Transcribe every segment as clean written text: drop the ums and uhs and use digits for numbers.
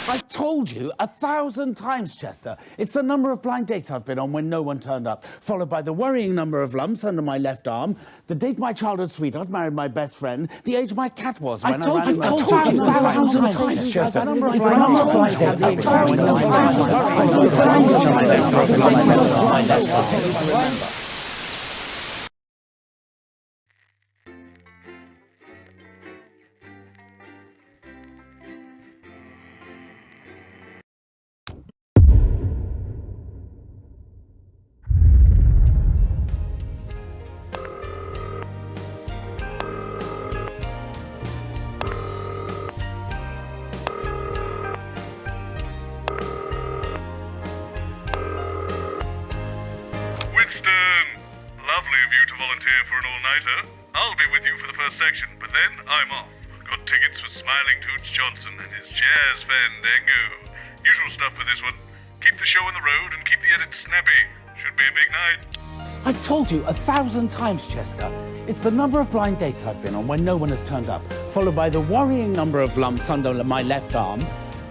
I've told you 1,000 times, Chester. It's the number of blind dates I've been on when no one turned up, followed by the worrying number of lumps under my left arm, the date my childhood sweetheart married my best friend, the age my cat was when I ran him over. I've told you 1,000 times, Chester. The number of blind dates I've been on when no one turned up. I'll be with you for the first section, but then I'm off. Got tickets for Smiling Toots Johnson and his jazz fandango. Usual stuff for this one. Keep the show on the road and keep the edit snappy. Should be a big night. I've told you 1,000 times, Chester. It's the number of blind dates I've been on when no one has turned up, followed by the worrying number of lumps under my left arm,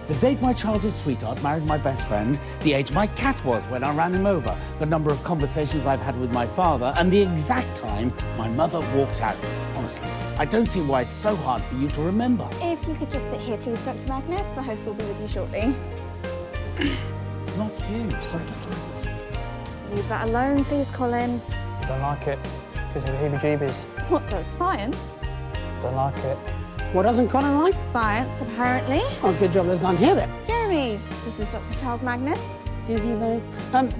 the date my childhood sweetheart married my best friend, the age my cat was when I ran him over, the number of conversations I've had with my father, and the exact time my mother walked out. Honestly, I don't see why it's so hard for you to remember. If you could just sit here, please, Dr. Magnus. The host will be with you shortly. Not you, sorry, Dr. Magnus. Leave that alone, please, Colin. I don't like it. Gives me the heebie-jeebies. What does? Science? Don't like it. What doesn't Colin like? Science, apparently. Oh, good job there's none here then. Jeremy, this is Dr. Charles Magnus. Is he though?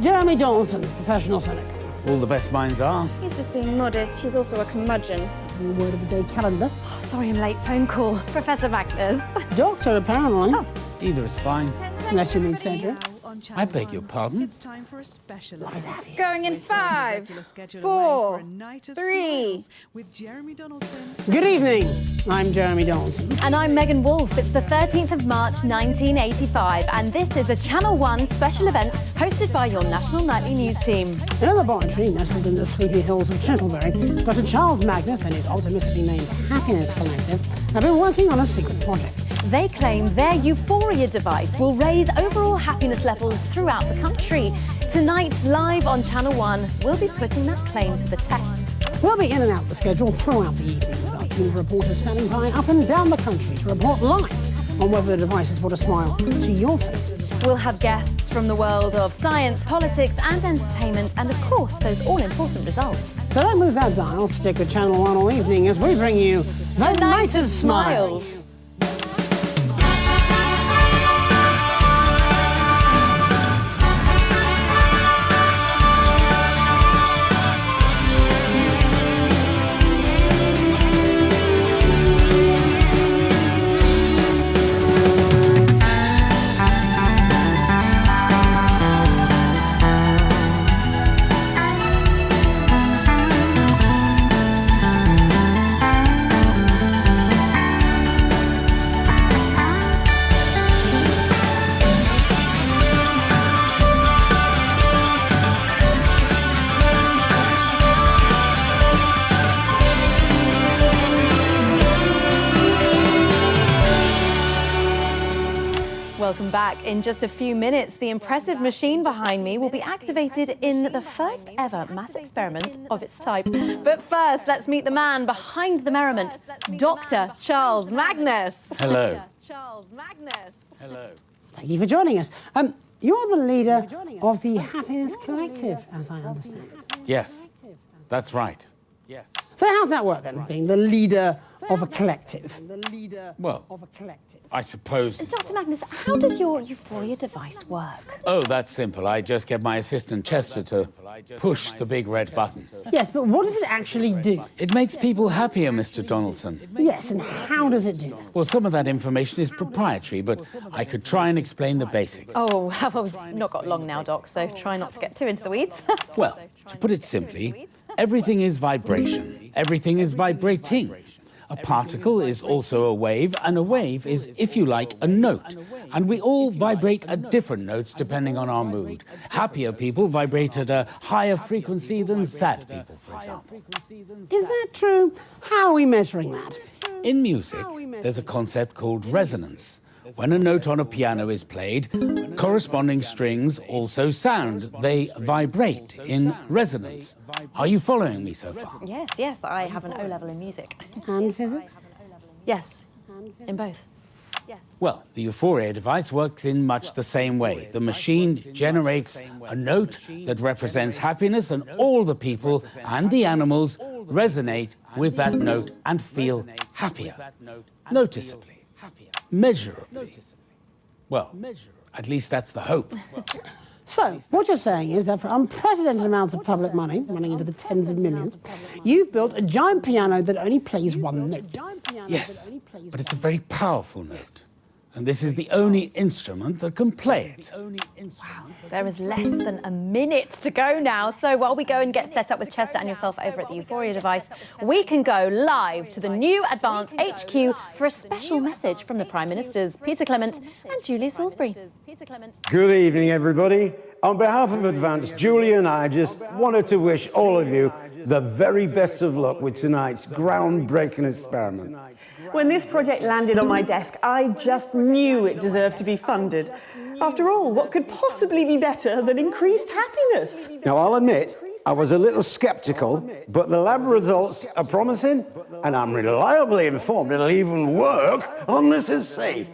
Jeremy Donaldson, professional cynic. All the best minds are. He's just being modest. He's also a curmudgeon. Word of the day calendar. Oh, sorry I'm late. Phone call. Professor Magnus. Doctor, apparently. Oh. Either is fine. Unless you mean surgery. I beg your pardon? It's time for a special event. Going in 5, 4, 3. With Jeremy Donaldson. Good evening. I'm Jeremy Donaldson. And I'm Megan Wolfe. It's the 13th of March 1985 and this is a Channel 1 special event hosted by your national nightly news team. In a laboratory nestled in the sleepy hills of Canterbury, Dr. Charles Magnus and his optimistically named Happiness Collective have been working on a secret project. They claim their Euphoria device will raise overall happiness levels throughout the country. Tonight, live on Channel 1, we'll be putting that claim to the test. We'll be in and out the schedule throughout the evening with our team of reporters standing by up and down the country to report live on whether the device has brought a smile to your faces. We'll have guests from the world of science, politics and entertainment and, of course, those all-important results. So don't move that dial, stick with Channel 1 all evening as we bring you The Night of Smiles. Welcome back. In just a few minutes, the impressive machine behind me will be activated in the first ever mass experiment of its type. But first, let's meet the man behind the merriment, Dr. Charles Magnus. Hello. Dr. Charles Magnus. Hello. Thank you for joining us. You're the leader of the Happiness Collective, as I understand. Yes, that's right. Yes. So how's that work then, being the leader of a collective? Well, I suppose... Dr. Magnus, how does your Euphoria device work? Oh, that's simple. I just get my assistant Chester to push the big red button. Yes, but what does it actually do? It makes people happier, Mr. Donaldson. Yes, and how does it do that? Well, some of that information is proprietary, but I could try and explain the basics. Oh, well, we've not got long now, Doc, so try not to get too into the weeds. Well, to put it simply, everything is vibration. Everything is vibrating. A particle is also a wave, and a wave is, if you like, a note. And we all vibrate at different notes depending on our mood. Happier people vibrate at a higher frequency than sad people, for example. Is that true? How are we measuring that? In music, there's a concept called resonance. When a note on a piano is played, corresponding strings also sound. They vibrate in resonance. Are you following me so far? Yes, I have an O-level in music. And physics? Yes, in both. Well, the Euphoria device works in much the same way. The machine generates a note that represents happiness, and all the people and the animals resonate with that note and feel happier, noticeably, measurably. Well, at least that's the hope. So, what you're saying is that for unprecedented amounts of public money, running into the tens of millions, you've built a giant piano that only plays one note. Yes, but it's a very powerful note. And this is the only instrument that can play it. There is less than a minute to go now, so while we go and get set up with Chester and yourself over at the Euphoria device, we can go live to the new Advance HQ for a special message from the Prime Ministers, Peter Clement and Julia Salisbury. Good evening, everybody. On behalf of Advance, Julia and I just wanted to wish all of you the very best of luck with tonight's groundbreaking experiment. When this project landed on my desk, I just knew it deserved to be funded. After all, what could possibly be better than increased happiness? Now, I'll admit, I was a little skeptical, but the lab results are promising, and I'm reliably informed it'll even work on this estate.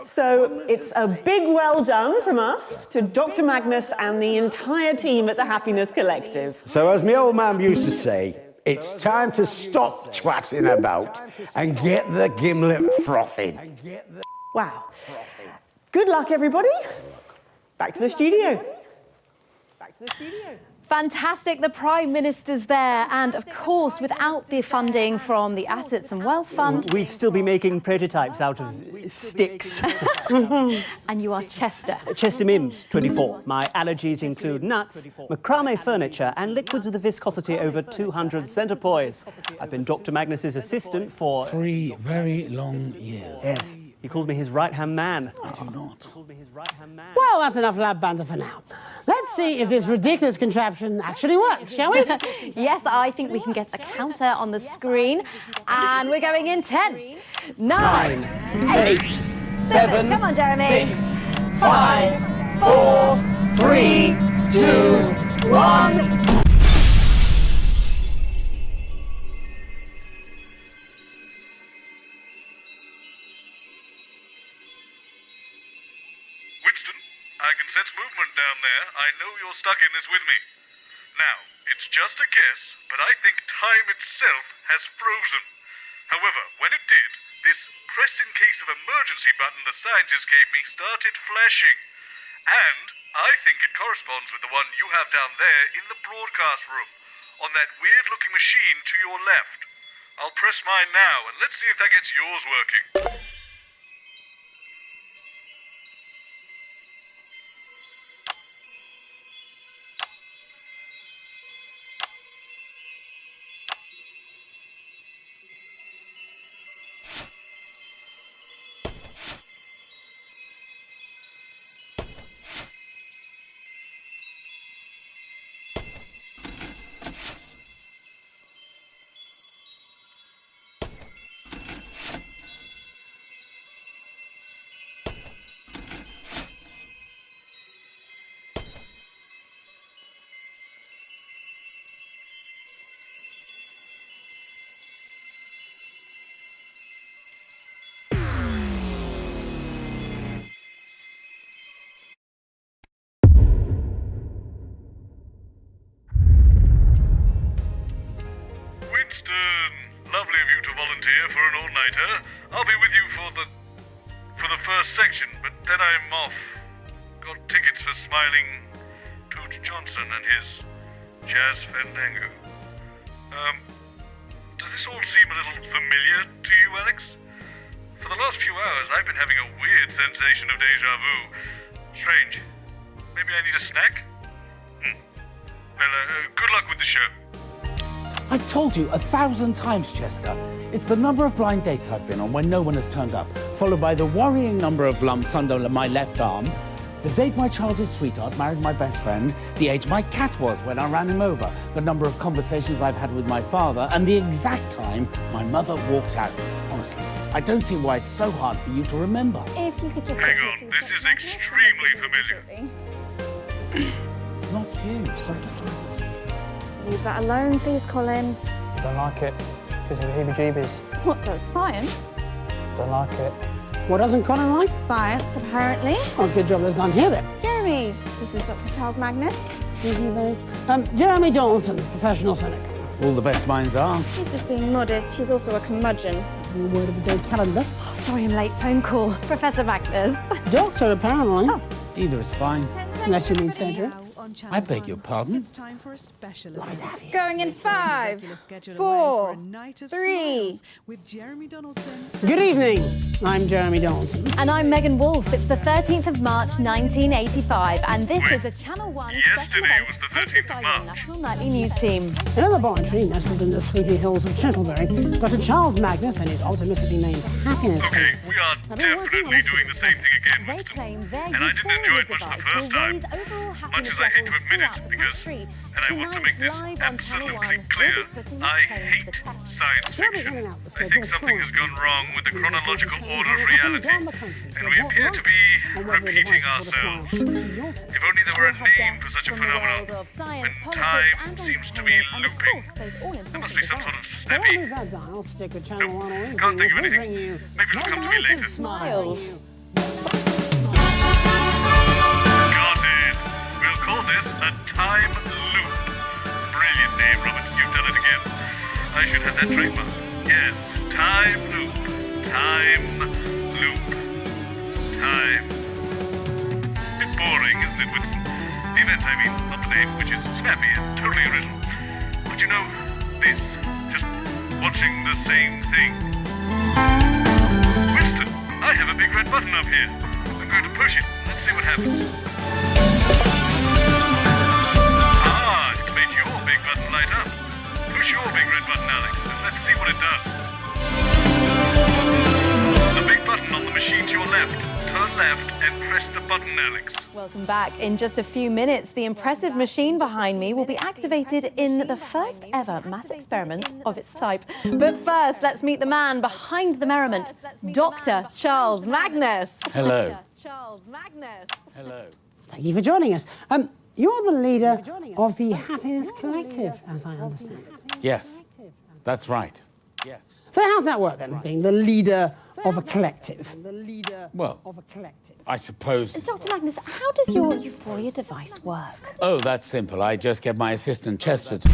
So it's a big well done from us to Dr Magnus and the entire team at the Happiness Collective. So as my old man used to say, it's time to stop twatting about and get the gimlet frothing. Wow. Good luck, everybody. Back to the studio. Fantastic, the Prime Minister's there, and of course, without the funding from the Assets and Wealth Fund... We'd still be making prototypes out of sticks. And you are Chester. Chester Mims, 24. My allergies include nuts, macrame furniture, and liquids with a viscosity over 200 centipoise. I've been Dr Magnus's assistant for... 3 very long years. Yes. He called me his right-hand man. I do not. Well, that's enough lab banter for now. Let's see if this ridiculous contraption actually works, shall we? Yes, I think we can get a counter on the screen. And we're going in 10, 9, 8, 7, come on, Jeremy. 6, 5, 4, 3, 2, 1... I can sense movement down there. I know you're stuck in this with me. Now, it's just a guess, but I think time itself has frozen. However, when it did, this press in case of emergency button the scientist gave me started flashing. And I think it corresponds with the one you have down there in the broadcast room, on that weird-looking machine to your left. I'll press mine now, and let's see if that gets yours working. Lovely of you to volunteer for an all-nighter. I'll be with you for the first section, but then I'm off. Got tickets for Smiling Toots Johnson and his Jazz Fandango. Does this all seem a little familiar to you, Alex? For the last few hours, I've been having a weird sensation of déjà vu. Strange. Maybe I need a snack? Well, good luck with the show. I've told you 1,000 times, Chester. It's the number of blind dates I've been on when no one has turned up, followed by the worrying number of lumps under my left arm, The date my childhood sweetheart married my best friend, the age my cat was when I ran him over, the number of conversations I've had with my father, and the exact time my mother walked out. Honestly, I don't see why it's so hard for you to remember. If you could just... Hang on, this is extremely familiar. Not you, sorry, Dr. Magnus. Leave that alone, please, Colin. I don't like it. Gives me the heebie-jeebies. What does science? Don't like it. What doesn't Colin like? Science, apparently. Oh, good job that's done here then. Jeremy, this is Dr. Charles Magnus. Easy though. Jeremy Donaldson, professional cynic. All the best minds are. He's just being modest. He's also a curmudgeon. Your word of the day calendar. Oh, sorry I'm late. Phone call. Professor Magnus. Doctor, apparently. Oh. Either is fine. Unless you need surgery. I beg your pardon? It's time for a special event. Going in 5, 4, 3. With Jeremy Donaldson. Good evening. I'm Jeremy Donaldson. And I'm Megan Wolfe. It's the 13th of March, 1985, and this is a Channel 1 special Yesterday event was the hosted 13th by of the March. National Nightly News Team. In a laboratory nestled in the sleepy hills of Canterbury, Dr. Charles Magnus and his optimistically named happiness. Okay, we are definitely doing the same thing again, They Winston. claim their And I didn't enjoy it much the device first will time. raise overall Much happiness as I hate to levels admit it, throughout the because, country. and I want to make this Tonight's live on Channel absolutely 1 clear, will be putting I the pain hate to the test. science fiction. I think something has gone wrong with the chronological order of reality, and we appear to be repeating ourselves. If only there were a name for such a phenomenon. When time seems to be looping. There must be some sort of snappy. I'll stick with Channel 1 or Can't think of anything. anything. Maybe it'll come to me later. Smiles. Got it. We'll call this a time loop. Brilliant name, Robyn. You've done it again. I should have that trademark. Yes, time loop. Time loop. Time. Bit boring, isn't it, Winston? The event, I mean, not the name, which is snappy and totally original. But you know, this, just watching the same thing. Winston, I have a big red button up here. I'm going to push it. Let's see what happens. Ah, it's made your big button light up. Push your big red button, Alex, and let's see what it does. The big button on the machine to your left. Turn left and press the button, Alex. Welcome back. In just a few minutes, the impressive machine behind me will be activated in the first ever mass experiment of its type. But first, let's meet the man behind the merriment, Dr. Charles Magnus. Hello. Dr. Charles Magnus. Hello. Thank you for joining us. You're the leader of the Happiness Collective, as I understand. Yes, that's right. Yes. So how's that work then, being the leader of a collective? Well, I suppose... Dr. Magnus, how does your euphoria device work? Oh, that's simple. I just get my assistant Chester to...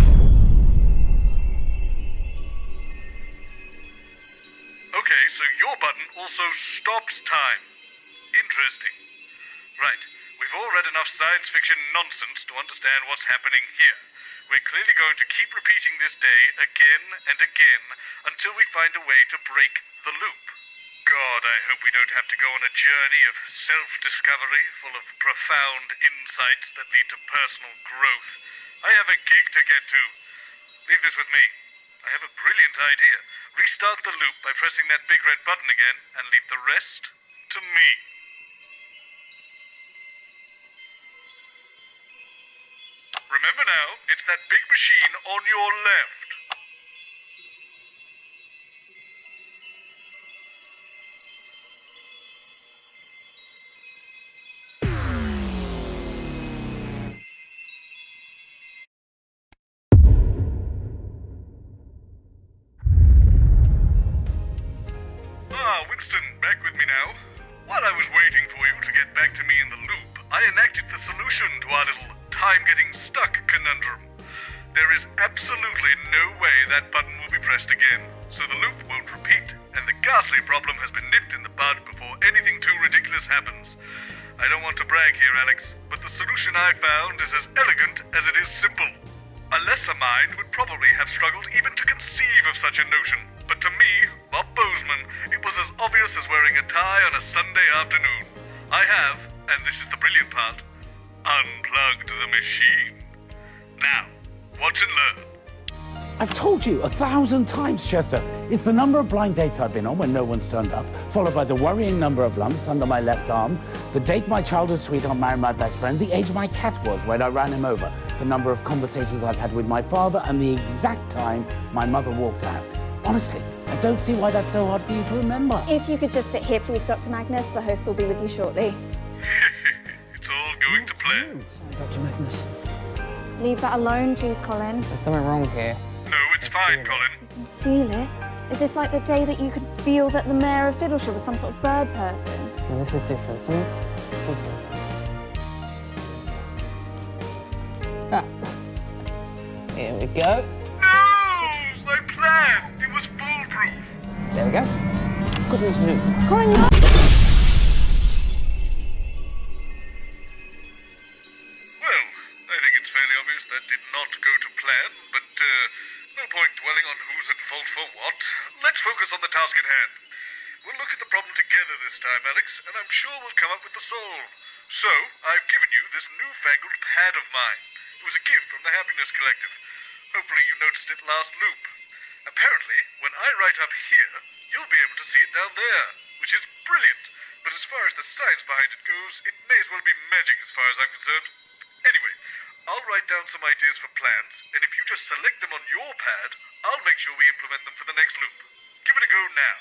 Okay, so your button also stops time. Interesting. Right, we've all read enough science fiction nonsense to understand what's happening here. We're clearly going to keep repeating this day again and again until we find a way to break the loop. God, I hope we don't have to go on a journey of self-discovery full of profound insights that lead to personal growth. I have a gig to get to. Leave this with me. I have a brilliant idea. Restart the loop by pressing that big red button again and leave the rest to me. Remember now, it's that big machine on your left. Winston, back with me now. While I was waiting for you to get back to me in the loop, I enacted the solution to our little time-getting-stuck conundrum. There is absolutely no way that button will be pressed again, so the loop won't repeat, and the ghastly problem has been nipped in the bud before anything too ridiculous happens. I don't want to brag here, Alex, but the solution I found is as elegant as it is simple. A lesser mind would probably have struggled even to conceive of such a notion, but to me, Bob Bozeman, it was as obvious as wearing a tie on a Sunday afternoon. I have, and this is the brilliant part, unplugged the machine. Now, watch and learn. I've told you 1,000 times, Chester. It's the number of blind dates I've been on when no one's turned up, followed by the worrying number of lumps under my left arm, the date my childhood sweetheart married my best friend, the age my cat was when I ran him over, the number of conversations I've had with my father, and the exact time my mother walked out. Honestly, I don't see why that's so hard for you to remember. If you could just sit here, please, Dr. Magnus. The host will be with you shortly. It's all going to plan. Dr. Magnus. Leave that alone, please, Colin. There's something wrong here. No, it's fine, Colin. You can feel it. Is this like the day that you could feel that the mayor of Fiddleshire was some sort of bird person? No, this is different. Something's... Listen. Ah. Here we go. No! My plan! It was foolproof! There we go. Goodness news. Colin, no! Well, I think it's fairly obvious that did not go to plan, but no point dwelling on who's at fault for what. Let's focus on the task at hand. We'll look at the problem together this time, Alex, and I'm sure we'll come up with the solve. So, I've given you this newfangled pad of mine. It was a gift from the Happiness Collective. Hopefully you noticed it last loop. Apparently, when I write up here, you'll be able to see it down there, which is brilliant. But as far as the science behind it goes, it may as well be magic as far as I'm concerned. Anyway, I'll write down some ideas for plans, and if you just select them on your pad, I'll make sure we implement them for the next loop. Give it a go now.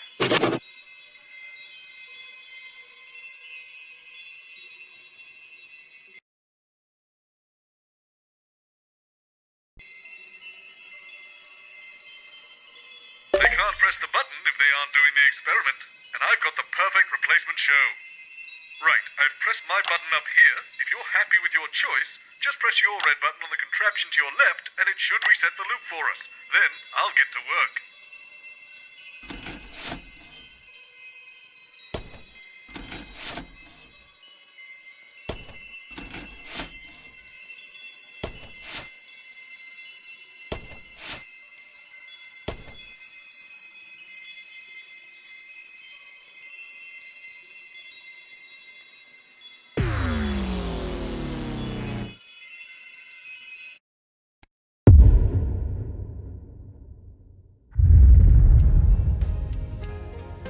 They can't press the button if they aren't doing the experiment, and I've got the perfect replacement show. Right, I've pressed my button up here. If you're happy with your choice, just press your red button on the contraption to your left and it should reset the loop for us. Then I'll get to work.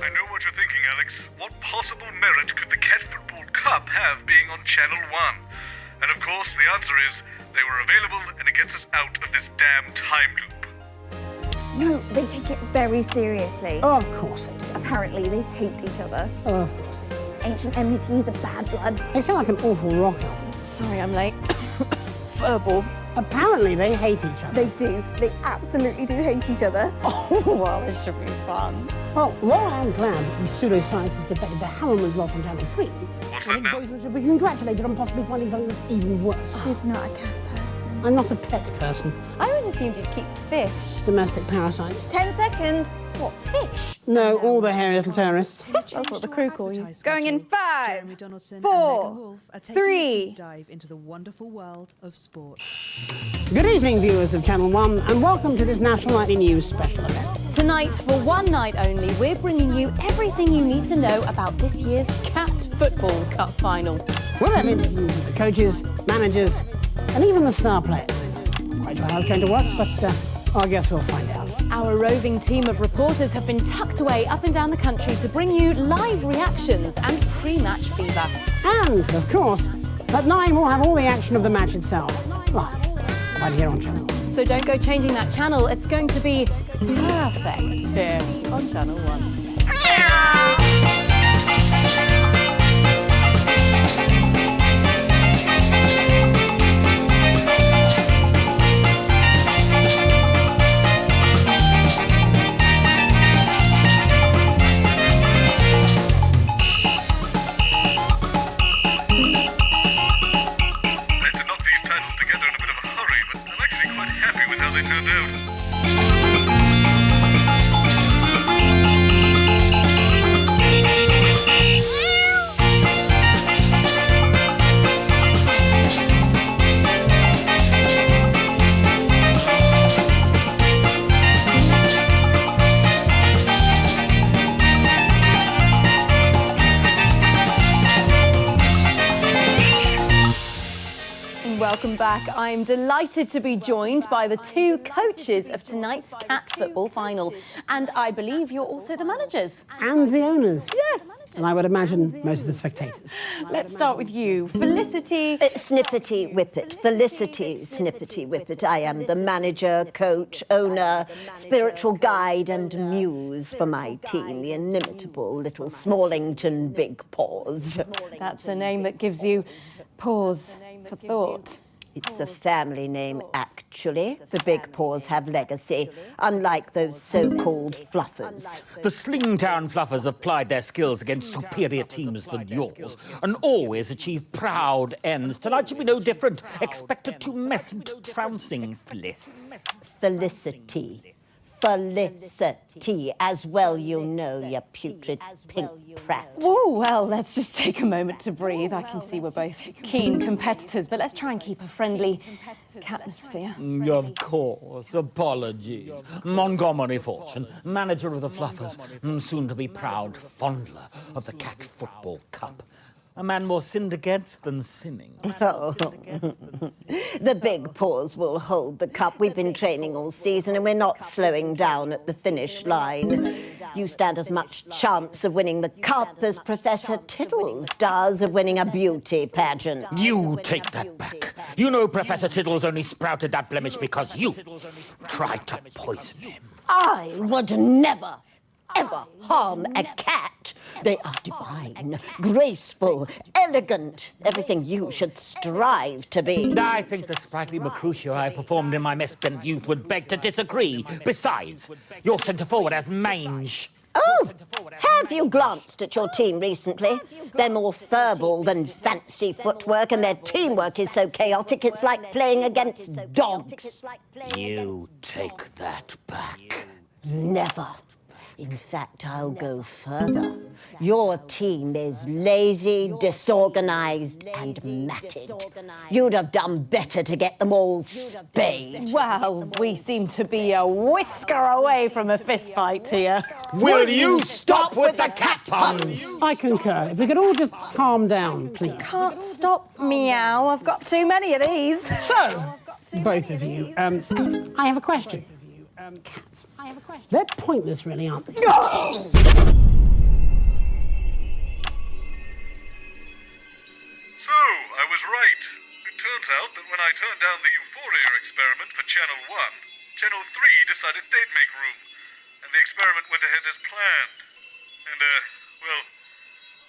I know what you're thinking, Alex. What possible merit could the Cat Football Cup have being on Channel 1? And of course, the answer is they were available and it gets us out of this damn time loop. No, they take it very seriously. Oh, of course they do. Apparently, they hate each other. Oh, of course they do. Ancient enmities of bad blood. They sound like an awful rock album. Sorry, I'm late. Furball. Apparently they hate each other. They do. They absolutely do hate each other. Oh, well, this should be fun. Well, while I am glad that these pseudoscientists defected the Helen was rock on Channel 3, I think boys should be congratulated on possibly finding something that's even worse. She's not a cat person. I'm not a pet person. I always assumed you'd keep fish. Domestic parasites. 10 seconds. What, fish? No, all the hairy little terrorists. That's what the crew call you. Going in 5, Jeremy Donaldson 4, and Megan Wolf are taking a 3. deep dive into the wonderful world of sport. Good evening, viewers of Channel 1, and welcome to this National Nightly News special event. Tonight, for one night only, we're bringing you everything you need to know about this year's Cat Football Cup final. We'll have interviews with the coaches, managers, and even the star players. Not quite sure how it's going to work, but I guess we'll find out. Our roving team of reporters have been tucked away up and down the country to bring you live reactions and pre-match fever. And, of course, at 9 we'll have all the action of the match itself, live, right here on Channel 1. So don't go changing that channel. It's going to be perfect here on Channel 1. welcome back. I'm delighted to be joined by the two coaches of tonight's cat football final. And I believe you're also the managers. And the owners. Yes. And I would imagine most of the spectators. Let's start with you. Felicity. Snippety Whippet. Felicity Snippety Whippet. I am the manager, coach, owner, spiritual guide and muse for my team, the inimitable little Smallington Big Paws. That's a name that gives you pause for thought. It's a family name, actually. The Big Paws have legacy, unlike those so-called fluffers. The Slingtown Fluffers have plied their skills against superior teams than yours and always achieve proud ends. Tonight should be no different. Expect a tumescent trouncing, Felice. Felicity. Felicity, as well you know, you putrid pink prat. Oh, well, let's just take a moment to breathe. I can see we're both keen competitors, but let's try and keep a friendly atmosphere. Of course, apologies. Montgomery Fortune, manager of the Fluffers, soon to be proud fondler of the Cat Football Cup. A man more sinned against than sinning. Oh. The Big Paws will hold the cup. We've been training all season and we're not slowing down at the finish line. You stand as much chance of winning the cup as Professor Tiddles does of winning a beauty pageant. You take that back. You know Professor Tiddles only sprouted that blemish because you tried to poison him. I would never, ever harm a cat. They are divine, graceful, elegant, everything you should strive to be. I think the sprightly Mercutio I performed in my mess-bent youth would beg to disagree. Besides, your centre-forward has mange. Oh, have you glanced at your team recently? They're more verbal than fancy footwork, and their teamwork is so chaotic it's like playing against dogs. You take that back. Never. In fact, I'll go further. Your team is lazy, disorganized, and matted. You'd have done better to get them all spayed. Well, we seem to be a whisker away from a fist fight here. Will you stop with the cat puns? I concur. If we could all just calm down, please. Can't stop meow. I've got too many of these. So, both of you, I have a question. Cats. I have a question. They're pointless, really, aren't they? So, I was right. It turns out that when I turned down the Euphoria experiment for Channel 1, Channel 3 decided they'd make room, and the experiment went ahead as planned. And, well,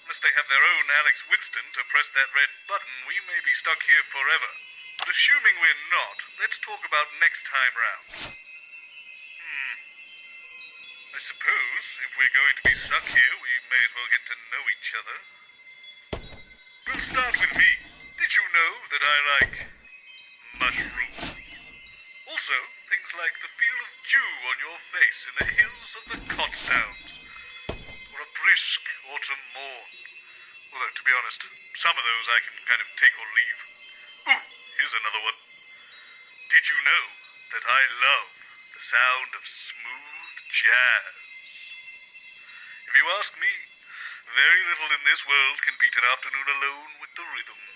unless they have their own Alex Winston to press that red button, we may be stuck here forever. But assuming we're not, let's talk about next time round. I suppose if we're going to be stuck here, we may as well get to know each other. We'll start with me. Did you know that I like mushrooms? Also, things like the feel of dew on your face in the hills of the Cotswolds, or a brisk autumn morn. Although, to be honest, some of those I can kind of take or leave. Ooh, here's another one. Did you know that I love the sound of smooth jazz? If you ask me, very little in this world can beat an afternoon alone with the rhythms.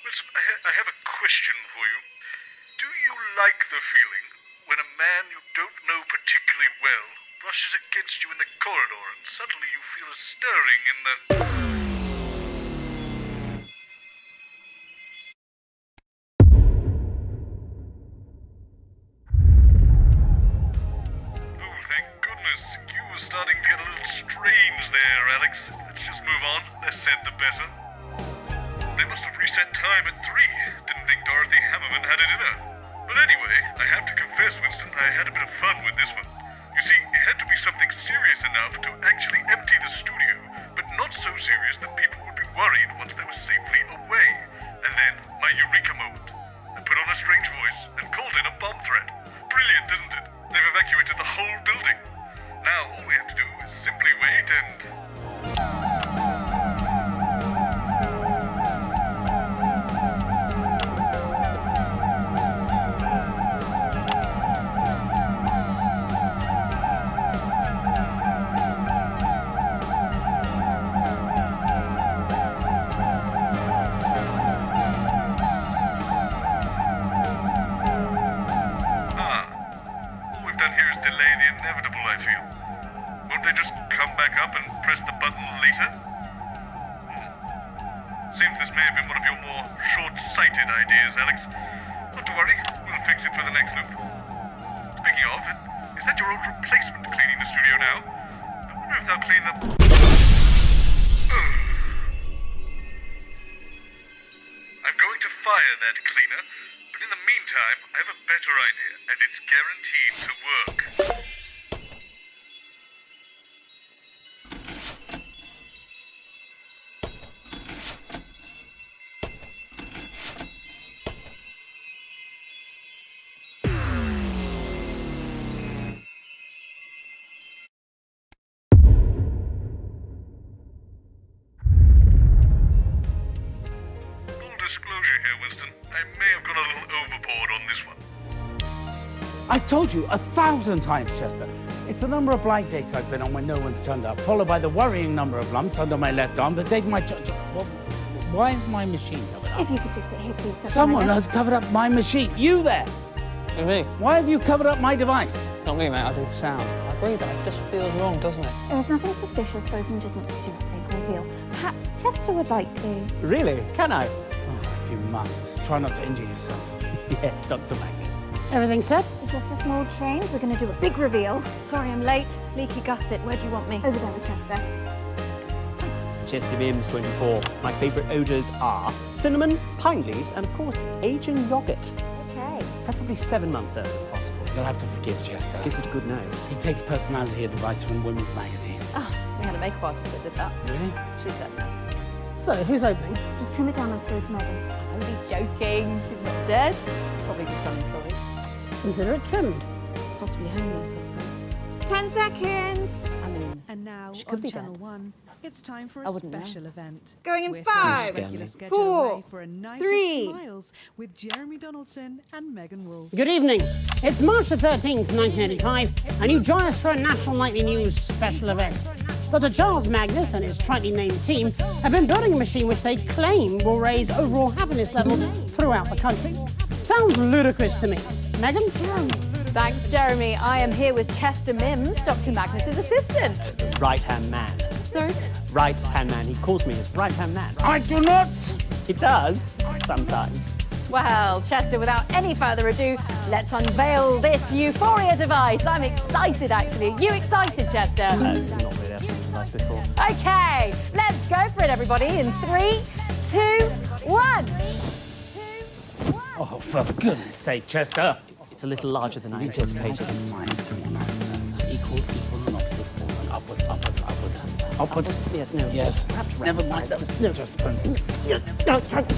Listen, I have a question for you. Do you like the feeling when a man you don't know particularly well brushes against you in the corridor and suddenly you feel a stirring in the... Starting to get a little strange there, Alex. Let's just move on. Less said, the better. They must have reset time at 3. Didn't think Dorothy Hammerman had it in her. But anyway, I have to confess, Winston, I had a bit of fun with this one. You see, it had to be something serious enough to actually empty the studio, but not so serious that people would be worried once they were safely away. And then, my eureka moment. I put on a strange voice and called in a bomb threat. Brilliant, isn't it? They've evacuated the whole building. Now, all we have to do is simply wait and... later? Seems this may have been one of your more short-sighted ideas, Alex. Not to worry, we'll fix it for the next loop. Speaking of, is that your old replacement cleaning the studio now? I wonder if they'll clean the... I'm going to fire that cleaner, but in the meantime, I have a better idea, and it's guaranteed to work. Disclosure here, Winston. I may have gone a little overboard on this one. I've told you 1,000 times, Chester. It's the number of blind dates I've been on when no one's turned up, followed by the worrying number of lumps under my left arm, the date my well, why is my machine covered up? If you could just sit here, please. Dr. Someone Magnus. has covered up my machine. You there? Me? Why have you covered up my device? Not me, mate. I do sound. I agree that it just feels wrong, doesn't it? There's nothing suspicious. Bozeman just wants to do a big reveal. Perhaps Chester would like to. Really? Can I? If you must, try not to injure yourself. Yes, Dr. Magnus. Everything set? Just a small change. We're going to do a big reveal. Sorry I'm late. Leaky gusset, where do you want me? Over there with Chester. Chester Mims 24. My favourite odours are cinnamon, pine leaves, and of course, aging yoghurt. Okay. Preferably 7 months old if possible. You'll have to forgive Chester. Gives it a good nose. He takes personality advice from women's magazines. Ah, we had a makeup artist that did that. Really? She's dead now. So, who's opening? Just trim it down and throw it to Megan. I'm only joking. She's not dead. Probably just unemployed. Consider it trimmed. Possibly homeless, I suppose. 10 seconds. I mean, And now She could on be Channel dead. 1, it's time for I a wouldn't know. special event. Going in We're 5, throwing regular schedule 4, away for a night 3. of smiles with Jeremy Donaldson and Megan Wolfe. Good evening. It's March the 13th, 1985, and you join us for a National Nightly News special event. Dr. Charles Magnus and his tritely named team have been building a machine which they claim will raise overall happiness levels throughout the country. Sounds ludicrous to me. Megan? thanks, Jeremy. I am here with Chester Mims, Dr. Magnus's assistant. Right-hand man. Sorry? Right-hand man. He calls me his right-hand man. I do not! He does, sometimes. Well, Chester, without any further ado, let's unveil this euphoria device. I'm excited, actually. Are you excited, Chester? Not really, I've seen the device before. Okay, let's go for it, everybody. In 3, 2, 1. Oh, for goodness sake, Chester. It's a little larger than I anticipated. Confines, come on now. Equal and opposite force, and upwards. Upwards. Yes, no. Yes. Perhaps Never mind, that was just...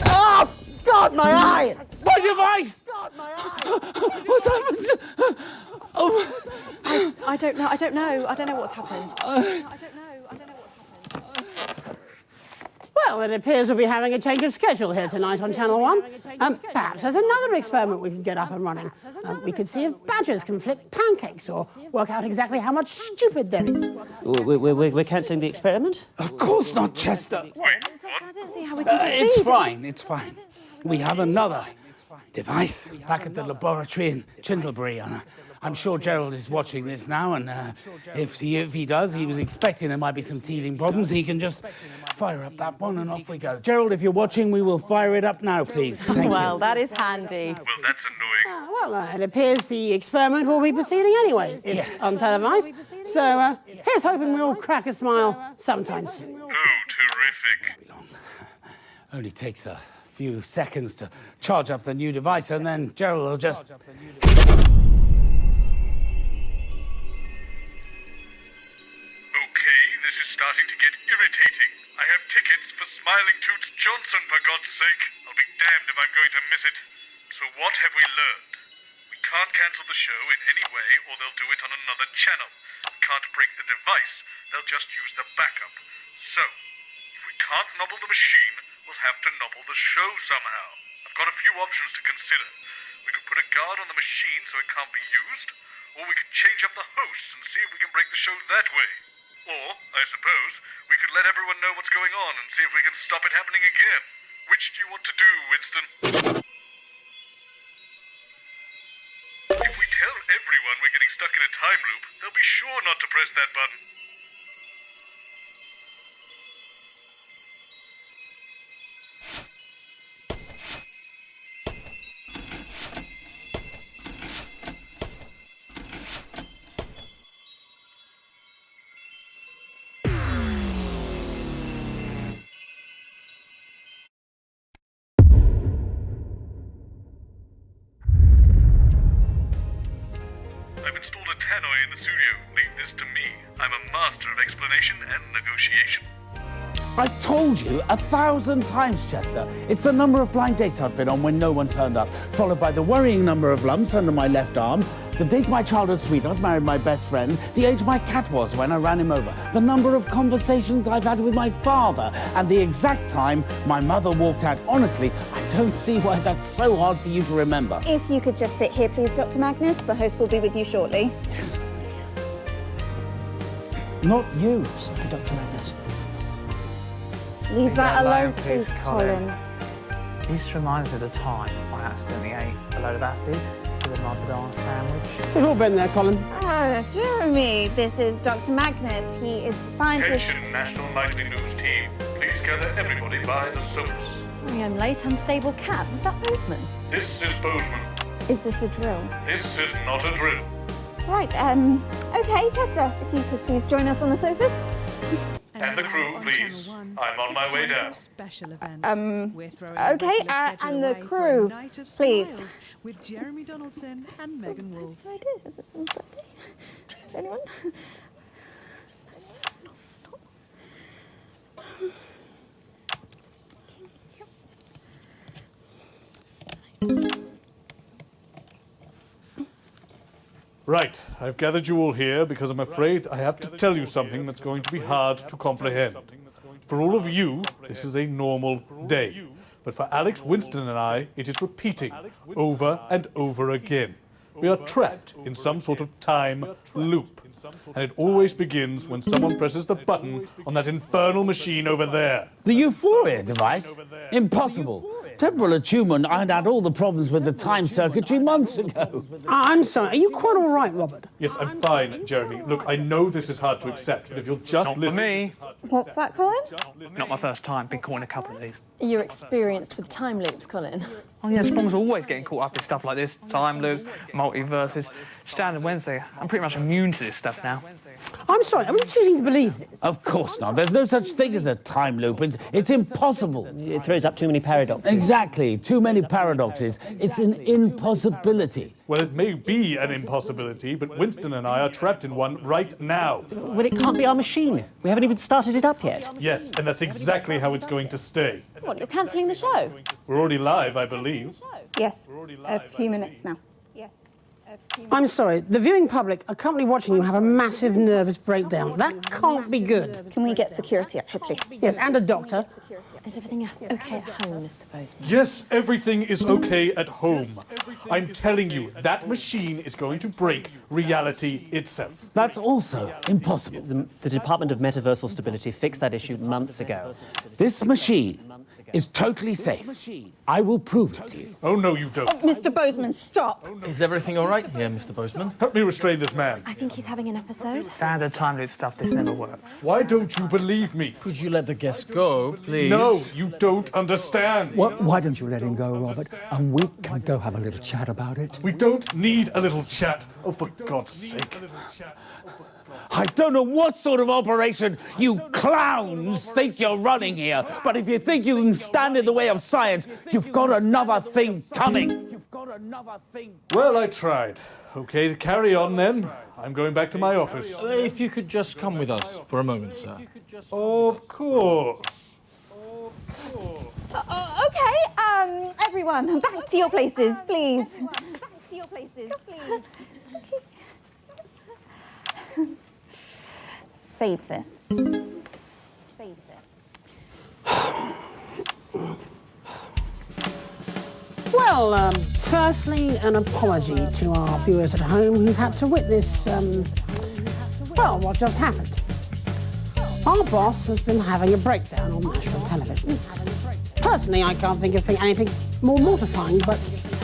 Oh, God, my eye! My device! God, my eye! What's happened? Oh. I don't know. I don't know what's happened. Well, it appears we'll be having a change of schedule here tonight on Channel 1. Perhaps there's another experiment we can get up and running. We could see if badgers can flip pancakes or work out exactly how much stupid there is. We're cancelling the experiment? Of course not, Chester. I don't see how we can proceed. It's fine. We have another device back at the laboratory in Canterbury. And I'm sure Gerald is watching this now, and if he does, he was expecting there might be some teething problems. He can just fire up that one and off we go. Gerald, if you're watching, we will fire it up now, please. Thank Well, you. that is handy. Well, that's annoying. It appears the experiment will be proceeding anyway, if untelevised. So here's hoping we all crack a smile sometime soon. Oh, terrific. Only takes a few seconds to charge up the new device, and then Gerald will just... Okay, this is starting to get irritating. I have tickets for Smiling Toots Johnson, for God's sake. I'll be damned if I'm going to miss it. So what have we learned? We can't cancel the show in any way, or they'll do it on another channel. We can't break the device. They'll just use the backup. So, if we can't nobble the machine, we'll have to nobble the show somehow. I've got a few options to consider. We could put a guard on the machine so it can't be used, or we could change up the hosts and see if we can break the show that way. Or, I suppose, we could let everyone know what's going on and see if we can stop it happening again. Which do you want to do, Winston? If we tell everyone we're getting stuck in a time loop, they'll be sure not to press that button. in the studio. Leave this to me. I'm a master of explanation and negotiation. I've told you 1,000 times, Chester. It's the number of blind dates I've been on when no one turned up, followed by the worrying number of lumps under my left arm, the date my childhood sweetheart married my best friend, the age my cat was when I ran him over, the number of conversations I've had with my father, and the exact time my mother walked out. Honestly, I don't see why that's so hard for you to remember. If you could just sit here, please, Dr. Magnus. The host will be with you shortly. Yes. Not you. Sorry, Dr. Magnus. Leave that alone, please, Colin. This reminds me of the time I accidentally ate a load of acid instead of my banana sandwich. We've all been there, Colin. Jeremy, this is Dr. Magnus. He is the scientist. Attention, National Nightly News team. Please gather everybody by the sofas. Sorry, I'm late. Unstable cat. Was that Boseman? This is Boseman. Is this a drill? This is not a drill. Right, okay, Chester, if you could please join us on the sofas. And the crew, please. I'm on my way down. Okay, and the crew, please. With Jeremy Donaldson and Megan Wolf. What idea? Is this someone's birthday? Anyone? Right, I've gathered you all here because I'm afraid I have to tell you something that's going to be hard to comprehend. For all of you, this is a normal day. But for Alex, Winston and I, it is repeating over and over again. We are trapped in some sort of time loop. And it always begins when someone presses the button on that infernal machine over there. The Euphoria device? Impossible. Temporal attunement ironed out all the problems with the time circuitry months ago. I'm sorry, are you quite all right, Robert? Yes, I'm fine, Jeremy. Look, I know this is hard to accept, but if you'll just Not listen... for me. What's that, Colin? Not my first time. Been caught in a couple of these. You're experienced with time loops, Colin. Oh yeah, Sprong's always getting caught up in stuff like this. Time loops, multiverses. Standard Wednesday. I'm pretty much immune to this stuff now. I'm sorry, are we choosing to believe this? Of course not. There's no such thing as a time loop. It's impossible. It throws up too many paradoxes. Exactly. Too many paradoxes. It's an impossibility. Well, it may be an impossibility, but Winston and I are trapped in one right now. Well, it can't be our machine. We haven't even started it up yet. Yes, and that's exactly how it's going to stay. What, you're cancelling the show? We're already live, I believe. Yes, a few minutes now. Yes. I'm sorry, the viewing public are currently watching you have a massive nervous breakdown. That can't be good. Can we get security up here, please? Yes, and a doctor. Is everything okay at home, Mr. Boseman? Yes, everything is okay at home. I'm telling you, that machine is going to break reality itself. That's also impossible. The Department of Metaversal Stability fixed that issue months ago. This machine is totally safe. I will prove it to you. Oh, no, you don't. Mr. Boseman, stop! Is everything all right here, Mr. Boseman? Help me restrain this man. I think he's having an episode. Standard time loop stuff, this never works. Why don't you believe me? Could you let the guest go, please? No, you don't understand. Why don't you let him go, Robert, and we can go have a little chat about it? We don't need a little chat. Oh, for God's sake. I don't know what sort of operation you clowns think you're running here, but if you think you can stand in the way of science, you've got another thing coming. Well, I tried. Okay, carry on then. I'm going back to my office. If you could just come with us for a moment, sir. Of course. Okay, everyone, back to your places, please. Back to your places, please. Save this. Save this. Well, firstly, an apology to our viewers at home who've had to witness, well, what just happened. Our boss has been having a breakdown on national television. Personally, I can't think of anything more mortifying, but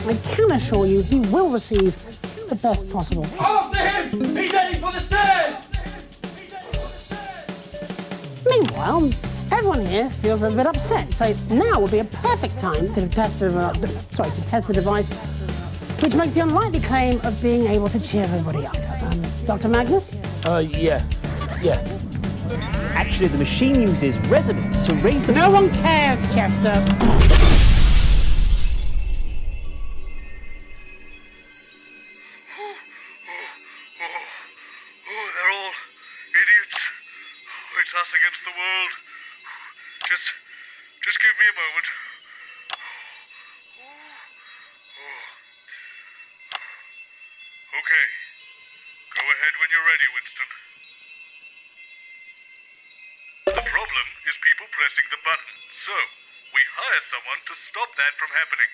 I can assure you he will receive the best possible. After him! He's heading for the stairs! Meanwhile, everyone here feels a bit upset, so now would be a perfect time to test the device, which makes the unlikely claim of being able to cheer everybody up. Dr. Magnus? Yes. Actually, the machine uses resonance to raise the... No one cares, Chester. Just give me a moment. Okay. Go ahead when you're ready, Winston. The problem is people pressing the button, so we hire someone to stop that from happening.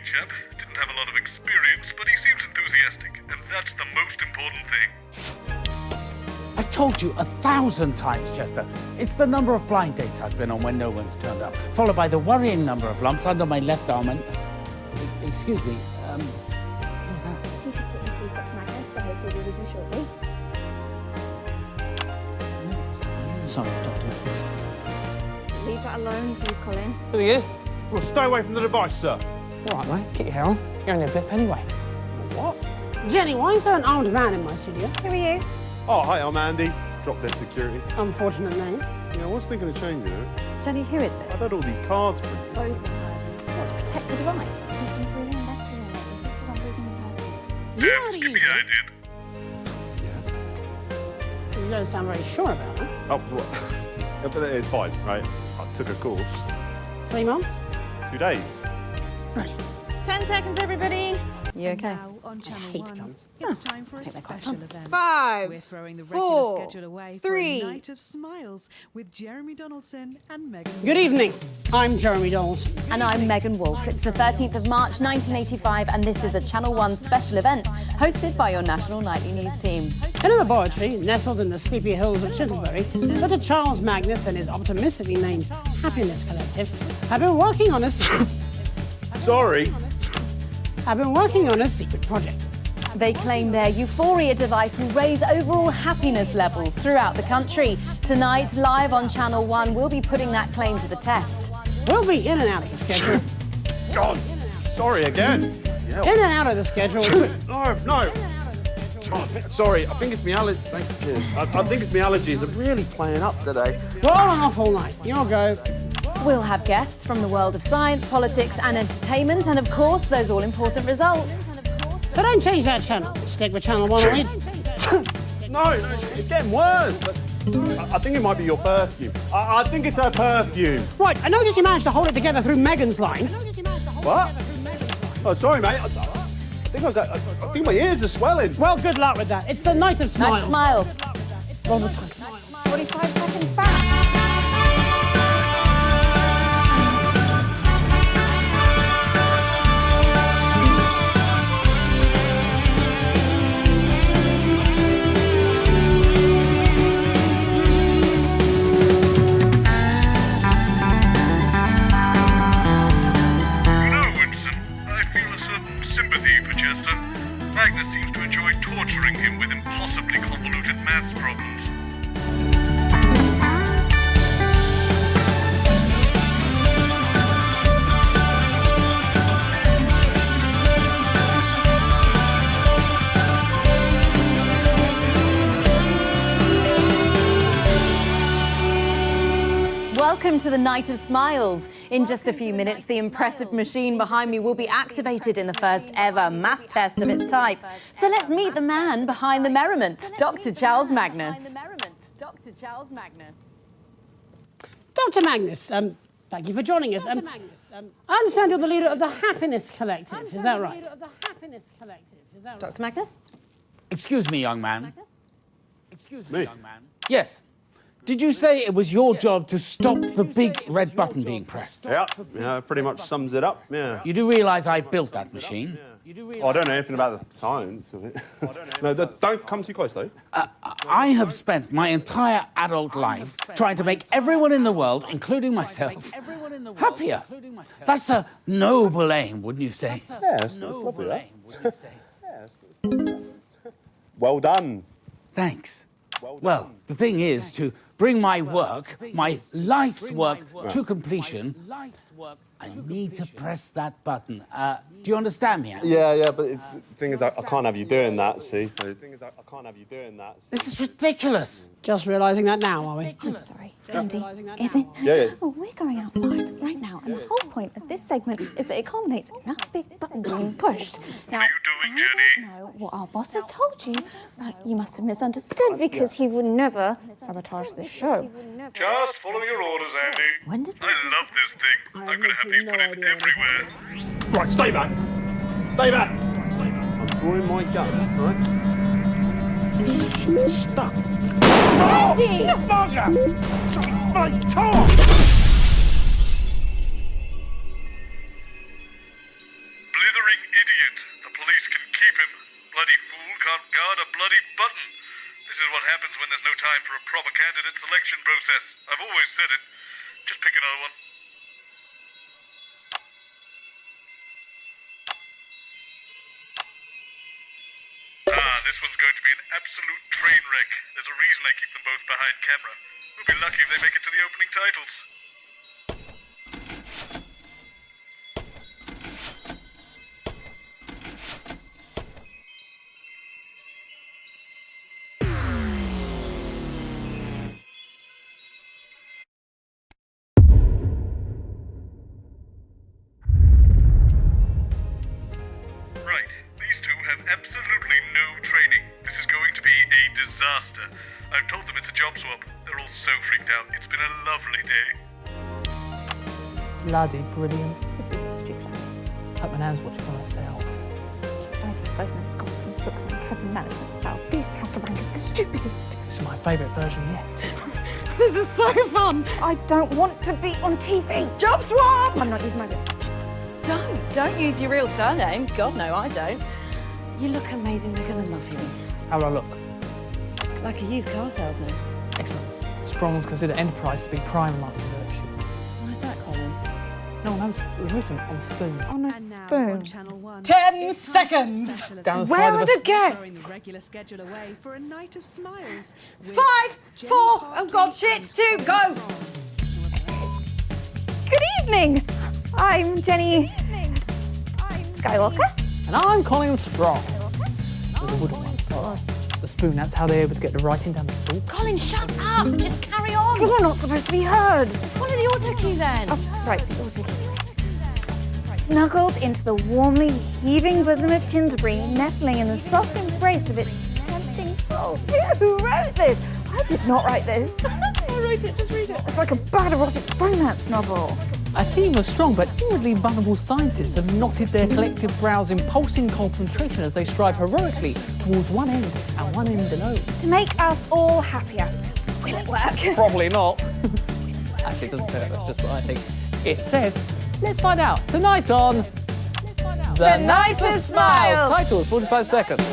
Chap. Didn't have a lot of experience, but he seems enthusiastic, and that's the most important thing. I've told you 1,000 times, Chester. It's the number of blind dates I've been on when no one's turned up, followed by the worrying number of lumps under my left arm and... Excuse me, who's that? If you could sit here, please, Dr Magnus. The host will be with you shortly. Sorry, Dr Magnus. Leave that alone, please, Colin. Who are you? Well, stay away from the device, sir. All right, mate, keep your hair on. You're only a blip anyway. What? Jenny, why is there an armed man in my studio? Who are you? Oh, hi, I'm Andy. Drop dead security. Unfortunate name. Yeah, I was thinking of changing it. Jenny, who is this? I've had all these cards printed. Both have heard. What, to protect the device? He's been really invested in it. Insisted on losing the person. You know how to use I it? did. You don't sound very sure about it. Oh, what? Yeah, but it's fine, right? I took a course. 3 months? 2 days. Brilliant. 10 seconds, everybody. You okay? Now on Channel hate 1, guns. it's time for a special event. 5, We're throwing the regular 4, schedule away 3. for a night of smiles with Jeremy Donaldson and Megan. Good evening. I'm Jeremy Donaldson. And I'm Megan Wolfe. It's the 13th of March 1985 and this is a Channel 1 special event hosted by your national nightly news team. In a laboratory nestled in the sleepy hills of Canterbury, Dr Charles Magnus and his optimistically named Happiness Collective have been working on a Sorry. secret project. They claim their Euphoria device will raise overall happiness levels throughout the country. Tonight, live on Channel 1, we'll be putting that claim to the test. We'll be in and out of the schedule. God, sorry again. In and out of the schedule. No. Oh, sorry, I think it's my allergies. I think it's my allergies. I'm really playing up today. We're on and off all night. Your go. We'll have guests from the world of science, politics and entertainment, and of course, those all-important results. So don't change that channel. Stick with Channel 1 only. No, it's getting worse. I think it might be your perfume. I think it's her perfume. Right, I noticed you managed to hold it together through Megan's line. What? Oh, sorry, mate. I think my ears are swelling. Well, good luck with that. It's the night of smiles. Night of smiles. Roll the time. 45 seconds back. Magnus seems to enjoy torturing him with impossibly convoluted maths problems. Welcome to the Night of Smiles. In just a few minutes, the impressive machine behind me will be activated in the first ever mass test of its type. So let's meet the man behind the merriment, Dr. Charles Magnus. Dr. Charles Magnus. Dr. Magnus, thank you for joining us. I understand you're the leader of the Happiness Collective, is that right? Dr. Magnus? Excuse me, young man. Excuse me, young man. Yes. Did you say it was your job to stop the big red button being pressed? Yeah, pretty much sums it up, yeah. You do realise I built that machine? I don't know anything about the science of it. No, don't come too close, though. I have spent my entire adult life trying to make everyone in the world, including myself, happier. That's a noble aim, wouldn't you say? Yeah, it's lovely, that. Well done. Thanks. Well, the thing is to bring my work, my life's work, to completion, I need to press that button. Do you understand me? Yeah, but the thing is, I can't have you doing that, see? So This is ridiculous. Just realising that now, are we? I'm sorry, Andy. Is it? Yeah. Oh, we're going out live right now, and the whole point of this segment is that it culminates in a big button being pushed. Now, I don't know what our boss has told you, but you must have misunderstood because he would never sabotage this show. Just follow your orders, Andy. When did I love this thing. I'm going to have these put in everywhere. Right, stay back. Stay back. I'm drawing my gun, right? Stop. Andy! Oh, bugger! My top! Blithering idiot. The police can keep him. Bloody fool can't guard a bloody button. This is what happens when there's no time for a proper candidate selection process. I've always said it. Just pick another one. This one's going to be an absolute train wreck. There's a reason I keep them both behind camera. We'll be lucky if they make it to the opening titles. Right, these two have absolutely no training. This is going to be a disaster. I've told them it's a job swap. They're all so freaked out. It's been a lovely day. Bloody brilliant. This is a stupid idea. Hope my nan's watching on herself. Stupid Boseman has got some books on trouble management style. This has to rank as the stupidest. This is my favourite version yet. This is so fun. I don't want to be on TV. Job swap! I'm not using my lips. Don't use your real surname. God, no, I don't. You look amazing. They're going to love you. How will I look? Like a used car salesman. Excellent. Sprong's consider enterprise to be prime amongst the virtues. Why is that, Colin? No one knows. It was written on spoon. On a spoon. 10 seconds! Down the Where side are of the a... guests? Regular schedule away for a night of smiles. 5, 4, oh God, shit, 2, go! Good evening. I'm Jenny Skywalker. And I'm Colin Sprong. With a wooden one. The spoon, that's how they're able to get the writing down the floor. Colin, shut up! Just carry on! You're not supposed to be heard. Follow the auto cue then. Oh, right, the auto cue. Snuggled into the warmly heaving bosom of Canterbury, nestling in the soft embrace of its tempting soul. Who wrote this? I did not write this. I wrote it, just read it. It's like a bad erotic romance novel. A team of strong but inwardly vulnerable scientists have knotted their collective brows in pulsing concentration as they strive heroically towards one end and one end alone. To make us all happier. Will it work? Probably not. Actually, it doesn't say that, that's just what I think. It says, let's find out tonight on The Night of Smiles. Titles, 45 seconds.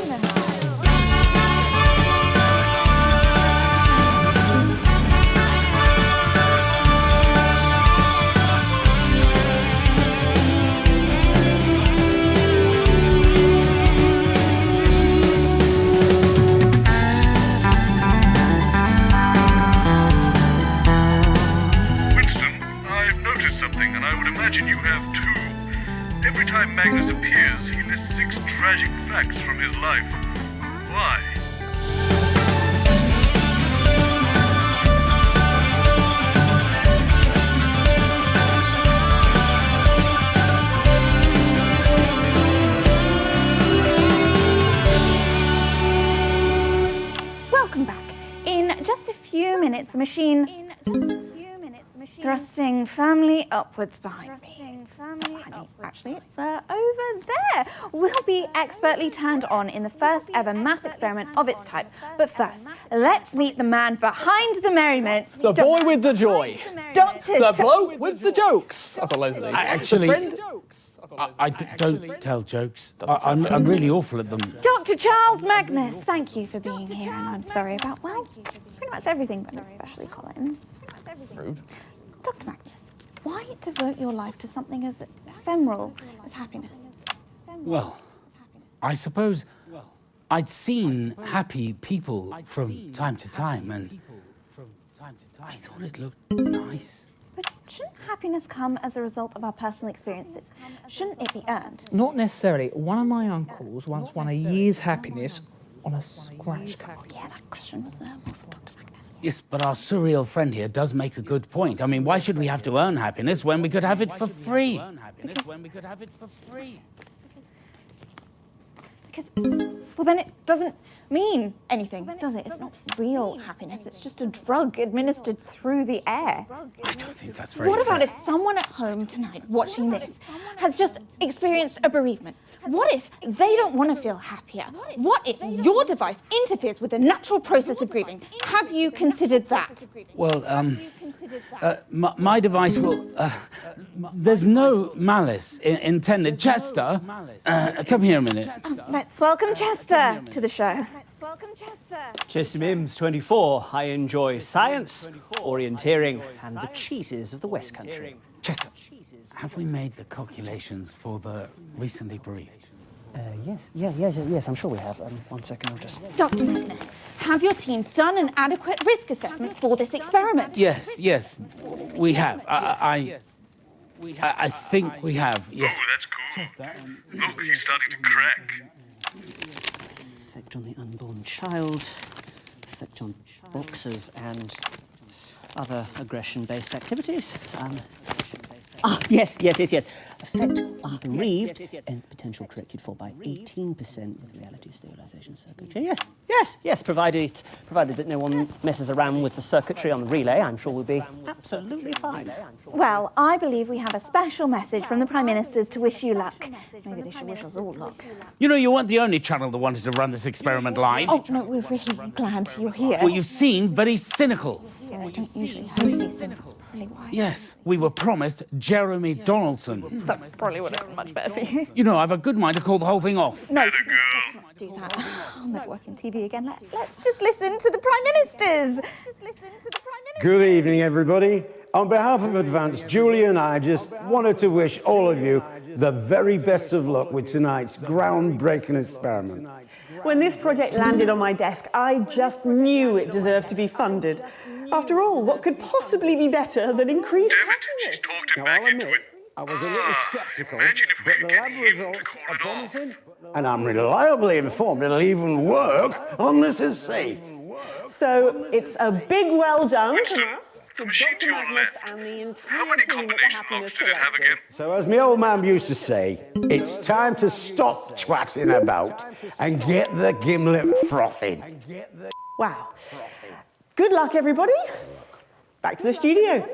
And I would imagine you have too. Every time Magnus appears, he lists 6 tragic facts from his life. Why? Welcome back. In just a few minutes, the machine thrusting firmly upwards behind me. Actually, it's over there. Will be expertly turned on in the first ever mass experiment of its type. But first, let's meet the man behind the merriment. The boy with the joy. Dr. The bloke with the jokes. I've got loads of these. Actually, I don't tell jokes. I'm really awful at them. Dr. Charles Magnus, thank you for being here, and I'm sorry about, well, pretty much everything, but especially Colin. Rude. Dr. Magnus, why devote your life to something as ephemeral as happiness? Well, I suppose I'd seen happy people from time to time, and I thought it looked nice. But shouldn't happiness come as a result of our personal experiences? Shouldn't it be earned? Not necessarily. One of my uncles once won a year's happiness on a scratch card. Yeah, that question was more for Dr Magnus. Yes, but our surreal friend here does make a good point. I mean, why should we have to earn happiness when we could have it for free? Because, well, then it doesn't mean anything, does it? It's not real happiness. It's just a drug administered through the air. I don't think that's very What about fair. if someone at home tonight watching this has just experienced a bereavement? What if they don't want to feel happier? What if your device interferes with the natural process of grieving? Have you considered that? Well, my device will... there's no malice intended. Chester, come here a minute. Let's welcome Chester to the show. Chester Mims, 24. I enjoy science, orienteering, and the cheeses of the West Country. Chester, have we made the calculations for the recently bereaved? Yes, I'm sure we have. 1 second, I'll just... Dr Magnus, have your team done an adequate risk assessment for this experiment? Yes, we have. I think we have, yes. Oh, that's cool. Look, he's starting to crack. Effect on the unborn child, effect on boxers and other aggression-based activities. Yes. Effect on bereaved and potential corrected for by 18% with reality stabilization circuitry. Yes. Provided that no one messes around with the circuitry on the relay, I'm sure we'll be absolutely fine. Well, I believe we have a special message from the Prime Ministers to wish you luck. Maybe they should wish us all luck. You know, you weren't the only channel that wanted to run this experiment live. Oh, no, we're really glad you're here. Well, you seem very cynical. Sorry, I don't usually host these things. That's probably why. Yes, we were promised Jeremy Donaldson. That probably would have been much better for you. You know, I've a good mind to call the whole thing off. No, let's not do that. I'll never work in TV again. Let's just listen to the Prime Ministers. Good evening, everybody. On behalf of Advanced, Julie and I just wanted to wish all of you the very best of luck with tonight's groundbreaking experiment. When this project landed on my desk, I just knew it deserved to be funded. After all, what could possibly be better than increased happiness? Talked him back into it. I was a little sceptical, but the lab results are promising, and I'm reliably informed it'll even work on this essay. So it's a big well done Winston, from us the to machine to Dr your Magnus left. and the entire How many team at the combination Happiness locks did it have again? So as my old man used to say, it's time to stop twatting about and get the gimlet frothing. Wow. Good luck, everybody. Back to the studio.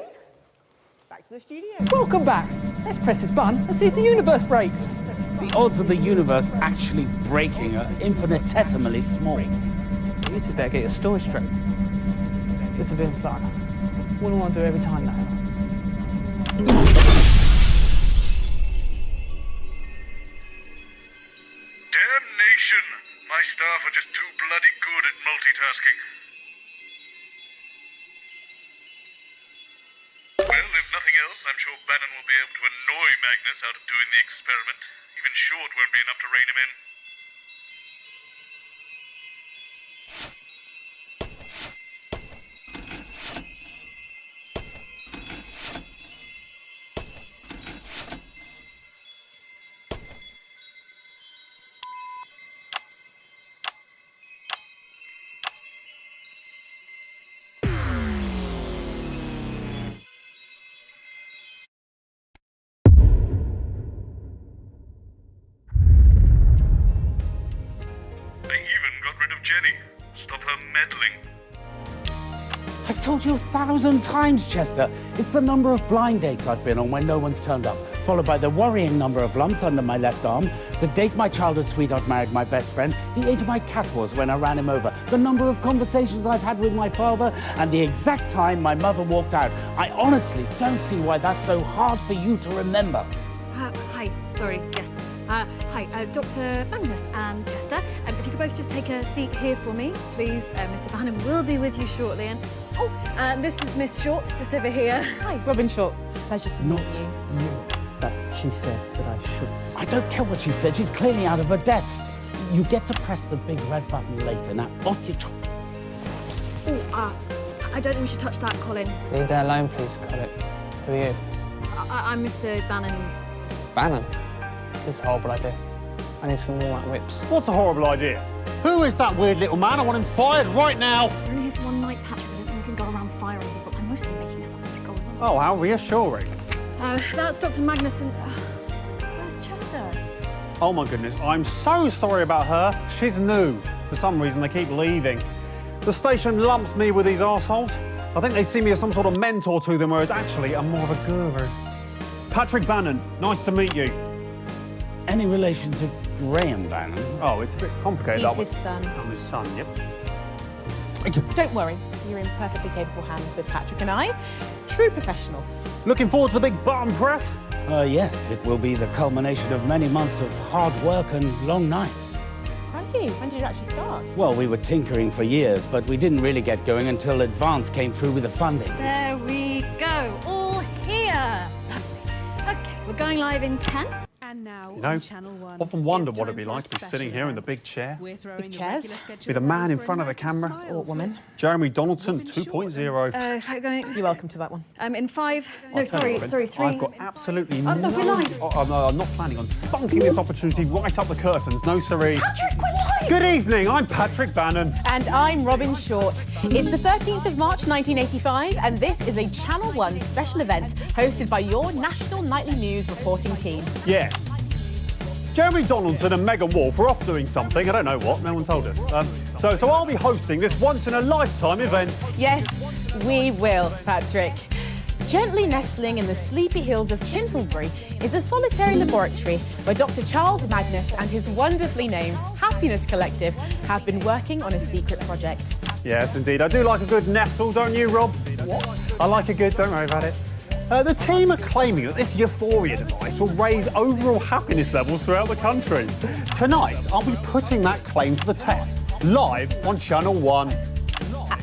Welcome back. Let's press this button and see if the universe breaks. The odds of the universe actually breaking are infinitesimally small. You two better get your story straight. It's a bit of fun. What do I want to do every time now? Damnation! My staff are just too bloody good at multitasking. Well, if nothing else, I'm sure Bannon will be able to annoy Magnus out of doing the experiment. Even short won't be enough to rein him in. Jenny, stop her meddling. I've told you 1,000 times, Chester. It's the number of blind dates I've been on when no one's turned up, followed by the worrying number of lumps under my left arm, the date my childhood sweetheart married my best friend, the age my cat was when I ran him over, the number of conversations I've had with my father, and the exact time my mother walked out. I honestly don't see why that's so hard for you to remember. Hi, sorry, yes. Hi, Dr Magnus and Chester. If you could both just take a seat here for me, please. Mr Bannon will be with you shortly. And this is Miss Short, just over here. Hi, Robyn Short. Pleasure to meet you. But she said that I should. I don't care what she said. She's clearly out of her depth. You get to press the big red button later. Now, off you chop. I don't think we should touch that, Colin. Leave that alone, please, Colin. Who are you? I'm Mr. Bannon's... Bannon? This is a horrible idea. I need some more like whips. What's a horrible idea? Who is that weird little man? I want him fired right now. We're only here for one night, Patrick. I don't think we can go around firing people. I'm mostly making us up as we go along. Oh, how reassuring. That's Dr Magnus and... where's Chester? Oh my goodness, I'm so sorry about her. She's new. For some reason, they keep leaving. The station lumps me with these arseholes. I think they see me as some sort of mentor to them, whereas actually I'm more of a guru. Patrick Bannon, nice to meet you. Any relation to Graham Bannon? Oh, it's a bit complicated. He's his son. I'm his son, yep. Don't worry, you're in perfectly capable hands with Patrick and I. True professionals. Looking forward to the big button press? Yes, it will be the culmination of many months of hard work and long nights. Crikey, when did you actually start? Well, we were tinkering for years, but we didn't really get going until Advance came through with the funding. There we go, all here. Lovely. Okay, we're going live in 10. And now You know, on Channel 1. often wonder it's what time it'd be for a like to be special sitting here in the event. big chair. We're throwing Big the chairs? regular schedule With a man in for front of a night of camera. smiles. Or woman. Jeremy Donaldson 2.0. Going. You're welcome to that one. In 5. No, sorry, 3. I've got absolutely Oh, no, we're live. Oh, no, I'm not planning on spunking this opportunity right up the curtains. No, siree. Patrick, we're live! Good evening, I'm Patrick Bannon. And I'm Robyn Short. It's the 13th of March 1985, and this is a Channel 1 special event hosted by your national nightly news reporting team. Yes. Jeremy Donaldson and Megan Wolf are off doing something. I don't know what. No one told us. So I'll be hosting this once-in-a-lifetime event. Yes, we will, Patrick. Gently nestling in the sleepy hills of Chintlebury is a solitary laboratory where Dr. Charles Magnus and his wonderfully named Happiness Collective have been working on a secret project. Yes, indeed. I do like a good nestle, don't you, Rob? What? I like a good, don't worry about it. The team are claiming that this euphoria device will raise overall happiness levels throughout the country. Tonight, I'll be putting that claim to the test, live on Channel 1.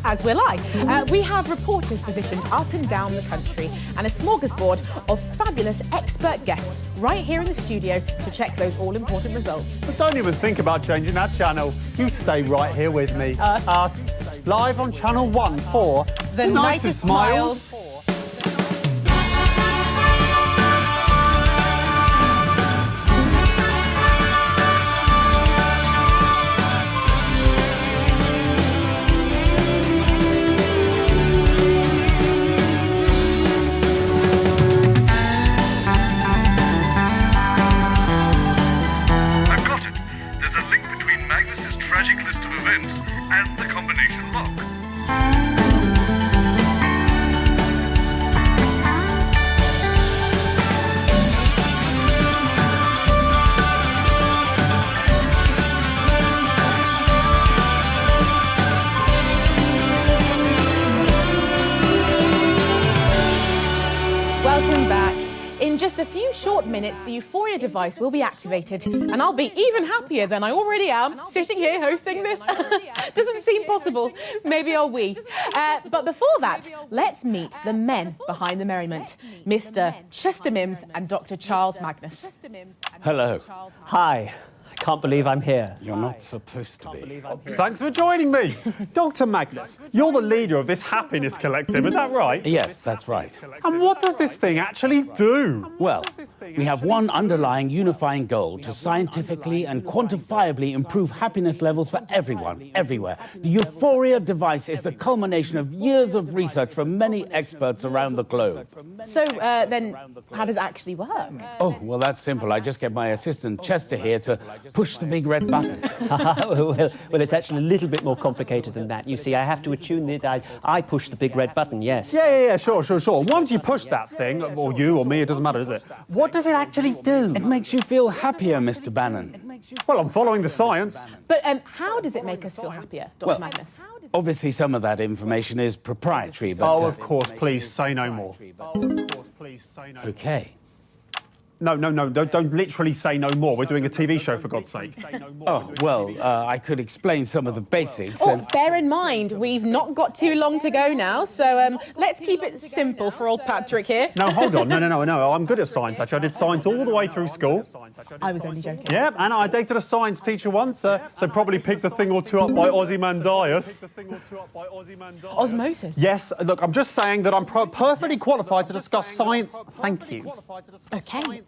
As will I. We have reporters positioned up and down the country and a smorgasbord of fabulous expert guests right here in the studio to check those all-important results. But don't even think about changing that channel. You stay right here with me. Us. Live on Channel 1 for The Night of Smiles. I've got it. There's a link between Magnus's tragic list of events and the combination lock. Welcome back. In just a few short minutes, the Euphoria device will be activated, and I'll be even happier than I already am, sitting here hosting this. Doesn't seem possible. Maybe are we. But before that, let's meet the men behind the merriment, Mr. Chester Mims and Dr. Charles Magnus. Hello. Hi. I can't believe I'm here. You're not supposed to be. Thanks for joining me. Dr. Magnus, you're the leader of this happiness collective, is that right? Yes, that's right. And what does this thing actually do? Well, we have one underlying unifying goal to scientifically and quantifiably improve happiness levels for everyone, everywhere. The Euphoria device is the culmination of years of research from many experts around the globe. So, then, how does it actually work? Oh, well, that's simple. I just get my assistant Chester here to push the big red button. well, it's actually a little bit more complicated than that. You see, I have to attune it. I push the big red button, yes. Yeah, sure. Once you push that thing, or you or me, it doesn't matter, does it? What does it actually do? It makes you feel happier, Mr. Bannon. Well, I'm following the science. But how does it make us feel happier, Dr. Well, Magnus? Obviously, some of that information is proprietary, but... Oh, of course, please say no more. Okay. No, don't literally say no more. We're doing a TV show, for God's sake. Oh, well, I could explain some of the basics. Oh, bear in mind, we've not got too long to go now, so let's keep it simple for old Patrick here. No, hold on. No. I'm good at science, actually. I did science all the way through school. I was only joking. Yeah, and I dated a science teacher once, so probably picked a thing or two up by Ozymandias. Osmosis? Yes, look, I'm just saying that I'm perfectly qualified to discuss science. Thank you. OK,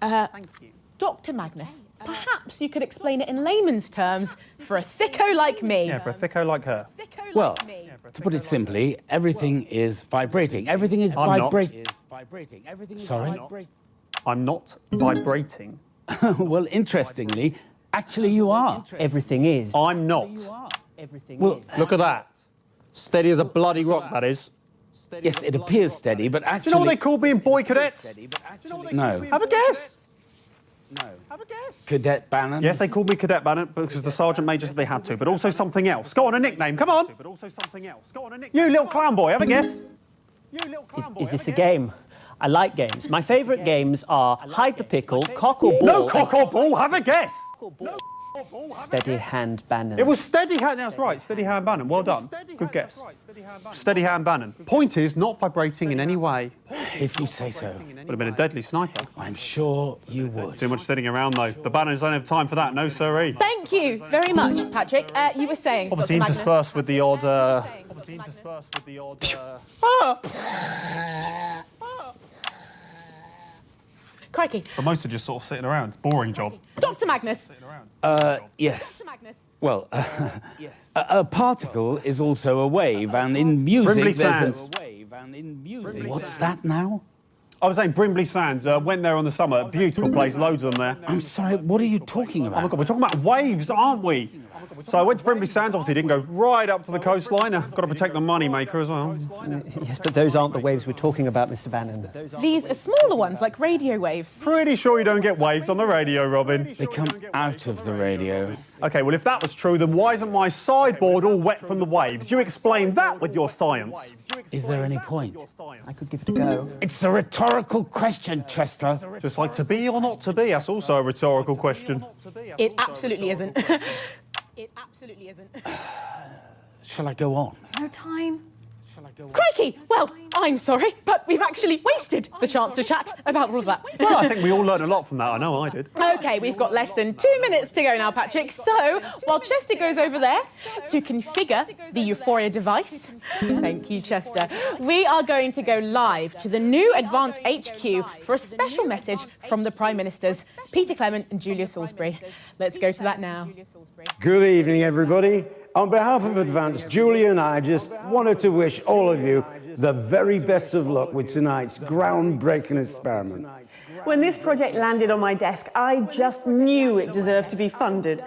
Dr Magnus, perhaps you could explain it in layman's terms for a thicko like me. Yeah, for a thicko like her. Well, to put it simply, everything is vibrating. Everything is vibrating. Sorry? I'm not vibrating. Well, interestingly, actually you are. Everything is. I'm not. Everything Well, is. look at that. Steady as a bloody rock, that is. Yes, it appears steady, but actually... Do you know what they called me in boy cadets? No. Have a guess. No. Have a guess. Cadet Bannon? Yes, they called me Cadet Bannon because the Sergeant Major said they had to, but also something else. Go on, a nickname, come on. But also something else. Go on, a nickname. You little clown boy, have a guess. Is this a game? I like games. My favourite games are hide the pickle, cock or ball. No cock or ball, have a guess. Steady hand Bannon. It was steady hand, that's right, steady hand Bannon. Well done. Good guess. Steady hand Bannon. Point is, not vibrating in any way. If you say so. Would have been a deadly sniper. I'm sure you would. Too much sitting aroround, though. The Bannons don't have time for that, no siree. Thank you very much, Patrick. You were saying, Obviously Dr. Magnus. interspersed with the odd... Crikey. But most are just sort of sitting around. It's a boring job. Dr Yes. Dr. Magnus. Well, a particle is also a wave, and in music Brimley there's Sands. a wave, and in music... What's that now? I was saying Brimley Sands. Went there on the summer. Beautiful place, loads of them there. I'm sorry, what are you talking about? Oh my God, we're talking about waves, aren't we? So I went to Brimley Sands, obviously didn't go right up to the coastline. I've got to protect the money maker as well. Yes, but those aren't the waves we're talking about, Mr. Bannon. These are smaller ones, like radio waves. Pretty sure you don't get waves on the radio, Robyn. They come out of the radio. OK, well, if that was true, then why isn't my sideboard all wet from the waves? You explain that with your science. Is there any point? I could give it a go. It's a rhetorical question, Chester. Just like to be or not to be, that's also a rhetorical question. It absolutely isn't. It absolutely isn't. Shall I go on? No time. Crikey! Well, I'm sorry, but we've actually wasted the chance to chat about all of that. Well, I think we all learned a lot from that. I know I did. OK, we've got less than 2 minutes to go now, Patrick. So, while Chester goes over there to configure the Euphoria device, thank you, Chester, we are going to go live to the new Advanced HQ for a special message from the Prime Ministers, Peter Clement and Julia Salisbury. Let's go to that now. Good evening, everybody. On behalf of Advanced, Julia and I just wanted to wish all of you the very best of luck with tonight's groundbreaking experiment. When this project landed on my desk, I just knew it deserved to be funded.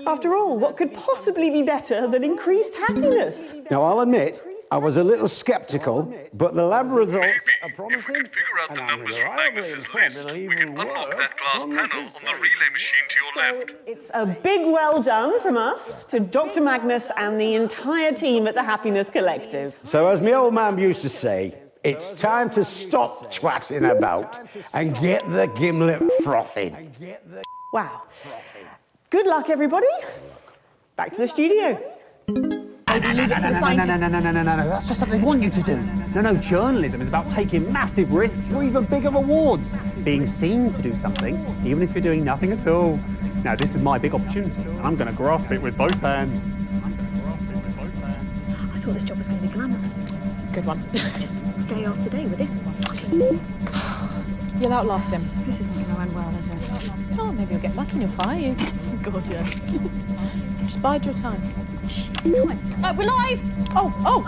After all, what could possibly be better than increased happiness? Now, I'll admit, I was a little sceptical, but the lab results are promising. If we could figure out the numbers from Magnus's list, we can unlock that glass panel on the relay machine to your left. It's a big well done from us to Dr. Magnus and the entire team at the Happiness Collective. So, as my old man used to say, it's time to stop twatting about and get the gimlet frothing. Wow. Good luck, everybody. Back to the studio. Maybe leave it to the scientists. No. That's just what they want you to do. No, journalism is about taking massive risks for even bigger rewards. Being seen to do something, even if you're doing nothing at all. Now, this is my big opportunity, and I'm going to grasp it with both hands. I thought this job was going to be glamorous. Good one. Just day after day with this fucking... You'll outlast him. This isn't going to end well, is it? Oh, maybe you'll get lucky and he'll fire you. God, yeah. Just bide your time. Time. We're live! Oh!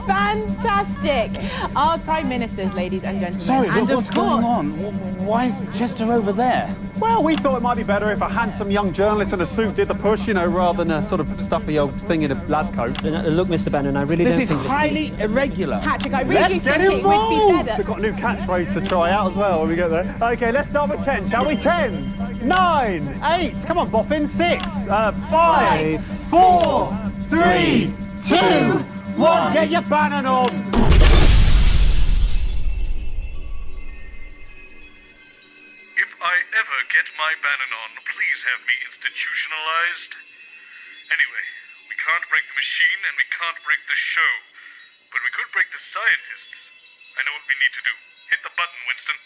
Fantastic! Our Prime Ministers, ladies and gentlemen. Sorry, and what's going on? Why is Chester over there? Well, we thought it might be better if a handsome young journalist in a suit did the push, you know, rather than a sort of stuffy old thing in a lab coat. Look, Mr. Bannon, I really This don't is think highly irregular. Patrick, I really Let's get think it would be involved! better. We've got a new catchphrase to try out as well when we get there. OK, let's start with 10, shall we? 10, 9, 8, come on, Boffin, 6, 5, 4, 3, 2, 1, get your Bannon on! get my Bannon, please have me institutionalized. Anyway, we can't break the machine and we can't break the show. But we could break the scientists. I know what we need to do. Hit the button, Winston.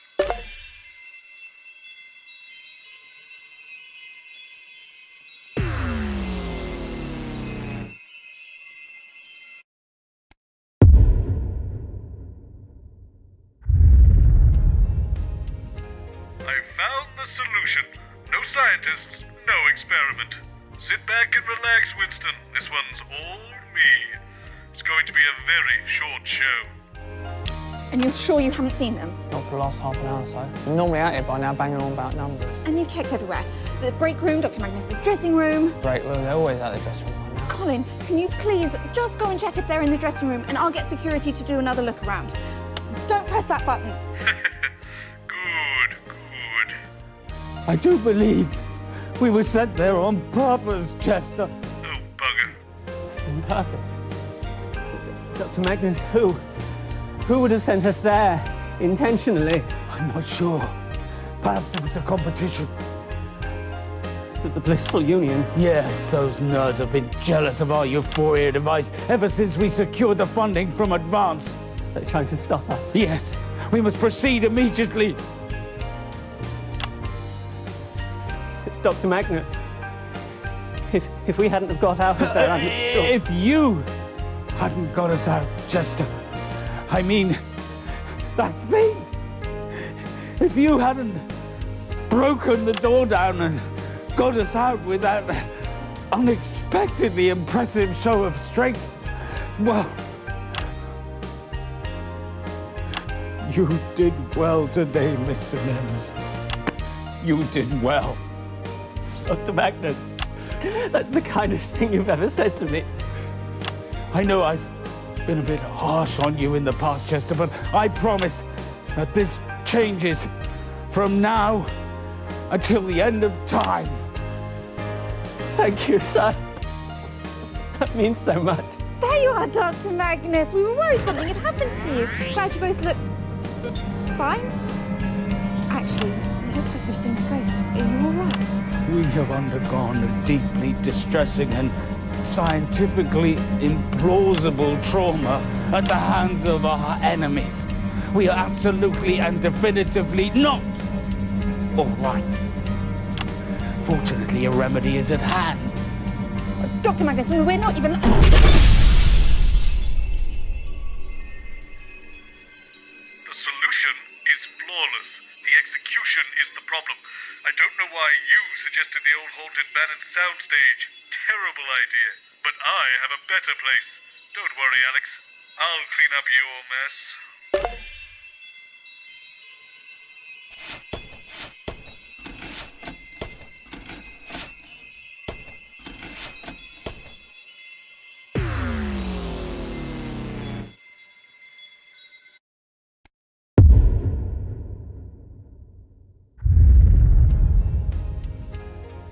I found the solution. No scientists, no experiment. Sit back and relax, Winston. This one's all me. It's going to be a very short show. And you're sure you haven't seen them? Not for the last half an hour or so. I'm normally out here by now banging on about numbers. And you've checked everywhere. The break room, Dr Magnus's dressing room. Break room, they're always out the dressing room by now. Colin, can you please just go and check if they're in the dressing room and I'll get security to do another look around. Don't press that button. Good. I do believe we were sent there on purpose, Chester. Oh, bugger. On purpose? Dr Magnus, who? Who would have sent us there? Intentionally? I'm not sure. Perhaps it was a competition. The blissful union? Yes, those nerds have been jealous of our euphoria device ever since we secured the funding from Advance. They're trying to stop us? Yes. We must proceed immediately. Dr Magnus, if we hadn't have got out of there, I'm not sure. If you hadn't got us out, Chester, I mean, that thing. If you hadn't broken the door down and got us out with that unexpectedly impressive show of strength, well, you did well today, Mr. Mims. You did well. Dr Magnus, that's the kindest thing you've ever said to me. I know I've been a bit harsh on you in the past, Chester, but I promise that this changes from now until the end of time. Thank you, sir. That means so much. There you are, Dr Magnus. We were worried something had happened to you. Glad you both look fine. Actually, you look like you've seen a ghost. Are you all right? We have undergone a deeply distressing and scientifically implausible trauma at the hands of our enemies. We are absolutely and definitively not all right. Fortunately, a remedy is at hand. Dr Magnus, we're not even... The solution is flawless. The execution is the problem. I don't know why you suggested the old haunted Bannon soundstage. Terrible idea. But I have a better place. Don't worry, Alex. I'll clean up your mess.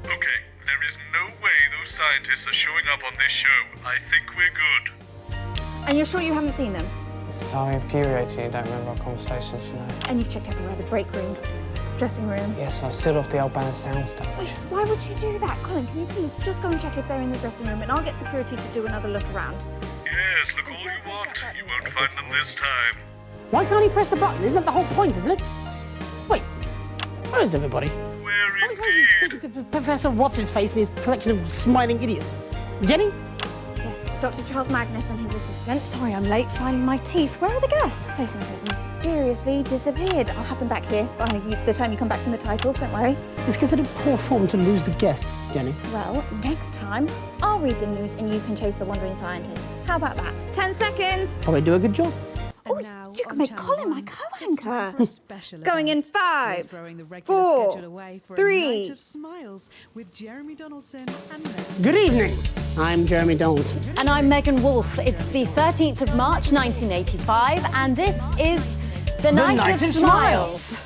Okay, there is no way those scientists are showing up on this show. I think we're good. And you're sure you haven't seen them? It's so infuriating you don't remember our conversations, you know. And you've checked everywhere, the break room, Dr Magnus's dressing room. Yes, I sealed off the old Bannon soundstage. Wait, why would you do that? Colin, can you please just go and check if they're in the dressing room and I'll get security to do another look around. Yes, look all you want. You won't find them this time. Why can't he press the button? Isn't that the whole point, isn't it? Wait, where is everybody? Where indeed? Professor What's-His-Face and his collection of smiling idiots. Jenny? Yes, Dr Charles Magnus and his assistant. Sorry, I'm late filing my teeth. Where are the guests? They have mysteriously disappeared. I'll have them back here by the time you come back from the titles, don't worry. It's considered poor form to lose the guests, Jenny. Well, next time, I'll read the news and you can chase the wandering scientist. How about that? 10 seconds! Probably do a good job. Oh, you can make Colin my co-anchor. Going in 5, 4, 3. With Jeremy Donaldson and Good evening. I'm Jeremy Donaldson. And I'm Megan Wolfe. It's the 13th of March, 1985, and this is The Night of Smiles.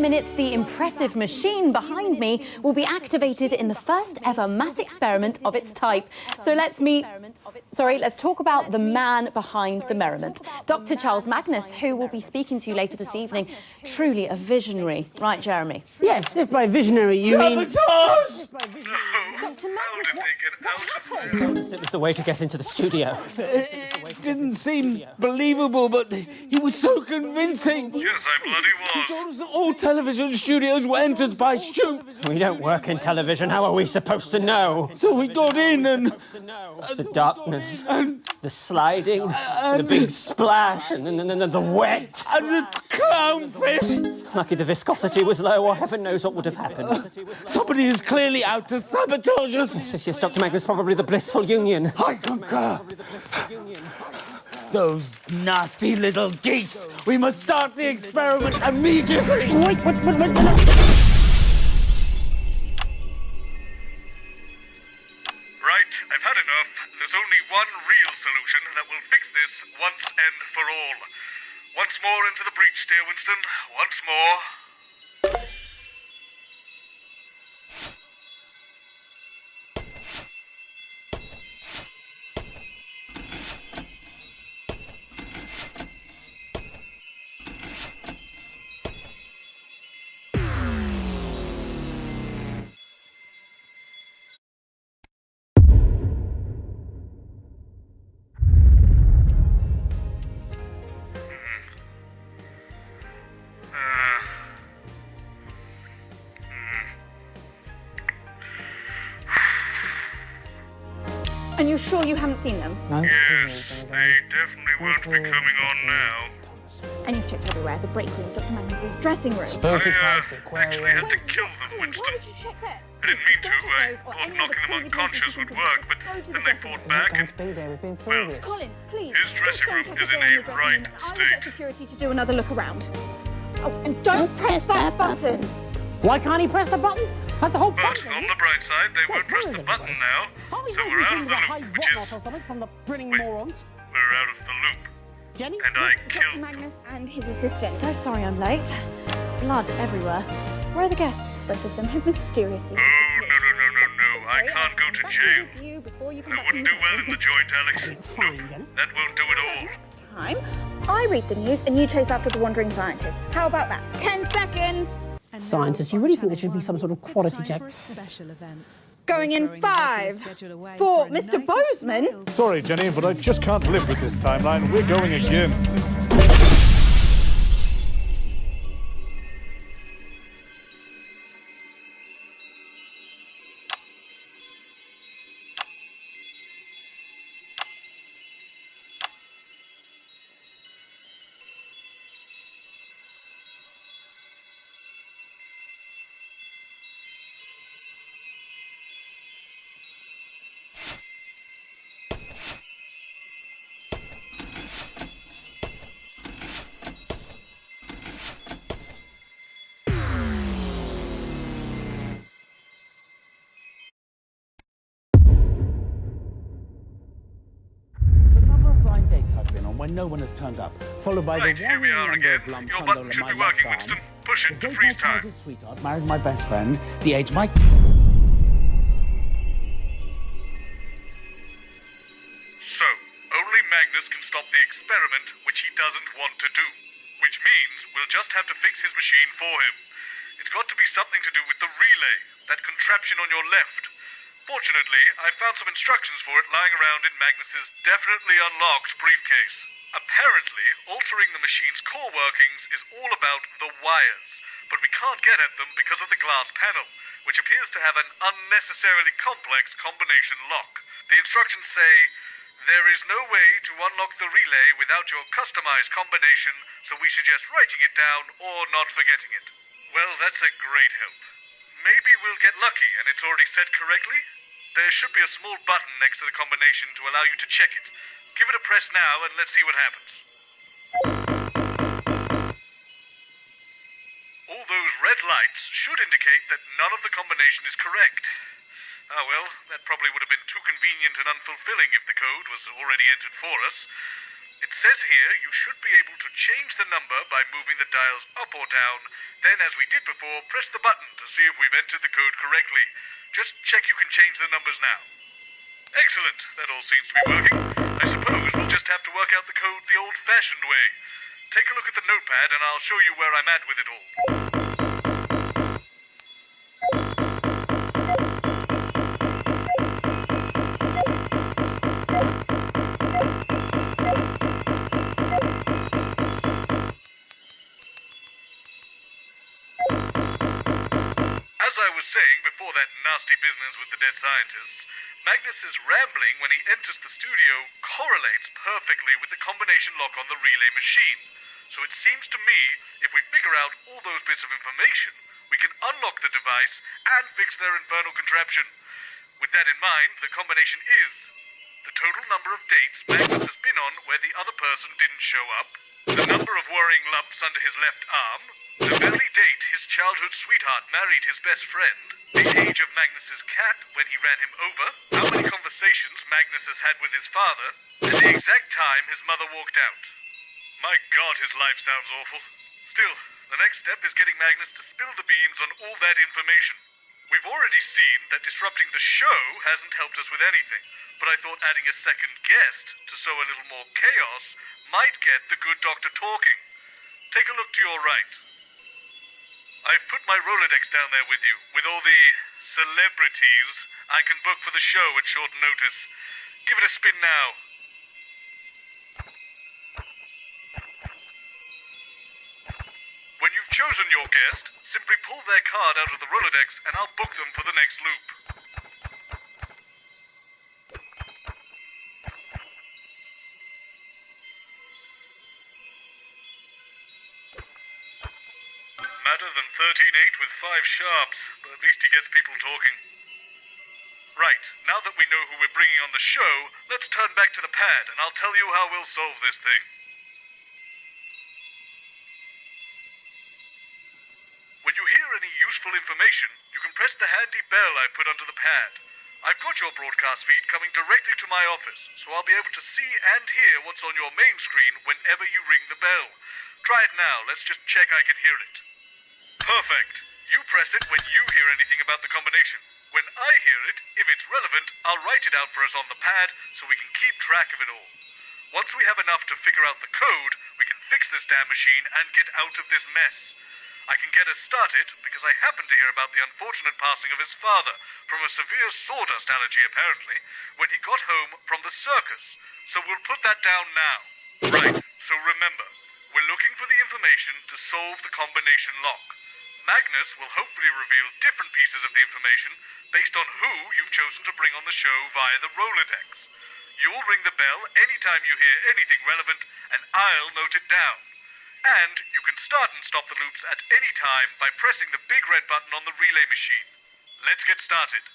minutes, the impressive machine behind me will be activated in the first ever mass experiment of its type. So let's talk about the man behind the merriment. Dr. Charles Magnus, who will be speaking to you later this evening. Truly a visionary. Right, Jeremy? Yes, if by visionary you mean... Sabotage! Dr. Magnus, what It was the way to get into the studio. It didn't seem believable, but he was so convincing. Yes, I bloody He was. told us that all television studios were entered by Shoop. We don't work in television. How are we supposed to know? So we got in and... The darkness, the sliding, the big splash, and the wet. And the clownfish. Lucky the viscosity was low, or heaven knows what would have happened. Somebody is clearly out to sabotage us. Yes, Dr. Magnus, probably the blissful union. I concur. Those nasty little geese. We must start the experiment immediately. Wait. Right, I've had enough. There's only one real solution that will fix this once and for all. Once more into the breach, dear Winston. Once more. And you're sure you haven't seen them? No. Yes, they definitely won't be coming on now. And you've checked everywhere, the break room, Dr. Magnus's dressing room. I actually had to kill them, Winston. Why would you check there? I didn't mean to. I thought knocking them unconscious would work, but then they fought back and... Well, Colin, please. his dressing room is in a right I will get state. security to do another look around. Oh, and don't press that button. Why can't he press the button? That's the whole point. But on the bright side, they won't press the button now, so we're out of the loop, which is... or something from the grinning morons. We're out of the loop. Jenny? And I Dr. killed Magnus and his assistant. So sorry I'm late. Blood everywhere. Where are the guests? Both of them have mysteriously Oh, no. I can't go to jail. I wouldn't do well in the joint, Alex. Nope, that won't do it all. Next time, I read the news and you chase after the wandering scientist. How about that? 10 seconds! Scientists, you really think there should be some sort of quality check? Going in 5, 4, Mr. Boseman. Sorry, Jenny, but I just can't live with this timeline. We're going again. I've been on when no one has turned up, followed by Right, the here we are worrying again. number of lumps Your under button should my be working, left Winston. arm. Push it The to date freeze my time. childhood sweetheart married my best friend, the age my... So, only Magnus can stop the experiment, which he doesn't want to do. Which means we'll just have to fix his machine for him. It's got to be something to do with the relay, that contraption on your left. Fortunately, I found some instructions for it lying around in Magnus's definitely unlocked briefcase. Apparently, altering the machine's core workings is all about the wires, but we can't get at them because of the glass panel, which appears to have an unnecessarily complex combination lock. The instructions say, there is no way to unlock the relay without your customized combination, so we suggest writing it down or not forgetting it. Well, that's a great help. Maybe we'll get lucky and it's already set correctly? There should be a small button next to the combination to allow you to check it. Give it a press now and let's see what happens. All those red lights should indicate that none of the combination is correct. Ah well, that probably would have been too convenient and unfulfilling if the code was already entered for us. It says here you should be able to change the number by moving the dials up or down. Then, as we did before, press the button to see if we've entered the code correctly. Just check you can change the numbers now. Excellent. That all seems to be working. I suppose we'll just have to work out the code the old-fashioned way. Take a look at the notepad and I'll show you where I'm at with it all. As I was saying before that nasty business with the dead scientists, Magnus's rambling when he enters the studio correlates perfectly with the combination lock on the relay machine. So it seems to me, if we figure out all those bits of information, we can unlock the device and fix their infernal contraption. With that in mind, the combination is the total number of dates Magnus has been on where the other person didn't show up, the number of worrying lumps under his left arm, the very date his childhood sweetheart married his best friend, the age of Magnus's cat when he ran him over, how many conversations Magnus has had with his father, and the exact time his mother walked out. My God, his life sounds awful. Still, the next step is getting Magnus to spill the beans on all that information. We've already seen that disrupting the show hasn't helped us with anything, but I thought adding a second guest to sow a little more chaos might get the good doctor talking. Take a look to your right. I've put my Rolodex down there with you, with all the celebrities I can book for the show at short notice. Give it a spin now. When you've chosen your guest, simply pull their card out of the Rolodex and I'll book them for the next loop. Madder than 13-8 with 5 sharps, but at least he gets people talking. Right, now that we know who we're bringing on the show, let's turn back to the pad and I'll tell you how we'll solve this thing. When you hear any useful information, you can press the handy bell I put under the pad. I've got your broadcast feed coming directly to my office, so I'll be able to see and hear what's on your main screen whenever you ring the bell. Try it now, let's just check I can hear it. Perfect. You press it when you hear anything about the combination. When I hear it, if it's relevant, I'll write it out for us on the pad so we can keep track of it all. Once we have enough to figure out the code, we can fix this damn machine and get out of this mess. I can get us started because I happen to hear about the unfortunate passing of his father from a severe sawdust allergy, apparently, when he got home from the circus. So we'll put that down now. Right, so remember, we're looking for the information to solve the combination lock. Magnus will hopefully reveal different pieces of the information based on who you've chosen to bring on the show via the Rolodex. You'll ring the bell anytime you hear anything relevant, and I'll note it down. And you can start and stop the loops at any time by pressing the big red button on the relay machine. Let's get started.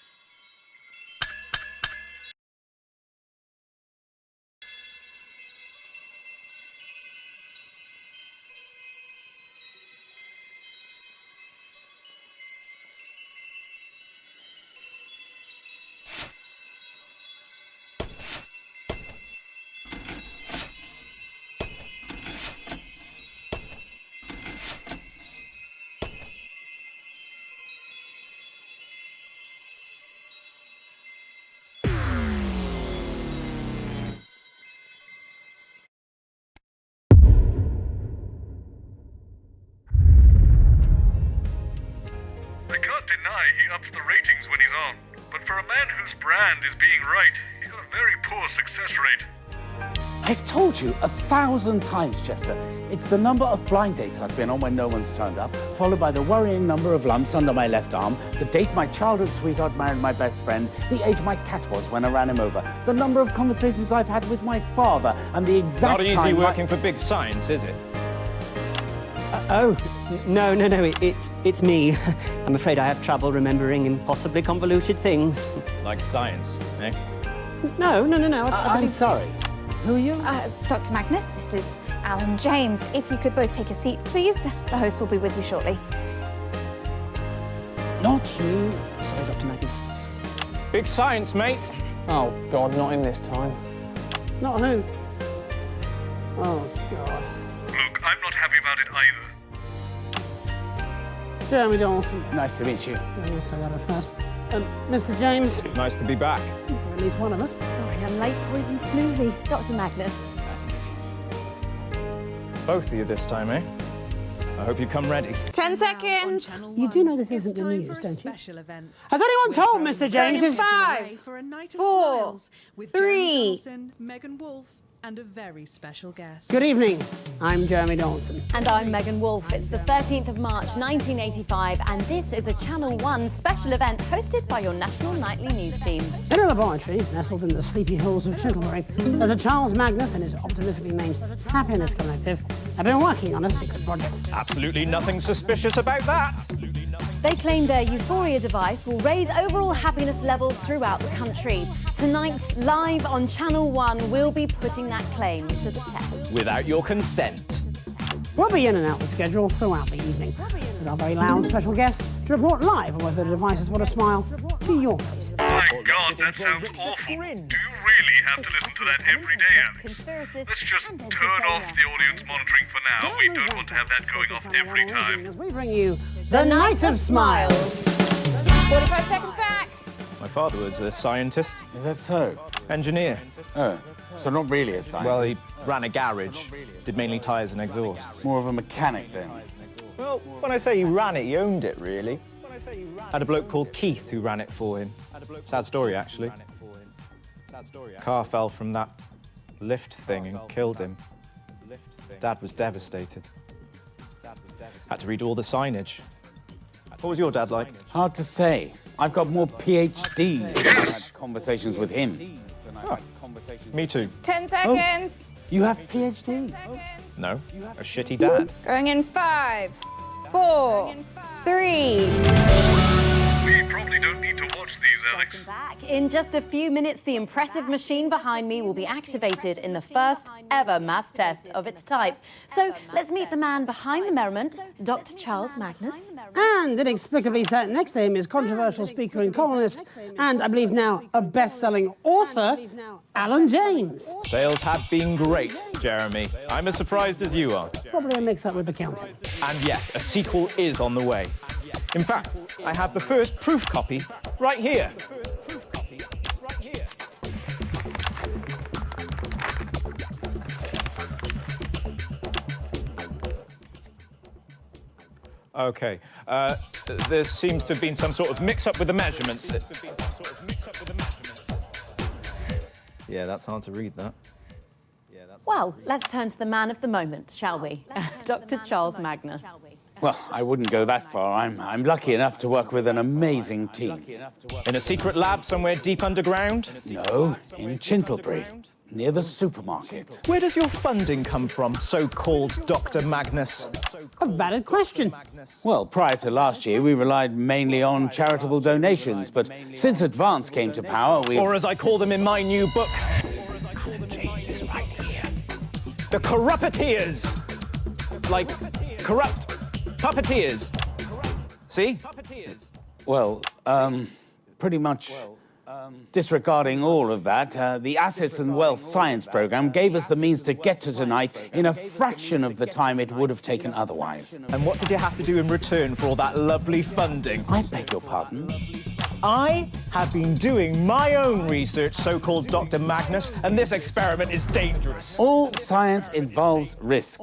He ups the ratings when he's on, but for a man whose brand is being right, he's got a very poor success rate. I've told you 1,000 times, Chester. It's the number of blind dates I've been on when no one's turned up, followed by the worrying number of lumps under my left arm, the date my childhood sweetheart married my best friend, the age my cat was when I ran him over, the number of conversations I've had with my father, and the exact time... Not easy working for big science, is it? Oh, no, it's me. I'm afraid I have trouble remembering impossibly convoluted things. Like science, eh? No. I'm sorry. Who are you? Dr Magnus, this is Alan James. If you could both take a seat, please. The host will be with you shortly. Not you. Sorry, Dr Magnus. Big science, mate. Oh, God, not in this time. Not who? Oh, God. Look, I'm not happy about it either. Jeremy Donaldson. Nice to meet you. Yes, I got it first. Mr. James. Nice to be back. At least one of us. Sorry, I'm late. Poisoned smoothie. Dr Magnus. Both of you this time, eh? I hope you come ready. 10 seconds. You do know this isn't the news, don't you? Special event. Has anyone told Mr. James? It's 5, For a night of 4, smiles with Jeremy 3. Donaldson, Megan Wolf, and a very special guest. Good evening. I'm Jeremy Donaldson. And I'm Megan Wolf. It's the 13th of March 1985 and this is a Channel 1 special event hosted by your national nightly news team. In a laboratory nestled in the sleepy hills of Canterbury, Dr Charles Magnus and his optimistically named Happiness Collective have been working on a secret project. Absolutely nothing suspicious about that. They claim their Euphoria device will raise overall happiness levels throughout the country. Tonight, live on Channel 1, we'll be putting that claim to the test. Without your consent. We'll be in and out the schedule throughout the evening, with our very loud special guest to report live on whether the device has brought a smile to your faces. My God, that sounds awful. Do you really have to listen to that every day, Alex? Let's just turn off the audience monitoring for now. We don't want to have that going off every time. As we bring you the Night of Smiles. 45 seconds back. My father was a scientist. Is that so? Engineer. Oh, so not really a scientist. Well, he ran a garage, did mainly tyres and exhausts. More of a mechanic then. Well, when I say he ran it, he owned it, really. Had a bloke called Keith who ran it for him. Sad story, actually. Car fell from that lift thing and killed him. Dad was devastated. Had to read all the signage. What was your dad like? Hard to say. I've got more PhDs than I've had conversations with him. Me too. 10 seconds. You have PhD? No, a shitty dad. Going in 5, 4, 3. We probably don't need to watch these, Alex. Back. In just a few minutes, the impressive machine behind me will be activated in the first ever mass test of its type. So let's meet the man behind the merriment, Dr. Charles Magnus. And inexplicably sat next to him is controversial speaker and columnist, and I believe now a best-selling author, Alan James. Sales have been great, Jeremy. I'm as surprised as you are. Probably a mix-up with the counting. And yes, a sequel is on the way. In fact, I have the first proof copy right here. Okay, there seems to have been some sort of mix-up with the measurements. Yeah, that's hard to read, that. Well, let's turn to the man of the moment, shall we? Dr. Charles Magnus. Well, I wouldn't go that far. I'm lucky enough to work with an amazing team. In a secret lab somewhere deep underground? No, in Canterbury, near the supermarket. Where does your funding come from, so-called Dr. Magnus? A valid question. Well, prior to last year, we relied mainly on charitable donations, but since Advance came to power, we... Or as I call them in my new book, James is right here. The corrupteers! Like, corrupt puppeteers. See? Well, pretty much disregarding all of that, the Assets and Wealth Science program gave us the means to get to tonight in a fraction of the time it would have taken otherwise. And what did you have to do in return for all that lovely funding? I beg your pardon? I have been doing my own research, so-called Dr. Magnus, and this experiment is dangerous. All science involves risk.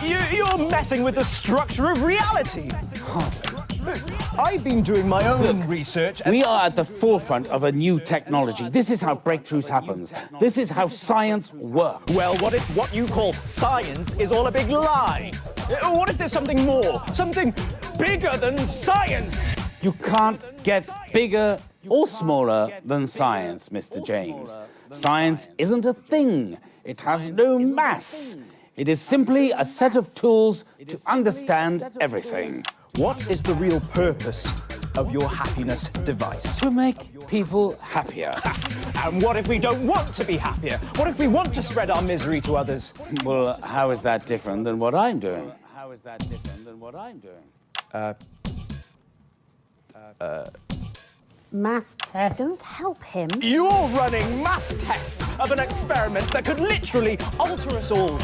You're messing with the structure of reality. I've been doing my own research. We are at the forefront of a new technology. This is how breakthroughs happen. This is how science works. Well, what if what you call science is all a big lie? What if there's something more, something bigger than science? You can't get bigger or smaller than science, Mr. James. Science isn't a thing. It has no mass. It is simply a set of tools to understand everything. What is the real purpose of your happiness device? To make people happier. And what if we don't want to be happier? What if we want to spread our misery to others? Well, how is that different than what I'm doing? How is that different than what I'm doing? Mass test. Don't help him. You're running mass tests of an experiment that could literally alter us all.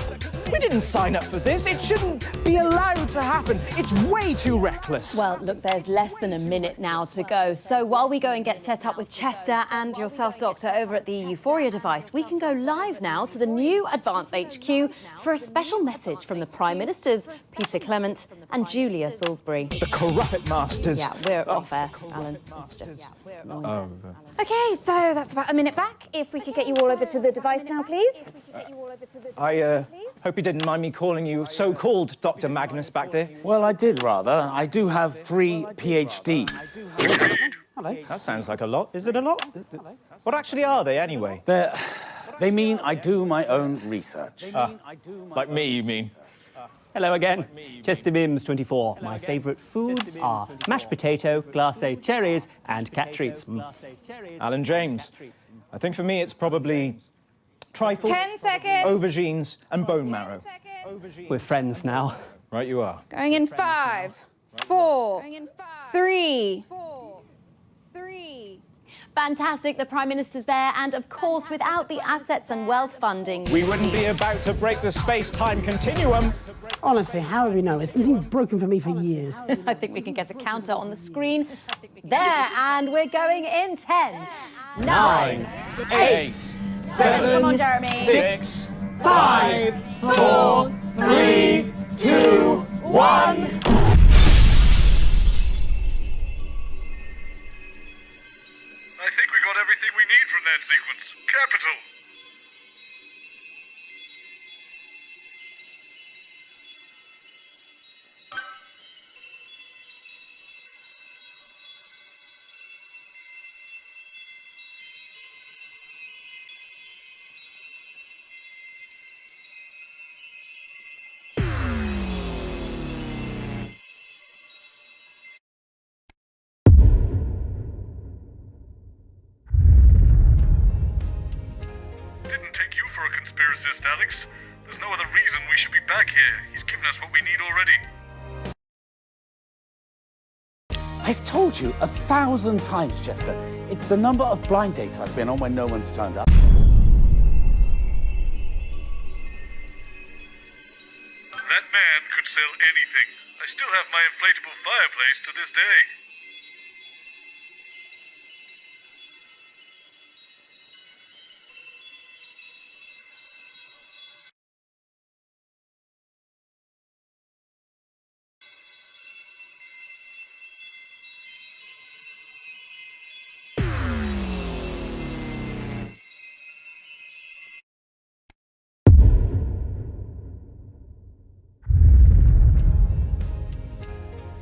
We didn't sign up for this. It shouldn't be allowed to happen. It's way too reckless. Well, look, there's less than a minute now to go. So while we go and get set up with Chester and yourself, Doctor, over at the Euphoria device, we can go live now to the new Advanced HQ for a special message from the Prime Ministers, Peter Clement and Julia Salisbury. The corrupt masters. Yeah, we're off air, Alan. It's just noise. Okay, so that's about a minute back. If we could get you all over to the device now, please. I hope you didn't mind me calling you so-called Dr. Magnus back there. Well, I did rather. I do have 3 PhDs. Hello. That sounds like a lot. Is it a lot? What actually are they, anyway? They mean I do my own research. Like me, you mean? Hello again. Chester Mims, 24. My favourite foods are mashed potato, glacé cherries, and cat treats. Alan James. I think for me it's probably trifle, 10 seconds. aubergines, and bone marrow. We're friends now. Right, you are. Going in 5, 4, 3. Fantastic, the Prime Minister's there, and of course, without the assets and wealth funding... We wouldn't be about to break the space-time continuum. Honestly, how would we know? It's been broken for me for years. I think we can get a counter on the screen. There, and we're going in 10, 9, 8, 7, come on, Jeremy. 6, 5, 4, 3, 2, 1. I think we got everything we need from that sequence. Capital. For a conspiracist, Alex. There's no other reason we should be back here. He's given us what we need already. I've told you 1,000 times, Chester. It's the number of blind dates I've been on when no one's turned up. That man could sell anything. I still have my inflatable fireplace to this day.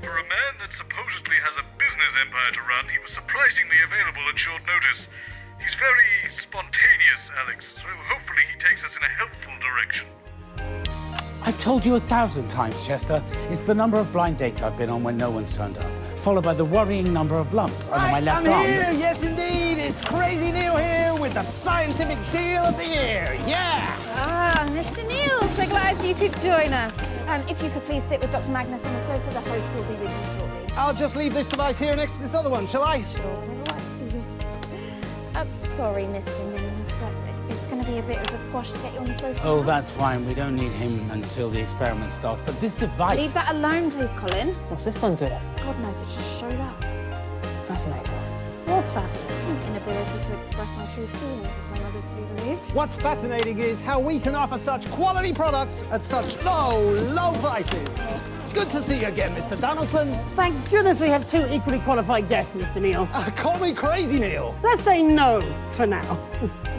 For a man that supposedly has a business empire to run, he was surprisingly available at short notice. He's very spontaneous, Alex, so hopefully he takes us in a helpful direction. I've told you 1,000 times, Chester. It's the number of blind dates I've been on when no one's turned up, followed by the worrying number of lumps under my left arm. I'm here, yes indeed. It's Crazy Neil here with the scientific deal of the year. Yeah! Ah, Mr. Neil, so glad you could join us. If you could please sit with Dr. Magnus on the sofa, the host will be with you shortly. I'll just leave this device here next to this other one, shall I? Sure, sorry, Mr. Mims, but it's going to be a bit of a squash to get you on the sofa. Oh, now. that's fine. We don't need him until the experiment starts. But this device... Leave that alone, please, Colin. What's this one do? God knows, it just showed up. Fascinating. What's fascinating? My inability to express my true feelings if my mother's to be believed. What's fascinating is how we can offer such quality products at such low prices. Good to see you again, Mr. Donaldson. Thank goodness we have 2 equally qualified guests, Mr. Neil. Call me Crazy Neil. Let's say no for now.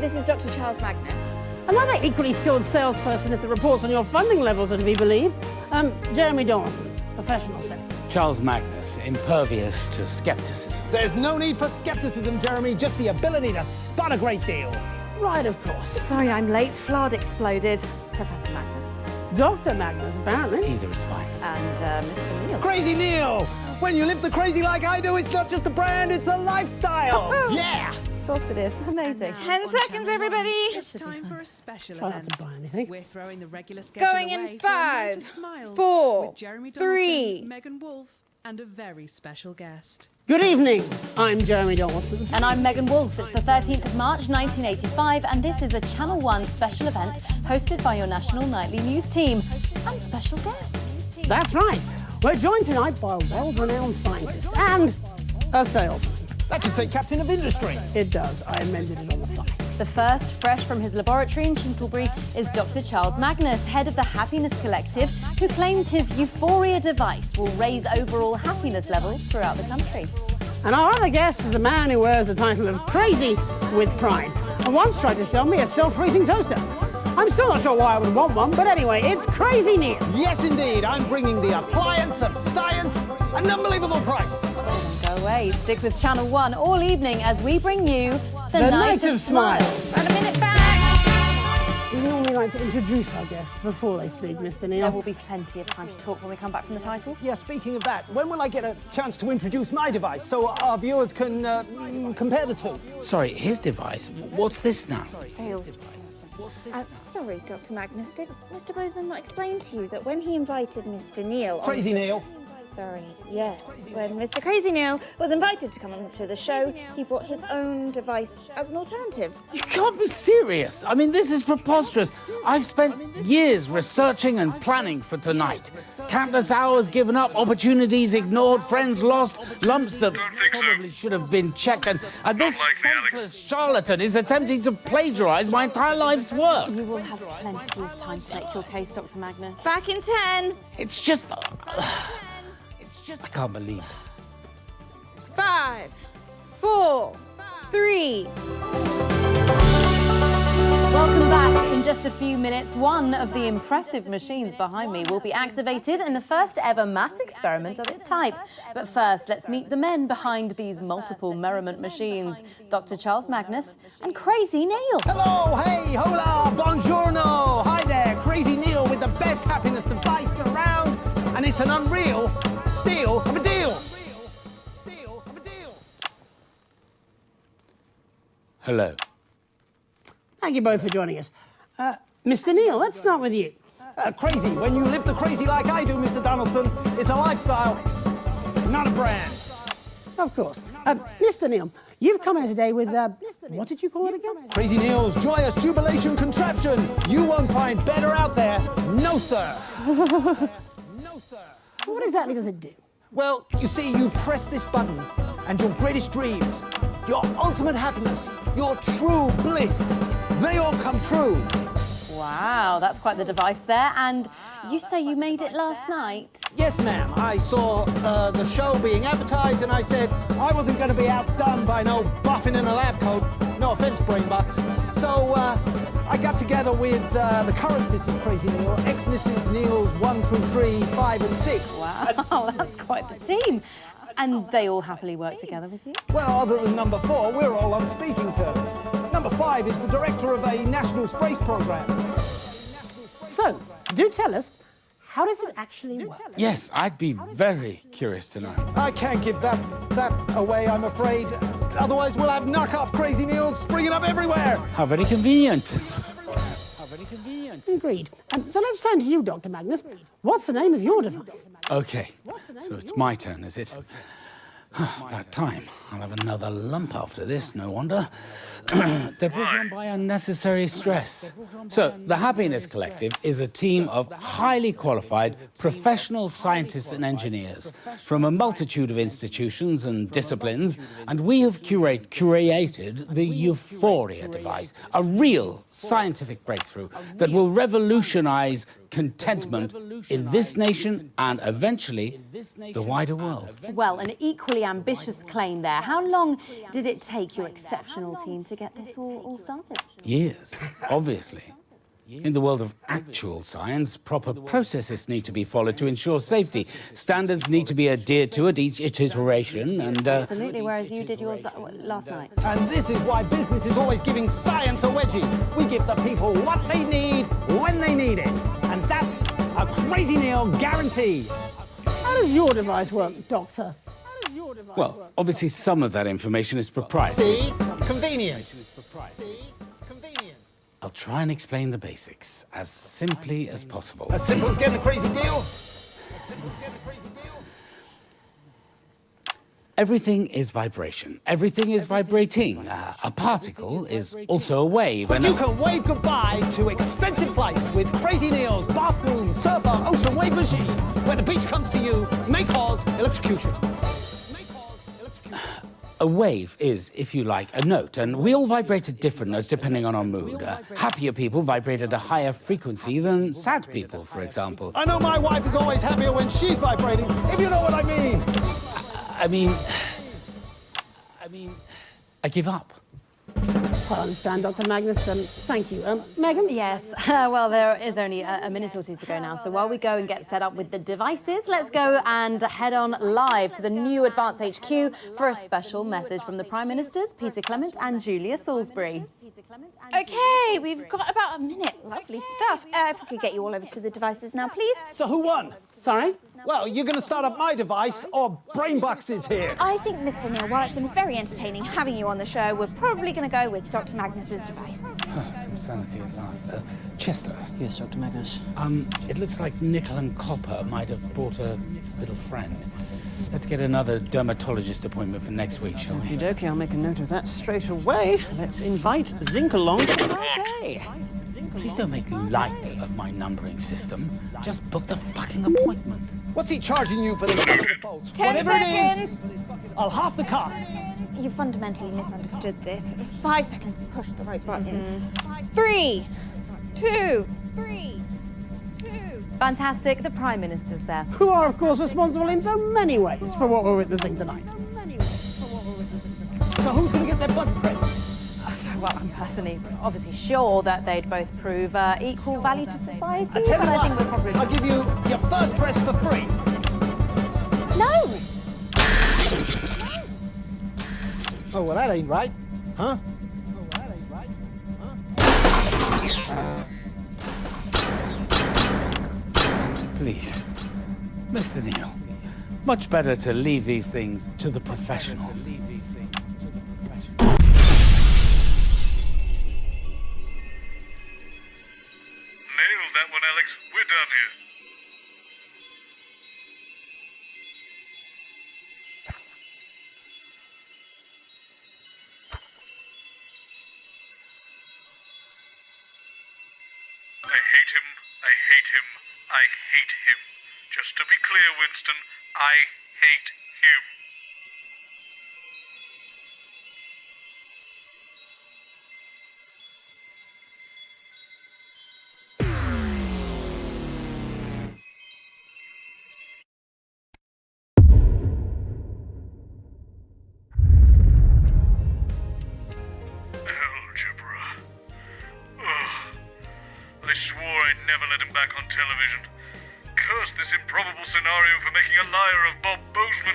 This is Dr. Charles Magnus. Another equally skilled salesperson if the reports on your funding levels are to be believed. Jeremy Donaldson, professional secretary. Charles Magnus, impervious to skepticism. There's no need for skepticism, Jeremy, just the ability to spot a great deal. Right, of course. Sorry, I'm late. Flard exploded. Professor Magnus. Dr. Magnus, apparently. Either is fine. And Mr. Neil. Crazy Neil! When you live the crazy like I do, it's not just a brand, it's a lifestyle. Yeah! Of course it is. Amazing. 10 seconds, everybody. It's time for a special Try not event. to buy anything. We're throwing the regular schedule Going in away for a night 5, of smiles 4, with Jeremy 3, Donaldson, Megan Wolfe, and a very special guest. Good evening. I'm Jeremy Donaldson. And I'm Megan Wolfe. It's the 13th of March 1985 and this is a Channel 1 special event hosted by your national nightly news team and special guests. That's right. We're joined tonight by a well-renowned scientist and a salesman. That should say captain of industry. It does. I amended it on the fly. The first, fresh from his laboratory in Chintlebury, is Dr Charles Magnus, head of the Happiness Collective, who claims his Euphoria device will raise overall happiness levels throughout the country. And our other guest is a man who wears the title of Crazy with Pride and once tried to sell me a self-freezing toaster. I'm still not sure why I would want one, but anyway, it's Crazy Neil. Yes, indeed. I'm bringing the appliance of science at an unbelievable price. So don't go away. Stick with Channel 1 all evening as we bring you The Night of Smiles. And a minute back. We normally like to introduce our guests before they speak, Mr. Neil. There will be plenty of time to talk when we come back from the titles. Yeah, speaking of that, when will I get a chance to introduce my device so our viewers can compare the two? Sorry, his device? What's this now? Sales. Sorry, Dr Magnus, did Mr Boseman not explain to you that when he invited Mr Neil... Crazy Neil. Sorry, yes. When Mr Crazy Neil was invited to come onto the show, he brought his own device as an alternative. You can't be serious. I mean, this is preposterous. I've spent years researching and planning for tonight. Countless hours given up, opportunities ignored, friends lost, lumps that probably should have been checked, and this senseless charlatan is attempting to plagiarise my entire life's work. You will have plenty of time to make your case, Dr Magnus. Back in 10. It's just... I can't believe it. 5, 4, 3. Welcome back. In just a few minutes, one of the impressive machines behind me will be activated in the first ever mass experiment of its type. But first, let's meet the men behind these multiple merriment machines, Dr Charles Magnus and Crazy Neil. Hello, hey, hola, buongiorno. Hi there, Crazy Neil with the best happiness device around. And it's an unreal steal of a deal. Hello. Thank you both for joining us. Mr. Neil, let's start with you. Crazy. When you live the crazy like I do, Mr. Donaldson, it's a lifestyle, not a brand. Of course. Mr. Neil, you've come here today with, what did you call it again? Crazy Neil's Joyous Jubilation Contraption. You won't find better out there. No, sir. No, sir. What exactly does it do? Well, you see, you press this button and your greatest dreams, your ultimate happiness, your true bliss, they all come true. Wow, that's quite the device there. And you say you made it last night? Yes, ma'am. I saw the show being advertised and I said I wasn't going to be outdone by no buffing in a lab coat. No offence, brain bucks. So I got together with the current Mrs. Crazy Neil, ex-Mrs. Neil's 1 through 3, 5 and 6. Wow, that's quite the team. And they all happily work together with you? Well, other than number 4, we're all on speaking terms. Number 5 is the director of a national space program. So, do tell us, how does it actually work? Yes, I'd be very curious to know. I can't give that away, I'm afraid. Otherwise, we'll have knockoff Crazy Neils springing up everywhere. How very convenient. Agreed. So let's turn to you, Dr. Magnus. What's the name of your device? Okay, so it's my turn, is it? About time. I'll have another lump after this, no wonder. They're brought on by unnecessary stress. So, the Happiness Collective is a team of highly qualified professional scientists and engineers from a multitude of institutions and disciplines, and we have curated the Euphoria device, a real scientific breakthrough that will revolutionize contentment in this nation and eventually the wider world. Well, an equally ambitious claim there. How long did it take your exceptional team to get this all started? Years, obviously. In the world of actual science, proper processes need to be followed to ensure safety. Standards need to be adhered to at each iteration and... Absolutely, whereas you did yours last night. And this is why business is always giving science a wedgie. We give the people what they need when they need it. And that's a Crazy Neil guarantee. How does your device work, Doctor? Well, obviously some of that information is proprietary. See? Convenient. I'll try and explain the basics as simply as possible. As simple as getting a crazy deal? Everything is vibration. Everything is vibrating. A particle is also a wave. But and you can wave goodbye to expensive flights with Crazy Neil's bathroom, surfer, ocean wave machine. Where the beach comes to you, may cause electrocution. A wave is, if you like, a note, and we all vibrate at different notes depending on our mood. Happier people vibrate at a higher frequency than sad people, for example. I know my wife is always happier when she's vibrating, if you know what I mean. I mean, I give up. I understand, Dr. Magnus. Thank you. Megan? Yes. Well, there is only a minute or two to go now. So while we go and get set up with the devices, let's go and head on live to the new Advance HQ for a special message from the Prime Ministers, Peter Clement and Julia Salisbury. Okay, we've got about a minute. Lovely stuff. If we could get you all over to the devices now, please. So who won? Sorry? Well, you're going to start up my device, or Brainbucks is here. I think, Mr. Neil, while it's been very entertaining having you on the show, we're probably going to go with Dr. Magnus's device. Some sanity at last. Chester. Yes, Dr. Magnus. It looks like Nickel and Copper might have brought a little friend. Let's get another dermatologist appointment for next week, shall we? Okie dokie, I'll make a note of that straight away. Let's invite Zinc along to the party. Please don't make light of my numbering system. Just book the fucking appointment. What's he charging you for this? 10 seconds! I'll half the cost. You fundamentally misunderstood this. 5 seconds, push the right button. 3, 2, 3, 2. Fantastic. The Prime Minister's there. Who are, of course, responsible in so many ways for what we're witnessing tonight. So who's going to get their button pressed? Well, I'm personally obviously sure that they'd both prove equal value to society, I tell but you I what, think we're probably... I'll give you your first press for free. No! Oh, well, that ain't right. Huh? Please, Mr. Neil, much better to leave these things to the professionals. Nailed that one, Alex. We're done here. I hate him. I hate him. I hate him. Just to be clear, Winston, I hate him. Algebra. Ugh. I swore I'd never let him back on television. Curse this improbable scenario for making a liar of Bob Bozeman.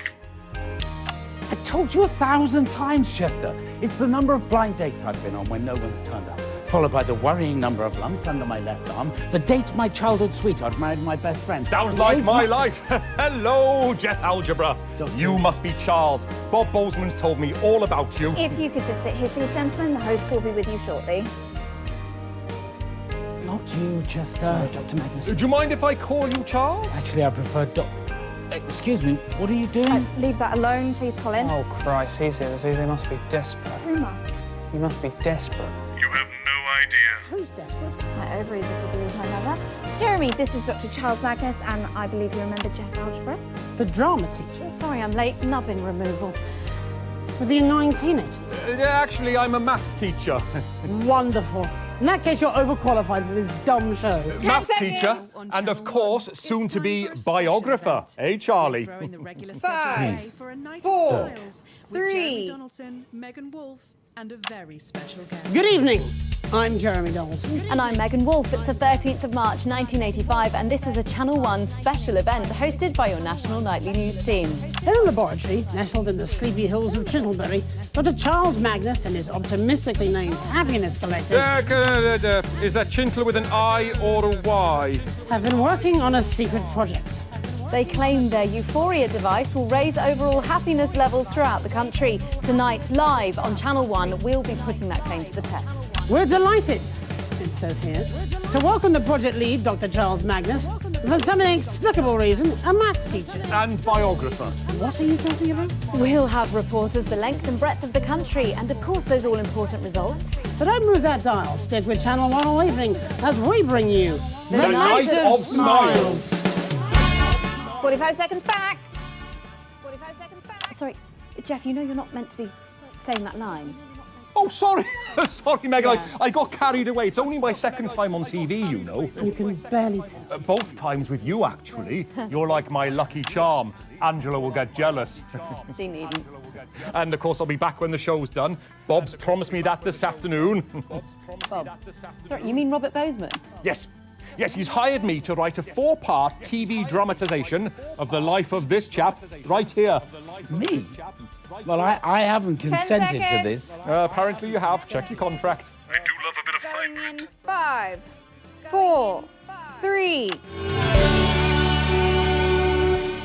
I've told you 1,000 times, Chester. It's the number of blind dates I've been on when no one's turned up, followed by the worrying number of lumps under my left arm, the date my childhood sweetheart married my best friend. Sounds like my life. Hello, Geoff Algebra. You must be Charles. Bob Bozeman's told me all about you. If you could just sit here, please, gentlemen. The host will be with you shortly. Not you, Chester. Sorry, Dr. Magnus. Do you mind if I call you Charles? Actually, I prefer Excuse me, what are you doing? Leave that alone, please, Colin. Oh, Christ, seriously, they must be desperate. Who must? You must be desperate. You have no idea. Who's desperate? My ovaries, if you believe my mother. Jeremy, this is Dr. Charles Magnus, and I believe you remember Geoff Algebra. The drama teacher? Sorry, I'm late. Nubbin removal. With the annoying teenagers? Actually, I'm a maths teacher. Wonderful. In that case, you're overqualified for this dumb show. Maths teacher, and of course, soon to be biographer. Eh, Charlie? 5, 4, 3. Donaldson, Megan Wolf, and a very special guest. Good evening. I'm Jeremy Donaldson. And I'm Megan Wolf. It's the 13th of March, 1985, and this is a Channel 1 special event hosted by your national nightly news team. In a laboratory nestled in the sleepy hills of Chittlebury, Dr. Charles Magnus and his optimistically named Happiness Collective Is that Chintler with an I or a Y? have been working on a secret project. They claim their Euphoria device will raise overall happiness levels throughout the country. Tonight, live on Channel 1, we'll be putting that claim to the test. We're delighted it says here, to welcome the project lead, Dr. Charles Magnus, for some inexplicable reason, a maths teacher. And biographer. What are you talking about? We'll have reporters the length and breadth of the country, and of course those all-important results. So don't move that dial. Stick with Channel 1 all evening as we bring you The Night of Smiles. 45 seconds back. Sorry, Geoff, you know you're not meant to be saying that line. Oh, sorry. Sorry, Megan. Yeah. I got carried away. It's only my second time on TV, you know. You can barely tell. Both times with you, actually. You're like my lucky charm. Angela will get jealous. She needn't. And, of course, I'll be back when the show's done. Bob's promised me that this afternoon. Bob. Sorry, you mean Robert Bozeman? Yes. Yes, he's hired me to write a 4-part TV dramatisation of the life of this chap right here. Me? Well, I haven't consented to this. Apparently you have. Check your contract. I do love a bit of fine Going in 5, 4, 3.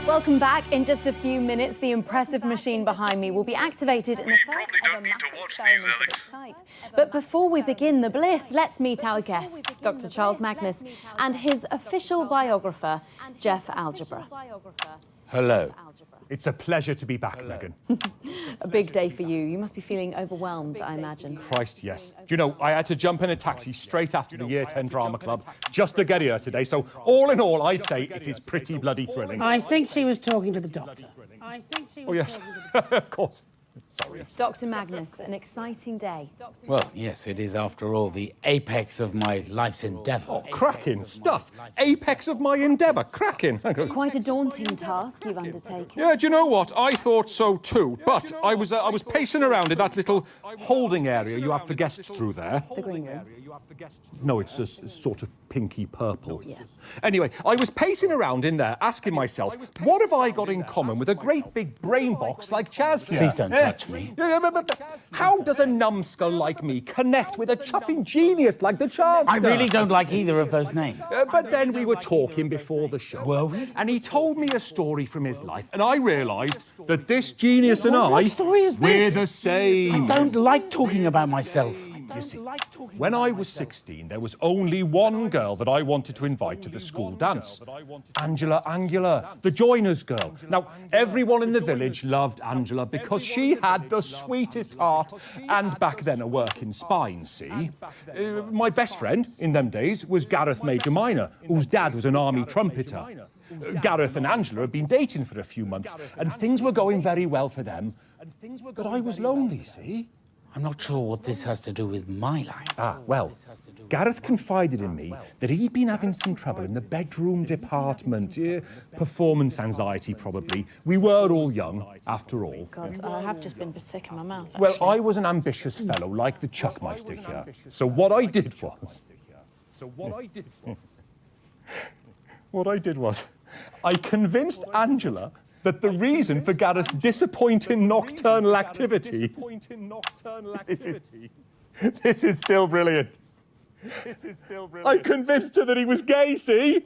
Welcome back. In just a few minutes, the impressive machine behind me will be activated in the first ever mass experiment of its type. But before we begin the bliss, let's meet our guests, Dr. Charles Magnus and his official biographer, Geoff Algebra. Hello. It's a pleasure to be back, Megan. A big day for you. You must be feeling overwhelmed, I imagine. Christ, yes. Do you know, I had to jump in a taxi straight after the Year 10 Drama Club just to get here today, so all in all, I'd say it is pretty bloody thrilling. I think she was talking to the doctor. Oh, yes, of course. Sorry. Dr. Magnus, an exciting day. Well, yes, it is, after all, the apex of my life's endeavour. Oh, cracking stuff. Apex of my endeavour. Cracking. Quite a daunting task you've undertaken. Yeah, do you know what? I thought so too. But I was pacing around in that little holding area you have for guests through there. The green room. No, it's a sort of pinky purple. Yeah. Anyway, I was pacing around in there, asking myself, what have I got in common with a great big brain box like Chaz here? Please don't touch me. But how does a numbskull like me connect with a chuffing genius like the Chancellor? I really don't like either of those names. But then we were talking before the show. Were we? And he told me a story from his life, and I realised that this genius and What story is this? we're the same. I don't like talking about myself. You see, when I was 16, there was only one girl that I wanted to invite to the school dance. Angela Angular, the joiner's girl. Now, everyone in the village loved Angela because she had the sweetest heart and back then a working spine, see? My best friend in them days was Gareth Major Minor, whose dad was an army trumpeter. Gareth and Angela had been dating for a few months and things were going very well for them. But I was lonely, see? I'm not sure what this has to do with my life. Well, Gareth confided in me that he'd been having some trouble in the bedroom department. Performance anxiety, probably. We were all young, after all. God, I have just been sick in my mouth. Well, I was an ambitious fellow, like the Chuckmeister here. So what I did was... I convinced Angela that the reason for Gareth's disappointing nocturnal activity... This is still brilliant. I convinced her that he was gay, see?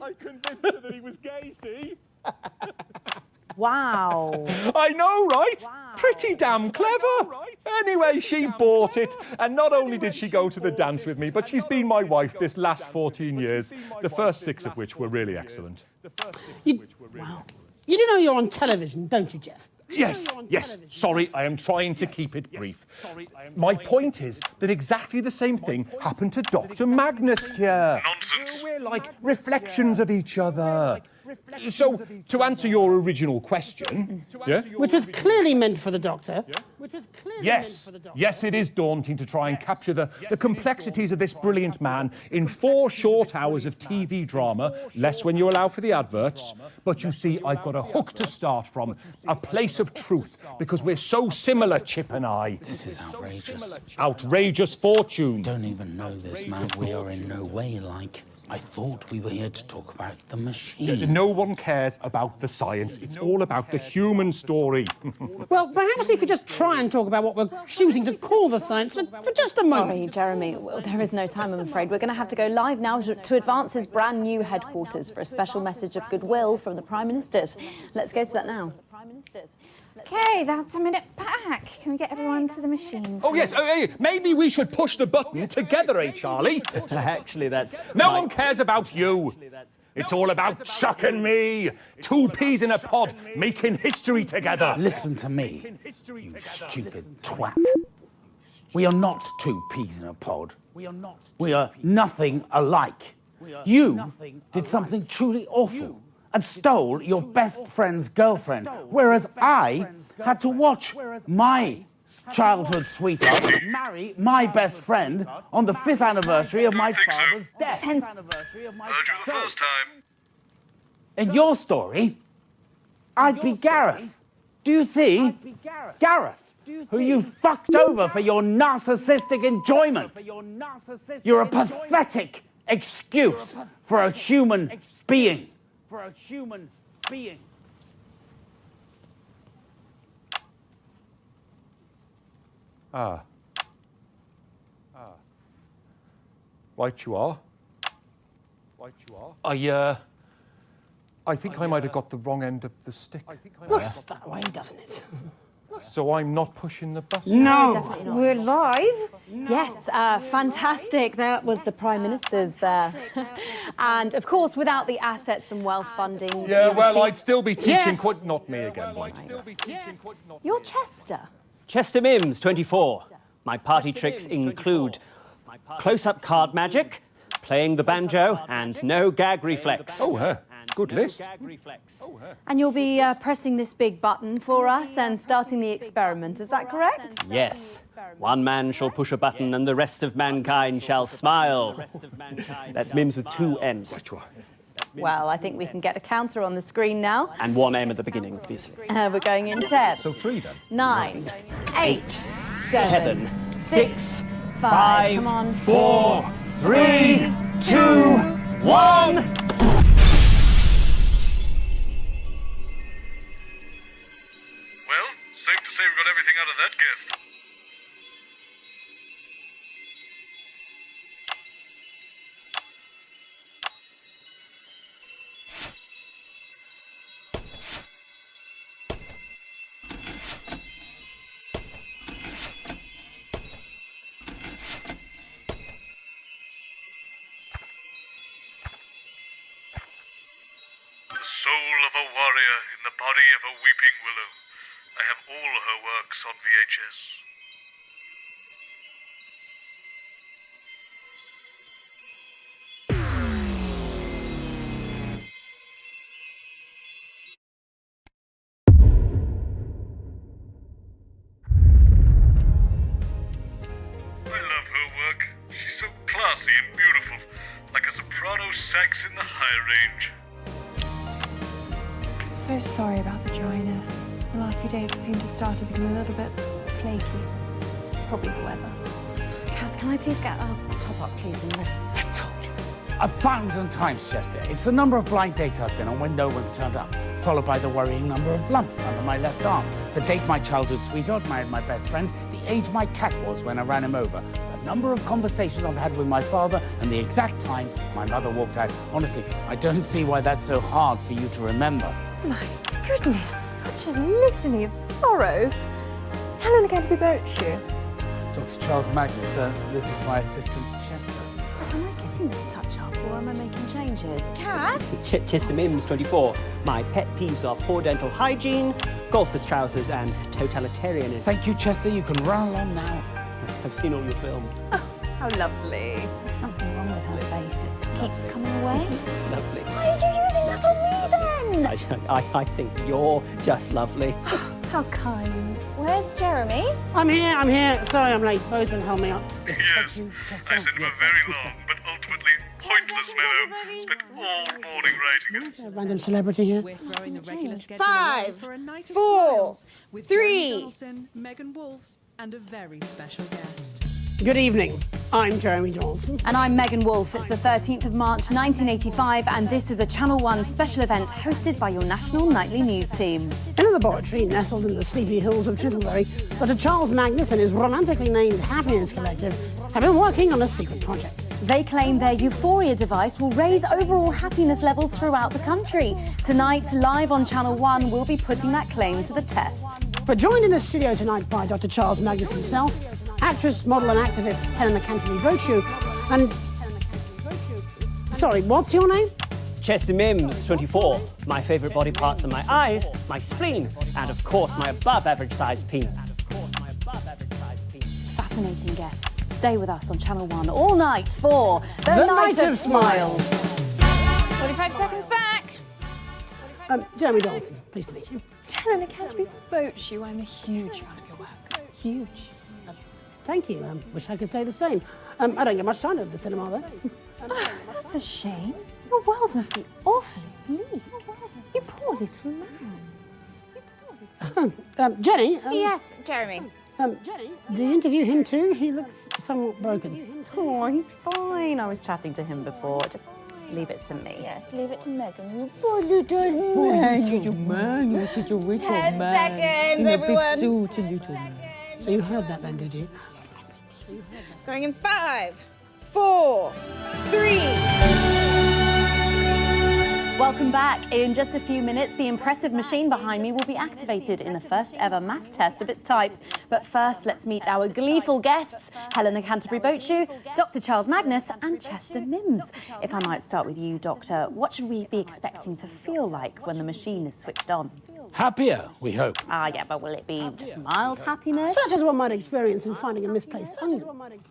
Wow. I know, right? Wow. Pretty damn clever. Anyway, she bought it, and not only did she go to the dance with me, but she's been my wife this last 14 years, the first 6 of which were really excellent. Wow. You do know you're on television, don't you, Geoff? Yes. Sorry, I am trying to keep it brief. My point is that exactly the same thing happened to Dr. Magnus here. Nonsense. We're like reflections of each other. So, to answer your original question... Yeah? Which was clearly meant for the Doctor. Yes, it is daunting to try and capture the complexities of this brilliant man in 4 short hours of TV drama, less when you allow for the adverts. But you see, I've got a hook to start from, a place of truth, because we're so similar, Chip and I. This is outrageous. Outrageous fortune. Don't even know this man. We are in no way like... I thought we were here to talk about the machine. No one cares about the science. It's all about the human story. Well, perhaps you could just try and talk about what we're choosing to call the science for just a moment. Sorry, Jeremy. Well, there is no time, I'm afraid. We're going to have to go live now to Advance's brand new headquarters for a special message of goodwill from the Prime Ministers. Let's go to that now. Okay, that's a minute back. Can we get everyone to the machine? Oh, yes. Oh, hey, maybe we should push the button together, eh, Charlie? Actually, that's... No one cares about you. It's all about Chuck and me. Two peas in a pod, making history together. Listen to me, you stupid twat. We are not two peas in a pod. We are nothing alike. You did something truly awful and stole your best friend's girlfriend, whereas I had to watch my childhood sweetheart marry my best friend on the 5th anniversary of my father's death. 10th anniversary of my father's death. First time. In your story, I'd be Gareth. Do you see? Gareth, who you fucked over for your narcissistic enjoyment. You're a pathetic excuse for a human being. Right you are. I think I might have got the wrong end of the stick. Looks that way, doesn't it? So I'm not pushing the button? No! We're live? Yes, fantastic. That was the Prime Minister's there. And, of course, without the assets and wealth funding... Yeah, well, I'd still be teaching Not me again, right? You're Chester. Chester Mims, 24. My party tricks include close-up card magic, playing the banjo, and no gag reflex. Oh, good list. And you'll be pressing this big button for us and starting the experiment, is that correct? Yes. One man shall push a button and the rest of mankind shall smile. That's Mims with 2 M's. Well, I think we can get a counter on the screen now. And 1 M at the beginning, obviously. We're going in 10. So 3 then. 9, 8, 7, 6, 5, Come on. 4, 3, 2, 1. Well, safe to say we got everything out of that guest. The soul of a warrior in the body of a weeping willow. I have all her works on VHS. I love her work. She's so classy and beautiful, like a soprano sax in the high range. So sorry about the dryness. The last few days it seemed to start to become a little bit flaky. Probably the weather. Kath, can I please get a top up, please, when you're ready? I've told you 1,000 times, Chester. It's the number of blind dates I've been on when no one's turned up, followed by the worrying number of lumps under my left arm, the date my childhood sweetheart married my best friend, the age my cat was when I ran him over, the number of conversations I've had with my father, and the exact time my mother walked out. Honestly, I don't see why that's so hard for you to remember. My goodness, such a litany of sorrows. Helen, Canterbury-Boatshoe. Dr. Charles Magnus, this is my assistant, Chester. Am I getting this touch up or am I making changes? Chester Mims, 24. My pet peeves are poor dental hygiene, golfer's trousers, and totalitarianism. Thank you, Chester. You can run along now. I've seen all your films. Oh, how lovely. There's something wrong with her face. It keeps coming away. Lovely. Why are you using that on me then? I think you're just lovely. How kind. Where's Jeremy? I'm here. Sorry I'm late. Bozeman held me up. Yes, I said it was very long, but ultimately pointless mellow. Spent all morning writing it. A random celebrity here. We're throwing the regular schedule 5, for a night of 4, smiles with Jeremy 3. Donaldson, Megan Wolfe, and a very special guest. Good evening. I'm Jeremy Donaldson. And I'm Megan Wolfe. It's the 13th of March 1985 and this is a Channel 1 special event hosted by your national nightly news team. In a laboratory nestled in the sleepy hills of Chittlebury, Dr. Charles Magnus and his romantically named Happiness Collective have been working on a secret project. They claim their Euphoria device will raise overall happiness levels throughout the country. Tonight, live on Channel 1, we'll be putting that claim to the test. But joined in the studio tonight by Dr. Charles Magnus himself, actress, model and activist Helen Canterbury-Boatshoe, and... Sorry, what's your name? Chester Mims, 24. My favourite body parts are my eyes, my spleen, and of course my above-average sized penis. Fascinating guests. Stay with us on Channel 1 all night for The Night of Smiles. 45 seconds back. Jeremy Donaldson, pleased to meet you. Helen Canterbury-Boatshoe, I'm a huge fan of your work. Huge. Thank you. Wish I could say the same. I don't get much time at the cinema, though. Oh, that's a shame. Your world must be awfully bleak. You poor little man. Jenny? Yes, Jeremy. Jenny, do you interview him too? He looks somewhat broken. Oh, he's fine. I was chatting to him before. Just leave it to me. Yes, leave it to Megan. You poor little man. You're man. You're such a little 10 man. seconds, In everyone. a big suit, a little man. So you heard that then, did you? Going in 5, 4, 3. Welcome back. In just a few minutes, the impressive machine behind me will be activated in the first ever mass test of its type. But first, let's meet our gleeful guests, Helen Canterbury-Boatshoe, Dr. Charles Magnus, and Chester Mims. If I might start with you, Doctor, what should we be expecting to feel like when the machine is switched on? Happier, we hope. Yeah, but will it be just mild happiness? Such as one might experience in finding a misplaced tongue.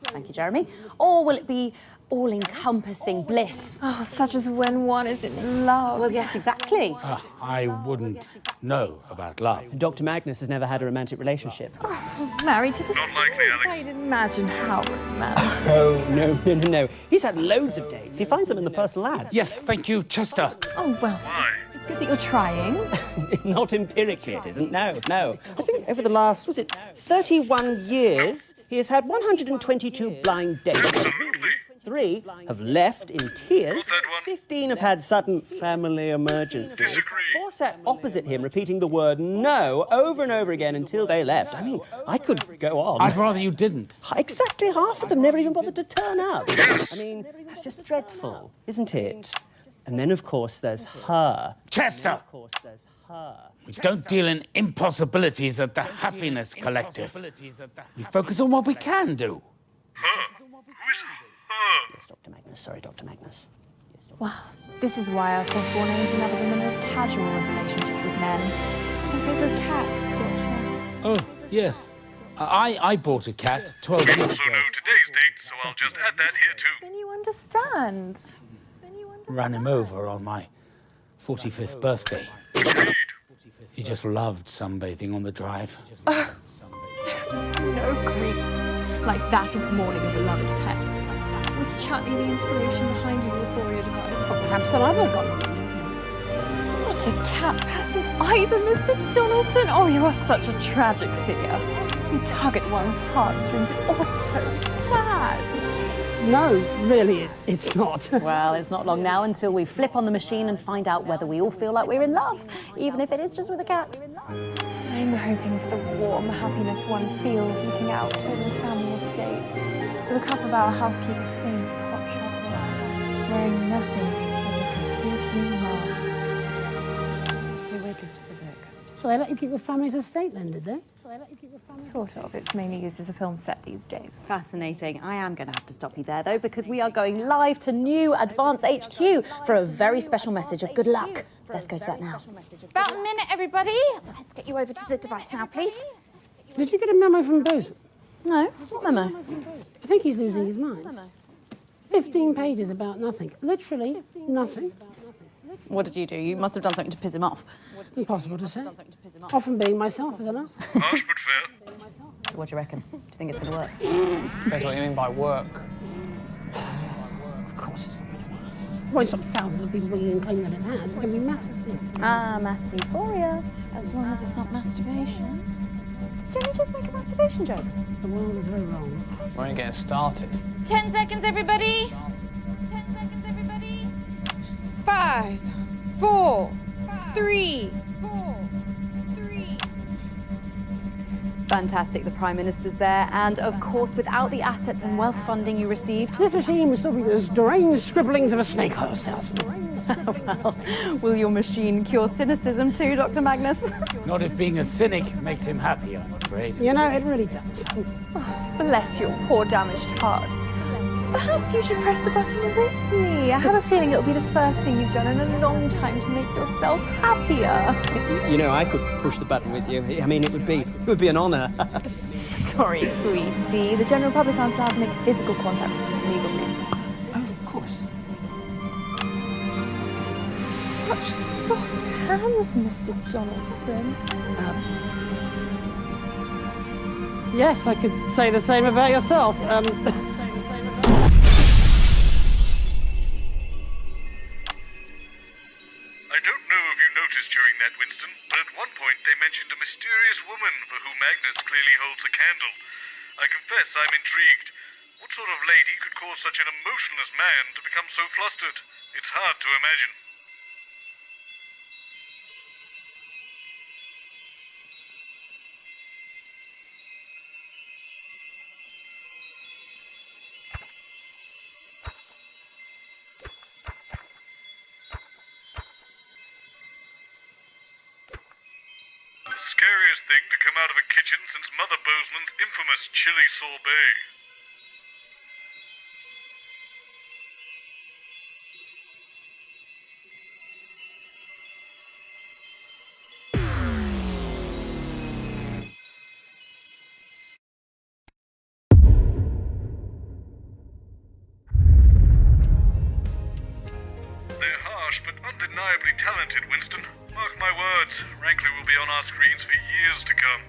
Thank you, Jeremy. Or will it be all-encompassing bliss? Oh, such as when one is in love. Well, yes, exactly. I wouldn't know about love. Dr. Magnus has never had a romantic relationship. Oh, married to the suicide. Imagine how romantic. Oh, no. He's had loads of dates. He finds them in the personal ads. Yes, thank you, Chester. Oh, well, it's good that you're trying. Not empirically, it isn't. No. I think over the last, 31 years, he has had 122 blind dates. 3 have left in tears. 15 have had sudden family emergencies. 4 sat opposite him, repeating the word no over and over again until they left. I mean, I could go on. I'd rather you didn't. Exactly half of them never even bothered to turn up. I mean, that's just dreadful, isn't it? And then, of course, there's her. Chester! Of course, there's her. We don't deal in impossibilities at the Happiness Collective. We focus on what we can do. Yes, Dr. Magnus. Sorry, Dr. Magnus. Well, this is why I've forsworn anything other than the most casual of relationships with men. In favour of cats, Doctor. Oh, yes. I bought a cat 12 years ago. Also know today's date, so I'll just add that here too. Then you understand. Ran him over on my 45th birthday. He just loved sunbathing on the drive. There is no grief like that of mourning a beloved pet. Was Chutney the inspiration behind your euphoria device? Or perhaps some other god. Not a cat person either, Mr. Donaldson. Oh, you are such a tragic figure. You tug at one's heartstrings. It's all so sad. No, really, it's not. Well, it's not long now until we flip on the machine and find out whether we all feel like we're in love, even if it is just with a cat. I'm hoping for the warm happiness one feels looking out over the family estate, with a cup of our housekeeper's famous hot chocolate, wearing nothing but a kabuki mask. So weirdly specific. So they let you keep the family's estate then, did they? Sort of. It's mainly used as a film set these days. Fascinating. I am going to have to stop you there, though, because we are going live to New Advance HQ for a very special message of good luck. Let's go to that now. About a minute, everybody. Let's get you over to the device now, please. Did you get a memo from Boseman? No. What memo? I think he's losing his mind. 15 pages about nothing. Literally nothing. What did you do? You must have done something to piss him off. Impossible to say. Often being myself, isn't it? Harsh but fair. So what do you reckon? Do you think it's going to work? Depends what you mean by work. Of course it's not going to work. Well, it's not thousands of people ringing and claiming that it has. It's going to be massive still. Mass euphoria. As long as it's not masturbation. Did Jenny just make a masturbation joke? The world is very wrong. We're only getting started. 10 seconds, everybody. 10 seconds, everybody. 5, 4, 3. Fantastic, the Prime Minister's there, and of course, without the assets and wealth funding you received... This machine would still be the deranged scribblings of a snake oil salesman. Well, will your machine cure cynicism too, Dr Magnus? Not if being a cynic makes him happy, I'm afraid. You know, it really does. Oh, bless your poor damaged heart. Perhaps you should press the button with me. I have a feeling it'll be the first thing you've done in a long time to make yourself happier. You know, I could push the button with you. I mean, it would be an honour. Sorry, sweetie. The general public aren't allowed to make physical contact with you for legal reasons. Oh, of course. Such soft hands, Mr. Donaldson. Yes, I could say the same about yourself. I don't know if you noticed during that, Winston, but at one point they mentioned a mysterious woman for whom Magnus clearly holds a candle. I confess I'm intrigued. What sort of lady could cause such an emotionless man to become so flustered? It's hard to imagine. Scariest thing to come out of a kitchen since Mother Bozeman's infamous chili sorbet. They're harsh but undeniably talented, Winston. Mark my words, Rankley will be on our screens for years to come.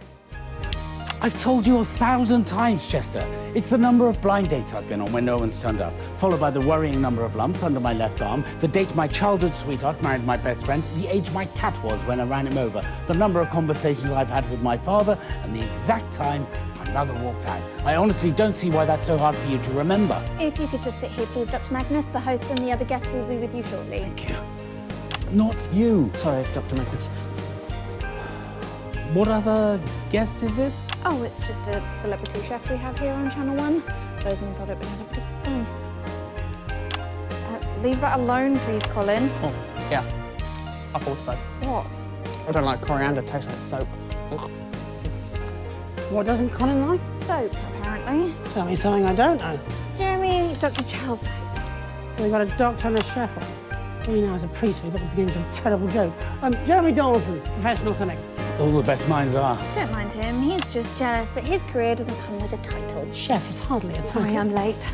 I've told you 1,000 times, Chester. It's the number of blind dates I've been on when no one's turned up, followed by the worrying number of lumps under my left arm, the date my childhood sweetheart married my best friend, the age my cat was when I ran him over, the number of conversations I've had with my father, and the exact time my mother walked out. I honestly don't see why that's so hard for you to remember. If you could just sit here, please, Dr. Magnus. The host and the other guests will be with you shortly. Thank you. Not you. Sorry, Dr. Magnus. What other guest is this? Oh, it's just a celebrity chef we have here on Channel 1. Bozeman thought it would add a bit of spice. Leave that alone, please, Colin. Oh, yeah. I thought so. What? I don't like coriander, it tastes like soap. What doesn't Colin like? Soap, apparently. Tell me something I don't know. Jeremy, Dr. Charles Magnus. So we've got a doctor and a chef on. You know, as a priest, we've got the beginnings of a terrible joke. Jeremy Donaldson, professional cynic. All the best minds are. Don't mind him. He's just jealous that his career doesn't come with a title. Chef is hardly a title. Sorry, I'm late.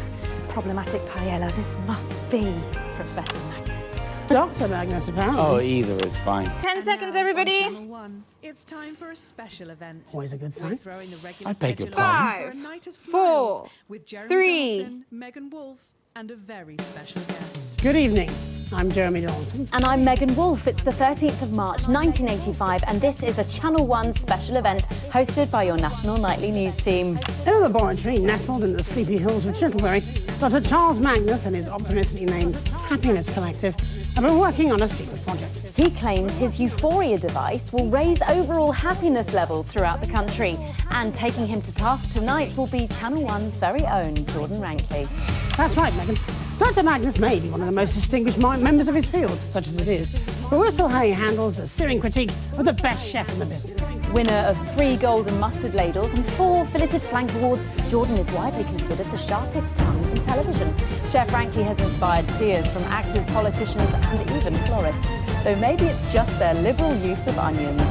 Problematic paella. This must be Professor Magnus. Dr. Magnus, apparently. Oh, either is fine. 10 seconds, everybody. Channel 1. It's time for a special event. Always a good sign. Throwing the regular I beg your schedule on pardon. for a night of 5, smiles 4, with Jeremy 3. Donaldson, Megan Wolfe, and a very special guest. Good evening. I'm Jeremy Donaldson. And I'm Megan Wolfe. It's the 13th of March, 1985, and this is a Channel 1 special event hosted by your national nightly news team. In a laboratory nestled in the sleepy hills of Canterbury, Dr. Charles Magnus and his optimistically named Happiness Collective have been working on a secret project. He claims his Euphoria device will raise overall happiness levels throughout the country. And taking him to task tonight will be Channel 1's very own Jordan Rankley. That's right, Megan. Dr. Magnus may be one of the most distinguished members of his field, such as it is, but Whistle Hay handles the searing critique of the best chef in the business. Winner of 3 golden mustard ladles and 4 filleted flank awards, Jordan is widely considered the sharpest tongue in television. Chef Rankley has inspired tears from actors, politicians and even florists, though maybe it's just their liberal use of onions.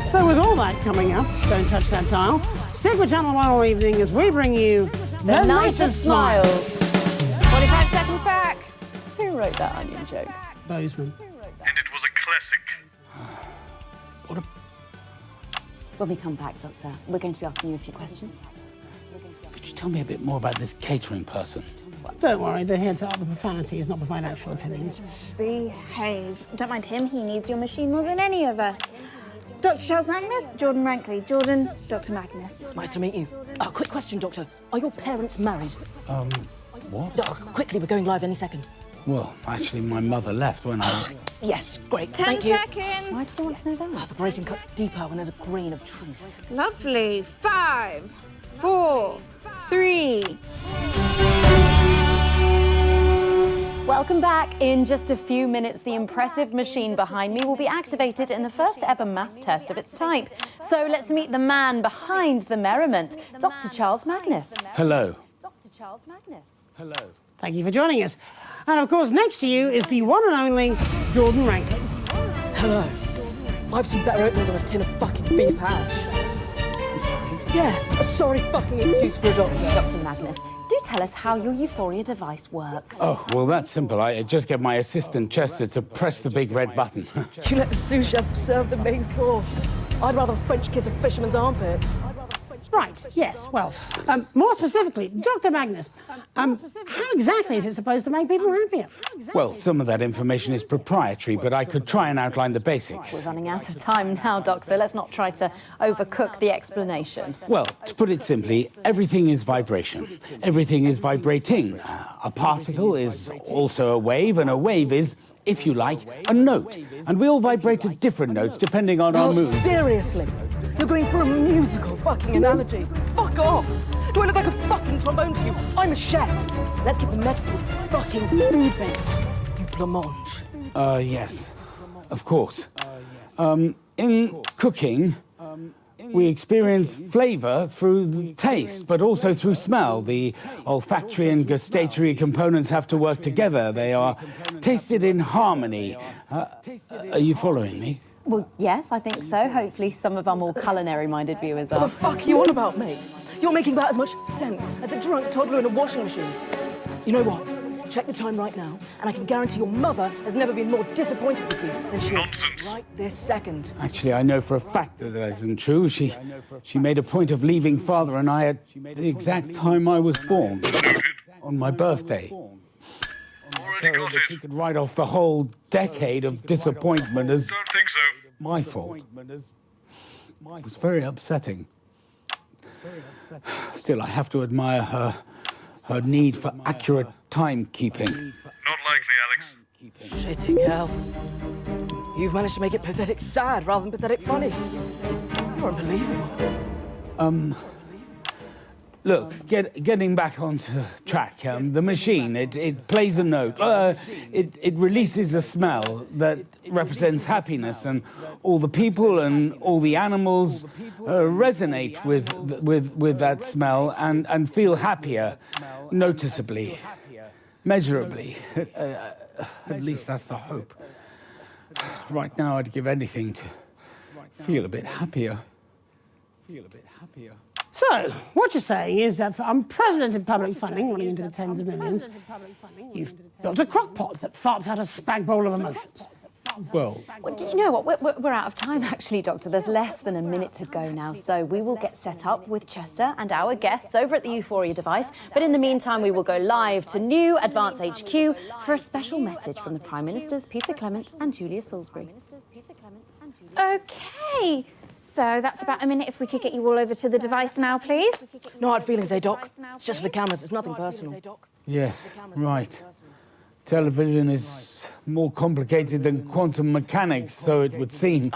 So with all that coming up, don't touch that dial. Stick with Channel 1 all evening as we bring you The Night of Smiles. 45 seconds back. Who wrote that onion joke? Bozeman. And it was a classic. When we come back, Doctor, we're going to be asking you a few questions. Could you tell me a bit more about this catering person? Don't worry, they're here to utter profanities, not provide actual opinions. Behave. Don't mind him. He needs your machine more than any of us. Dr. Charles Magnus, Jordan Rankley. Jordan, Dr. Magnus. Nice to meet you. Quick question, Doctor. Are your parents married? What? Quickly, we're going live any second. Well, actually, my mother left when I... Yes, great. 10 Thank you. seconds. Why did you want to know that? The grating cuts deeper when there's a grain of truth. Lovely. 5, 4, 3. Welcome back. In just a few minutes, the impressive machine behind me will be activated in the first ever mass test of its type. So let's meet the man behind the merriment, Dr. Charles Magnus. Hello. Dr. Charles Magnus. Hello. Thank you for joining us. And of course, next to you is the one and only Jordan Rankin. Hello. I've seen better openers on a tin of fucking beef hash. I'm sorry. Yeah, a sorry fucking excuse for a doctor. Dr. Magnus, do tell us how your Euphoria device works. Oh, well, that's simple. I just get my assistant, Chester, to press the big red button. You let the sous chef serve the main course. I'd rather French kiss a fisherman's armpits. Right, yes. Well, more specifically, Dr. Magnus, how exactly is it supposed to make people happier? Well, some of that information is proprietary, but I could try and outline the basics. We're running out of time now, Doc, so let's not try to overcook the explanation. Well, to put it simply, everything is vibration. Everything is vibrating. A particle is also a wave, and a wave is, if you like, a note. And we all vibrate at different notes depending on our mood. Seriously? You're going for a musical fucking analogy? Fuck off! Do I look like a fucking trombone to you? I'm a chef. Let's keep the metaphors fucking food-based. You blancmange. Yes, of course. In cooking, we experience flavour through the taste, but also through smell. The olfactory and gustatory components have to work together. They are tasted in harmony. Are you following me? Well, yes, I think so. Hopefully some of our more culinary-minded viewers are. What the fuck are you on about, mate? You're making about as much sense as a drunk toddler in a washing machine. You know what? Check the time right now, and I can guarantee your mother has never been more disappointed with you than she is right this second. Actually, I know for a fact that that isn't true. She made a point of leaving Father and I at the exact time I was born, on my birthday. So that she could write off the whole decade of disappointment as my fault. It was very upsetting. Still, I have to admire her need for accurate timekeeping. Not likely, Alex. Shitting hell. You've managed to make it pathetic sad rather than pathetic funny. You're unbelievable. Look, getting back onto track, the machine, it plays a note. It releases a smell that represents happiness, and all the people and all the animals resonate with that smell and feel happier, noticeably, measurably. At least that's the hope. Right now, I'd give anything to feel a bit happier. So, what you're saying is that for unprecedented public funding running into the tens of millions, you've built a crockpot that farts out a spag bowl of emotions. Well, do you know what? We're out of time, actually, Doctor. There's less than a minute to go now, so we will get set up with Chester and our guests over at the Euphoria device. But in the meantime, we will go live to New Advance HQ for a special message from the Prime Ministers Peter Clement and Julia Salisbury. OK. So that's about a minute. If we could get you all over to the device now, please. No hard feelings, eh, Doc? It's just for the cameras. It's nothing personal. Yes, right. Television is more complicated than quantum mechanics, so it would seem.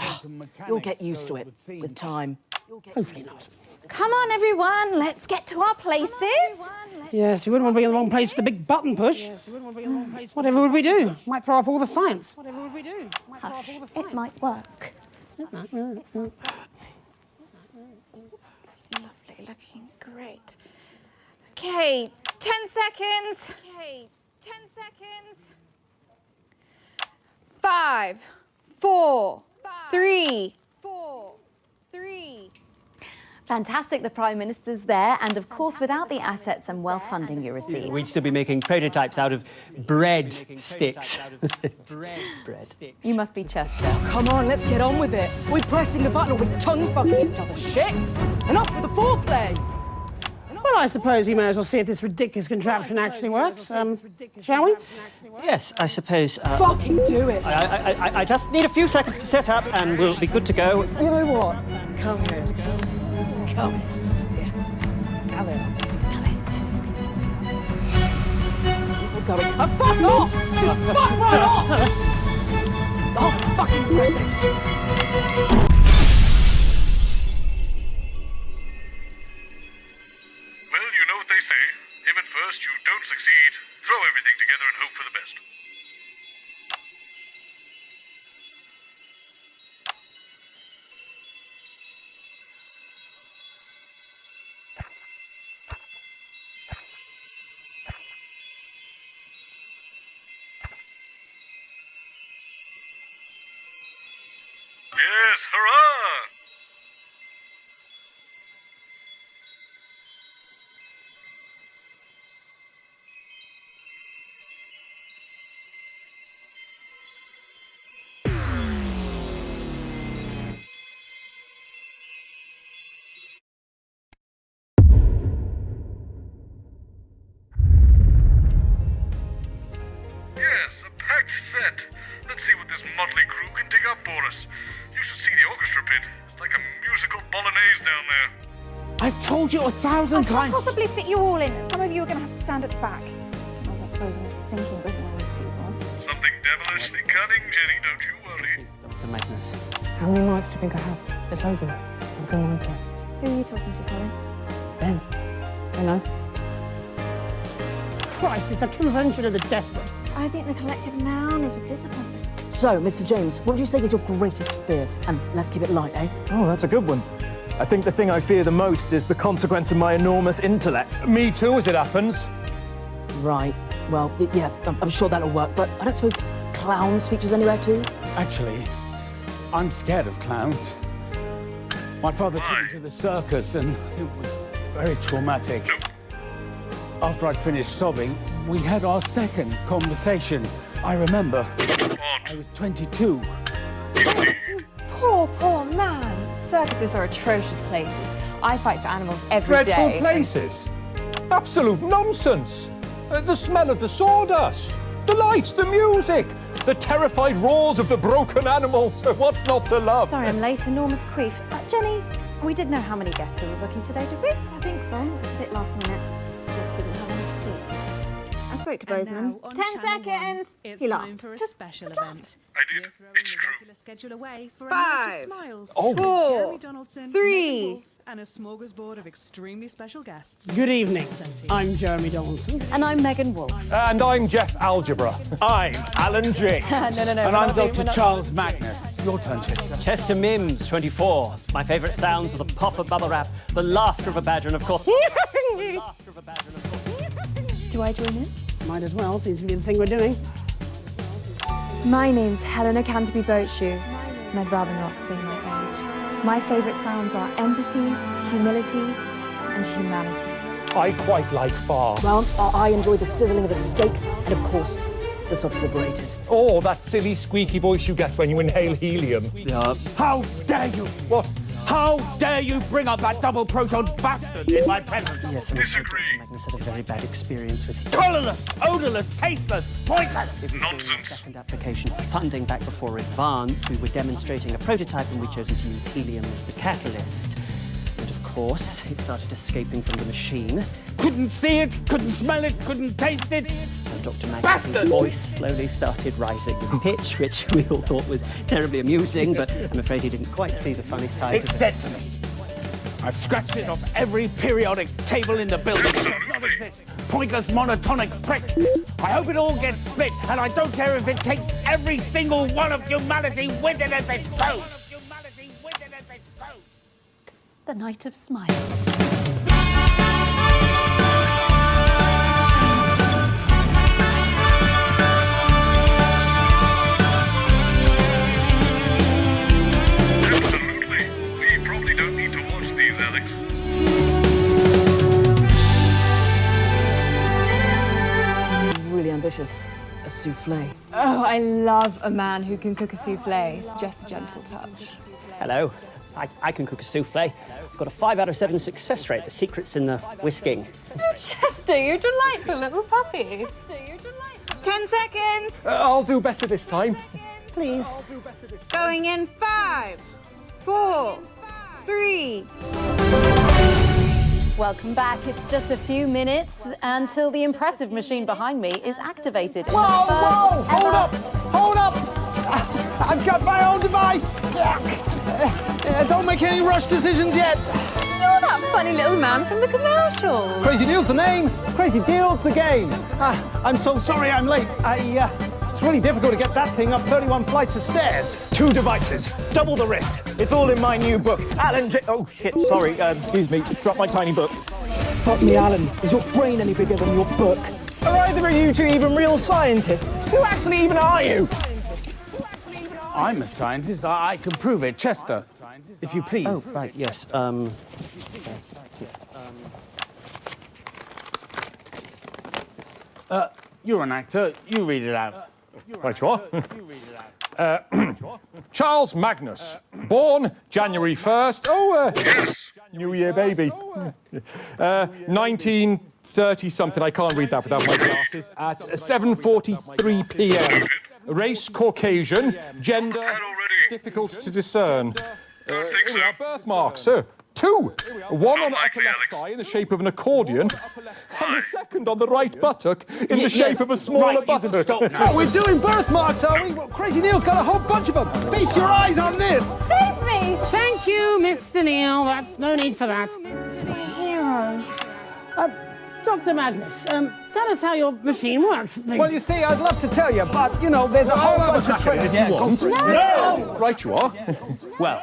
You'll get used to it with time. Hopefully not. Come on, everyone. Let's get to our places. Yes, you wouldn't want to be in the wrong place for the big button push. Whatever would we do? Might throw off all the science. It might work. Lovely, looking great. OK, 10 seconds. 5, 4, 3. Fantastic, the Prime Minister's there, and of course, without the assets and wealth funding you received. We'd still be making prototypes out of bread sticks. You must be Chester. Oh, come on, let's get on with it. We're pressing the button or we're tongue-fucking each other. Shit! Enough with the foreplay! Well, I suppose we may as well see if this ridiculous contraption actually works. Shall we? Yes, I suppose. Fucking do it! I just need a few seconds to set up and we'll be good to go. You know what? Come here. Come here. Come here. going. Fuck off! Just fuck right off! The whole fucking process. Well, you know what they say. If at first you don't succeed, throw everything together and hope for the best. Yes, hurrah! Yes, a packed set. Let's see what this motley crew can dig up for us. You should see the orchestra pit. It's like a musical bolognese down there. I've told you 1,000 I times. can't possibly fit you all in. Some of you are going to have to stand at the back. I don't know what Bosun was thinking bringing all those people. Something devilishly cunning, Jenny, don't you worry. Dr Magnus. How many mics do you think I have? There's loads of them. I'm going to. Who are you talking to, Colin? Ben. Hello. Christ, it's a convention of the desperate. I think the collective noun is a disappointment. So, Mr. James, what would you say is your greatest fear? And let's keep it light, eh? Oh, that's a good one. I think the thing I fear the most is the consequence of my enormous intellect. Me too, as it happens. Right. Well, yeah, I'm sure that'll work, but I don't suppose clowns features anywhere too? Actually, I'm scared of clowns. My father took me to the circus and it was very traumatic. After I'd finished sobbing, we had our second conversation. I remember. I was 22. Poor, poor man. Circuses are atrocious places. I fight for animals every day. Dreadful places. Absolute nonsense. The smell of the sawdust, the lights, the music, the terrified roars of the broken animals. What's not to love? Sorry, I'm late. Enormous queef. Jenny, we did know how many guests we were booking today, did we? I think so. It was a bit last minute. Just didn't have enough seats. I spoke to Bozeman. 10 seconds. It's He time laughed. for a Just special laughed. event. I did. It's true. Schedule away for a 5, night of smiles. Oh. with 4, Jeremy Donaldson, 3. Megan Wolf, and a smorgasbord of extremely special guests. Good evening. I'm Jeremy Donaldson. And I'm Megan Wolf. And I'm Geoff Algebra. I'm Alan G. No. And I'm Dr. Charles Magnus. Your turn, Chester. Chester Mims, 24. My favourite sounds are the pop of bubble wrap, the laughter of a badger, and of course... Do I join in? Might as well, seems to be the thing we're doing. My name's Helen of Canterbury-Boatshoe, and I'd rather not say my age. My favourite sounds are empathy, humility, and humanity. I quite like farts. Well, I enjoy the sizzling of a steak, and of course, the subs liberated. Oh, that silly squeaky voice you get when you inhale helium. How dare you? What? How dare you bring up that double proton bastard in my presence? Yes, I'm afraid Dr Magnus had a very bad experience with him. Colourless, odourless, tasteless, pointless. It was during our second application for funding back before Advance. We were demonstrating a prototype and we'd chosen to use helium as the catalyst. And of course, it started escaping from the machine. Couldn't see it, couldn't smell it, couldn't taste it. And Dr Magnus's voice slowly started rising in pitch, which we all thought was terribly amusing, but I'm afraid he didn't quite see the funny side It's of it. dead to me. I've scratched it off every periodic table in the building. It does not exist. Pointless monotonic prick. I hope it all gets split, and I don't care if it takes every single one of humanity with it as it goes. The Night of Smiles. Absolutely. We probably don't need to watch these, Alex. Really ambitious. A souffle. Oh, I love a man who can cook a souffle. It's just a gentle touch. Hello. I can cook a souffle. I've got a 5 out of 7 success rate. The secret's in the whisking. Oh, Chester, you're delightful little puppy. 10 seconds. I'll do better this time. Please. Going in 5, 4, 3. Welcome back. It's just a few minutes until the impressive machine behind me is activated. in the Whoa, first whoa! Hold ever- up! Hold up! I've got my own device! Don't make any rush decisions yet! You're that funny little man from the commercial. Crazy Deal's the name, Crazy Deal's the game. I'm so sorry I'm late. It's really difficult to get that thing up 31 flights of stairs. 2 devices, double the risk. It's all in my new book. Oh shit, sorry, excuse me, dropped my tiny book. Fuck me, Alan. Is your brain any bigger than your book? Are either of you two even real scientists? Who actually even are you? I'm a scientist. I can prove it. Chester, if you please. Oh, right, yes. You're an actor. You read it out. Right you are. Charles Magnus, born January 1st. New Year baby. 1930-something, I can't read that without my glasses, at 7:43 p.m. Race, Caucasian. Gender, difficult to discern. Here we are, birthmarks, sir. 2. One on the upper left thigh in the shape of an accordion, and the second on the right buttock in the shape of a smaller buttock. Oh, we're doing birthmarks, are we? Well, Crazy Neil's got a whole bunch of them. Feast your eyes on this. Save me! Thank you, Mr. Neil. That's no need for that. Hero. Dr. Magnus, tell us how your machine works, please. Well, you see, I'd love to tell you, but, you know, there's a whole bunch of tricks. If you want. No! Right you are. Well,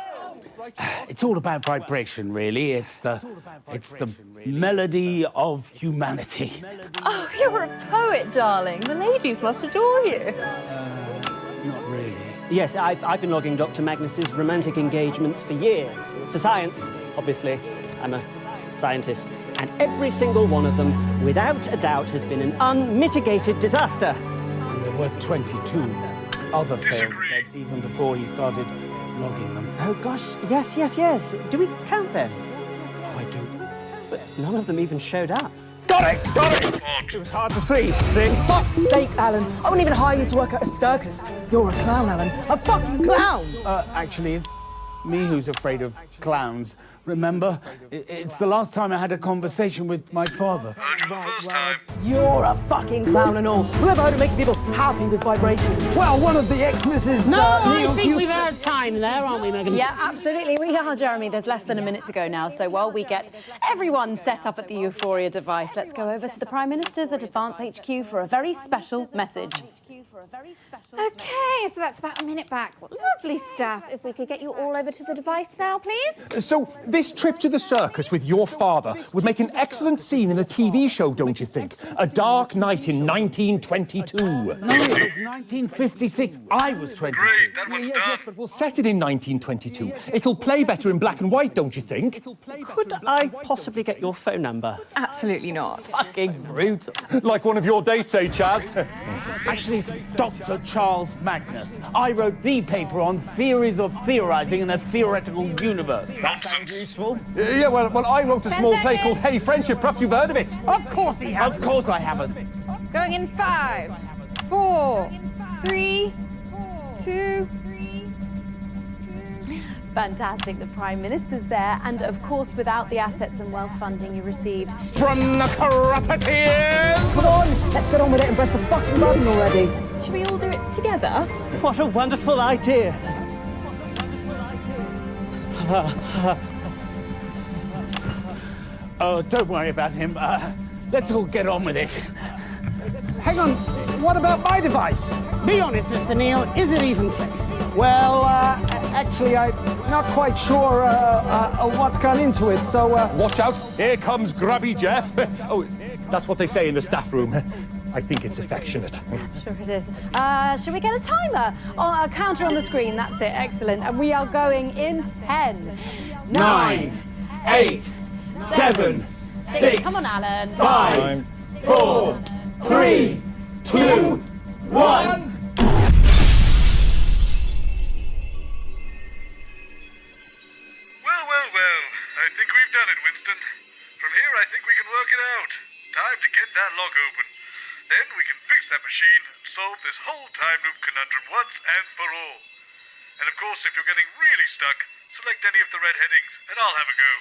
it's all about vibration, really. It's the melody of humanity. Oh, you're a poet, darling. The ladies must adore you. Not really. Yes, I've been logging Dr. Magnus's romantic engagements for years. For science, obviously. I'm a scientist. And every single one of them, without a doubt, has been an unmitigated disaster. And there were 22 other failed attempts even before he started logging them. Oh, gosh, yes. Do we count them? I do. But none of them even showed up. Got it! It was hard to see. Fuck's sake, Alan. I wouldn't even hire you to work at a circus. You're a clown, Alan. A fucking clown! Actually, it's me who's afraid of clowns. Remember? It's the last time I had a conversation with my father. You're a fucking clown and all. Whoever heard of making people happy with vibrations? Well, one of the ex-Misses... No, I Neil's think used- we've had time there, aren't we, Megan? Yeah, absolutely. We are, Jeremy. There's less than a minute to go now, so while we get everyone set up at the Euphoria device, let's go over to the Prime Minister's at Advance HQ for a very special message. Okay, so that's about a minute back. Lovely stuff. If we could get you all over to the device now, please. So, this trip to the circus with your father would make an excellent scene in the TV show, don't you think? A Dark Night in 1922. No, it was 1956. I was 22. Great, that one's done. Yes, but we'll set it in 1922. It'll play better in black and white, don't you think? Could I possibly get your phone number? Absolutely not. Fucking brutal. Like one of your dates, eh, Chaz? Actually, it's Dr. Charles Magnus. I wrote the paper on theories of theorizing in a theoretical universe. That sounds useful. Yeah, well, I wrote a small play called Hey Friendship. Perhaps you've heard of it. Of course he has. Of course I haven't. Going in 5, 4, 3, 2... Fantastic. The Prime Minister's there, and of course, without the assets and wealth funding you received From the corrupted! Come on, let's get on with it and press the fucking button already. Should we all do it together? What a wonderful idea. Oh, don't worry about him. Let's all get on with it. Hang on, what about my device? Be honest, Mr. Neil, is it even safe? Well, actually, I'm not quite sure what's gone into it, so... Watch out, here comes Grubby Geoff. Oh, that's what they say in the staff room. I think it's affectionate. Sure it is. Should we get a timer? Oh, a counter on the screen, that's it, excellent. And we are going in 10, 9, 8, 7, 6, Come on, Alan. 5, 4, 3, 2, 1. Well, I think we've done it, Winston. From here, I think we can work it out. Time to get that lock open. Then we can fix that machine and solve this whole time loop conundrum once and for all. And of course, if you're getting really stuck, select any of the red headings and I'll have a go.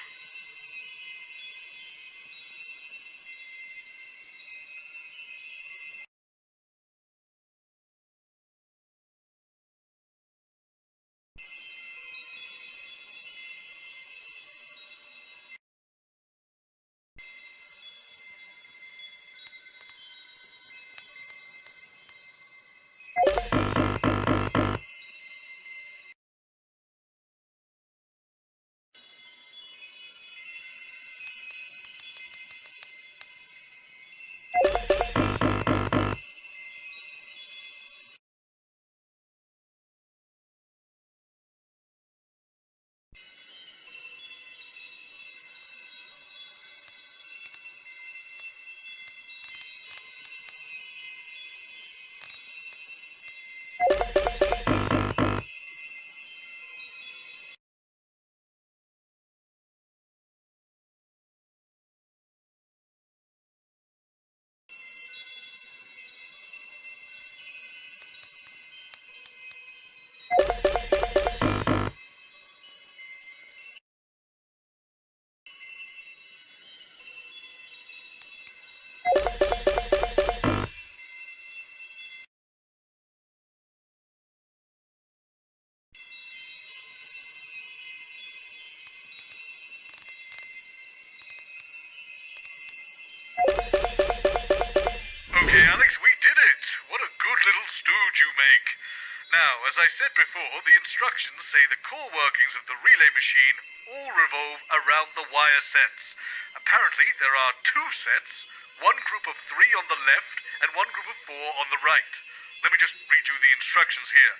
good little stooge you make. Now, as I said before, the instructions say the core workings of the relay machine all revolve around the wire sets. Apparently, there are 2 sets, one group of 3 on the left and one group of 4 on the right. Let me just read you the instructions here.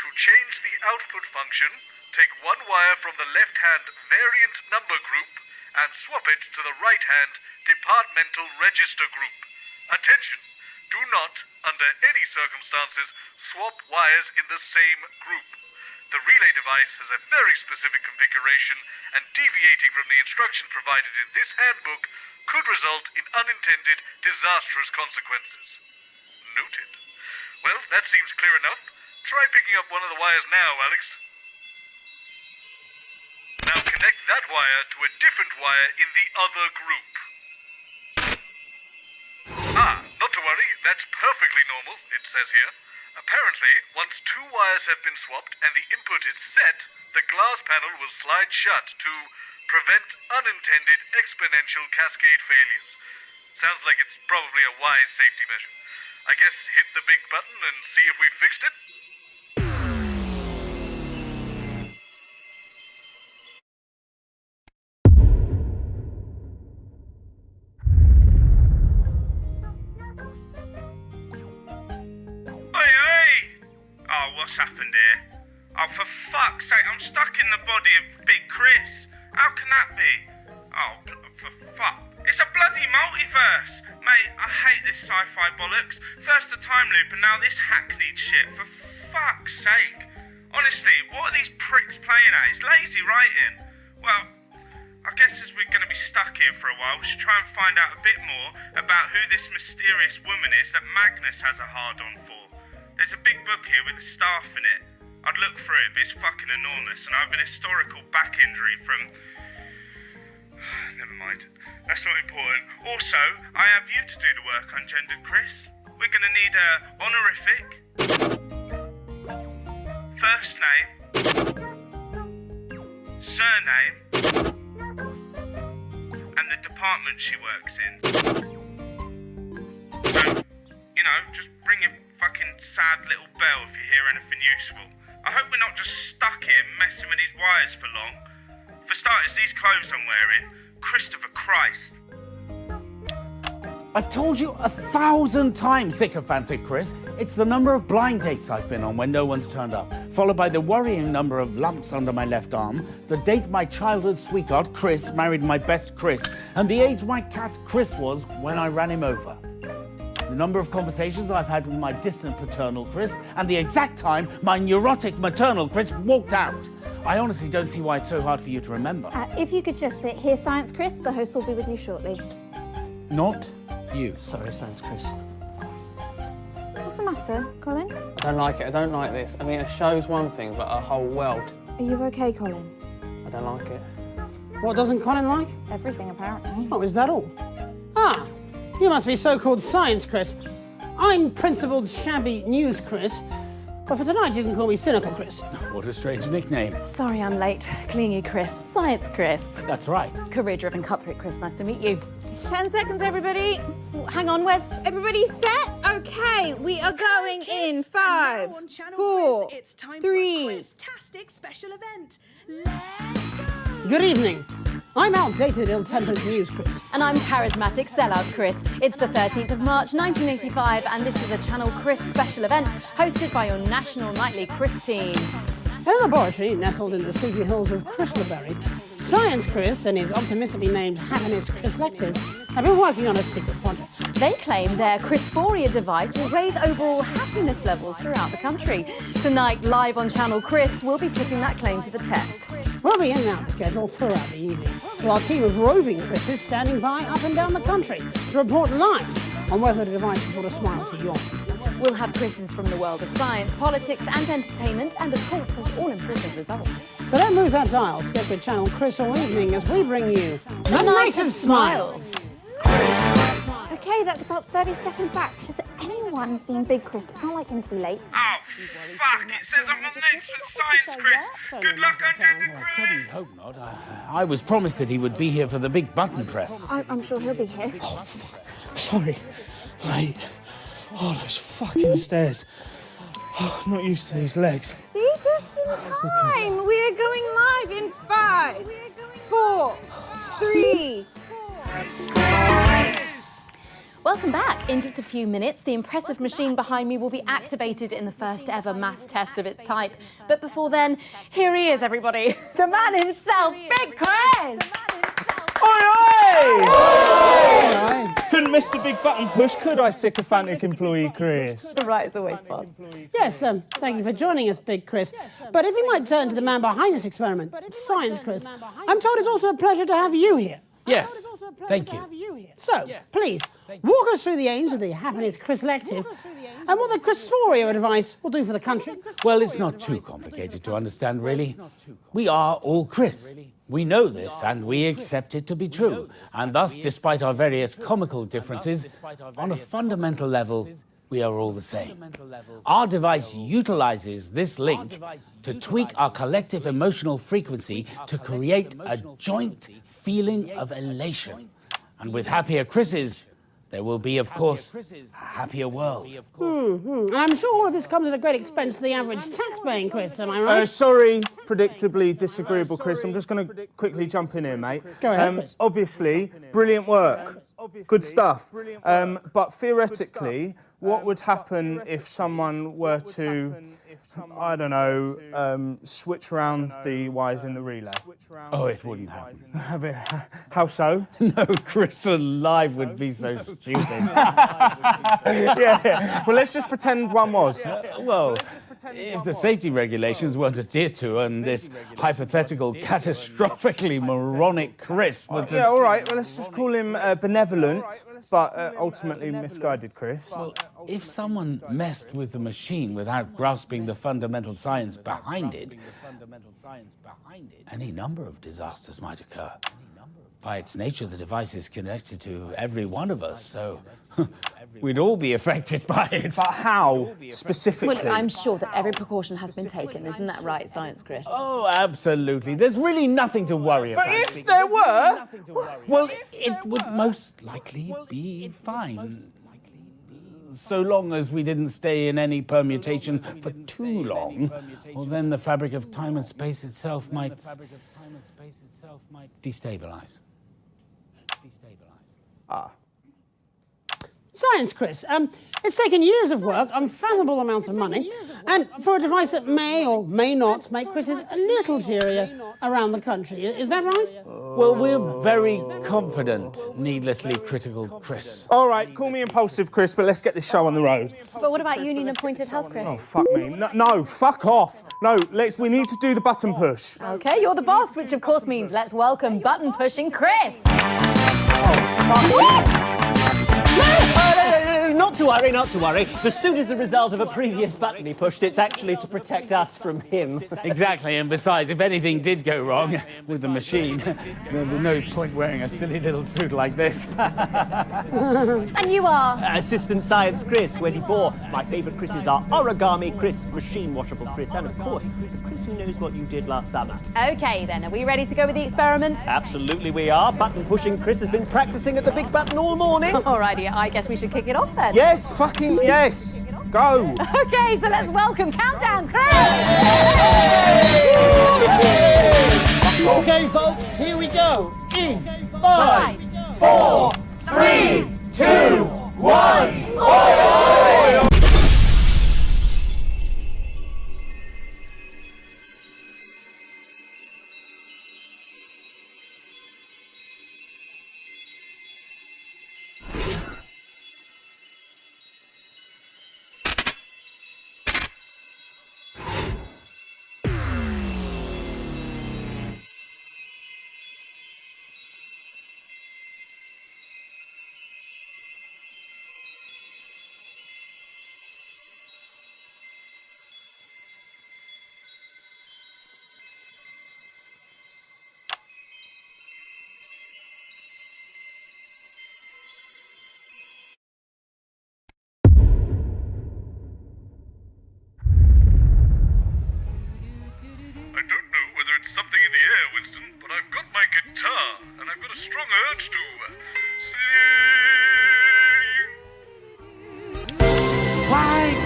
To change the output function, take one wire from the left-hand variant number group and swap it to the right-hand departmental register group. Attention! Do not, under any circumstances, swap wires in the same group. The relay device has a very specific configuration, and deviating from the instruction provided in this handbook could result in unintended, disastrous consequences. Noted. Well, that seems clear enough. Try picking up one of the wires now, Alex. Now connect that wire to a different wire in the other group. Not to worry, that's perfectly normal, it says here. Apparently, once 2 wires have been swapped and the input is set, the glass panel will slide shut to prevent unintended exponential cascade failures. Sounds like it's probably a wise safety measure. I guess hit the big button and see if we fixed it? What's happened here? Oh, for fuck's sake, I'm stuck in the body of Big Chris. How can that be? Oh, for fuck. It's a bloody multiverse! Mate, I hate this sci-fi bollocks. First the Timeloop and now this hackneyed shit. For fuck's sake. Honestly, what are these pricks playing at? It's lazy writing. Well, I guess as we're going to be stuck here for a while, we should try and find out a bit more about who this mysterious woman is that Magnus has a hard-on for. There's a big book here with the staff in it. I'd look through it, but it's fucking enormous, and I have an historical back injury from... Never mind. That's not important. Also, I have you to do the work, ungendered Chris. We're gonna need a honorific, first name, surname, and the department she works in. So, you know, just ring your fucking sad little bell if you hear anything useful. I hope we're not just stuck here messing with these wires for long. For starters, these clothes I'm wearing, Christopher Christ. I've told you 1,000 times, sycophantic Chris. It's the number of blind dates I've been on when no one's turned up, followed by the worrying number of lumps under my left arm, the date my childhood sweetheart, Chris, married my best Chris, and the age my cat, Chris, was when I ran him over. The number of conversations I've had with my distant paternal Chris, and the exact time my neurotic maternal Chris walked out. I honestly don't see why it's so hard for you to remember. If you could just sit here, Science Chris, the host will be with you shortly. Not you. Sorry, Science Chris. What's the matter, Colin? I don't like it. I don't like this. I mean, a show's one thing, but a whole world. Are you okay, Colin? I don't like it. What doesn't Colin like? Everything, apparently. Oh, is that all? Ah, you must be so-called Science Chris. I'm Principled Shabby News Chris, but for tonight you can call me Cynical Chris. What a strange nickname. Sorry I'm late. Clingy Chris. Science Chris. That's right. Career-driven cutthroat Chris. Nice to meet you. 10 seconds, everybody. Hang on, where's... Everybody set? Okay, we are going in 5, 4, It's time 3. for a Chris-tastic special event. Let's go! Good evening. I'm outdated, ill-tempered News Chris. And I'm charismatic sellout Chris. It's the 13th of March 1985 and this is a Channel Chris special event hosted by your national nightly Chris team. In a laboratory nestled in the sleepy hills of Chryslerberry, Science Chris and his optimistically named Happiness Chris Lective have been working on a secret project. They claim their Chrisphoria device will raise overall happiness levels throughout the country. Tonight, live on Channel Chris, we'll be putting that claim to the test. We'll be in and out the schedule throughout the evening, with our team of roving Chris's standing by up and down the country to report live on whether the device has brought a smile to your faces. We'll have Chris's from the world of science, politics and entertainment, and of course those all-important results. So don't move that dial, stick with Channel Chris all evening as we bring you The Night of Smiles. Okay, that's about 30 seconds back. Has anyone seen Big Chris? It's not like him to be late. Oh, fuck! It says I'm on next with Science Chris. Good luck, ungendered I certainly hope not. I was promised that he would be here for the big button press. I'm sure he'll be here. Oh, fuck. Sorry. Oh, those fucking stairs. Oh, not used to these legs. See, just in time. We're going live in 5, 4, 3. Welcome back. In just a few minutes, the impressive machine behind me will be activated in the first ever mass test of its type. But before then, here he is, everybody. The man himself, Big Chris! Oi! Couldn't miss the big button push, could I, sycophantic employee Chris? Right, it's always boss. Yes, thank you for joining us, Big Chris. But if we might turn to the man behind this experiment, Science Chris, I'm told it's also a pleasure to have you here. Yes, thank you. So, please, walk us through the aims of the Happiness Chris Lective and what the Chrisforio device will do for the country. Well, it's not too complicated to understand, really. We are all Chris. We know this, and we accept it to be true. And thus, despite our various comical differences, on a fundamental level, we are all the same. Our device utilizes this link to tweak our collective emotional frequency to create a joint feeling of elation. And with happier Chris's, there will be, of course, a happier world. And I'm sure all of this comes at a great expense to the average tax-paying Chris, am I right? Sorry, predictably disagreeable Chris. I'm just going to quickly jump in here, mate. Go ahead, Chris. Obviously, brilliant work. Good stuff. But theoretically, what would happen if someone were to, I don't know, switch around the wires in the relay? Oh, it wouldn't happen. How so? No, Chris alive would be so stupid. Yeah, well, let's just pretend one was. Well, if the safety regulations weren't adhered to and this hypothetical catastrophically moronic Chris would... Yeah, all right, well, let's just call him benevolent, but ultimately misguided Chris. Well, if someone messed with the machine without grasping the fundamental science behind it, any number of disasters might occur. By its nature, the device is connected to every one of us, so we'd all be affected by it. But how, specifically? Well, I'm sure that every precaution has been taken. Isn't that right, Science Chris? Oh, absolutely. There's really nothing to worry about. But if there were... Well, it would most likely be fine. So long as we didn't stay in any permutation for too long, well, then the fabric of time and space itself might destabilize. Ah. Science, Chris. It's taken years of work, unfathomable amounts of money, and for a device that may or may not make Chris's a little cheerier around the country. Is that right? Well, we're very confident, needlessly critical Chris. All right, call me impulsive, Chris, but let's get this show on the road. But what about union-appointed health, Chris? Oh, fuck me. No, fuck off. No, we need to do the button push. Okay, you're the boss, which of course means let's welcome button-pushing Chris. Not to worry, not to worry. The suit is the result of a previous button he pushed. It's actually to protect us from him. Exactly, and besides, if anything did go wrong with the machine, there'd be no point wearing a silly little suit like this. And you are? Assistant Science Chris, 24. My favourite Chris's are Origami Chris, Machine Washable Chris, and of course, the Chris who knows what you did last summer. Okay then, are we ready to go with the experiment? Absolutely we are. Button-pushing Chris has been practising at the big button all morning. Alrighty, I guess we should kick it off then. Yes, fucking yes. Go. Okay, so let's welcome Countdown Chris. Okay, folks, here we go. In 5, 4, 3, 2, 1.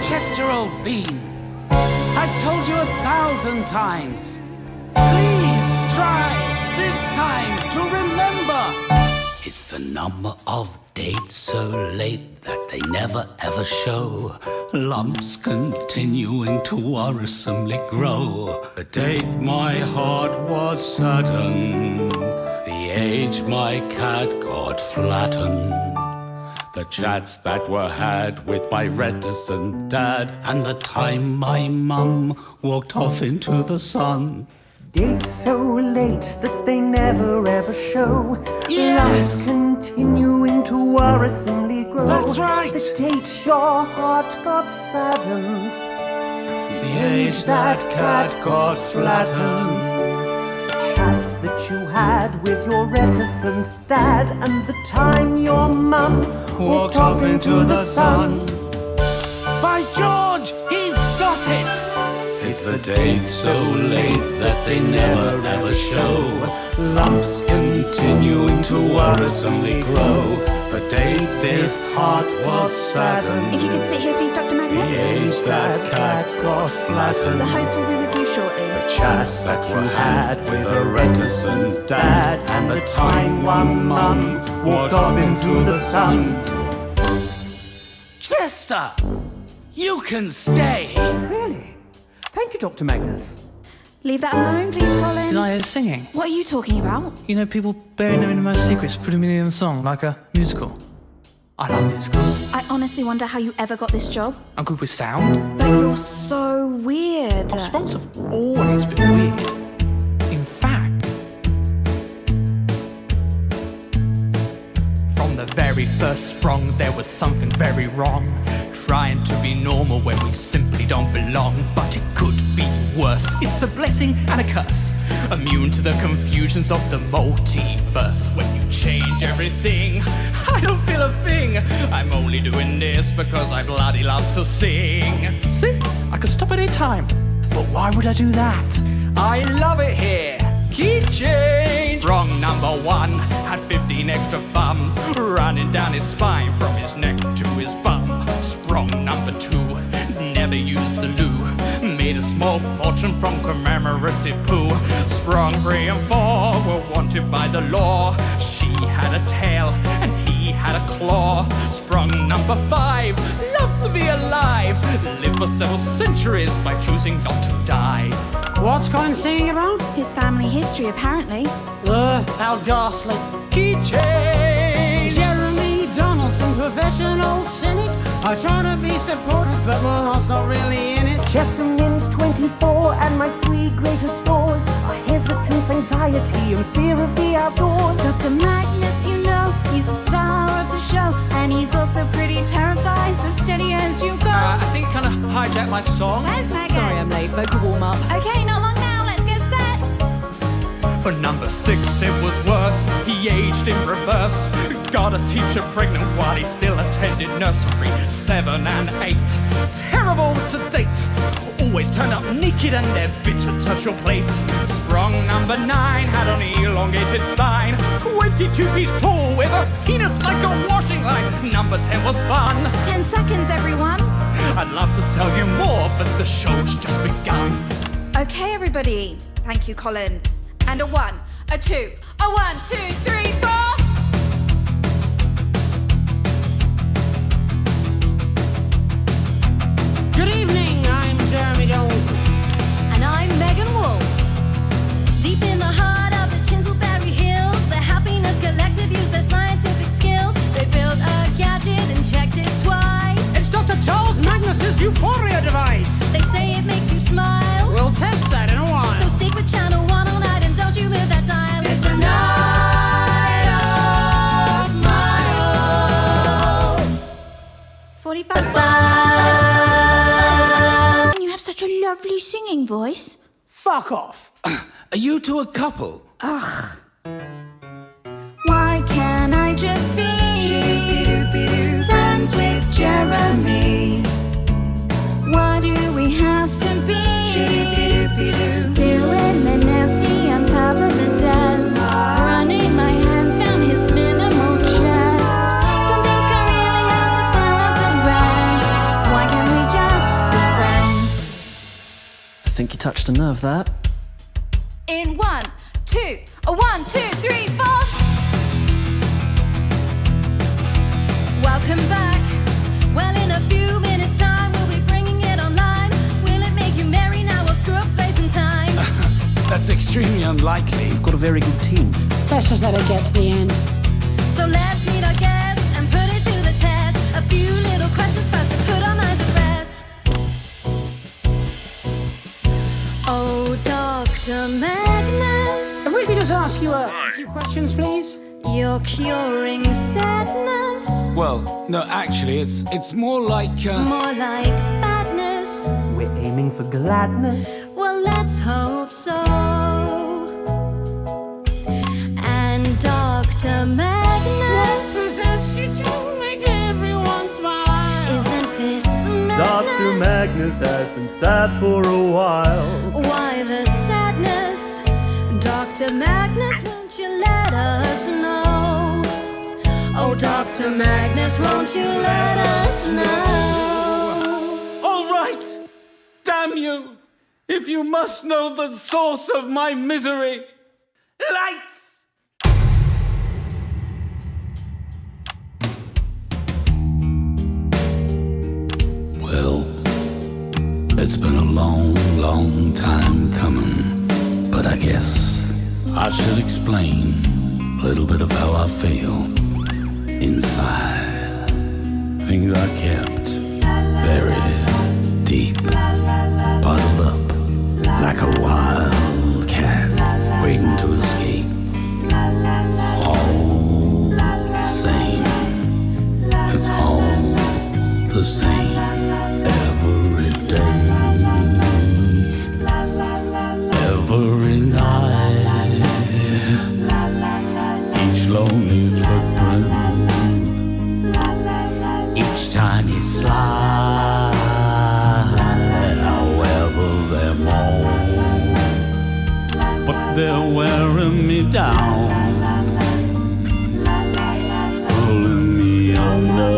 Chester, old bean. I've told you 1,000 times. Please try this time to remember. It's the number of dates so late that they never ever show. Lumps continuing to worrisomely grow. The date my heart was saddened. The age my cat got flattened. The chats that were had with my reticent dad, and the time my mum walked off into the sun. Dates so late that they never ever show. Yes! Lumps continuing to worrisomely grow. That's right! The date your heart got saddened. The age that cat got flattened. Chats that you had with your reticent dad, and the time your mum walked off into the sun. By George, he's got it! It's the dates so late that they never ever show. Lumps continuing to worrisomely grow. The date this heart was saddened. If you could sit here, please, Dr. Magnus. The age that cat got flattened. The host will be with you shortly. The chats that were had with a reticent dad, and the time one mum walked off into the sun. Chester! You can stay! Really? Thank you, Dr. Magnus. Leave that alone, please, Colin. Did I hear singing? What are you talking about? You know, people burying their innermost secrets, putting me in a song, like a musical. I love musicals. I honestly wonder how you ever got this job. I'm good with sound. But you're so weird. Sprongs have always been weird. In fact, from the very first sprung, there was something very wrong. Trying to be normal when we simply don't belong. But it could be worse. It's a blessing and a curse. Immune to the confusions of the multiverse. When you change everything, I don't feel a thing. I'm only doing this because I bloody love to sing. See, I could stop at any time. But why would I do that? I love it here. Key change. Sprung number 1 had 15 extra thumbs running down his spine from his neck to his bum. Sprung number 2 never used the loo. Made a small fortune from commemorative poo. Sprung 3 and 4 were wanted by the law. She had a tail and he had a claw. Sprung number 5 loved to be alive. Lived for several centuries by choosing not to die. What's Colin singing about? His family history, apparently. How ghastly. Key change. Jeremy Donaldson, professional cynic. I try to be supportive, but my heart's not really in it. Chester Mims 24, and my 3 greatest flaws are hesitance, anxiety, and fear of the outdoors. Dr. Magnus, you know, he's the star of the show, and he's also pretty terrified, so steady as you go. I think kind of hijacked my song. Where's Megan? Sorry, I'm late. Vocal warm up. Okay, not long now. Let's get set. For number 6 it was worse. He aged in reverse. Got a teacher pregnant while he still attended nursery. 7 and 8, terrible to date. Always turned up naked and their bits would touch your plate. Sprung number 9 had an elongated spine. 22 feet tall with a penis like a washing line. Number 10 was fun. 10 seconds, everyone. I'd love to tell you more, but the show's just begun. Okay, everybody. Thank you, Colin. And a 1, a 2, a 1, 2, 3, 4. Good evening, I'm Jeremy Donaldson. And I'm Megan Wolf. Deep in the heart of the Chintleberry Hills, the Happiness Collective use their scientific skills. They built a gadget and checked it twice. It's Dr. Charles Magnus's Euphoria device. They say it makes you smile. We'll test that in a while. So stick with channel 1 all night and don't you move that dial. It's the night of smiles. 45. You have such a lovely singing voice. Fuck off. Are you two a couple? Ugh. Why can't I just be friends with Jeremy? Why do we have to be doing the nasty on top of the desk, running my hands down his minimal chest? Don't think I really have to spell out the rest. Why can't we just think you touched a nerve there. In 1, 2, 1, 2, 3, 4. Welcome back. Well, in a few minutes' time, we'll be bringing it online. Will it make you merry? Now we'll screw up space and time. That's extremely unlikely. You've got a very good team. Let's just let it get to the end. So let's meet our guests and put it to the test. A few little questions first to put our minds at rest. Oh, Dr. Magnus. If we could just ask you a few questions, please. You're curing sadness. Well, no, actually, it's more like... More like badness. We're aiming for gladness. Well, let's hope so. And Dr. Magnus, what possessed you to make everyone smile? Isn't this madness? Dr. Magnus has been sad for a while. Why the sadness? Dr. Magnus, won't you let us know? Oh, Dr. Magnus, won't you let us know? All right! Damn you! If you must know the source of my misery. Lights! Well, it's been a long, long time coming, but I guess I should explain a little bit of how I feel inside. Things I kept buried deep, bottled up like a wild cat waiting to escape. It's all the same. It's all the same every day, every night. Each lonely footprint, each tiny slide, however they're on, but they're wearing me down, pulling me under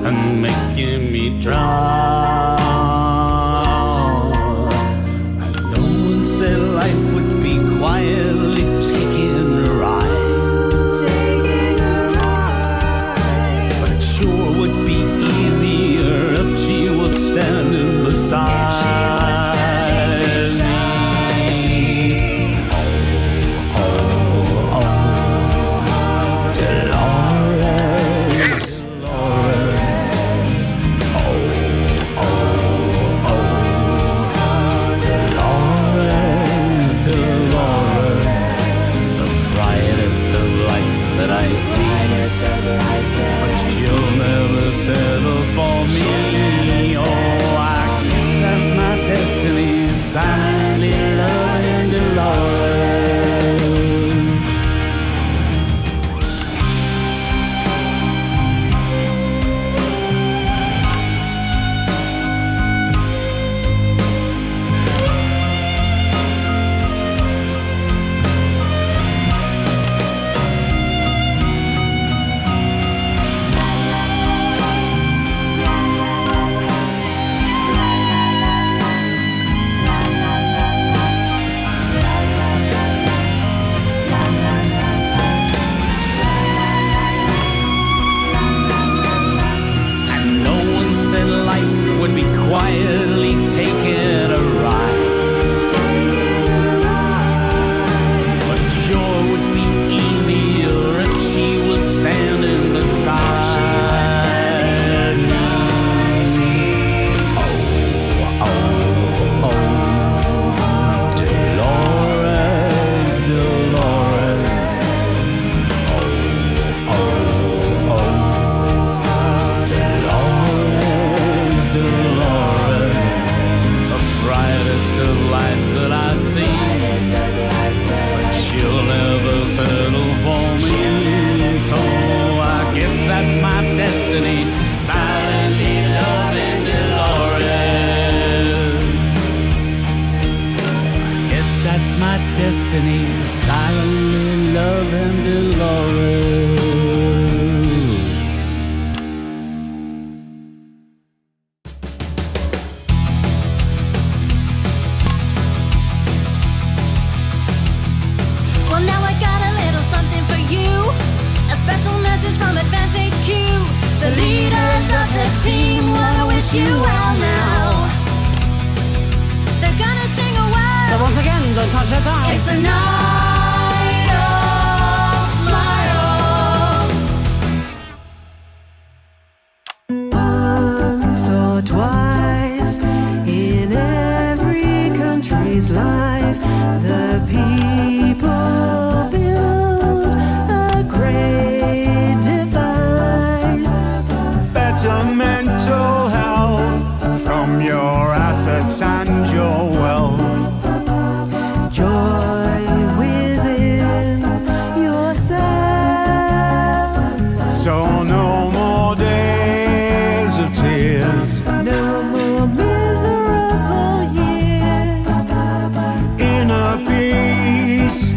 and making me drown. And no one said life would be quietly taking a ride, but it sure would be easier if she was standing beside me. That I see, but she'll never settle for me. Oh, I guess that's my destiny, silently loving Dolores. Quietly taking a ride, but it sure would be easier if she was standing beside me. Oh, oh, oh, Dolores, Dolores. Oh, oh, oh, Dolores, Dolores. Brightest of lights that I see, but she'll never settle for me. So I guess that's my destiny, silently loving Dolores. I guess that's my destiny, silently loving Dolores. from Advance HQ. The leaders of the team wanna wish you well now. They're gonna sing a word. So once again, don't touch that dial. It's the night of smiles. Once or twice in every country's life, the people build a great device. Better mental health from your assets and your wealth. Joy within yourself. So no more days of tears. No more miserable years. Inner peace.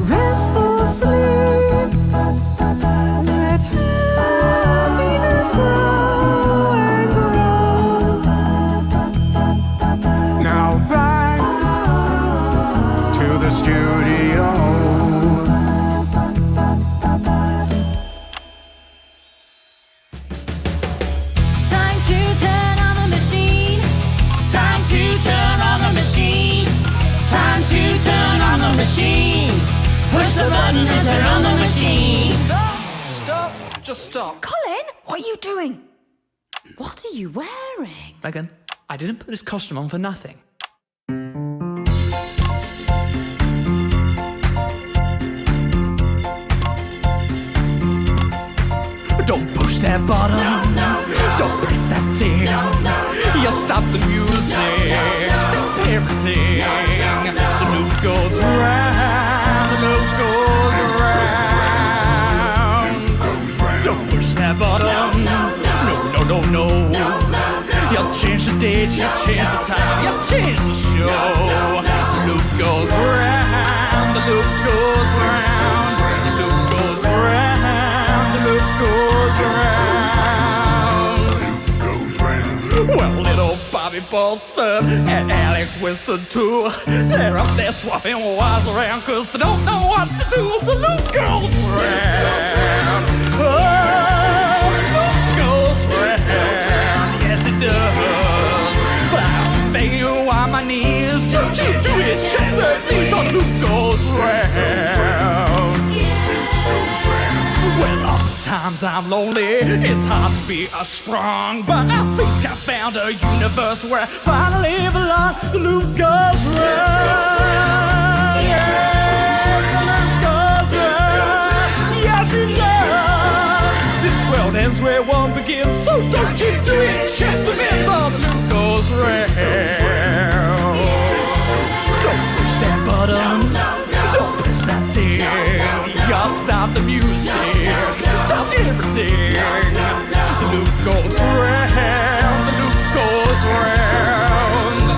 Restful sleep. Let happiness grow and grow. Now back to the studio. Time to turn on the machine. Time to turn on the machine. Time to turn on the machine. Push the button and turn on the machine. Stop! Just stop. Colin, what are you doing? What are you wearing? Megan, I didn't put this costume on for nothing. Don't push that button. Don't press that thing. You stop the music. Stop everything. The loop goes round. The loop goes round. Don't push that button. No. You change the date. You change the time. You change the show. The loop goes round. The loop goes round. The loop goes round. The loop goes round. Well, little Bobby Bolster and Alex Winston too. They're up there swapping wires around cause they don't know what to do. The loop goes round. Oh, the loop goes round. Yes, it does. But I'm begging you on my knees. Twitch, please, the loop goes round. Well, oftentimes I'm lonely, it's hard to be a strong, but I think I found a universe where I finally belong. The loop goes round. Yes, the loop goes round. Yes, it does. This world ends where one begins, so don't you do it, Chesterman. So the loop goes round. Don't push that button. Don't press that thing. Y'all stop the music. Stop everything. The loop goes round. The loop goes round.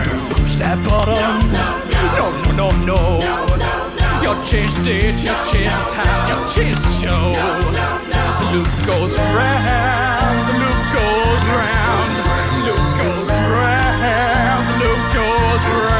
Don't push that button. No. You change the date. You change the time. You change the show. The loop goes round. The loop goes round. The loop goes round. The loop goes round.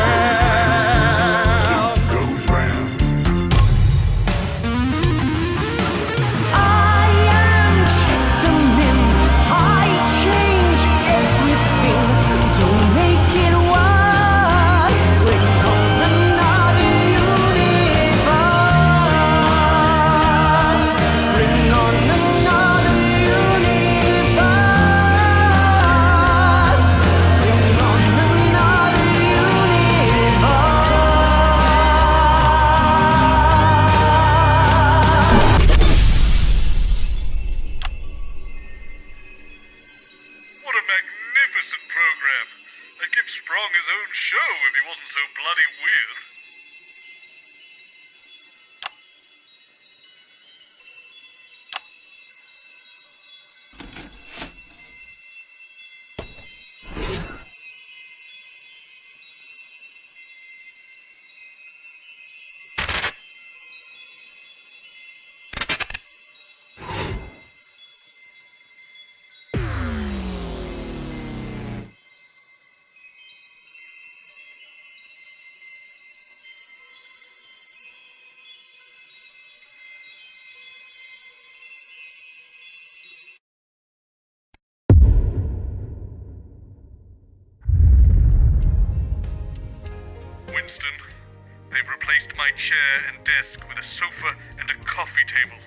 high chair and desk with a sofa and a coffee table.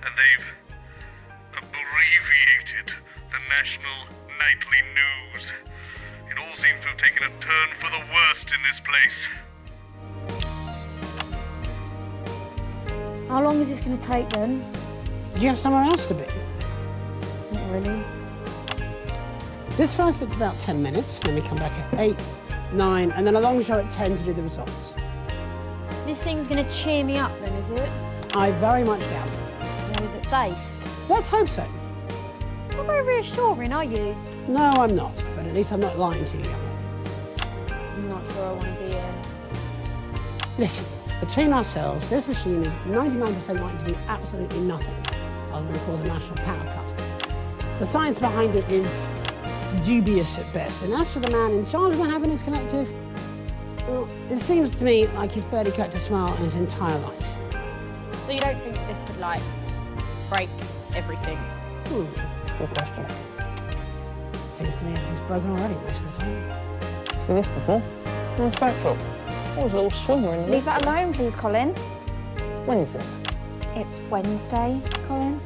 And they've abbreviated the national nightly news. It all seems to have taken a turn for the worst in this place. How long is this going to take then? Do you have somewhere else to be? Not really. This first bit's about 10 minutes, then we come back at 8, 9, and then a long show at 10 to do the results. This thing's going to cheer me up then, is it? I very much doubt it. Or is it safe? Let's hope so. Not very reassuring, are you? No, I'm not, but at least I'm not lying to you, young lady. I'm not sure I want to be here. Listen, between ourselves, this machine is 99% likely to do absolutely nothing other than cause a national power cut. The science behind it is dubious at best, and as for the man in charge of the Happiness Collective, well, it seems to me like he's barely cracked a smile in his entire life. So you don't think this could, like, break everything? Good question. Seems to me everything's broken already most of the time. Seen this before? Nice backdrop. Oh, there's a little swimmer in there. Leave that alone, please, Colin. When is this? It's Wednesday, Colin.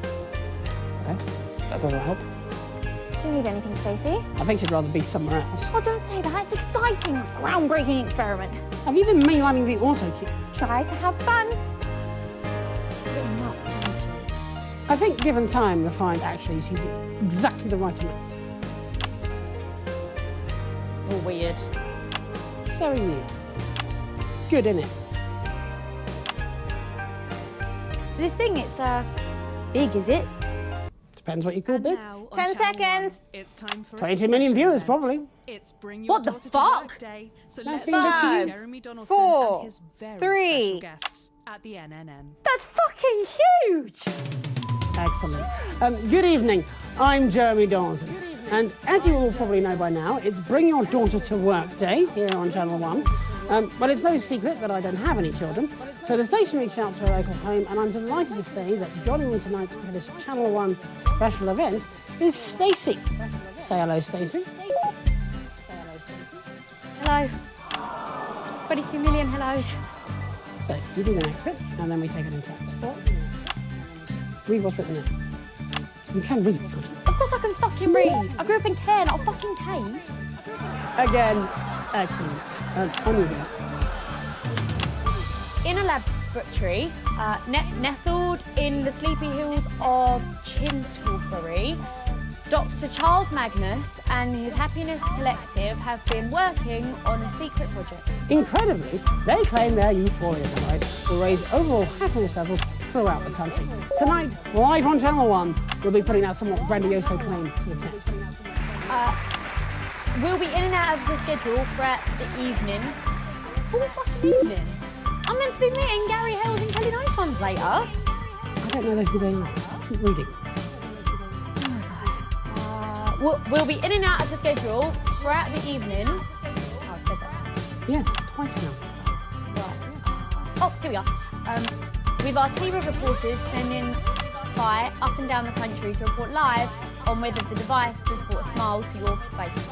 Okay, that doesn't help. Do you need anything, Stacey? I think she'd rather be somewhere else. Oh, don't say that. It's exciting. A groundbreaking experiment. Have you been mainlining the auto cue? Try to have fun. She's a bit much, isn't she? I think, given time, we'll find actually she's exactly the right amount. You're weird. So are you. Good, innit? So this thing, it's big, is it? Depends what you call big. 10 seconds. It's time for 22 million viewers, probably. It's Bring Your What the Daughter to Work fuck? Day. So That let's seemed big to you. Jeremy Donaldson 4, and his very 3. special guests at the NNN. That's fucking huge! Excellent. Good evening. I'm Jeremy Donaldson. And as you all probably know by now, it's Bring Your Daughter to Work Day here on Channel 1. But it's no secret that I don't have any children. So the station reached out to a local home, and I'm delighted to say that joining me tonight for this Channel 1 special event is Stacey. Say hello, Stacey. Hello. 22 million hellos. So you do the next bit, and then we take it in turns. Read what's written there. You can read, can't you? Of course I can fucking read. I grew up in Care, not a fucking cave. Again, excellent. On you go. In a laboratory, nestled in the sleepy hills of Canterbury, Dr Charles Magnus and his Happiness Collective have been working on a secret project. Incredibly, they claim their euphoria device will raise overall happiness levels throughout the country. Tonight, live on Channel 1, we'll be putting that somewhat grandiose claim to the test. We'll be in and out of the schedule throughout the evening. All fucking evening? I'm meant to be meeting Gary Hells and Kelly Nine later. I don't know who they are. Keep reading. We'll be in and out of the schedule throughout the evening. Oh, I've said that. Yes, twice now. Right. Oh, here we are. With our team of reporters sending by up and down the country to report live on whether the device has brought a smile to your face.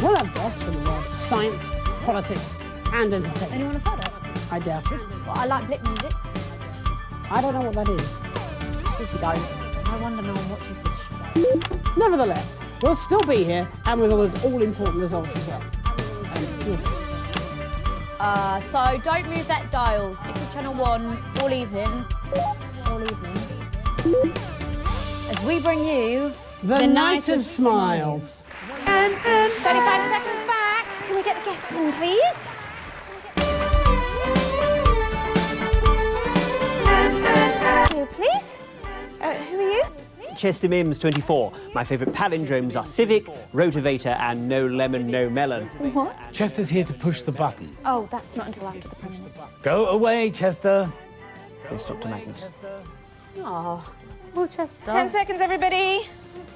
We'll have guests from the world of science, politics, and entertainment. Anyone have heard it? I doubt it. Well, I like blip music. I don't know what that is. If you don't, I wonder no one watches this show. Nevertheless, we'll still be here, and with all those all-important results as well. So don't move that dial. Stick with Channel 1 all evening. As we bring you The Night of Smiles. And 35 seconds back. Can we get the guests in, please? Here, please. Who are you? Chester Mims, 24. My favourite palindromes are civic, rotivator, and no lemon, no melon. What? Chester's here to push the button. Oh, that's not until after the premises. Go away, Chester. Yes, Dr Magnus. Oh, well, Chester. 10 seconds, everybody.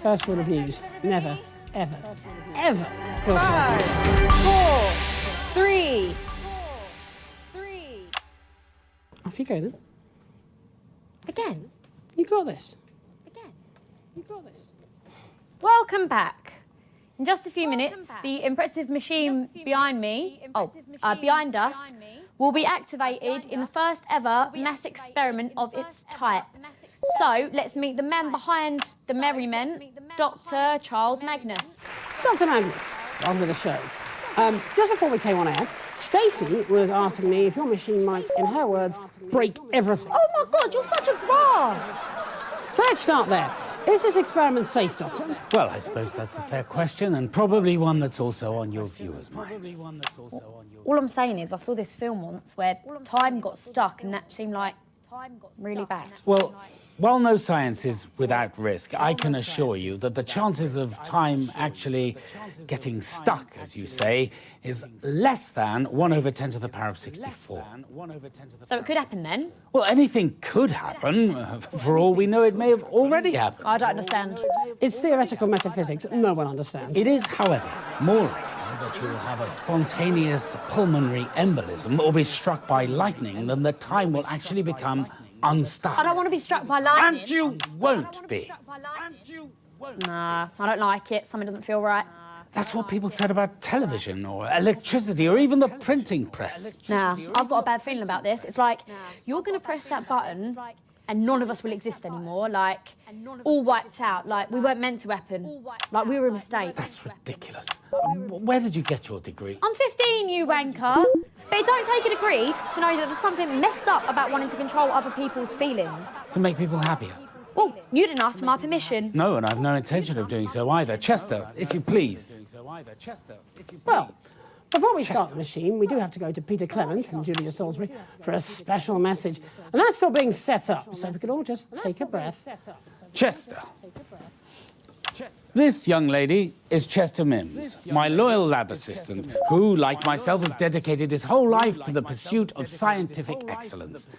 First rule of news: never, ever, ever feel sorry. 5, 4, 3. Off you go then. Again? You got this. You got this. Welcome back. In just a few minutes, the impressive machine behind us will be activated in the first ever mass experiment of its type. So, let's meet the man behind the merriment, Dr. Charles Magnus. Dr Magnus, welcome to the show. Just before we came on air, Stacey was asking me if your machine might, in her words, break everything. Oh my God, you're such a grass! So let's start there. Is this experiment safe, Doctor? Well, I suppose that's a fair question, and probably one that's also on your viewers' minds. All I'm saying is I saw this film once where time got stuck and that seemed like really bad. Well, while no science is without risk, I can assure you that the chances of time actually getting stuck, as you say, is less than 1/10 to the power of 64. So it could happen then? Well, anything could happen. For all we know, it may have already happened. I don't understand. It's theoretical metaphysics. No one understands. It is, however, more likely that you will have a spontaneous pulmonary embolism or be struck by lightning than that time will actually become unstuck. I don't want to be struck by lightning. And you won't be. Nah, I don't like it. Something doesn't feel right. That's what people said about television or electricity or even the printing press. Nah, I've got a bad feeling about this. It's like, you're going to press that button and none of us will exist anymore, like, all wiped out, like, we weren't meant to happen, like, we were a mistake. That's ridiculous. Where did you get your degree? I'm 15, you wanker. But it don't take a degree to know that there's something messed up about wanting to control other people's feelings. To make people happier. Well, you didn't ask for my permission. No, and I've no intention of doing so either. Chester, if you please. Well, before we start the machine, we do have to go to Peter Clement and Julia Salisbury for a special message. And that's still being set up, so if we could all just take a breath. Chester. This young lady is Chester Mims, my loyal lab assistant, who, like myself, has dedicated his whole life to the pursuit of scientific excellence.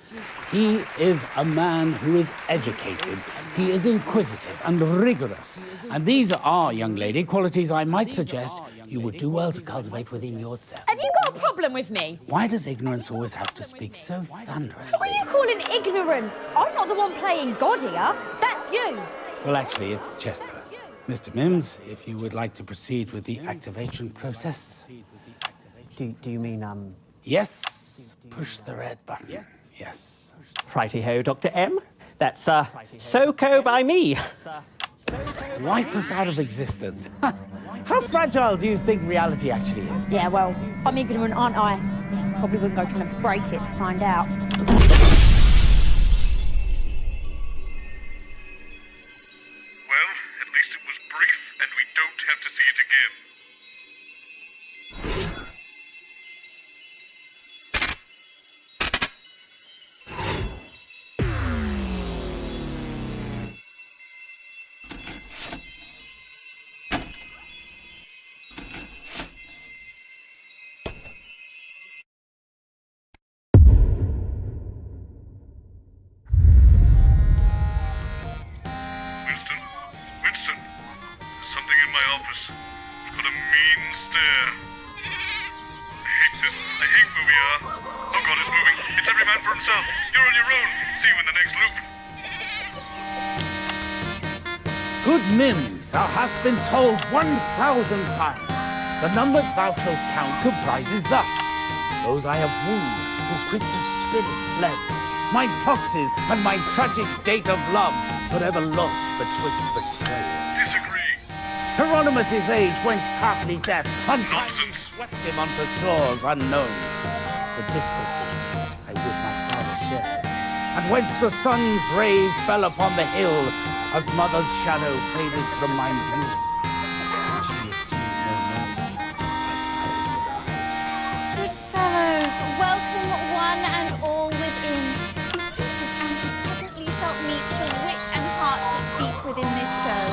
He is a man who is educated, he is inquisitive and rigorous, and these are, young lady, qualities I might suggest you would do well to cultivate within yourself. Have you got a problem with me? Why does ignorance always have to speak so thunderously? What are you calling ignorant? I'm not the one playing God here, that's you. Well, actually, it's Chester. Mr. Mims, if you would like to proceed with the activation process. Do you mean, Yes, push the red button. Yes. Righty-ho, Dr. M. That's, so-co by me. Wipe us out of existence. How fragile do you think reality actually is? Yeah, well, I'm ignorant, aren't I? Probably wouldn't go trying to break it to find out. And we don't have to see it again. Winston. Something in my office. I've got a mean stare. I hate this. I hate where we are. Oh God, it's moving. It's every man for himself. You're on your own. See you in the next loop. Good Mims, thou hast been told 1,000 times. The number thou shalt count comprises thus: those I have wooed, who quick to spirit fled. My foxes and my tragic date of love, forever lost betwixt betrayal. Disagree. Hieronymus' age whence partly death, untimely swept him unto shores unknown. The discourses I with my father shared, and whence the sun's rays fell upon the hill, as mother's shadow faded from my view. And she is seen no more. Good fellows, welcome one and all within. Be seated, and you presently shall meet the wit and heart that beat within this show.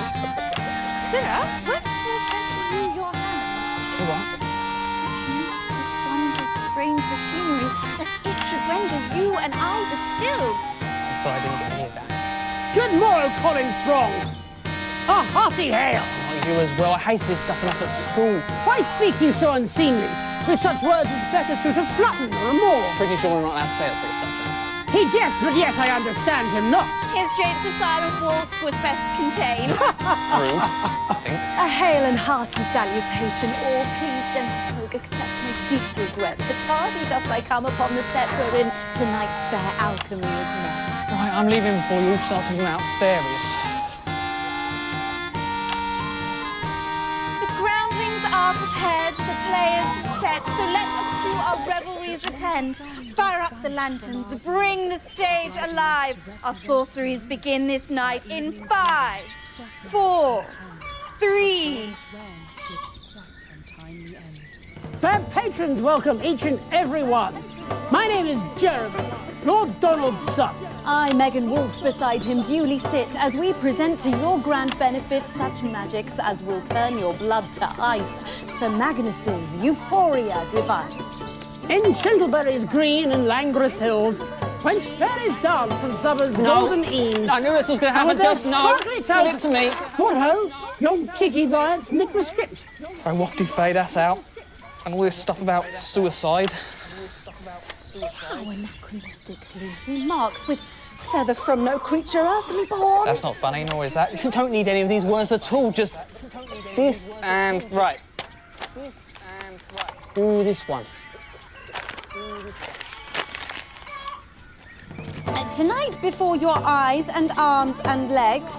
Sirrah, whence was sent to you your hand? What? Use this wondrous, strange machinery, lest it should render you and I distilled. I'm sorry I didn't get any of that. Good morrow, Colin Strong. A hearty hail. You as well. I hate this stuff enough at school. Why speak you so unseemly? With such words it's better suit a slutton or a moor. Pretty sure we're not allowed to say that sort of stuff. He jests, but yet I understand him not. His japes a silent waltz would best contain. Rude, I think. hail and hearty salutation, all please, gentlefolk, accept my deep regret, but tardy dost I come upon the set wherein tonight's fair alchemy is met. Right, I'm leaving before you all start talking about fairies. The groundlings are prepared, the players are set, so let us to our revelries attend. Fire up the lanterns, bring the stage alive. Our sorceries begin this night in 5, 4, 3. Fair patrons, welcome each and every one. My name is Jeremy, Lord Donald's son. I, Megan Wolfe, beside him duly sit, as we present to your grand benefit such magics as will turn your blood to ice. Sir Magnus's Euphoria device. In Chintleberry's green and languorous hills, whence fairies dance and suburbs golden eaves. I knew this was going to happen, just no. Give it to me. What ho? Your cheeky violets nick the script. Very wafty fade us out. And all this stuff about suicide. See how anachronistically he marks with feather from no creature earthly born. That's not funny, nor is that. You don't need any of these words at all, just this and right. Do this one. Tonight, before your eyes and arms and legs,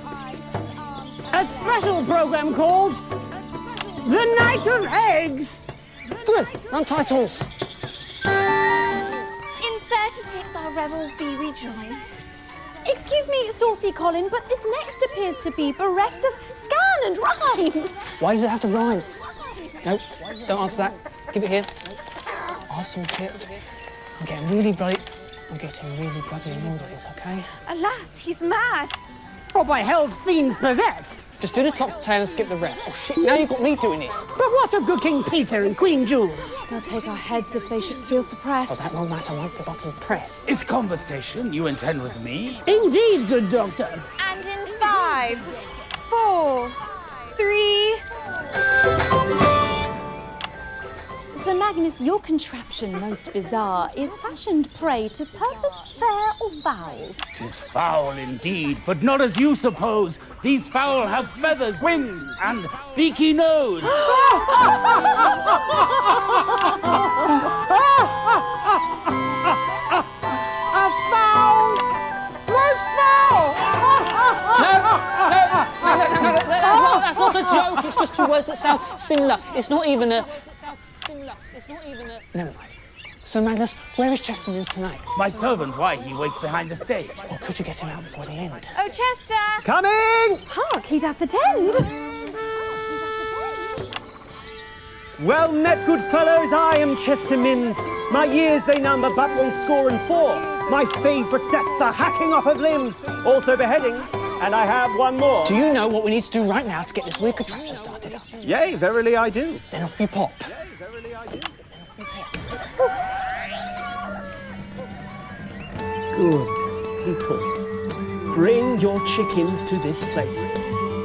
a special program called The Night of Eggs. Good, on titles. In 30 takes our revels be rejoined. Excuse me, saucy Colin, but this next appears to be bereft of scan and rhyme. Why does it have to rhyme? No, don't answer that. Give it here. Awesome kit. I'm getting really bloody annoyed at this, okay? Alas, he's mad. Or by hell's fiends possessed. Just do the top to tail and skip the rest. Oh shit, now you've got me doing it. But what of good King Peter and Queen Jules? They'll take our heads if they should feel suppressed. Oh, that won't matter once the button's pressed. Is conversation you intend with me? Indeed, good doctor. And in 5, 4, 3... Sir Magnus, your contraption, most bizarre, is fashioned prey to purpose fair or foul. 'Tis foul indeed, but not as you suppose. These fowl have feathers, wings, and beaky nose. A foul! Most foul! No, that's not a joke. It's just two words that sound similar. It's not even a... Never mind. So, Magnus, where is Chester Mills tonight? My servant, why? He waits behind the stage. Or could you get him out before the end? Oh, Chester! Coming! Hark, he doth attend. Well met, good fellows, I am Chester Mims. My years they number but 104. My favourite deaths are hacking off of limbs, also beheadings, and I have one more. Do you know what we need to do right now to get this weird contraption started up? Yea, verily I do. Then off you pop. Good people, bring your chickens to this place.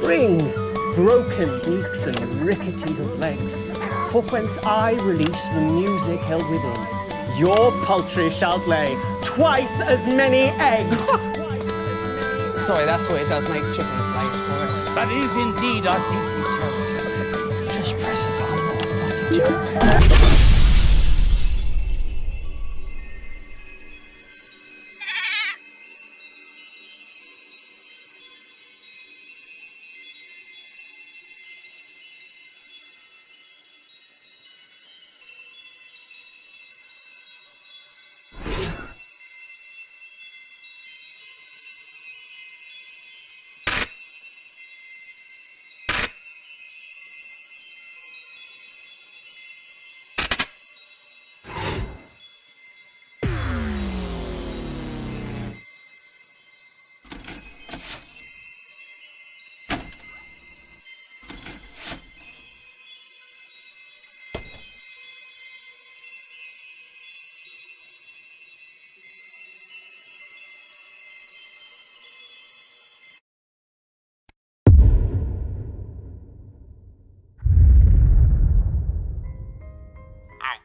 Bring broken beaks and rickety of legs, for whence I release the music held within. Your poultry shall lay twice as many eggs. Sorry, that's what it does, make chickens lay more eggs. That is indeed our deeply joke. Just press a button, not a fucking joke.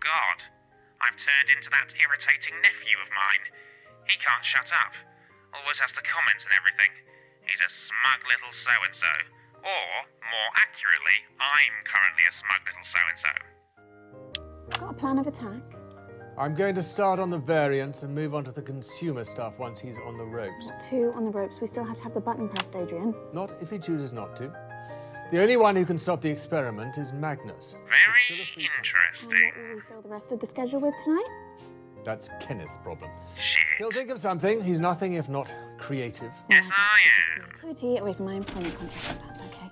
God, I've turned into that irritating nephew of mine. He can't shut up. Always has to comment and everything. He's a smug little so-and-so. Or, more accurately, I'm currently a smug little so-and-so. Got a plan of attack? I'm going to start on the variants and move on to the consumer stuff once he's on the ropes. Two on the ropes. We still have to have the button pressed, Adrian. Not if he chooses not to. The only one who can stop the experiment is Magnus. Very interesting. What will we fill the rest of the schedule with tonight? That's Kenneth's problem. Shit. He'll think of something. He's nothing if not creative. Yes, I am. Creativity away from my employment contract, if that's okay.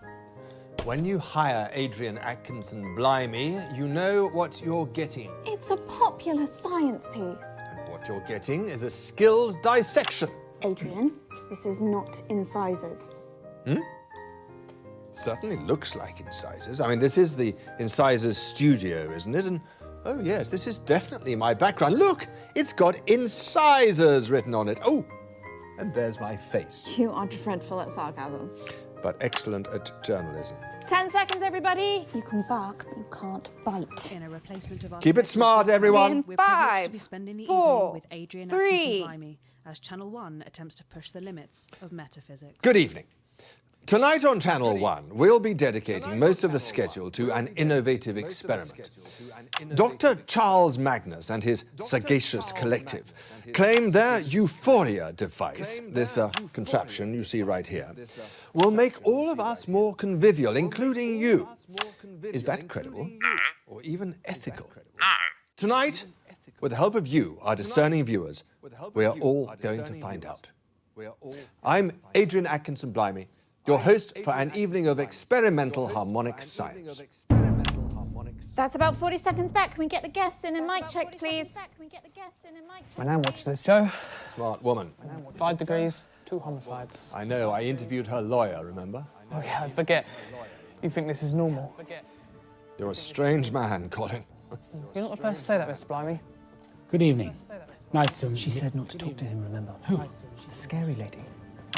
When you hire Adrian Atkinson Blimey, you know what you're getting. It's a popular science piece. And what you're getting is a skilled dissection. Adrian, this is not Incisors. Certainly looks like Incisors. I mean, this is the Incisors studio, isn't it? And oh yes, this is definitely my background. Look, it's got Incisors written on it. Oh, and there's my face. You are dreadful at sarcasm. But excellent at journalism. 10 seconds, everybody. You can bark, but you can't bite. In a replacement of our Keep it smart, everyone. We're Five, privileged to be spending the 4, evening with Adrian 3. Atkinson Blimey as Channel 1 attempts to push the limits of metaphysics. Good evening. Tonight on Channel 1, we'll be dedicating most of the schedule to an innovative experiment. Dr. Charles Magnus and his sagacious collective claim their Euphoria device, this contraption you see right here, will make all of us more convivial, including you. Is that credible? No. Or even ethical? No. Tonight, with the help of you, our discerning viewers, we are all going to find out. I'm Adrian Atkinson Blimey, your host for an evening of experimental harmonic science. That's about 40 seconds back. Can we get the guests in and mic checked, please? My nan watched this, Joe. Smart woman. 5 degrees, 2 homicides. I know, I interviewed her lawyer, remember? Oh yeah, I forget. You think this is normal? You're a strange man, Colin. You're not the first to say that, Mr. Blimey. Good evening. Nice to meet She said not to talk to him, remember? Who? The scary lady.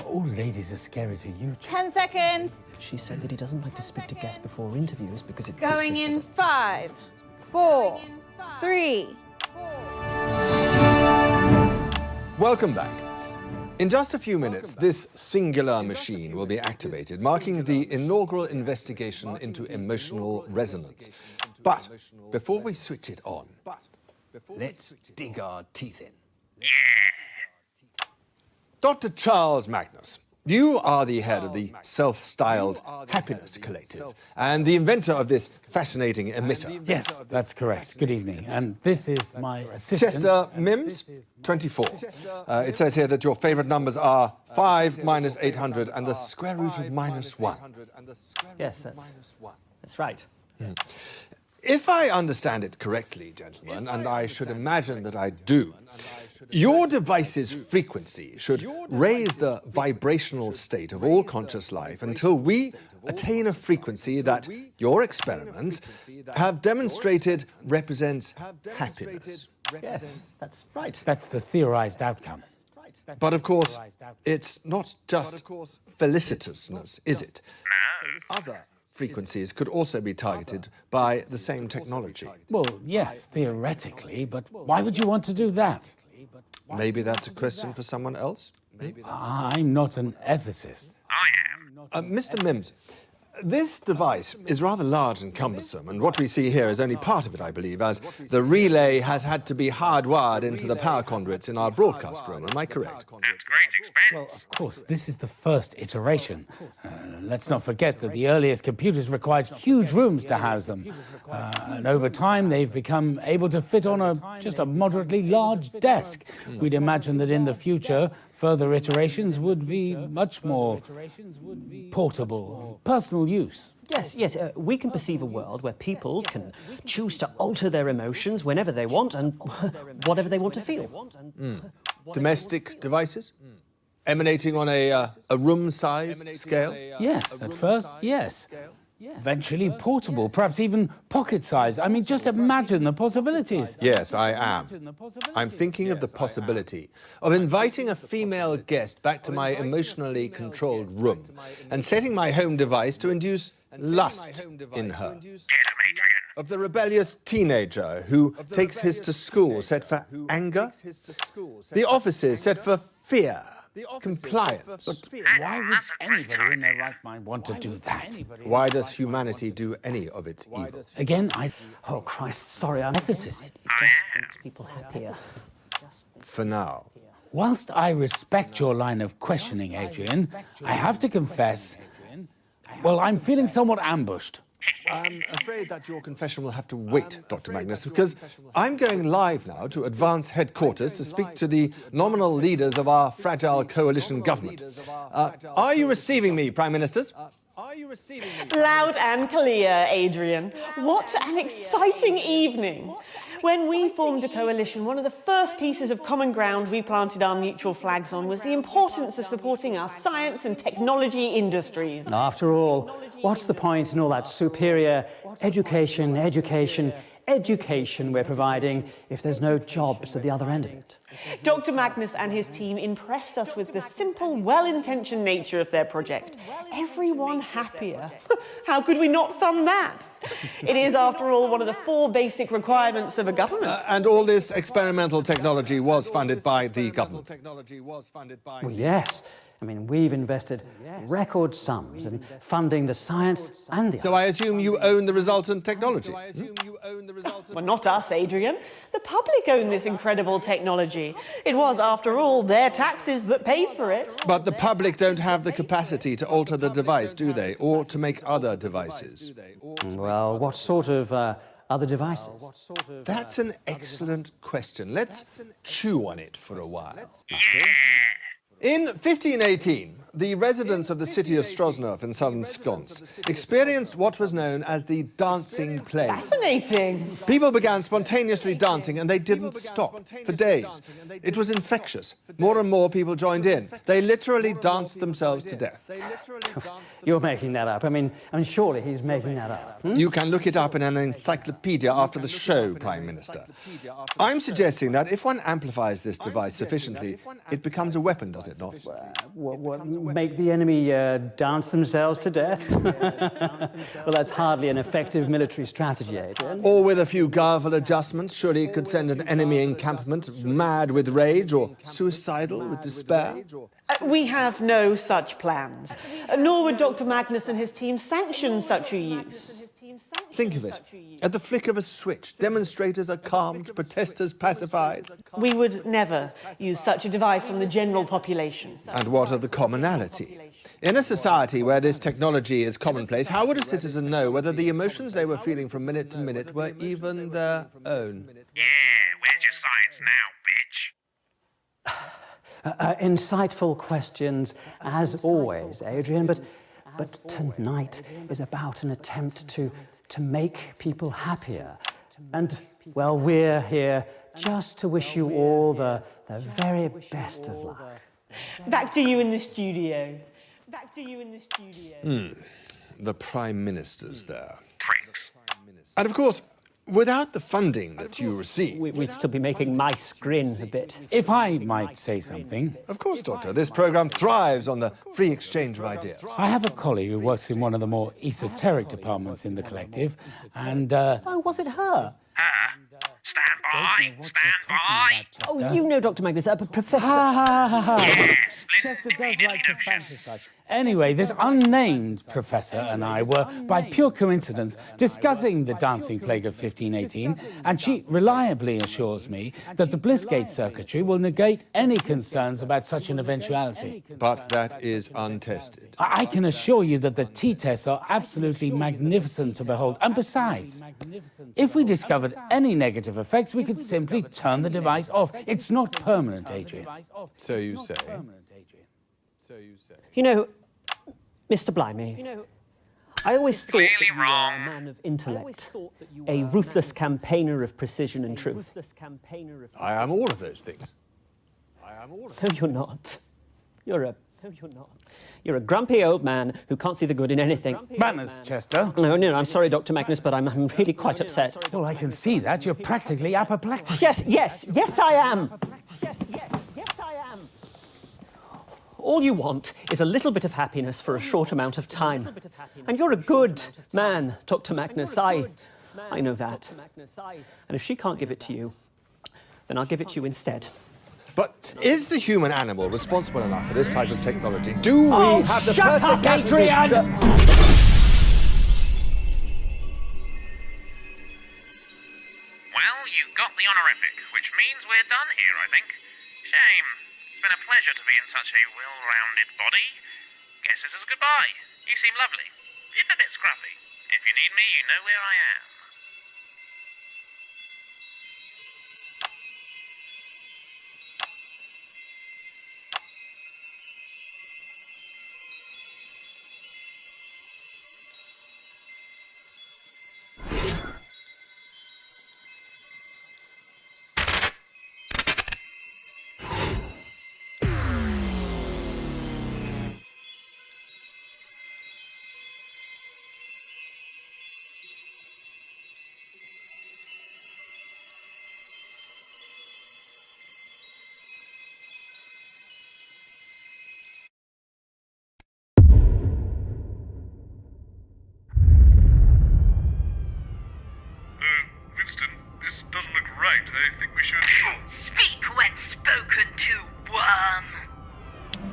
All ladies are scary to you. 10 seconds. She said that he doesn't like to speak to guests before interviews because it Going puts us in 5, 4, 3. Welcome back. In just a few minutes, this singular machine will be activated, marking the inaugural investigation into emotional resonance. But before we switch it on, let's dig our teeth in. Dr. Charles Magnus, you are the head of the self-styled Happiness Collective and the inventor of this fascinating emitter. Yes, that's correct. Good evening. And this is my assistant. Chester Mims, 24. It says here that your favourite numbers are 5 minus 800 and the square root of minus 1. Yes, that's right. If I understand it correctly, gentlemen, and I should imagine that I do, your device's frequency should raise the vibrational state of all conscious life until we attain a frequency that your experiments have demonstrated represents happiness. Yes, that's right. That's the theorized outcome. But of course, it's not just felicitousness, is it? Other frequencies could also be targeted by the same technology. Well, yes, theoretically, but why would you want to do that? Maybe that's a question for someone else? I'm not an ethicist. I am. Mr. Mims, this device is rather large and cumbersome, and what we see here is only part of it, I believe, as the relay has had to be hardwired into the power conduits in our broadcast room. Am I correct? At great expense. Well, of course, this is the first iteration. Let's not forget that the earliest computers required huge rooms to house them. And over time, they've become able to fit on just a moderately large desk. We'd imagine that in the future, further iterations would be much more portable, personal use. Yes, we can perceive a world where people can choose to alter their emotions whenever they want and whatever they want to feel. Domestic devices? Emanating on a room-sized scale? Yes, at first, yes. Eventually portable, perhaps even pocket-sized. I mean, just imagine the possibilities. Yes, I am. I'm thinking of the possibility of inviting a female guest back to my emotionally controlled room and setting my home device to induce lust in her. Of the rebellious teenager who takes his to school set for anger. The offices set for fear. compliance. But why would anybody in their right mind want to do that? Why does humanity do any of its evil? Again, Oh, Christ, sorry, I'm ethicist. It just makes people happier. For now. Whilst I respect your line of questioning, Adrian, I have to confess, well, I'm feeling somewhat ambushed. I'm afraid that your confession will have to wait, Dr. Magnus, because I'm going live now to Advance Headquarters to speak to the nominal leaders of our fragile coalition government. Are you receiving me, Prime Ministers? Loud and clear, Adrian. What an exciting evening. When we formed a coalition, one of the first pieces of common ground we planted our mutual flags on was the importance of supporting our science and technology industries. After all, what's the point in all that superior education we're providing if there's no jobs at the other end of it? Dr. Magnus and his team impressed us with the simple, well-intentioned nature of their project. Everyone happier. How could we not fund that? It is, after all, one of the 4 basic requirements of a government. And all this experimental technology was funded by the government? Well, yes. I mean, we've invested record sums in funding the science and the... So I assume you own the resultant technology? Well, not us, Adrian. The public own this incredible technology. It was, after all, their taxes that paid for it. But the public don't have the capacity to alter the device, do they? Or to make other devices? Well, what sort of other devices? That's an excellent question. Let's chew on it for a while. In 1518, the residents of the city of Strosnov in southern Sconce experienced what was known as the dancing plague. Fascinating. People began spontaneously dancing and they didn't stop for days. It was infectious. More and more people joined in. They literally danced themselves to death. You're making that up. I mean, surely he's making that up. You can look it up in an encyclopedia after the show, Prime Minister. I'm suggesting that if one amplifies this device sufficiently, it becomes a weapon, does it not? What, make the enemy dance themselves to death? Well, that's hardly an effective military strategy, Adrian. Or with a few garble adjustments, surely it could send an enemy encampment mad with rage or suicidal with despair? We have no such plans, nor would Dr. Magnus and his team sanction such a use. Think of it. At the flick of a switch, demonstrators are calmed, protesters pacified. We would never use such a device on the general population. And what of the commonality? In a society where this technology is commonplace, how would a citizen know whether the emotions they were feeling from minute to minute were even their own? Yeah, where's your science now, bitch? Insightful questions, as always, Adrian, but tonight is about an attempt to make people happier. And, well, we're here just to wish you all the very best of luck. Back to you in the studio. Back to you in the studio. The Prime Minister's there. Pricks. And of course, without the funding that you receive... We'd still be making mice grin a bit. If I might say something... Of course, Doctor. This programme thrives on the free exchange of ideas. I have a colleague who works in one of the more esoteric departments in the collective, and... Oh, was it her? Stand by. Oh, you know Dr. Magnus, Professor... Yes, Chester does like to fantasize. Anyway, this unnamed professor and I were, by pure coincidence, discussing the dancing plague of 1518, and she reliably assures me that the Blissgate circuitry will negate any concerns about such an eventuality. But that is untested. I can assure you that the T-tests are absolutely magnificent to behold. And besides, if we discovered any negative effects, we could simply turn the device off. It's not permanent, Adrian. So you say. You know, Mr. Blimey, I always thought that you were a man of intellect, a ruthless campaigner of precision and truth. I am all of those things. No, you're not. You're a grumpy old man who can't see the good in anything. Manners, Chester. No, I'm sorry, Dr. Magnus, but I'm really quite upset. Well, I can see that. You're practically apoplectic. Yes, I am. Yes, I am. All you want is a little bit of happiness for a short amount of time. And you're a good man, Dr. Magnus. I know that. And if she can't give it to you, then I'll give it to you instead. But is the human animal responsible enough for this type of technology? Do we have the shut up, perfect Adrian! Well, you got the honorific, which means we're done here, I think. Shame. It's been a pleasure to be in such a well-rounded body. Guess this is a goodbye. You seem lovely, if a bit scruffy. If you need me, you know where I am. Winston, this doesn't look right. I think we should... Speak when spoken to, worm.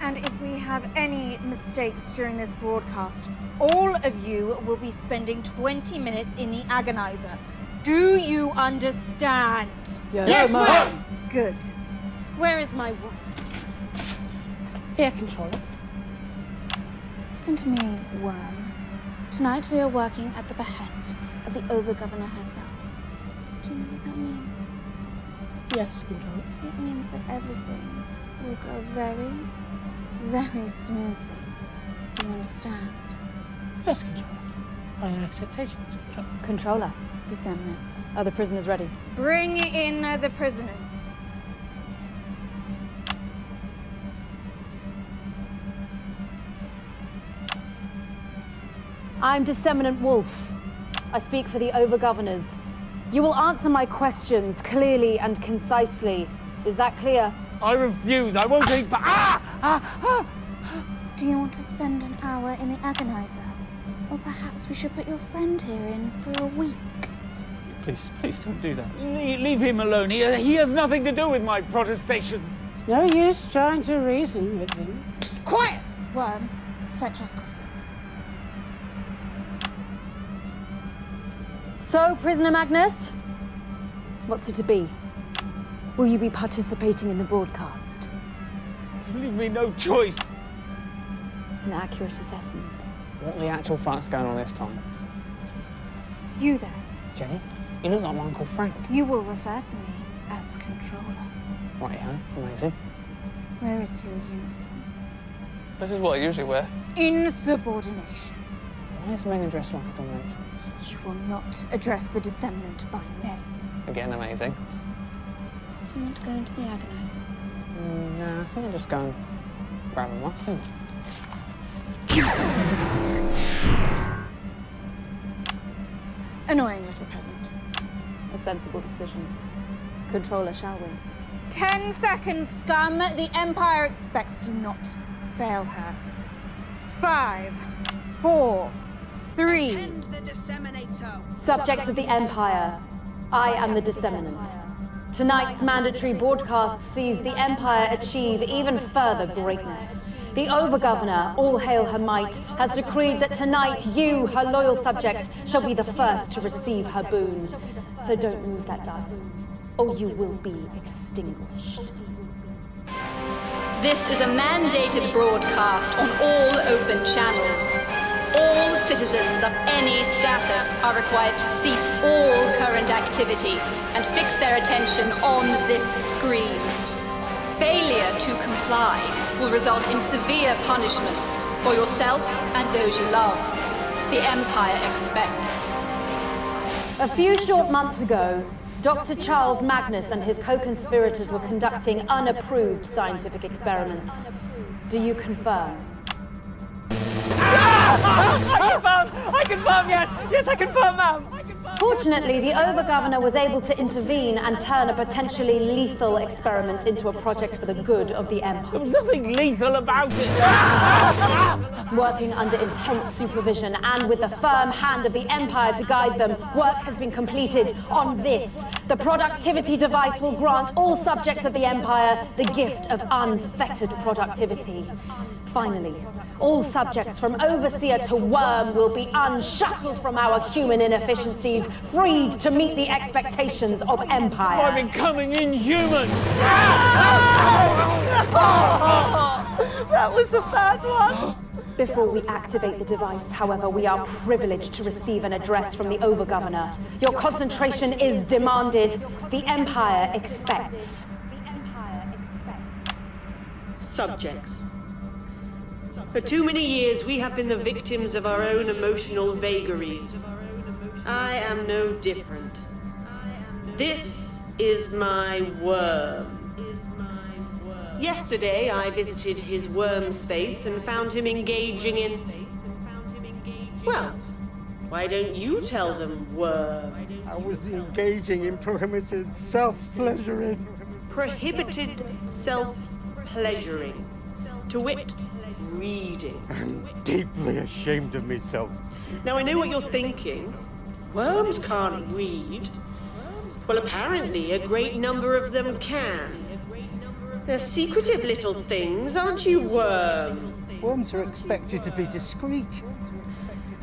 And if we have any mistakes during this broadcast, all of you will be spending 20 minutes in the agonizer. Do you understand? Yes, ma'am. Good. Where is my work? Here, controller. Listen to me, worm. Tonight we are working at the behest of the Over-Governor herself. Do you know what that means? Yes, controller. It means that everything will go very, very smoothly. You understand? Yes, controller. I have expectations, controller. Controller. Discernment. Are the prisoners ready? Bring in the prisoners. I'm Disseminant Wolf. I speak for the Over-Governors. You will answer my questions clearly and concisely. Is that clear? I refuse. I won't take back. Do you want to spend an hour in the agonizer? Or perhaps we should put your friend here in for a week. Please don't do that. Leave him alone. He has nothing to do with my protestations. It's no use trying to reason with him. Quiet, worm. Fetch us coffee. So, Prisoner Magnus, what's it to be? Will you be participating in the broadcast? Leave me no choice. An accurate assessment. What the actual fuck's going on this time? You there. Jenny, you look like my Uncle Frank. You will refer to me as controller. Right, yeah, amazing. Where is your uniform? This is what I usually wear. Insubordination. Why is Megan dressed like a dominatrix? You will not address the disseminant by name. Again, amazing. Do you want to go into the agonizer? Nah, I think I'll just go and grab a muffin. Annoying little peasant. A sensible decision. Controller, shall we? 10 seconds, scum. The Empire expects. Do not fail her. 5, 4, 3. Subjects of the Empire, I am the Disseminant. Tonight's mandatory broadcast sees the Empire achieve even further greatness. The Over-Governor, all hail her might, has decreed that tonight you, her loyal subjects, shall be the first to receive her boon. So don't move that dial, or you will be extinguished. This is a mandated broadcast on all open channels. All citizens of any status are required to cease all current activity and fix their attention on this screen. Failure to comply will result in severe punishments for yourself and those you love. The Empire expects. A few short months ago, Dr. Charles Magnus and his co-conspirators were conducting unapproved scientific experiments. Do you confirm? I confirm, yes! Yes, I confirm, ma'am! Fortunately, the Over-Governor was able to intervene and turn a potentially lethal experiment into a project for the good of the Empire. There was nothing lethal about it. Working under intense supervision and with the firm hand of the Empire to guide them, work has been completed on this. The productivity device will grant all subjects of the Empire the gift of unfettered productivity. Finally, all subjects from Overseer to Worm will be unshackled from our human inefficiencies, freed to meet the expectations of Empire. I'm becoming inhuman! That was a bad one! Before we activate the device, however, we are privileged to receive an address from the Over-Governor. Your concentration is demanded. The Empire expects. Subjects. For too many years, we have been the victims of our own emotional vagaries. I am no different. This is my worm. Yesterday, I visited his worm space and found him engaging in... Well, why don't you tell them, worm? I was engaging in prohibited self-pleasuring. Prohibited self-pleasuring. To wit, reading. I'm deeply ashamed of myself. Now, I know what you're thinking. Worms can't read. Well, apparently, a great number of them can. They're secretive little things, aren't you, Worm? Worms are expected to be discreet.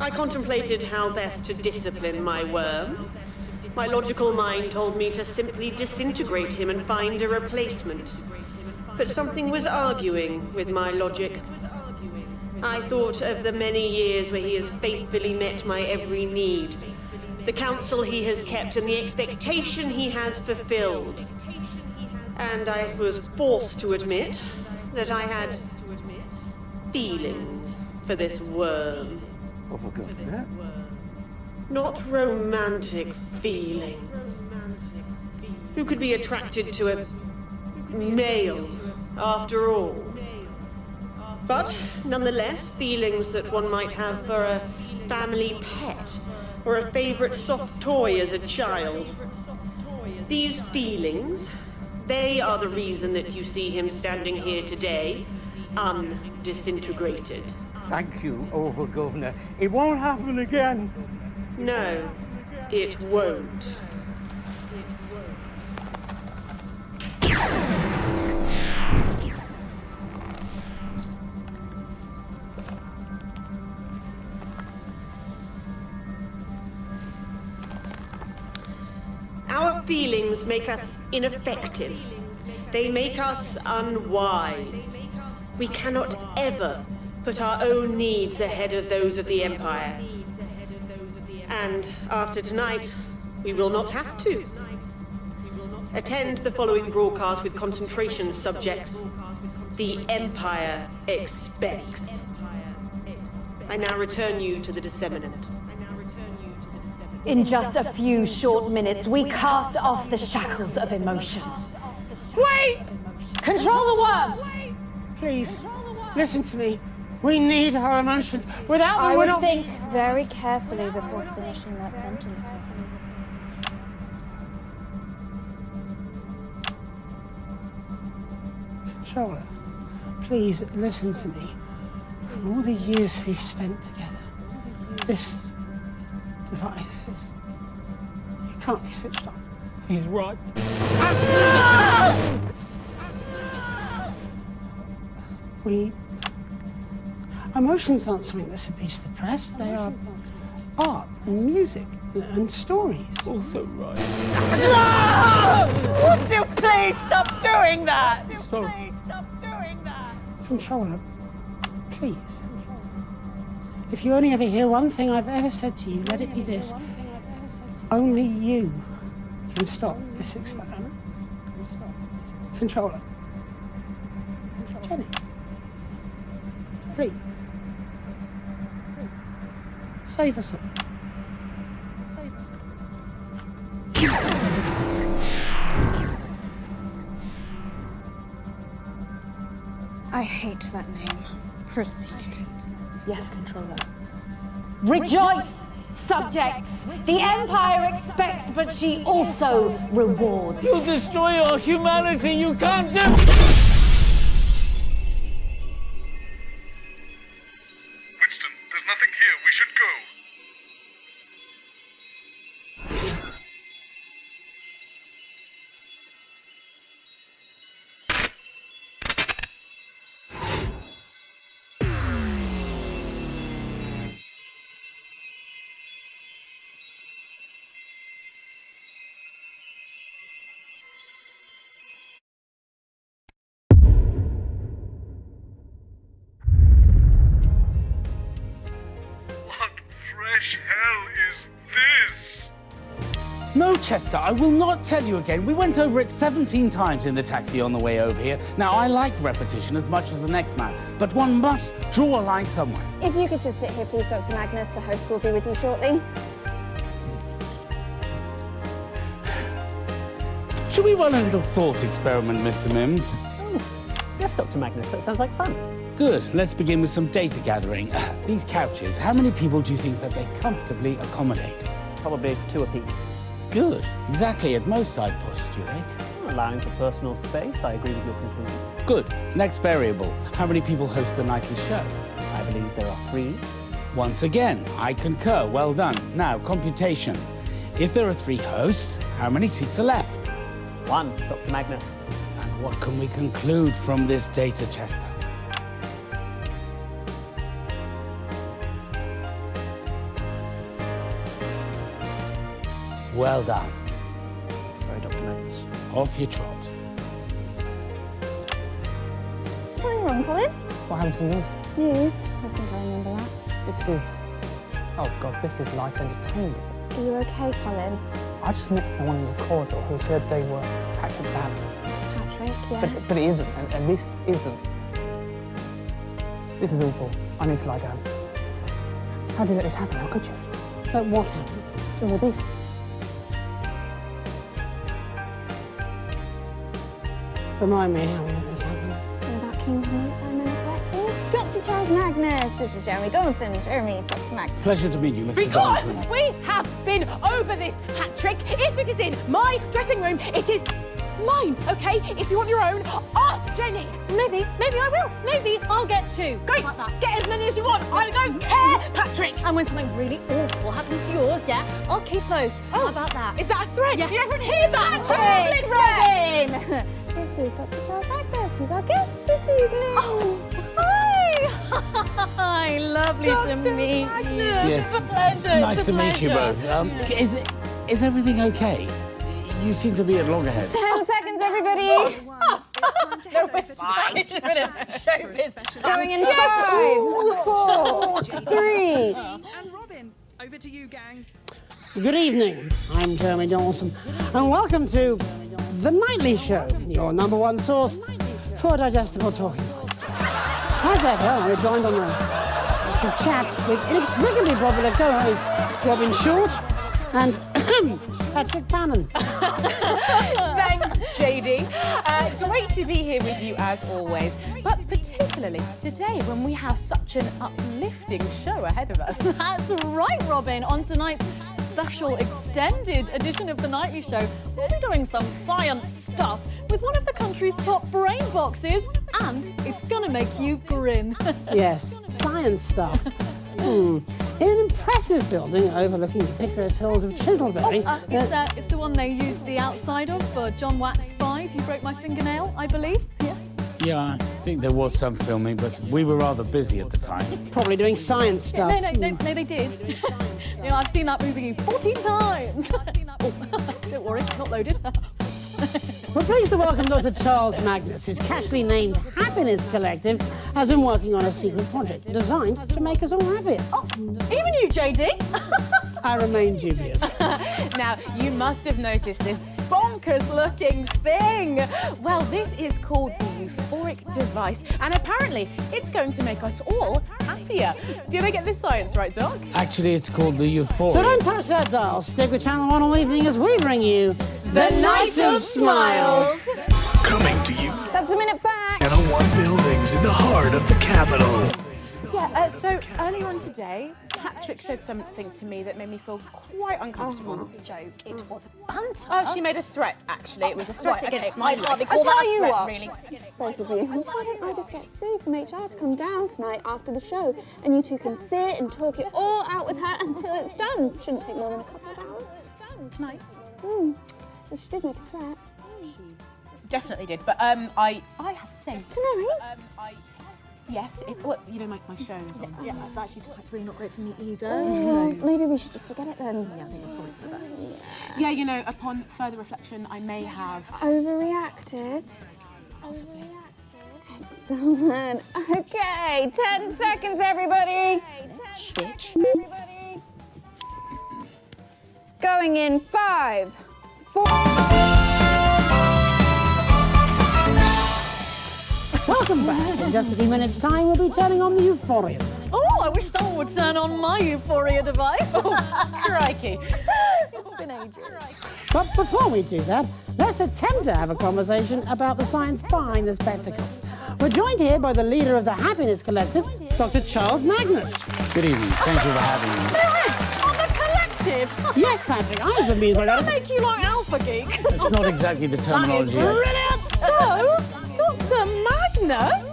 I contemplated how best to discipline my worm. My logical mind told me to simply disintegrate him and find a replacement. But something was arguing with my logic. I thought of the many years where he has faithfully met my every need, the counsel he has kept and the expectation he has fulfilled. And I was forced to admit that I had feelings for this worm. Over-Governor? Not romantic feelings. Who could be attracted to a male, after all? But nonetheless, feelings that one might have for a family pet or a favorite soft toy as a child. These feelings, they are the reason that you see him standing here today, undisintegrated. Thank you, Over-Governor. It won't happen again. No, it won't. Our feelings make us ineffective. They make us unwise. We cannot ever put our own needs ahead of those of the Empire. And after tonight, we will not have to. Attend the following broadcast with concentration subjects. The Empire expects. I now return you to the disseminant. In just a few short minutes, we cast off the shackles of emotion. Wait! Control the worm! Please, listen to me. We need our emotions. Without them, I we're would not... think very carefully before finishing that sentence. Controller, please listen to me. From all the years we've spent together, this device, it can't be switched on. He's right. Emotions aren't something that's to be suppressed. They are art and music and stories. Also right. No! Would you please stop doing that? Sorry. Please stop doing that. Controller, please. If you only ever hear one thing I've ever said to you, let it be this. Only you can stop this experiment. Controller. Jenny. Please. Save us all. Save us all. I hate that name. Proceed. Yes, Controller. Rejoice! subjects. The Empire expects, but she also rewards. You destroy our humanity, you can't do... Winston, there's nothing here. We should go. Fresh hell is this? No, Chester, I will not tell you again. We went over it 17 times in the taxi on the way over here. Now, I like repetition as much as the next man, but one must draw a line somewhere. If you could just sit here, please, Dr. Magnus. The host will be with you shortly. Should we run a little thought experiment, Mr. Mims? Yes, Dr. Magnus, that sounds like fun. Good. Let's begin with some data gathering. These couches, how many people do you think that they comfortably accommodate? Probably 2 apiece. Good. Exactly. At most, I'd postulate. Allowing for personal space, I agree with your conclusion. Good. Next variable. How many people host the nightly show? I believe there are 3. Once again, I concur. Well done. Now, computation. If there are 3 hosts, how many seats are left? 1, Dr. Magnus. And what can we conclude from this data, Chester? Well done. Sorry, Dr. Magnus. Off you trot. Something wrong, Colin? What happened to news? News? I think I remember that. This is... Oh, God, this is light entertainment. Are you okay, Colin? I just met someone in the corridor who said they were Patrick Bam. It's Patrick, yeah. But it isn't, and this isn't. This is awful. I need to lie down. How did you let this happen? How could you? Let what happened? So with this. Remind me how we let this happen. Something about King's Meat, if I remember correctly. Dr. Charles Magnus. This is Jeremy Donaldson. Jeremy, Dr. Magnus. Pleasure to meet you, Mr. Because Donaldson. we have been over this, Patrick. If it is in my dressing room, it is mine, okay? If you want your own, ask Jenny. Maybe I will. Maybe I'll get 2. Great, like that. Get as many as you want. I don't care, Patrick. And when something really awful happens to yours, yeah, I'll keep both. How about that? Is that a threat? Yes. Did everyone hear that? Patrick! Robyn! This is Dr. Charles Magnus, who's our guest this evening. Oh, hi! Hi, lovely to meet you. Yes. It's a pleasure. Nice to meet you both. Is everything okay? You seem to be at loggerheads. 10 seconds, everybody. No, we're fine. It's a bit of showbiz. Going in 5, 4, 3. And Robyn, over to you, gang. Good evening. I'm Jeremy Donaldson, and welcome to The Nightly Show, your #1 source for digestible talking points. As ever, we're joined on the chat with inexplicably popular co-hosts Robyn Short and Patrick Bannon. Thanks, JD. Great to be here with you as always, but particularly today when we have such an uplifting show ahead of us. That's right, Robyn. On tonight's special extended edition of The Nightly Show, we'll be doing some science stuff with one of the country's top brain boxes, and it's gonna make you grin. Yes, science stuff. In an impressive building overlooking the picturesque hills of Canterbury. It's the one they used the outside of for John Wax 5. He broke my fingernail, I believe. Yeah. Yeah, I think there was some filming, but we were rather busy at the time. Probably doing science stuff. No, they did. You know, I've seen that movie 14 times. Oh, don't worry, not loaded. We're pleased to welcome Dr. Charles Magnus, whose casually named Happiness Collective has been working on a secret project designed to make us all happier. Oh, even you, JD? I remain dubious. Now, you must have noticed this bonkers-looking thing. Well, this is called the euphoric device, and apparently it's going to make us all happier. Did I get this science right, Doc? Actually, it's called the Euphoria. So don't touch that dial. Stick with Channel 1 all evening as we bring you The Night of Smiles. Coming to you. That's a minute back. Channel 1 buildings in the heart of the capital. Yeah, so earlier on today, Patrick said something to me that made me feel quite uncomfortable. It was a joke. It was banter. Oh, she made a threat, actually. It was a threat against my life. I tell you what, both of you, why don't I just get Sue from HR to come down tonight after the show, and you two can sit and talk it all out with her until it's done. Shouldn't take more than a couple of hours. Tonight? Well, she did make a threat. She definitely did, but I have a thing. Tonight? Yes, well, you know, my show is on. Yeah, it's really not great for me either. So Maybe we should just forget it then. Yeah, I think it's probably for the best. Yeah, you know, upon further reflection, I may have Overreacted? possibly. Excellent. Okay, 10 seconds, everybody. Bitch. Everybody. Going in 5, 4. Welcome back. In just a few minutes' time, we'll be turning on the Euphoria. Oh, I wish someone would turn on my Euphoria device. Crikey. It's been ages. But before we do that, let's attempt to have a conversation about the science behind the spectacle. We're joined here by the leader of the Happiness Collective, Dr. Charles Magnus. Good evening. Thank you for having me. On the collective? Yes, Patrick, I was bemused by that. Does that make you like Alpha Geek? It's not exactly the terminology. That is brilliant. So, Dr. Magnus,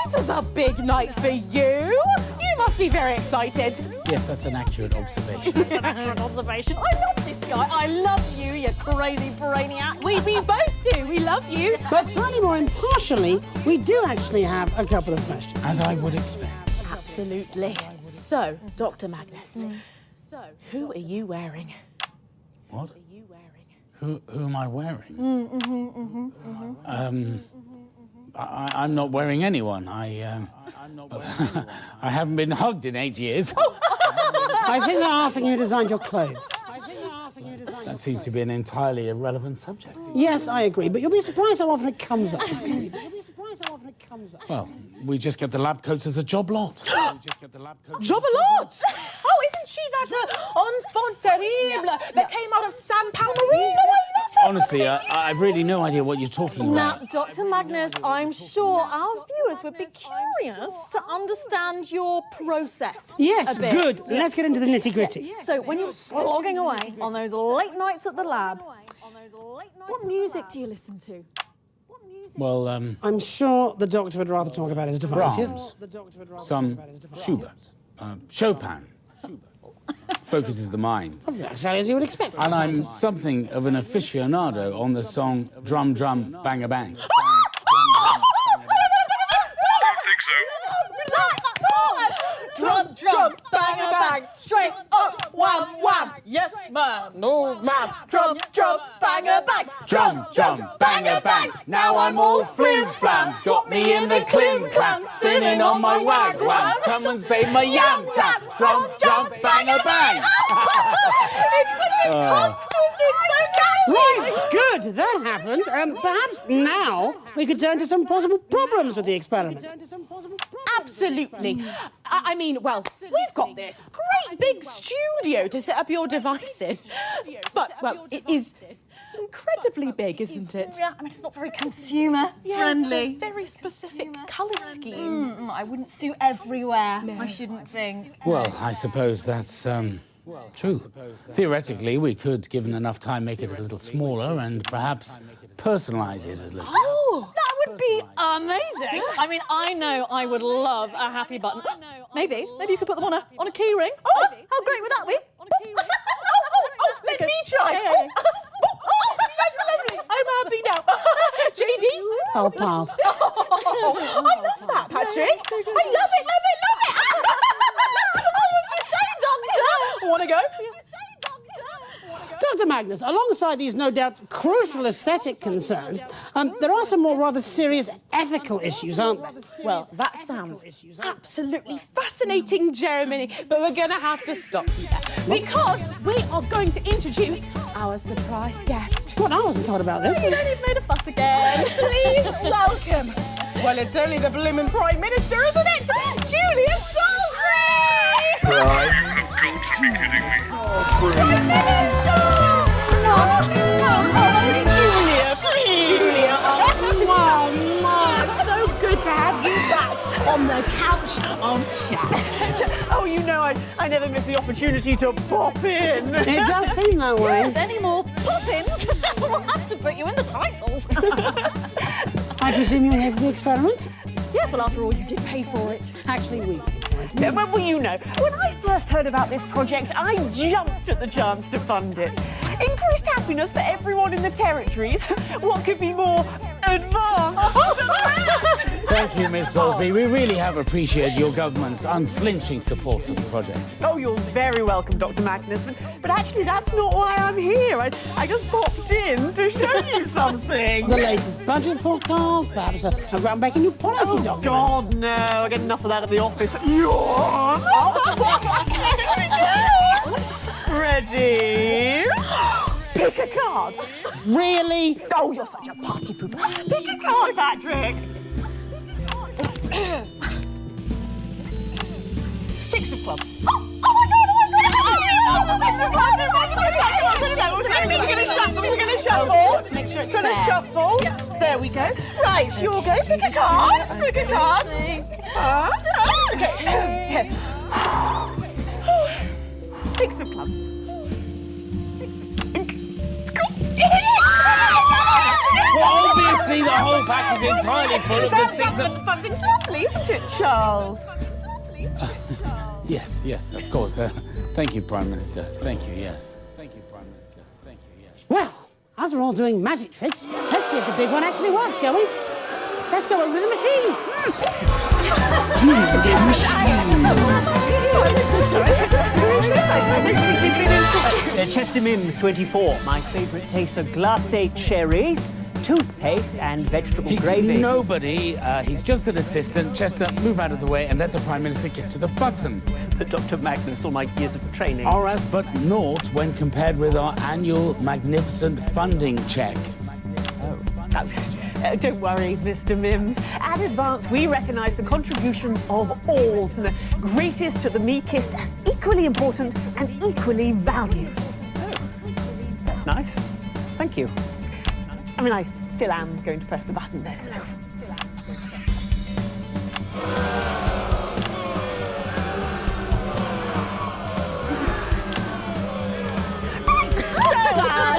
this is a big night for you. You must be very excited. Yes, that's an accurate observation. That's an accurate observation. I love this guy. I love you, you crazy brainiac. We both do. We love you. But slightly more impartially, we do actually have a couple of questions. As I would expect. Absolutely. So, Dr. Magnus, who are you wearing? What? Who am I wearing? I'm not wearing anyone. I haven't been hugged in 8 years. I think they're asking you who designed your clothes. That seems to be an entirely irrelevant subject. Yes, I agree, but you'll be surprised how often it comes up. Well, we just get the lab coats as a job lot. Job a lot? Oh, isn't she that enfant terrible that came out of San Palmerino? Honestly, I've really no idea what you're talking Now, about. Dr. Magnus, I'm sure our viewers would be curious to understand your process. Yes, a bit. good. Let's get into the nitty-gritty. So, when you're slogging away on those late nights at the lab, what music do you listen to? Well, I'm sure the doctor would rather talk about his devices. Brahms, some Schubert, Chopin. Focuses the mind. Exactly as you would expect. And I'm something of an aficionado on the song Drum Drum Bang a Bang. Drum, drum, bang a bang, straight up, wham, wham. Yes, ma'am. No, ma'am. Drum, drum, bang a bang. Drum, drum, bang a bang. Now I'm all flim flam. Got me in the clim clam. Spinning on my wag wag. Come and say my yam tap. Drum, drum, bang a bang. It's such a tongue twister. It's so catchy. Right, good. That happened. Perhaps now we could turn to some possible problems with the experiment. Absolutely. I mean, well, we've got this great big studio to set up your device in. But, well, it is incredibly big, isn't it? Yeah, I mean, it's not very consumer friendly. It's a very specific colour scheme. I wouldn't suit everywhere, I shouldn't think. Well, I suppose that's true. Theoretically, we could, given enough time, make it a little smaller and perhaps personalise it a little. Oh, that would be amazing. I mean, I know I would love a happy button. Maybe you could put them on a key ring. Oh, how great would that be? Oh, let me try. Yeah. Oh, that's lovely. I'm happy now. JD? I'll pass. Oh, I love that, Patrick. I love it. Oh, what you say, Doctor? Want to go? Dr. Magnus, alongside these no doubt crucial aesthetic concerns, there are some more rather serious ethical issues, aren't there? Well, that sounds absolutely fascinating, Jeremy, but we're going to have to stop you there because we are going to introduce our surprise guest. What? I wasn't told about this. You know, you've made a fuss again. Please welcome. Well, it's only the blooming Prime Minister, isn't it? Julian Salisbury! You have got to be kidding me. Prime Minister! Julia, please! Julia, wow, it's so good to have you back on the couch of chat. Oh, you know, I never miss the opportunity to pop in. It does seem that way. Yes, any more pop-ins? We'll have to put you in the titles. I presume you're here for the experiment? Yes, well, after all, you did pay for it. Actually, we paid for it. Yeah, well, you know, when I first heard about this project, I jumped at the chance to fund it. Increased happiness for everyone in the territories. What could be more advanced than that? Thank you, Miss Salisbury. We really have appreciated your government's unflinching support for the project. Oh, you're very welcome, Dr. Magnus. But actually, that's not why I'm here. I just popped in to show you something. The latest budget forecast, perhaps a groundbreaking new policy document. God, no. I get enough of that at the office. Yawn! Ready? Pick a card. Really? Oh, you're such a party pooper. Pick a card, Patrick. 6 of clubs. Oh my God! We're going to shuffle. Make sure it's Gonna fair. shuffle. There we go. Right, your go. Pick a card. Pick a card. Okay. 6 of clubs. Well, obviously, the whole pack is entirely full of the 6 of... Funding's lovely, isn't it, Charles? Yes, of course. Thank you, Prime Minister. Thank you, yes. Thank you, Prime Minister. Thank you, yes. Well, as we're all doing magic tricks, let's see if the big one actually works, shall we? Let's go over to the machine. Chester Mims, 24. My favourite tastes are glacé cherries, toothpaste and vegetable gravy. He's nobody. He's just an assistant. Chester, move out of the way and let the Prime Minister get to the button. But Dr. Magnus, all my years of training are as but naught when compared with our annual magnificent funding check. Don't worry, Mr. Mims. At Advance, we recognise the contributions of all, from the greatest to the meekest, as equally important and equally valued. That's nice. Thank you. I mean, I still am going to press the button there, so...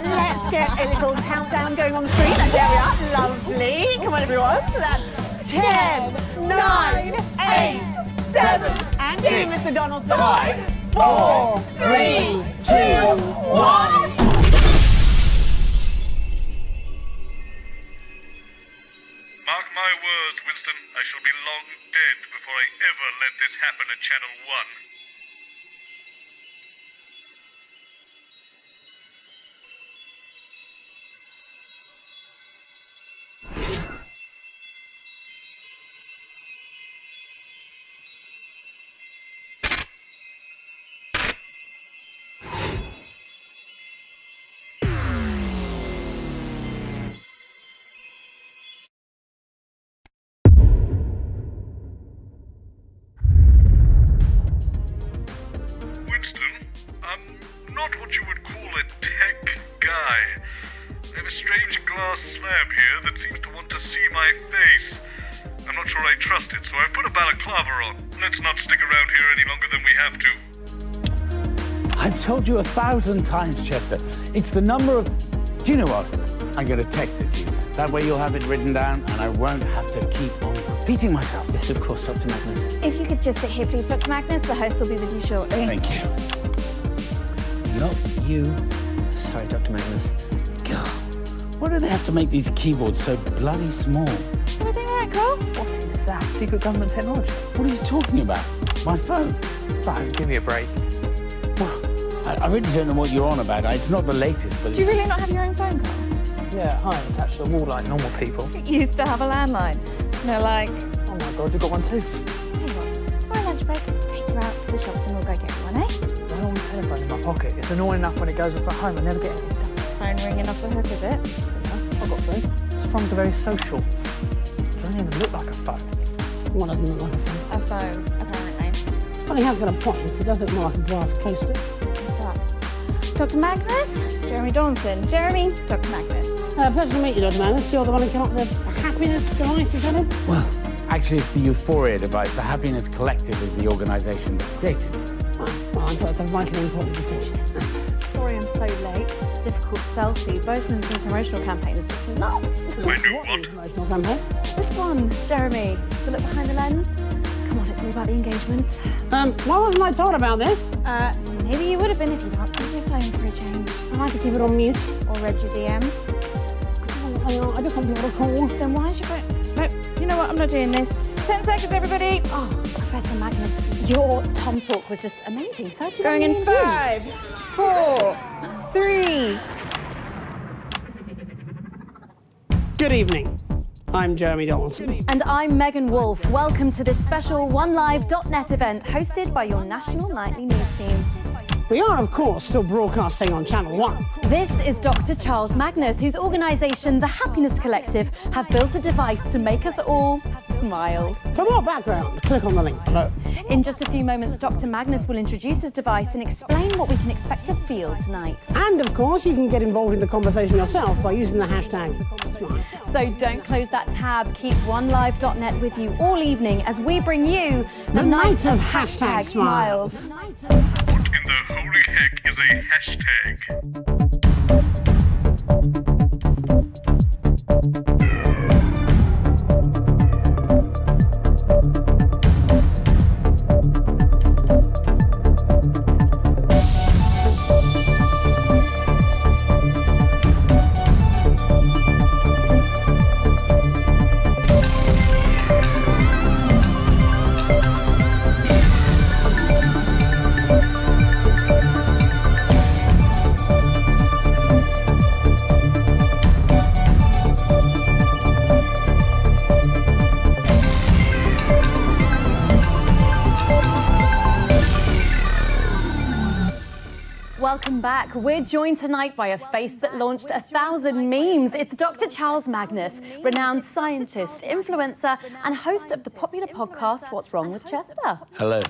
Let's get a little countdown going on the screen. And there we are. Lovely. Come on, everyone. That's 10, 9, 8, 7, and 6, Mr. Donaldson. 5, 4, 3, 2, 1. Mark my words, Winston. I shall be long dead before I ever let this happen at Channel 1. Not what you would call a tech guy. I have a strange glass slab here that seems to want to see my face. I'm not sure I trust it, so I've put a balaclava on. Let's not stick around here any longer than we have to. I've told you 1,000 times, Chester. It's the number of... Do you know what? I'm going to text it to you. That way you'll have it written down and I won't have to keep on repeating myself. Yes, of course, Dr. Magnus. If you could just sit here, please, Dr. Magnus. The host will be with you shortly. Thank you. Not you. Sorry, Dr. Magnus. God, why do they have to make these keyboards so bloody small? Everything all right, Carl? What is that? Secret government technology? What are you talking about? My phone? Right, give me a break. Well, I really don't know what you're on about. It's not the latest, but Do you really not have your own phone, Carl? Yeah, hi, attached to the wall like normal people. You used to have a landline. No, like... Oh my God, you got one too? Tell you what, for a lunch break, take you out to the shops and we'll go get one, eh? Telephone in my pocket. It's annoying enough when it goes off at home. I never get anything done. Phone ringing off the hook, is it? I've got three. This phone's very social. It doesn't even look like a phone. What doesn't look like a phone? A phone, apparently. Well, he has got a point. It does look more like a brass coaster. Stop. Dr. Magnus, Jeremy Donaldson. Jeremy, Dr. Magnus. Pleasure to meet you, Dr. Magnus. You're the one who came up with the happiness device, is that it? Well, Actually, it's the Euphoria device. The Happiness Collective is the organisation that created it. Well, I thought it's a vitally important distinction. Sorry I'm so late. Difficult selfie. Boatman's new promotional campaign is just nuts. My new what? Promotional campaign? This one, Jeremy. The look behind the lens. Come on, it's all about the engagement. Why wasn't I told about this? Maybe you would have been if you'd answered your phone for a change. I like to keep it on mute. Or read your DMs. I just want people to call. Then why is your phone? No, you know what? I'm not doing this. 10 seconds, everybody. Oh, Professor Magnus, your Tom talk was just amazing. 30 Going in 5, 4, 3. Good evening. I'm Jeremy Donaldson. And I'm Megan Wolfe. Welcome to this special OneLive.net event hosted by your national nightly news team. We are, of course, still broadcasting on Channel 1. This is Dr. Charles Magnus, whose organisation, the Happiness Collective, have built a device to make us all smile. For more background, click on the link below. In just a few moments, Dr. Magnus will introduce his device and explain what we can expect to feel tonight. And, of course, you can get involved in the conversation yourself by using the hashtag SMILE. So don't close that tab. Keep OneLive.net with you all evening as we bring you the night of hashtag smiles. What in the holy heck is a hashtag? Welcome back. We're joined tonight by a face that launched 1,000 memes. It's Dr. Charles Magnus, renowned scientist, influencer, and host of the popular podcast, What's Wrong with Chester? Hello.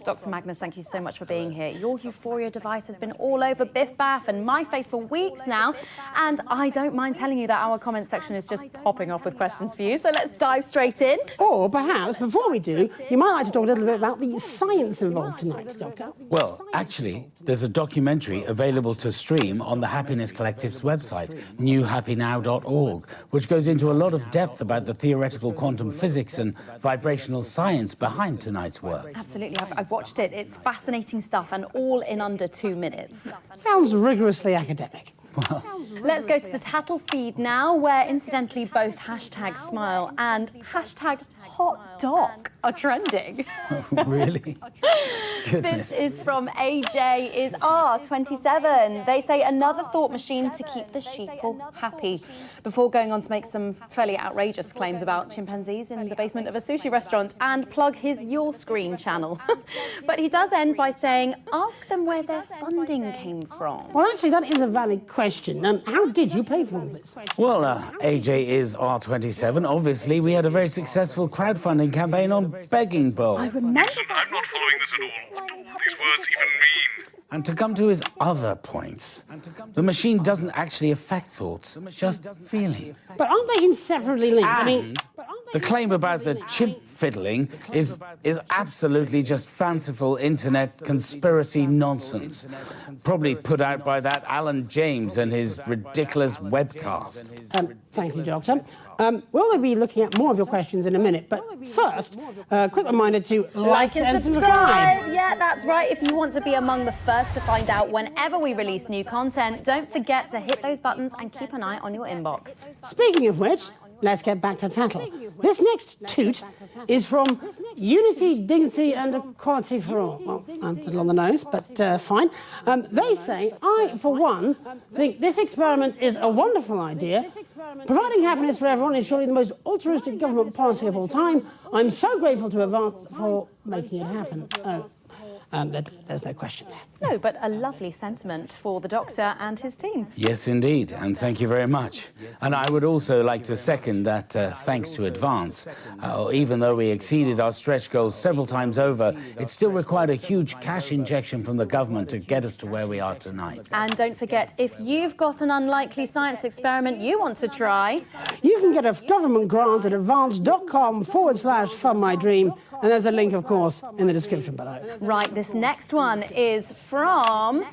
Dr. Magnus, thank you so much for being here. Your Euphoria device has been all over Biff Baff and my face for weeks now, and I don't mind telling you that our comment section is just popping off with questions for you, so let's dive straight in. Or perhaps, before we do, you might like to talk a little bit about the science involved tonight, Doctor. Well, actually, there's a documentary available to stream on the Happiness Collective's website, newhappynow.org, which goes into a lot of depth about the theoretical quantum physics and vibrational science behind tonight's work. Absolutely, I've watched it. It's fascinating stuff and all in under 2 minutes. Sounds rigorously academic. Well, let's go to the Tattle feed now, where incidentally both hashtag smile and hashtag hot doc are trending. Really? This is from AJ is R27. They say another thought machine to keep the sheeple happy, before going on to make some fairly outrageous claims about chimpanzees in the basement of a sushi restaurant and plug his Your Screen channel. But he does end by saying, ask them where their funding came from. Well, actually, that is a valid question. How did you pay for all this? Well, AJ is R27. Obviously, we had a very successful crowdfunding campaign on Begging Bowl. I remember I'm not following this at all. What do all these words even mean? And to come to his other points, the machine doesn't actually affect thoughts, just feelings. But aren't they inseparably linked? I mean, the claim about the chimp fiddling is absolutely just fanciful internet conspiracy nonsense, probably put out by that Alan James and his ridiculous webcast. Thank you, Doctor. We'll be looking at more of your questions in a minute, but first, a quick reminder to like and subscribe. Yeah, that's right. If you want to be among the first to find out whenever we release new content, don't forget to hit those buttons and keep an eye on your inbox. Speaking of which, let's get back to Tattle. This next toot is from Unity, Dignity and Equality for All. Well, a little on the nose, but fine. They say, I, for one, think this experiment is a wonderful idea. Providing happiness for everyone is surely the most altruistic government policy of all time. I'm so grateful to Advance for making it happen. Oh. There's no question there. No, but a lovely sentiment for the Doctor and his team. Yes, indeed, and thank you very much. And I would also like to second that thanks to Advance. Even though we exceeded our stretch goals several times over, it still required a huge cash injection from the government to get us to where we are tonight. And don't forget, if you've got an unlikely science experiment you want to try, you can get a government grant at advance.com/fundmydream, and there's a link, of course, in the description below. Right, this next one is from...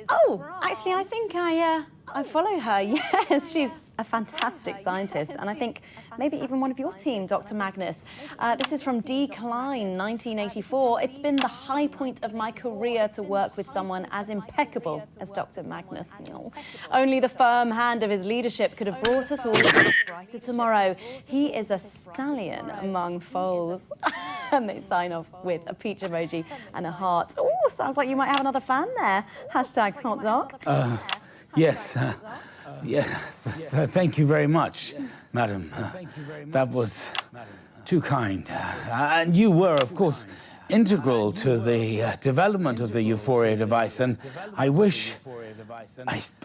Oh, actually, I think I follow her. Yes, she's a fantastic scientist, and I think maybe even one of your team, Dr Magnus. This is from D. Klein, 1984. It's been the high point of my career to work with someone as impeccable as Dr Magnus. Oh. Only the firm hand of his leadership could have brought us all to brighter tomorrow. He is a stallion among foals. And they sign off with a peach emoji and a heart. Oh, sounds like you might have another fan there. Hashtag hot dog. Yes. Yeah. Thank you very much, madam. That was too kind. And you were, of course, integral to the development of the Euphoria device, and I wish...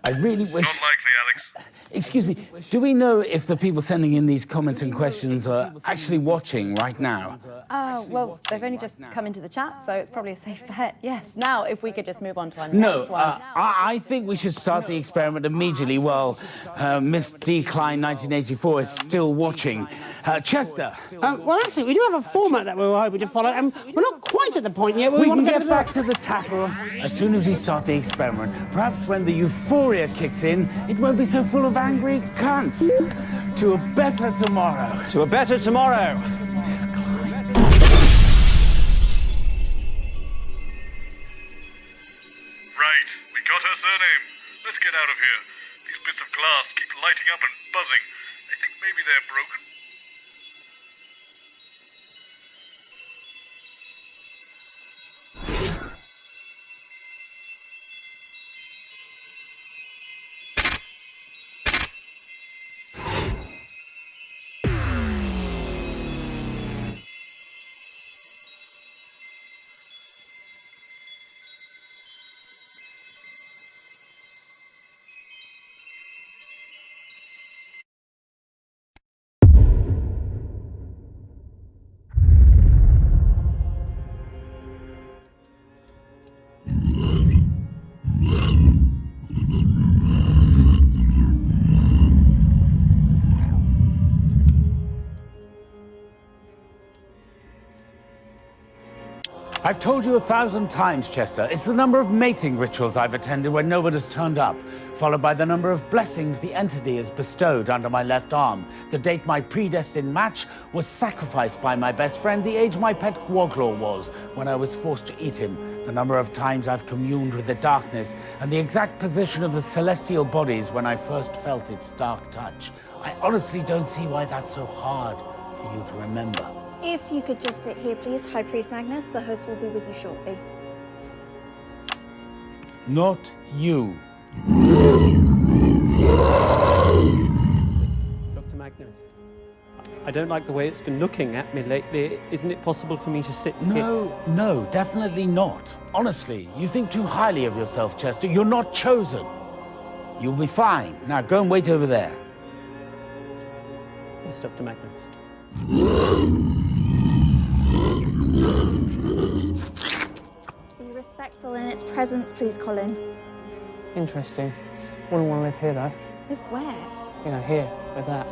I really wish... Not likely, Alex. Excuse me, do we know if the people sending in these comments and questions are actually watching right now? Well, they've only just come into the chat, so it's probably a safe bet. Yes. Now, if we could just move on to our next one. I think we should start the experiment immediately while Miss D. Klein, 1984, is still watching. Chester. Well, actually, we do have a format that we were hoping to follow, and we're not quite at the point yet where we want can to get back to the tattle as soon as we start the experiment. Perhaps when the euphoria kicks in, it won't be so full of angry cunts. To a better tomorrow. To a better tomorrow. Miss Klein. Right, we got her surname. Let's get out of here. These bits of glass keep lighting up and buzzing. I think maybe they're broken. I've told you 1,000 times, Chester. It's the number of mating rituals I've attended when no one has turned up, followed by the number of blessings the entity has bestowed under my left arm, the date my predestined match was sacrificed by my best friend, the age my pet Gwoglaw was when I was forced to eat him, the number of times I've communed with the darkness, and the exact position of the celestial bodies when I first felt its dark touch. I honestly don't see why that's so hard for you to remember. If you could just sit here, please, High Priest Magnus. The host will be with you shortly. Not you. Dr. Magnus, I don't like the way it's been looking at me lately. Isn't it possible for me to sit here? No, definitely not. Honestly, you think too highly of yourself, Chester. You're not chosen. You'll be fine. Now go and wait over there. Yes, Dr. Magnus. Be respectful in its presence, please, Colin. Interesting. Wouldn't want to live here, though. Live where? You know, here, with that.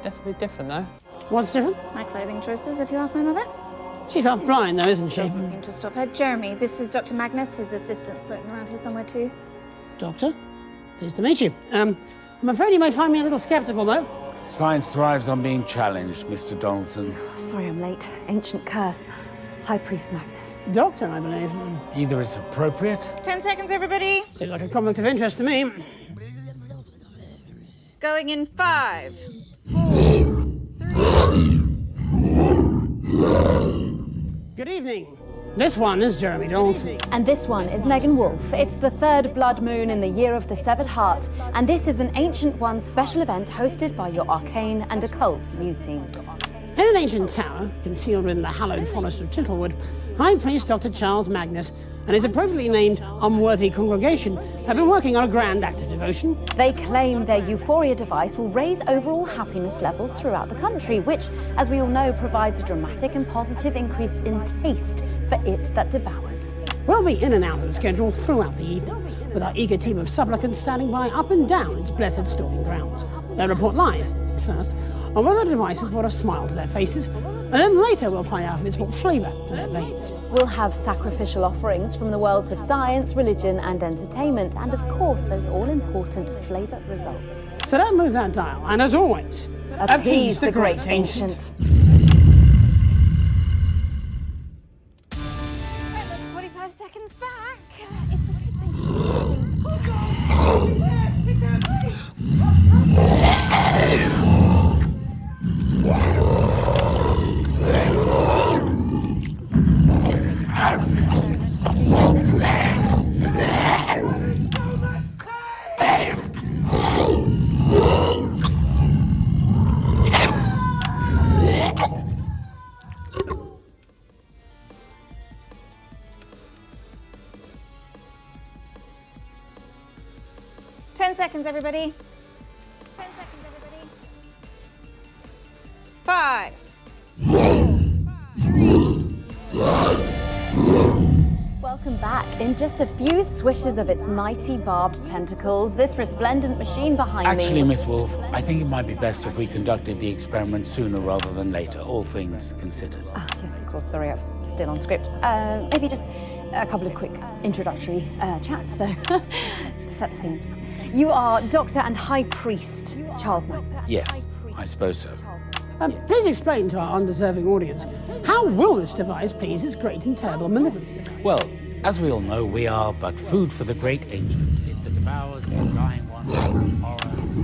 Definitely different, though. What's different? My clothing choices, if you ask my mother. She's half blind, though, isn't she? Doesn't seem to stop her. Jeremy, this is Dr. Magnus. His assistant's floating around here somewhere, too. Doctor, pleased to meet you. I'm afraid you may find me a little skeptical, though. Science thrives on being challenged, Mr. Donaldson. Sorry I'm late. Ancient curse. High Priest Magnus. Doctor, I believe. Either is appropriate. 10 seconds, everybody. Seems like a conflict of interest to me. Going in 5, 4, 3. Good evening. This one is Jeremy Donaldson. And this one is Megan Wolfe. It's the third blood moon in the year of the severed heart, and this is an Ancient One special event hosted by your arcane and occult news team. In an ancient tower, concealed within the hallowed forest of Tittlewood, High Priest Dr. Charles Magnus and his appropriately named unworthy congregation have been working on a grand act of devotion. They claim their Euphoria device will raise overall happiness levels throughout the country, which, as we all know, provides a dramatic and positive increase in taste for it that devours. We'll be in and out of the schedule throughout the evening, with our eager team of supplicants standing by up and down its blessed stalking grounds. They'll report live, first, on whether the device has brought a smile to their faces, and then later we'll find out if it's brought flavour to their veins. We'll have sacrificial offerings from the worlds of science, religion and entertainment, and of course those all-important flavour results. So don't move that dial, and as always, appease the great ancient. Right, that's 45 seconds back. If we could make this Oh God! It's here! It's here! seconds, everybody. 10 seconds, everybody. 5, 4, 3. Welcome back. In just a few swishes of its mighty barbed tentacles, this resplendent machine behind me... Actually, Miss Wolf, I think it might be best if we conducted the experiment sooner rather than later, all things considered. Ah, yes, of course. Sorry, I was still on script. Maybe just a couple of quick introductory chats, though, to set the scene. You are Dr. and High Priest Charles Magnus. Yes, I suppose so. Please explain to our undeserving audience, how will this device please its great and terrible malevolence? Well, as we all know, we are but food for the great ancient. It that devours the undying one with horror,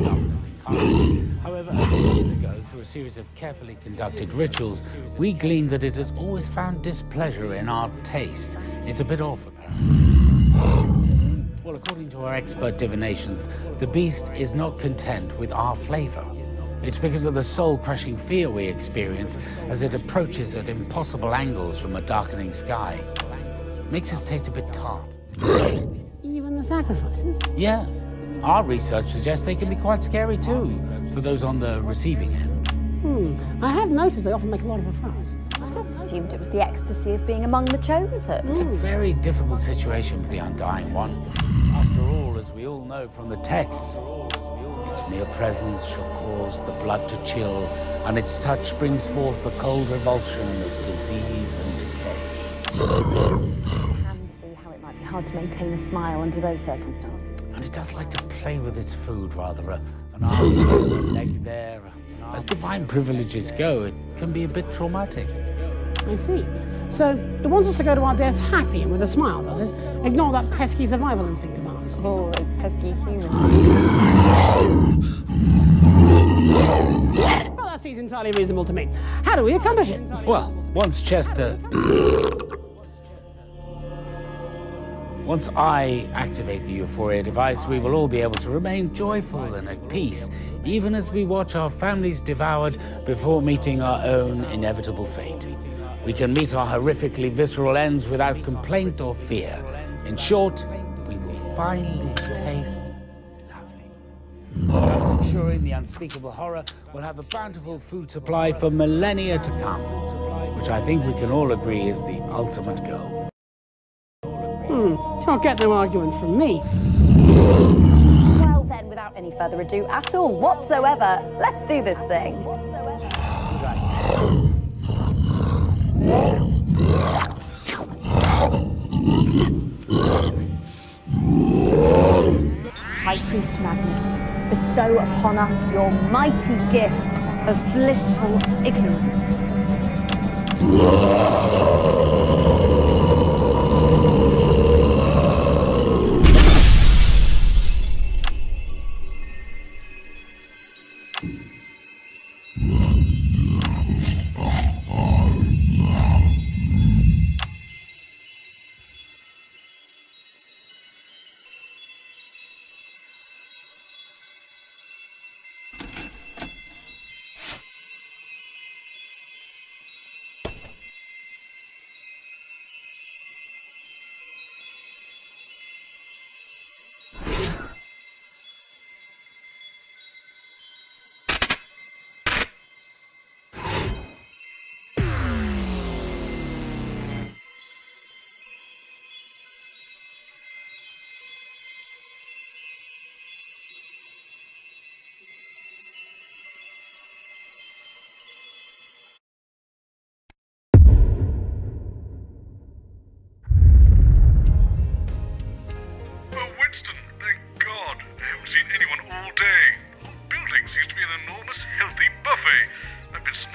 darkness, and carnage. However, a few years ago, through a series of carefully conducted rituals, we gleaned that it has always found displeasure in our taste. It's a bit off, apparently. Well, according to our expert divinations, the beast is not content with our flavor. It's because of the soul-crushing fear we experience as it approaches at impossible angles from a darkening sky. It makes us taste a bit tart. Even the sacrifices? Yes. Our research suggests they can be quite scary too, for those on the receiving end. I have noticed they often make a lot of a fuss. I just assumed it was the ecstasy of being among the chosen. It's a very difficult situation for the Undying One. After all, as we all know from the texts, its mere presence shall cause the blood to chill, and its touch brings forth the cold revulsion of disease and decay. I can see how it might be hard to maintain a smile under those circumstances. And it does like to play with its food, rather. An arm here, a leg there. As divine privileges go, it can be a bit traumatic. I see. So, it wants us to go to our deaths happy and with a smile, does it? Ignore that pesky survival instinct of ours. Oh, those pesky humans. Well, that seems entirely reasonable to me. How do we accomplish it? Well, once I activate the Euphoria device, we will all be able to remain joyful and at peace, even as we watch our families devoured before meeting our own inevitable fate. We can meet our horrifically visceral ends without complaint or fear. In short, we will finally taste lovely. Thus ensuring the unspeakable horror will have a bountiful food supply for millennia to come, which I think we can all agree is the ultimate goal. You'll get no argument from me. Well then, without any further ado at all whatsoever, let's do this thing. High Priest Magnus, bestow upon us your mighty gift of blissful ignorance.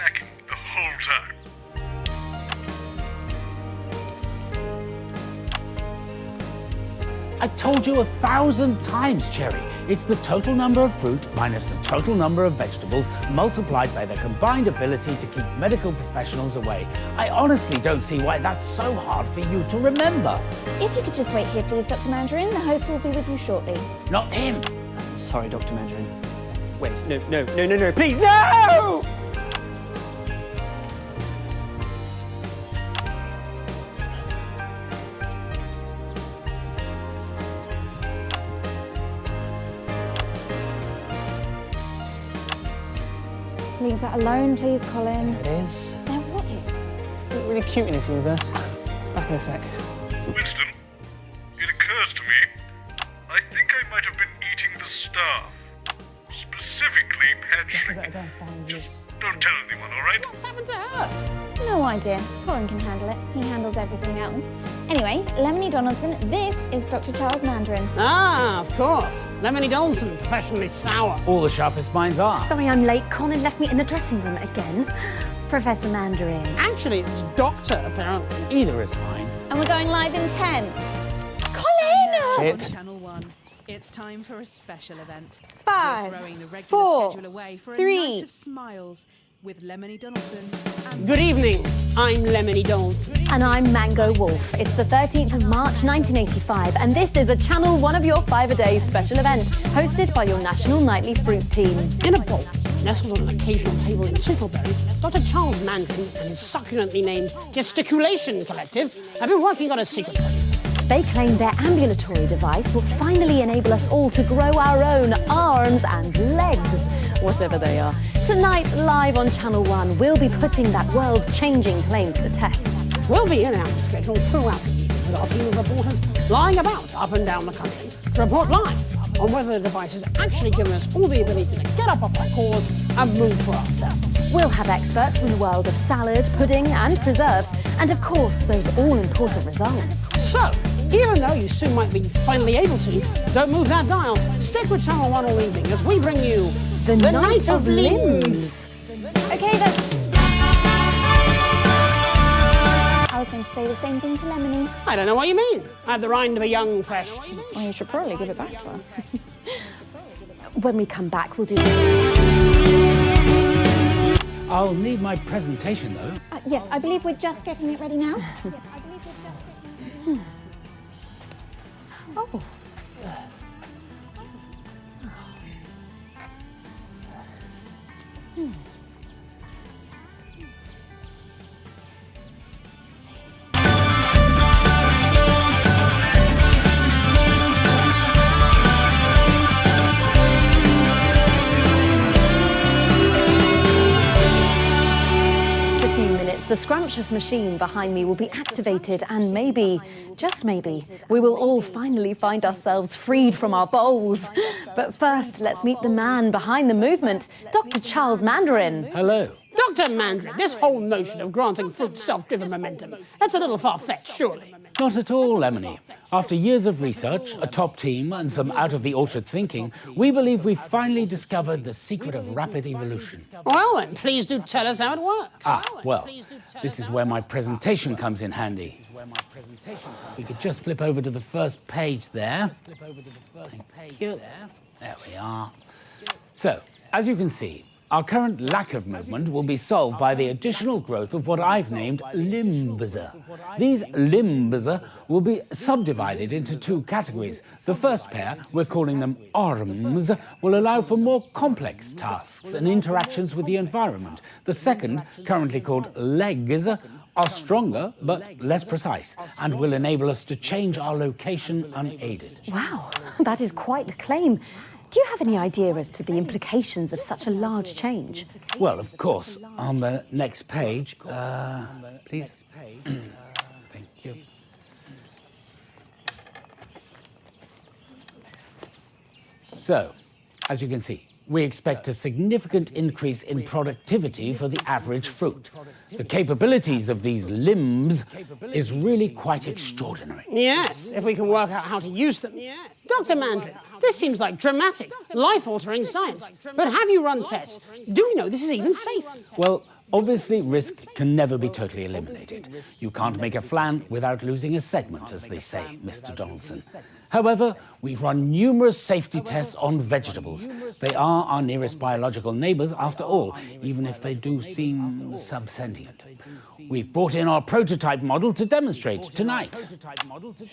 snacking the whole time. I've told you 1,000 times, Cherry. It's the total number of fruit minus the total number of vegetables multiplied by their combined ability to keep medical professionals away. I honestly don't see why that's so hard for you to remember. If you could just wait here, please, Dr. Mandarin. The host will be with you shortly. Not him. Sorry, Dr. Mandarin. Wait, no, please, no! Leave that alone, please, Colin. It is. Then what is? You look really cute in this universe. Back in a sec. Winston, it occurs to me, I think I might have been eating the staff. Specifically, Patrick. Just don't tell anyone, all right? What's happened to her? No idea. Colin can handle it. He handles everything else. Anyway, Lemony Donaldson, this is Dr. Charles Mandarin. Ah, of course. Lemony Donaldson, professionally sour. All the sharpest minds are. Sorry I'm late. Colin left me in the dressing room again. Professor Mandarin. Actually, it's Doctor, apparently. Either is fine. And we're going live in 10. Colin! On Channel 1, it's time for a special event. 5, We're throwing the regular 4, schedule away for 3. a night of smiles with Lemony Donaldson and... Good evening. I'm Lemony Donaldson. And I'm Mango Wolf. It's the 13th of March 1985, and this is a Channel 1 of Your 5 a Day special event, hosted by your National Nightly Fruit team. In a bowl, nestled on an occasional table in Chittlebury, Dr. Charles Mandarin and his succulently named Gesticulation Collective have been working on a secret project. They claim their ambulatory device will finally enable us all to grow our own arms and legs, whatever they are. Tonight, live on Channel 1, we'll be putting that world-changing claim to the test. We'll be in our schedule throughout the evening with our team of reporters lying about up and down the country to report live on whether the device has actually given us all the ability to get up off our cores and move for ourselves. We'll have experts from the world of salad, pudding and preserves, and of course, those all-important results. So, even though you soon might be finally able to, don't move that dial. Stick with Channel 1 all evening as we bring you The Night of Limbs. Okay, that's... I was going to say the same thing to Lemony. I don't know what you mean. I have the rind of a young, fresh peach. Well, you should probably give it back to her. When we come back, we'll do... I'll need my presentation, though. Yes, I believe we're just getting it ready now. Oh. The scrumptious machine behind me will be activated and maybe, just maybe, we will all finally find ourselves freed from our bowls. But first, let's meet the man behind the movement, Dr. Charles Mandarin. Hello. Dr. Mandarin, this whole notion of granting fruit self-driven momentum, that's a little far-fetched, surely. Not at all, Lemony. After years of research, a top team, and some out-of-the-orchard thinking, we believe we've finally discovered the secret of rapid evolution. Well then, please do tell us how it works. Well, this is where my presentation comes in handy. We could just flip over to the first page there. Thank you. There we are. So, as you can see, our current lack of movement will be solved by the additional growth of what I've named limbs. These limbs will be subdivided into two categories. The first pair, we're calling them arms, will allow for more complex tasks and interactions with the environment. The second, currently called legs, are stronger but less precise and will enable us to change our location unaided. Wow, that is quite the claim. Do you have any idea as to the implications of such a large change? Well, of course, on the next page, please. Thank you. So, as you can see, we expect a significant increase in productivity for the average fruit. The capabilities of these limbs is really quite extraordinary. Yes, if we can work out how to use them. Dr. Mandarin, this seems like dramatic, life-altering science. But have you run tests? Do we know this is even safe? Well, Obviously, risk can never be totally eliminated. You can't make a flan without losing a segment, as they say, Mr. Donaldson. However, we've run numerous safety tests on vegetables. They are our nearest biological neighbours, after all, even if they do seem subsentient. We've brought in our prototype model to demonstrate tonight.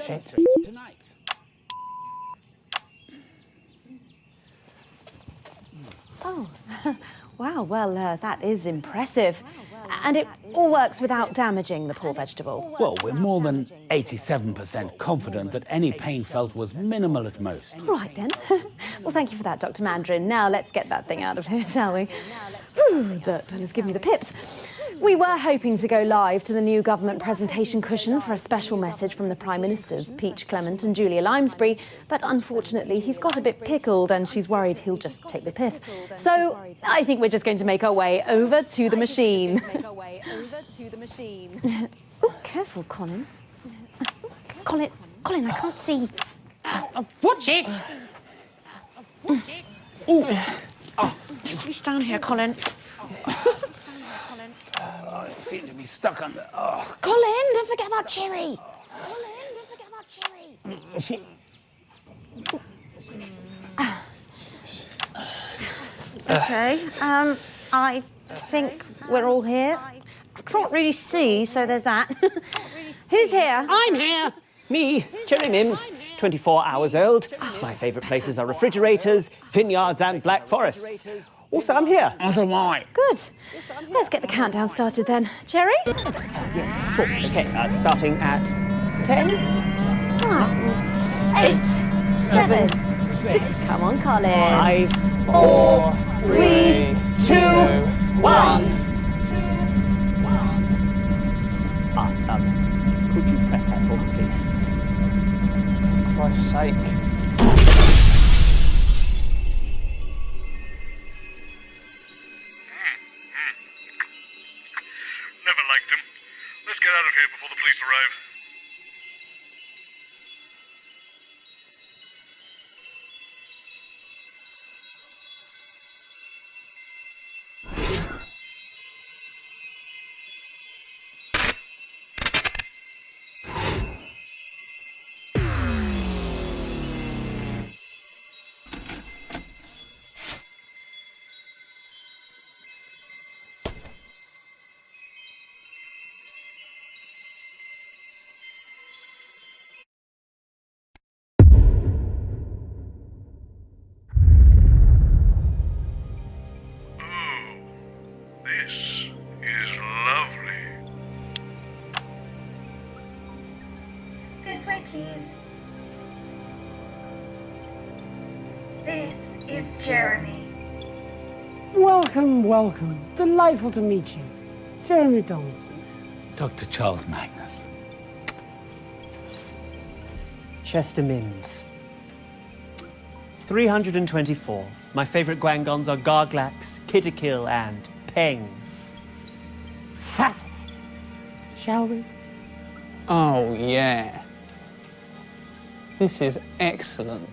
Shit. Oh, wow, well, that is impressive. And it all works without damaging the poor vegetable. Well, we're more than 87% confident that any pain felt was minimal at most. All right, then. Well, thank you for that, Dr. Mandarin. Now let's get that thing out of here, shall we? Dirt has given me the pips. We were hoping to go live to the new government presentation cushion for a special message from the Prime Ministers, Peach Clement and Julia Limesbury, but unfortunately he's got a bit pickled and she's worried he'll just take the piss. So I think we're just going to make our way over to the machine. Oh, careful, Colin. Colin, I can't see. Watch it! Please down here, Colin. I seem to be stuck under... Oh. Colin, don't forget about Cherry. Okay, I think we're all here. I can't really see, so there's that. Who's here? I'm here. Me, Cherry Mims, 24 hours old. My favourite places are refrigerators, vineyards and black forests. Also, I'm here. As am I. Good. Let's get the countdown started then. Cherry? Yes, sure. Okay, starting at 10. 9, 8, 7, 6. Come on, Colin. 5, 4, 3, 2, 1. Could you press that for me, please? For Christ's sake. Never liked him. Let's get out of here before the police arrive. This is lovely. This way, please. This is Jeremy. Welcome, welcome. Delightful to meet you. Jeremy Donaldson. Dr. Charles Magnus. Chester Mims. 324. My favourite Gwangons are Garglax, Kitterkill and Peng. Fascinating. Shall we? Oh, yeah. This is excellent.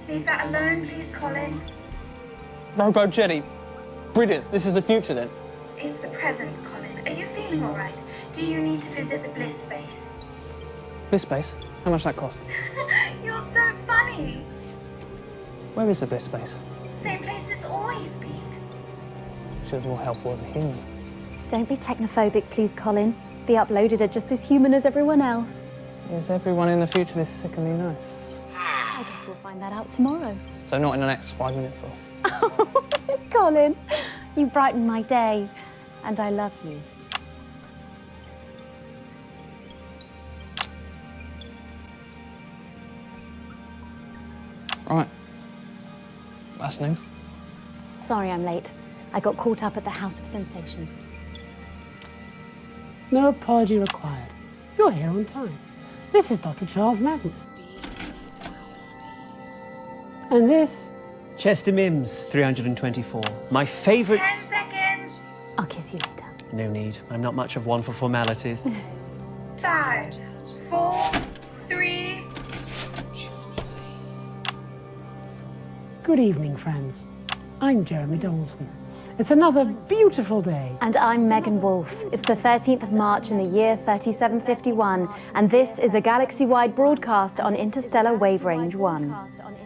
Leave that alone, please, Colin. Robo Jetty. Brilliant. This is the future, then. It's the present, Colin. Are you feeling all right? Do you need to visit the bliss space? Bliss space? How much that cost? You're so funny. Where is the bliss space? Same place it's always been. She was more helpful as a human. Don't be technophobic, please, Colin. The uploaded are just as human as everyone else. Is everyone in the future this sickeningly nice? I guess we'll find that out tomorrow. So not in the next 5 minutes or... Colin, you brighten my day, and I love you. Right. That's new. Sorry I'm late. I got caught up at the House of Sensation. No apology required. You're here on time. This is Dr. Charles Magnus. And this? Chester Mims, 324. My favourite... 10 seconds. I'll kiss you later. No need. I'm not much of one for formalities. 5, 4, 3. Good evening, friends. I'm Jeremy Donaldson. It's another beautiful day. And I'm Megan Wolfe. It's the 13th of March in the year 3751, and this is a galaxy-wide broadcast on interstellar wave range 1.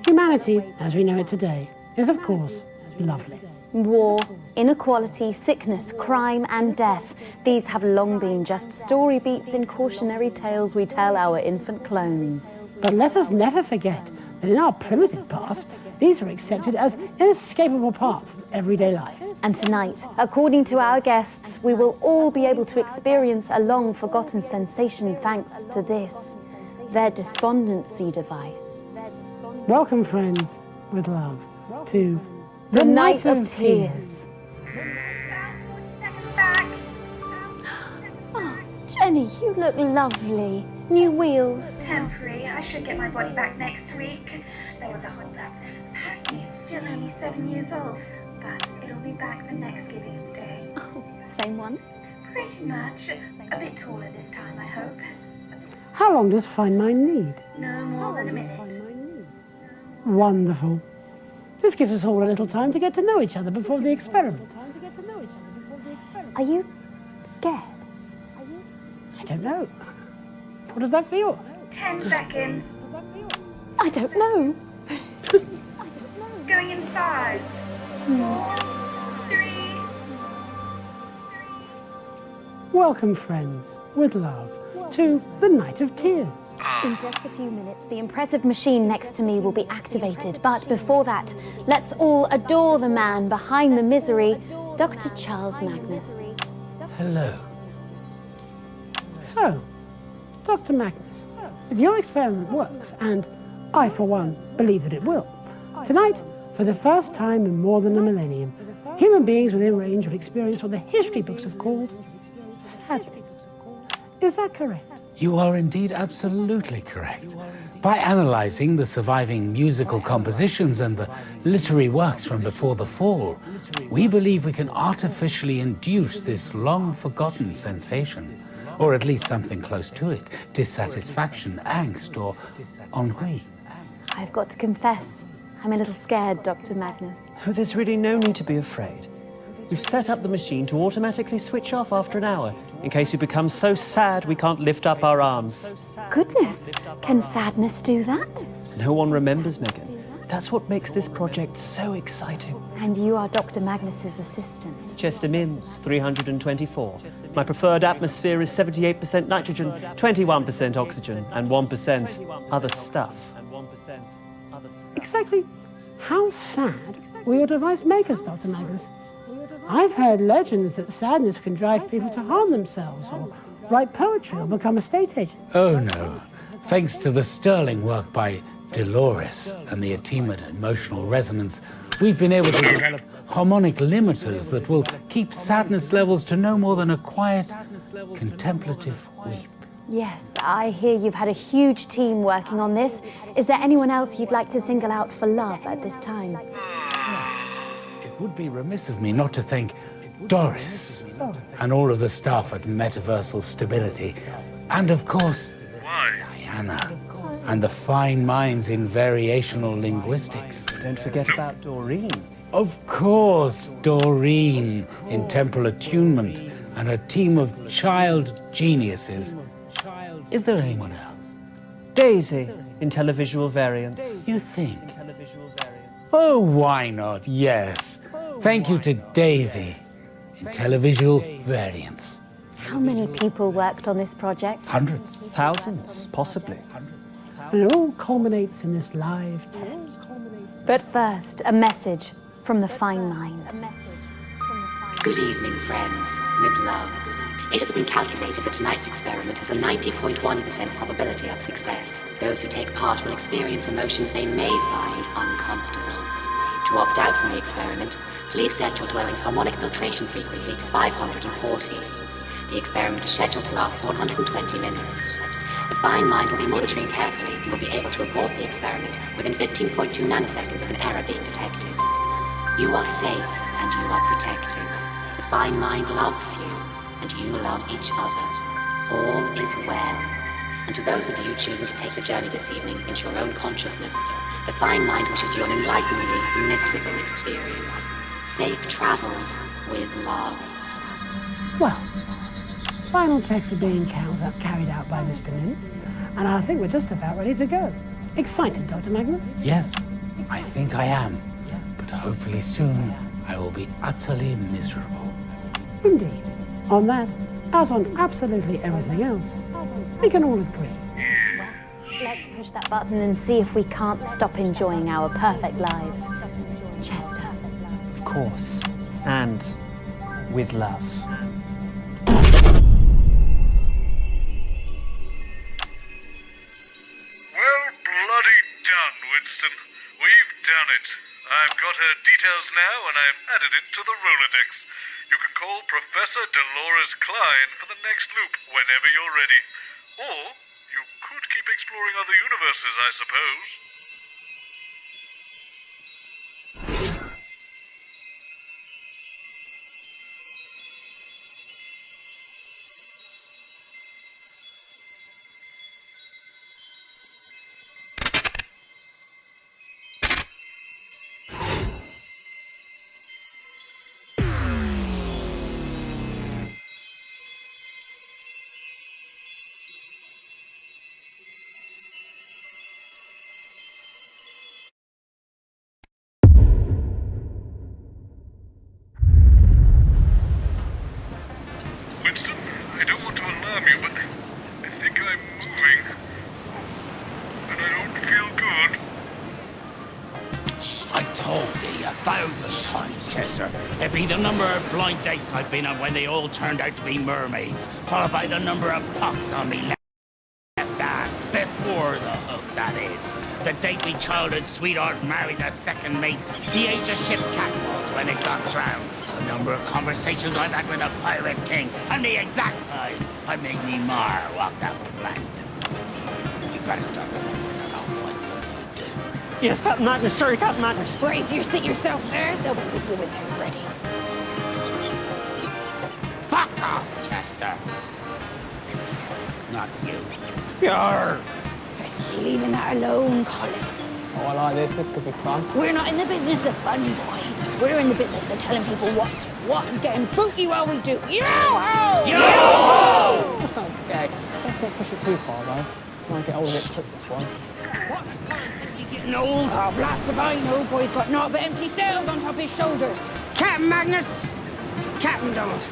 Humanity, as we know it today, is of course lovely. War, inequality, sickness, crime and death. These have long been just story beats in cautionary tales we tell our infant clones. But let us never forget that in our primitive past, these are accepted as inescapable parts of everyday life. And tonight, according to our guests, we will all be able to experience a long-forgotten sensation thanks to this, their despondency device. Welcome, friends, with love, to The Night of Tears. Oh, Jenny, you look lovely. New wheels. Temporary. I should get my body back next week. There was a hold-up. Apparently it's still only 7 years old, but it'll be back for next Giving's Day. Oh, same one? Pretty much. A bit taller this time, I hope. How long does Find Mine need? No more than a minute. Wonderful. This gives us all a little time to get to know each other before the experiment. Are you scared? I don't know. What does that feel? 10 seconds. I don't know. Going in 5, 4, 3. Welcome, friends, with love, to the Night of Tears. In just a few minutes, the impressive machine next to me will be activated. But before that, let's all adore the man behind the misery, Dr. Charles Magnus. Hello. So, Dr. Magnus, if your experiment works, and I, for one, believe that it will, tonight, for the first time in more than a millennium, human beings within range will experience what the history books have called sadness. Is that correct? You are indeed absolutely correct. By analysing the surviving musical compositions and the literary works from before the fall, we believe we can artificially induce this long-forgotten sensation, or at least something close to it, dissatisfaction, angst, or ennui. I've got to confess, I'm a little scared, Dr. Magnus. Oh, there's really no need to be afraid. We've set up the machine to automatically switch off after an hour, in case we become so sad we can't lift up our arms. Goodness, can sadness do that? No one remembers, Megan. That's what makes this project so exciting. And you are Dr. Magnus's assistant. Chester Mims, 324. My preferred atmosphere is 78% nitrogen, 21% oxygen, and 1% other stuff. Exactly how sad will your device make us, Dr. Magnus? I've heard legends that sadness can drive people to harm themselves, or write poetry, or become estate agents. Oh no. Thanks to the sterling work by Dolores and the Atemat emotional resonance, we've been able to develop harmonic limiters that will keep sadness levels to no more than a quiet, contemplative weep. Yes, I hear you've had a huge team working on this. Is there anyone else you'd like to single out for love at this time? It would be remiss of me not to thank Doris and all of the staff at Metaversal Stability, and of course, Diana and the fine minds in variational linguistics. Don't forget about Doreen. Of course, Doreen in temporal attunement and a team of child geniuses. Is there anyone else? Daisy in televisual variants. You think? Oh, why not? Yes. Thank you to Daisy in televisual variants. How many people worked on this project? Hundreds. Thousands, possibly. And it all culminates in this live test. But first, a message from the fine mind. Good evening, friends. With love. It has been calculated that tonight's experiment has a 90.1% probability of success. Those who take part will experience emotions they may find uncomfortable. To opt out from the experiment, please set your dwelling's harmonic filtration frequency to 540. The experiment is scheduled to last 120 minutes. The fine mind will be monitoring carefully and will be able to report the experiment within 15.2 nanoseconds of an error being detected. You are safe and you are protected. The fine mind loves you and you love each other. All is well. And to those of you choosing to take the journey this evening into your own consciousness, the fine mind wishes you an enlighteningly miserable experience. Safe travels with love. Well, final checks are being carried out by Mr. Minutes, and I think we're just about ready to go. Excited, Dr. Magnus? Yes, I think I am. But hopefully soon I will be utterly miserable. Indeed. On that, as on absolutely everything else, we can all agree. Let's push that button and see if we can't stop enjoying our perfect lives. Chester. Of course. And with love. Well, bloody done, Winston. We've done it. I've got her details now, and I've added it to the Rolodex. You can call Professor Dolores Klein for the next loop whenever you're ready. Or you could keep exploring other universes, I suppose. Winston, I don't want to alarm you, but I think I'm moving. And I don't feel good. I told thee 1,000 times, Chester. It'd be the number of blind dates I've been on when they all turned out to be mermaids, followed by the number of pucks on me left hand, before the hook, that is. The date me childhood sweetheart married the second mate, the age of ship's catwalks when it got drowned, the number of conversations I've had with the Pirate King, and the exact time I made me mar walked out blank. You better stop it. I'll find something to do. Yes, Captain Magnus. Sorry, Captain Magnus. Brace you sit yourself there. They'll be with you when they're ready. Fuck off, Chester. Not you. Yarr. Just leaving that alone, Colin. Oh, I like this. This could be fun. We're not in the business of fun, boy. We're in the business of telling people what's what and getting booty while we do. Yo-ho! Yo-ho! Okay. Let's not push it too far, though. Might get old of it quick, this one. What is Colin getting old? Oh, blast if I know. Boy's got naught but empty sails on top of his shoulders. Captain Magnus. Captain Donald.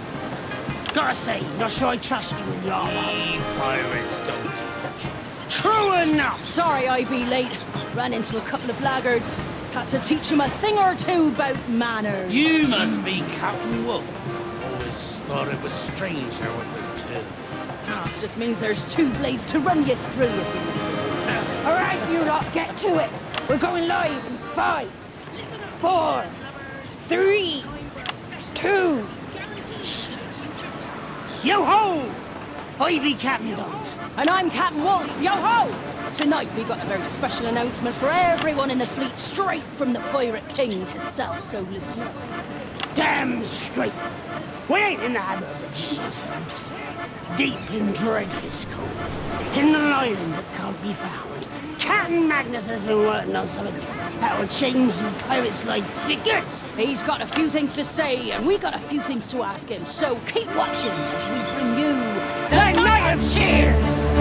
Gotta say, not sure I trust you in your heart. We pirates don't do trust. True enough. Sorry I be late. Ran into a couple of blackguards. Had to teach them a thing or two about manners. You must be Captain Wolf. Always thought it was strange there was the two. Ah, just means there's two blades to run you through if you whisper. All right, you lot, get to it. We're going live in 5, 4, 3, 2. Yo-ho! I be Captain Donald. And I'm Captain Wolf. Yo-ho! Tonight we got a very special announcement for everyone in the fleet, straight from the Pirate King himself, so listen up. Damn straight. We ain't in the habit of repeating ourselves. Deep in Dreadfist Cove, in an island that can't be found, Captain Magnus has been working on something that will change the pirate's life for good. He's got a few things to say, and we got a few things to ask him, so keep watching as we bring you the Night of Cheers!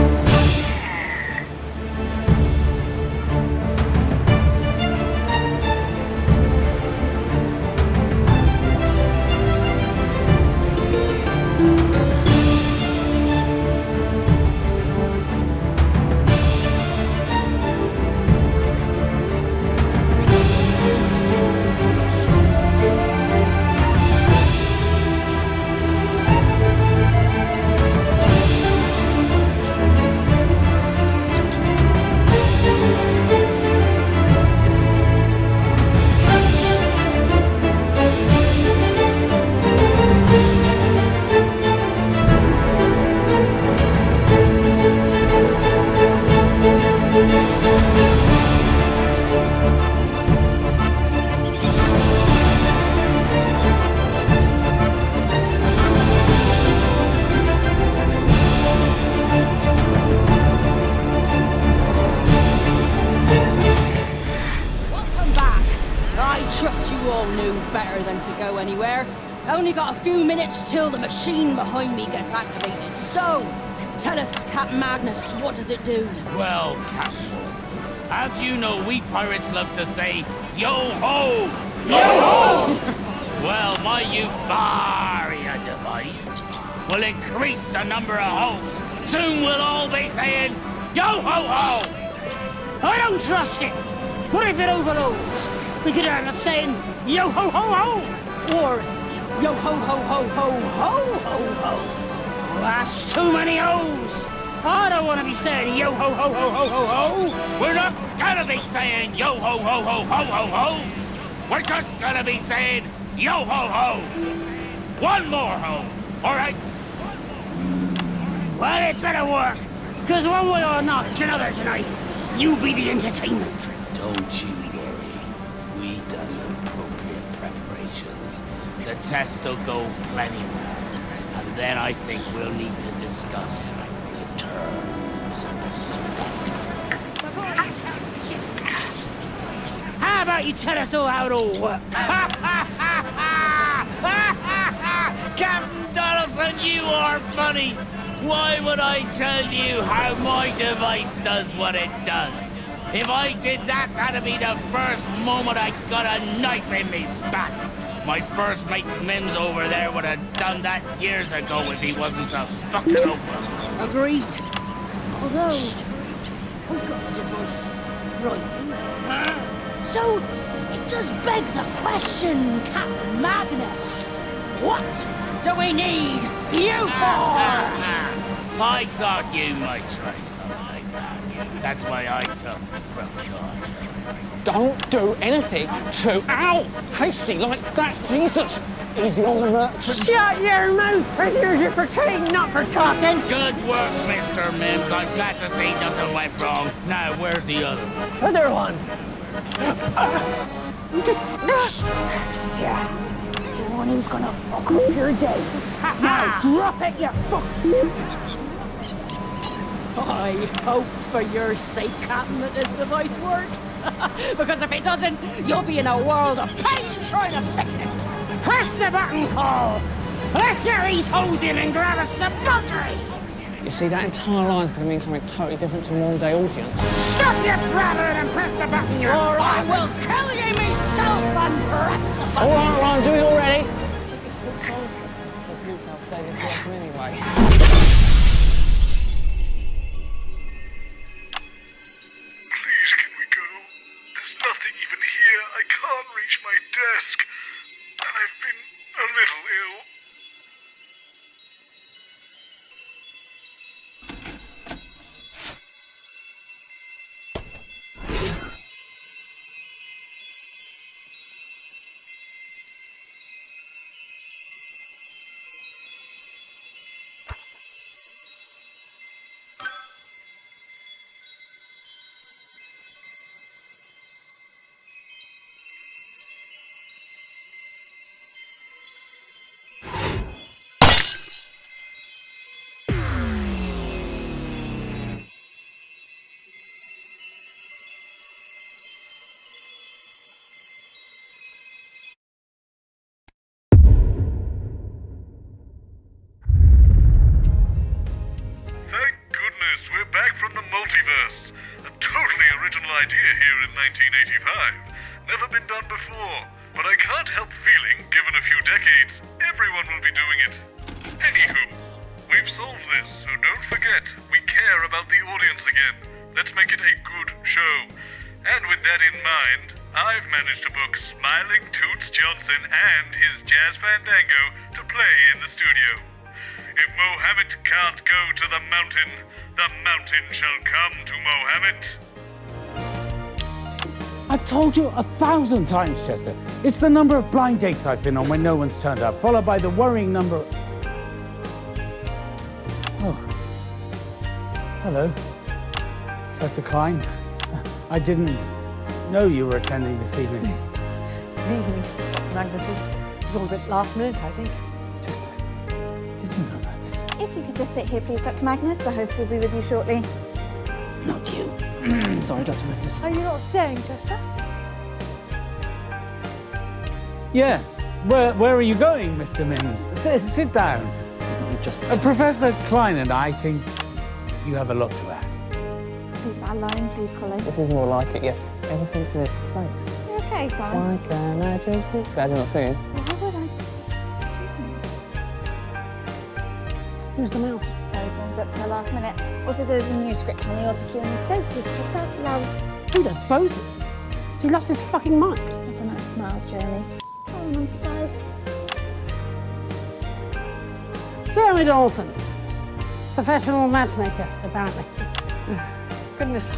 trust you all knew better than to go anywhere. Only got a few minutes till the machine behind me gets activated. So, tell us, Captain Magnus, what does it do? Well, Captain, as you know, we pirates love to say, yo-ho! Yo-ho! Well, my Euphoria device will increase the number of holes. Soon we'll all be saying, yo-ho-ho! I don't trust it. What if it overloads? We could have a saying, yo-ho-ho-ho! Or, yo-ho-ho-ho-ho-ho-ho-ho. That's too many holes. I don't want to be saying yo-ho-ho-ho-ho-ho-ho. We're not gonna be saying yo-ho-ho-ho-ho-ho-ho. We're just gonna be saying yo-ho-ho. One more ho, all right? Well, it better work. Because one way or another tonight, you be the entertainment. Don't you worry. We done appropriate preparations. The test will go plenty well. And then I think we'll need to discuss the terms of respect. How about you tell us all how it all works? Captain Donaldson, you are funny. Why would I tell you how my device does what it does? If I did that, that'd be the first moment I got a knife in me back. My first mate Mims over there would have done that years ago if he wasn't so fucking hopeless. Agreed. Although, we've got a device. Right. So, it does beg the question, Captain Magnus. What do we need you for? I thought you might try something like that. That's why I took precautions. Don't do anything too hasty like that, Jesus. Easy on the merchant. Shut your mouth! We're here for trading, not for talking. Good work, Mr. Mims. I'm glad to see nothing went wrong. Now, where's the other one? Other one. Yeah. The one who's gonna fuck up your day. Now drop it, you fuck. I hope for your sake, Captain, that this device works. Because if it doesn't, you'll be in a world of pain trying to fix it. Press the button, Cole. Let's get these hoes in and grab us some battery. You see, that entire line's going to mean something totally different to a modern-day audience. Stop your blathering and press the button, you Or I will kill you myself and press the button. All right, Ryan, do it already. Let's move to stay this working anyway. Please, can we go? There's nothing even here. I can't reach my desk. And I've been a little ill. We're back from the multiverse. A totally original idea here in 1985. Never been done before. But I can't help feeling, given a few decades, everyone will be doing it. Anywho, we've solved this, so don't forget, we care about the audience again. Let's make it a good show. And with that in mind, I've managed to book Smiling Toots Johnson and his Jazz Fandango to play in the studio. If Mohammed can't go to the mountain shall come to Mohammed. I've told you 1,000 times, Chester. It's the number of blind dates I've been on when no one's turned up, followed by the worrying number... Oh. Hello. Professor Klein. I didn't know you were attending this evening. Good evening, Dr. Magnus. It was all a bit last minute, I think. Chester, did you know about this? If you could just sit here, please, Dr. Magnus. The host will be with you shortly. Not you. Sorry, Dr. Magnus. Are you not staying, Chester? Yes. Where are you going, Mr. Mims? Sit down. Just... Professor Klein and I think you have a lot to add. Leave that alone, please, Colin. This is more like it, yes. Everything's in its place. You okay, Colin? Why can't I just be... Glad you're not singing. Why would I? Who's the mouse? Boseman booked her last minute. Also, there's a new script on the autocue and he says to talk about love. Who does Boseman? Has he lost his fucking mind? Nothing like smiles, Jeremy. Don't emphasise. Jeremy Donaldson, professional matchmaker, apparently. Goodness,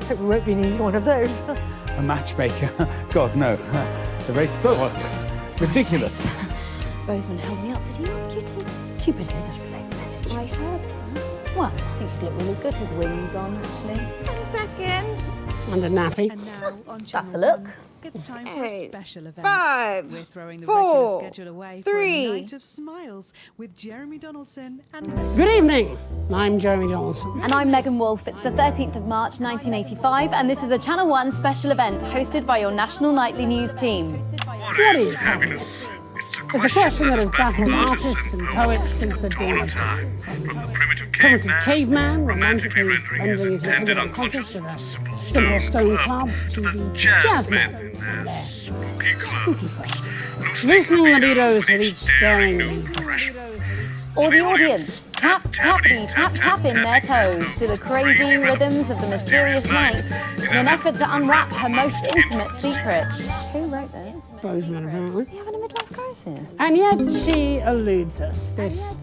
hope we won't be needing one of those. A matchmaker? God, no. The very thought. It's ridiculous. Boseman held me up. Did he ask you to? Cupid here, just relay the message. I heard that. Well, I think you'd look really good with wings on, actually. 10 seconds. And a nappy. And now on That's a Channel look. 1, it's time for a special event. 5, We're throwing the 4, regular schedule away 3. for a night of smiles with Jeremy Donaldson and Good evening. I'm Jeremy Donaldson. And I'm Megan Wolfe. It's the 13th of March 1985, and this is a Channel 1 special event hosted by your national nightly news team. What is happiness? It's a question that has baffled artists and poets since the dawn of time. Primitive caveman romantically rendering his intended unconscious with a simple stone club to the jazzman and their spooky clubs. Loosening libidos with each daring move. Or the audience, tap, tappity, tap, tapping their toes to the crazy rhythms of the mysterious night in an effort to unwrap her most intimate secrets. Who wrote this? Boseman, apparently. You having a midlife crisis? And yet she eludes us, this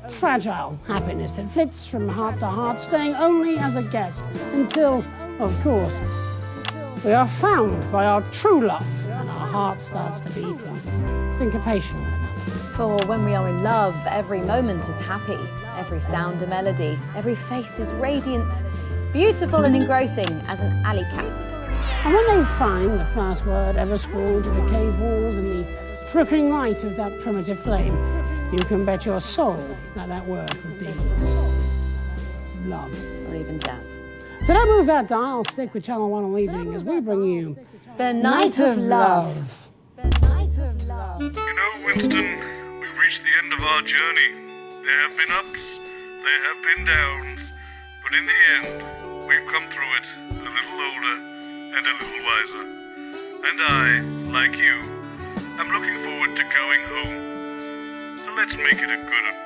fragile happiness that flits from heart to heart, staying only as a guest until, of course, we are found by our true love and our heart starts to beat in syncopation with another. For when we are in love, every moment is happy, every sound a melody, every face is radiant, beautiful and engrossing as an alley cat. And when they find the first word ever scrawled to the cave walls in the flickering light of that primitive flame, you can bet your soul that that word would be love. Or even jazz. So don't move that dial, stick with Channel 1 all evening as we bring you The Night of Love. You know, Winston, we've reached the end of our journey. There have been ups, there have been downs, but in the end, we've come through it a little older and a little wiser. And I, like you, am looking forward to going home. So let's make it a good one.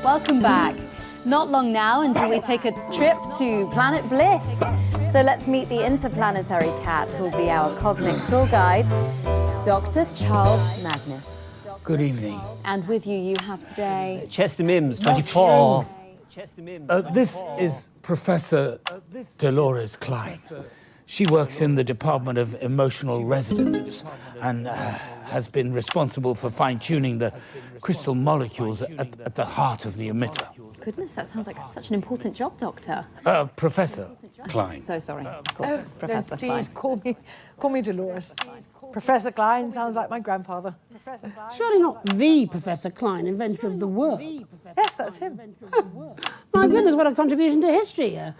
Welcome back. Not long now until we take a trip to Planet Bliss. So let's meet the interplanetary cat who'll be our cosmic tour guide, Dr. Charles Magnus. Good evening. And with you, you have today... Chester Mims, 24. This is Professor Dolores Klein. She works in the Department of Emotional Resonance and has been responsible for fine-tuning the crystal molecules at the heart of the emitter. Goodness, that sounds like such an important job, Doctor. Professor Klein. So sorry, of course, Professor Please Klein. call me Dolores. Professor Klein sounds like my grandfather. Surely not the Professor Klein, inventor of the word. Yes, that's him. My goodness, what a contribution to history. At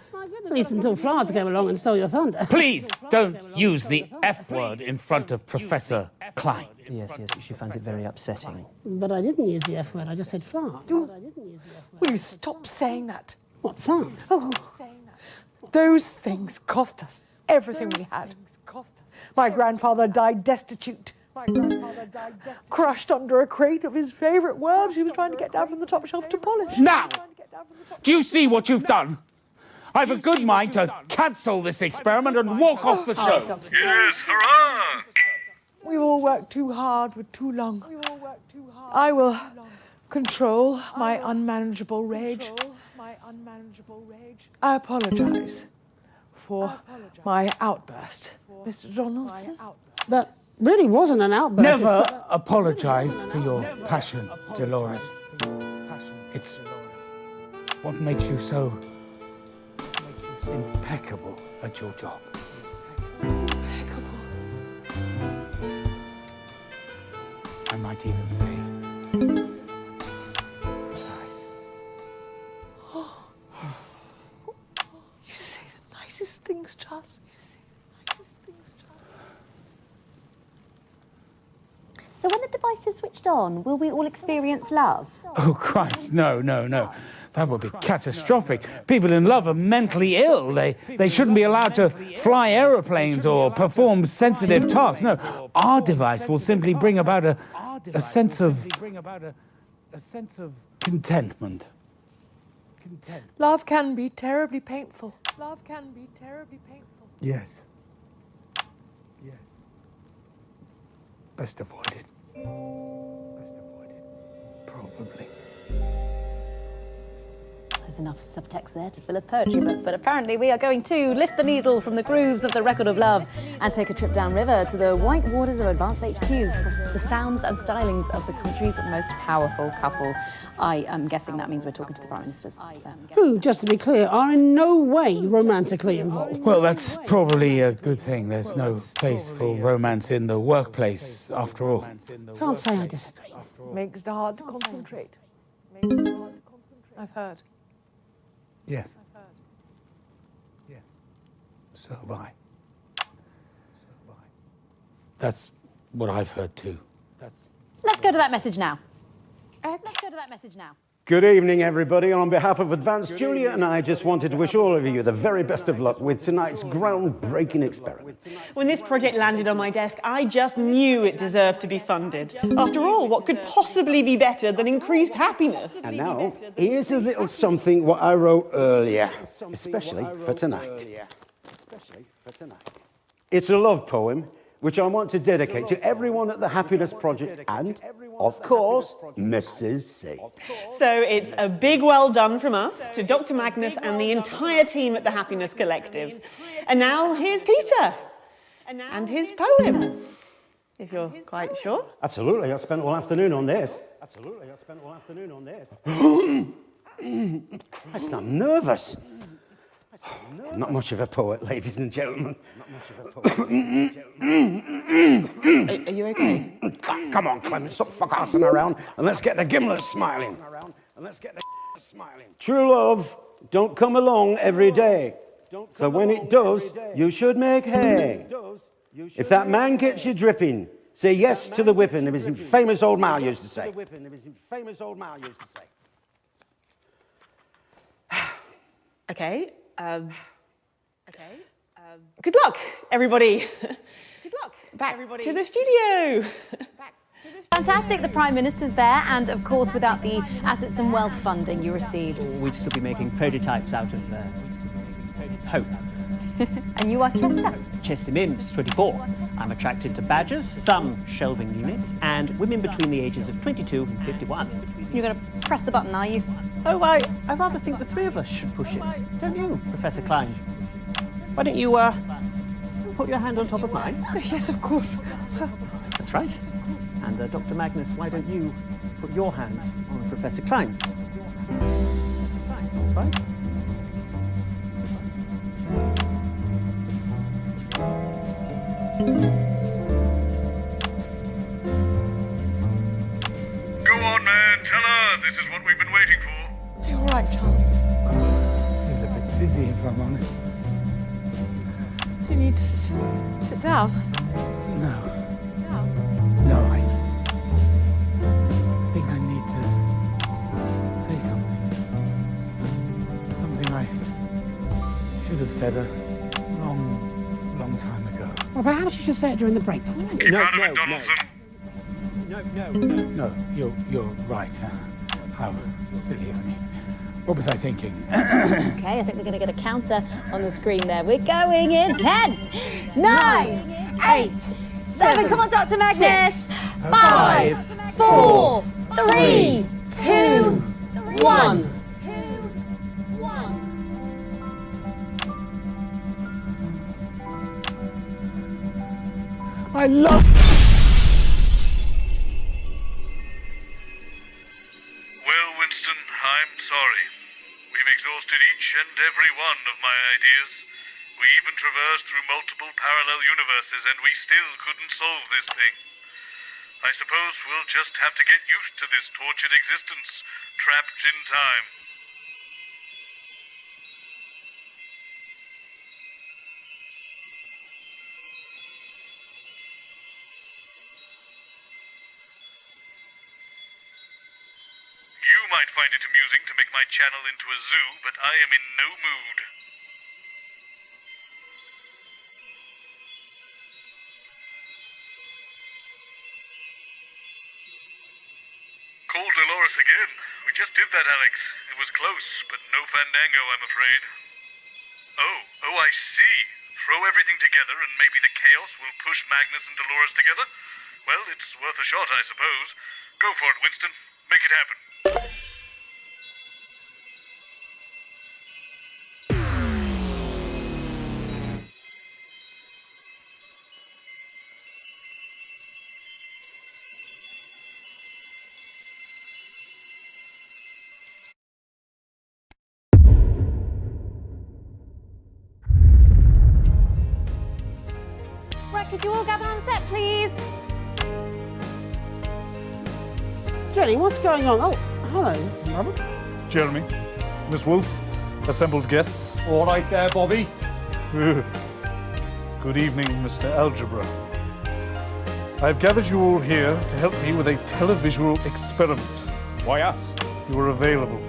least until Florence came along and stole your thunder. Please don't use the F word in front of Professor Klein. Yes, she finds it very upsetting. But I didn't use the F word, I just said fart. Will you stop saying that? What, fart? Oh, those things cost us everything we had. My grandfather died destitute. Crushed under a crate of his favourite worms he was trying to get down from the top shelf to polish. Now, do you see what you've done? I've a good mind to cancel this experiment and walk off the show. Yes, hurrah! We've all worked too hard for too long. I will control my unmanageable rage. I apologise for my outburst, Mr. Donaldson. That really wasn't an outburst. Never apologise for your passion, Dolores. It's what makes you so impeccable at your job. I might even say precise. You say the nicest things, Charles. You say the nicest things, Charles. So when the device is switched on, will we all experience love? Oh, Christ, no. That would be catastrophic. People in love are mentally ill. They shouldn't be allowed to fly aeroplanes or perform sensitive tasks. No, our device will simply bring about a sense of contentment. Love can be terribly painful. Love can be terribly painful. Yes. Best avoided. Probably. There's enough subtext there to fill a poetry book, but apparently we are going to lift the needle from the grooves of the record of love and take a trip downriver to the white waters of Advanced HQ for the sounds and stylings of the country's most powerful couple. I am guessing that means we're talking to the Prime Ministers. So. Who, just to be clear, are in no way romantically involved. Well, that's probably a good thing. There's no place for romance in the workplace, after all. Can't say I disagree. Makes it hard to concentrate. I've heard. Yes. So have I. That's what I've heard too. Let's go to that message now. Good evening, everybody. On behalf of Advanced, Julia and I just wanted to wish all of you the very best of luck with tonight's groundbreaking experiment. When this project landed on my desk, I just knew it deserved to be funded. After all, what could possibly be better than increased happiness? And now, here's a little something what I wrote earlier, especially for tonight. It's a love poem, which I want to dedicate to everyone at the Happiness Project and, of course, Mrs. C. So it's a big well done from us to Dr. Magnus and the entire team at the Happiness Collective. And now here's Peter and his poem, if you're quite sure. Absolutely, I spent all afternoon on this. Christ, I'm nervous. I'm not much of a poet, ladies and gentlemen. Are you okay? Come on, Clement, stop fuck-arsing around and let's get the gimlets smiling. True love don't come along every day. So when it does, you should make hay. If that man gets you dripping, say yes to the whipping, as his famous old man used to say. Okay. Good luck, everybody. Good luck. Back to the studio. Fantastic, the Prime Minister's there, and of course, without the assets and wealth funding you received. We'd still be making prototypes out of hope. And you are Chester? Chester Mims, 24. I'm attracted to badgers, some shelving units, and women between the ages of 22 and 51. You're going to press the button, are you? Oh, I rather think the three of us should push it. Don't you, Professor Klein? Why don't you, put your hand on top of mine? Yes, of course. That's right. And Dr. Magnus, why don't you put your hand on Professor Klein's? That's right. Go on, man, tell her this is what we've been waiting for. You're right, Charles. I feel a bit dizzy, if I'm honest. Do you need to sit down? No, I think I need to say something. Something I should have said a long time ago. Well, perhaps you should say it during the break, Dr. Magnus. Keep out of it, Donaldson. No, you're right. How silly of me. What was I thinking? Okay, I think we're going to get a counter on the screen there. We're going in 10, 9, 8, 7. Come on, Dr. Magnus. 5, 4, 3, 2, 1. I love... Well, Winston, how sorry. We've exhausted each and every one of my ideas. We even traversed through multiple parallel universes, and we still couldn't solve this thing. I suppose we'll just have to get used to this tortured existence, trapped in time. You might find it amusing to make my channel into a zoo, but I am in no mood. Call Dolores again. We just did that, Alex. It was close, but no fandango, I'm afraid. Oh, I see. Throw everything together and maybe the chaos will push Magnus and Dolores together? Well, it's worth a shot, I suppose. Go for it, Winston. Make it happen. Right, could you all gather on set, please? Jenny, what's going on? Oh, hello, Robert. Jeremy, Miss Wolf, assembled guests. All right there, Bobby. Good evening, Mr. Algebra. I've gathered you all here to help me with a televisual experiment. Why us? You are available.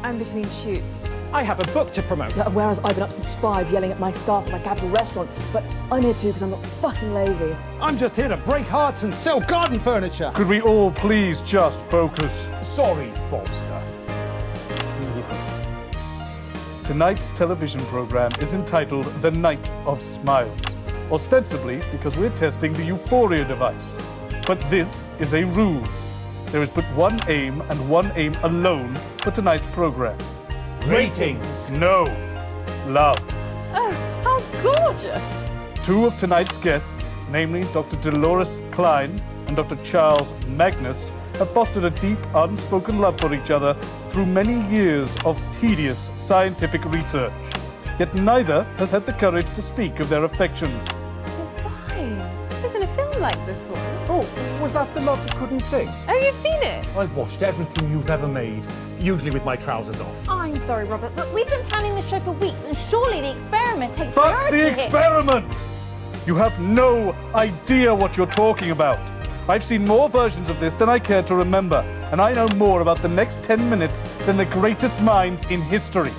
I'm between shoots. I have a book to promote. Whereas I've been up since 5 yelling at my staff at my capital restaurant, but I'm here too because I'm not fucking lazy. I'm just here to break hearts and sell garden furniture. Could we all please just focus? Sorry, Bobster. Tonight's television program is entitled The Night of Smiles, ostensibly because we're testing the Euphoria device. But this is a ruse. There is but one aim and one aim alone for tonight's program. Ratings. No. Love. Oh, how gorgeous. Two of tonight's guests, namely Dr. Dolores Klein and Dr. Charles Magnus, have fostered a deep, unspoken love for each other through many years of tedious scientific research. Yet neither has had the courage to speak of their affections. Divine. Isn't a film like this one? Oh, was that The Love That Couldn't Sing? Oh, you've seen it? I've watched everything you've ever made, usually with my trousers off. I'm sorry, Robert, but we've been planning the show for weeks, and surely the experiment takes Fuck priority the here. experiment! You have no idea what you're talking about. I've seen more versions of this than I care to remember, and I know more about the next 10 minutes than the greatest minds in history.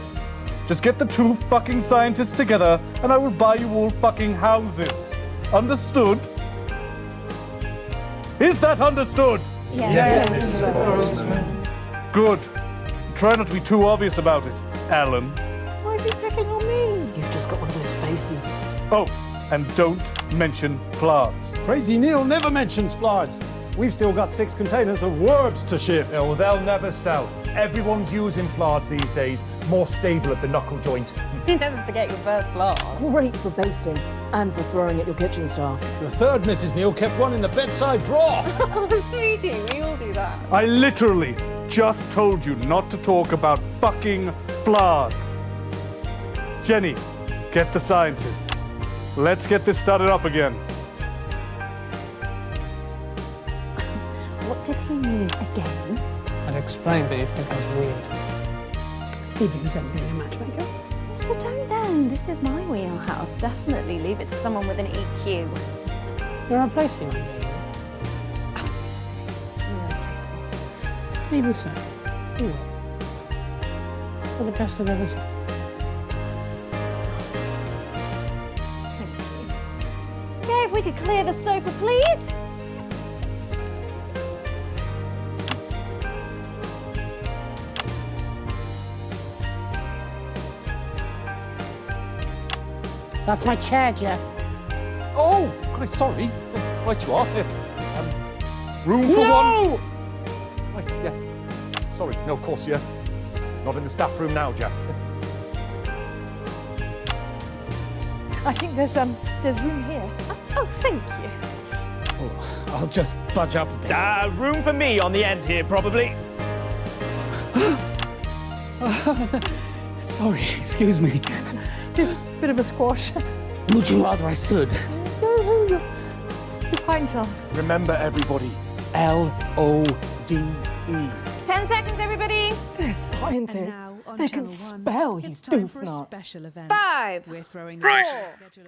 Just get the two fucking scientists together, and I will buy you all fucking houses. Understood? Is that understood? Yes. Good. Try not to be too obvious about it, Alan. Why is he picking on me? You've just got one of those faces. Oh, and don't mention Flards. Crazy Neil never mentions Flards. We've still got 6 containers of Werbs to ship. Oh, they'll never sell. Everyone's using Flards these days. More stable at the knuckle joint. You never forget your first flart. Great for basting and for throwing at your kitchen staff. The third Mrs. Neil kept one in the bedside drawer. Oh, sweetie, we all do that. I literally just told you not to talk about fucking Flards. Jenny, get the scientists. Let's get this started up again. What did he mean again? I'd explain, but you'd think I was weird. TV was being a matchmaker. So don't then. This is my wheelhouse. Definitely leave it to someone with an EQ. You're replacing one day. Oh, Jesus. You're irreplaceable. Even so, you will. For the best I've ever seen. Okay, if we could clear the sofa, please. That's my chair, Geoff. Oh, Christ, sorry. Right you are. Room for one. Right, yes. Sorry, no, of course, yeah. Not in the staff room now, Geoff. I think there's room here. Oh, thank you. Oh, I'll just budge up a bit. Room for me on the end here, probably. Sorry, excuse me. Just a bit of a squash. Would you rather I stood? No, you're fine, Charles. Remember, everybody, L-O-V-E. 10 seconds, everybody. They're scientists. They can spell, you doofnut. 5, Right.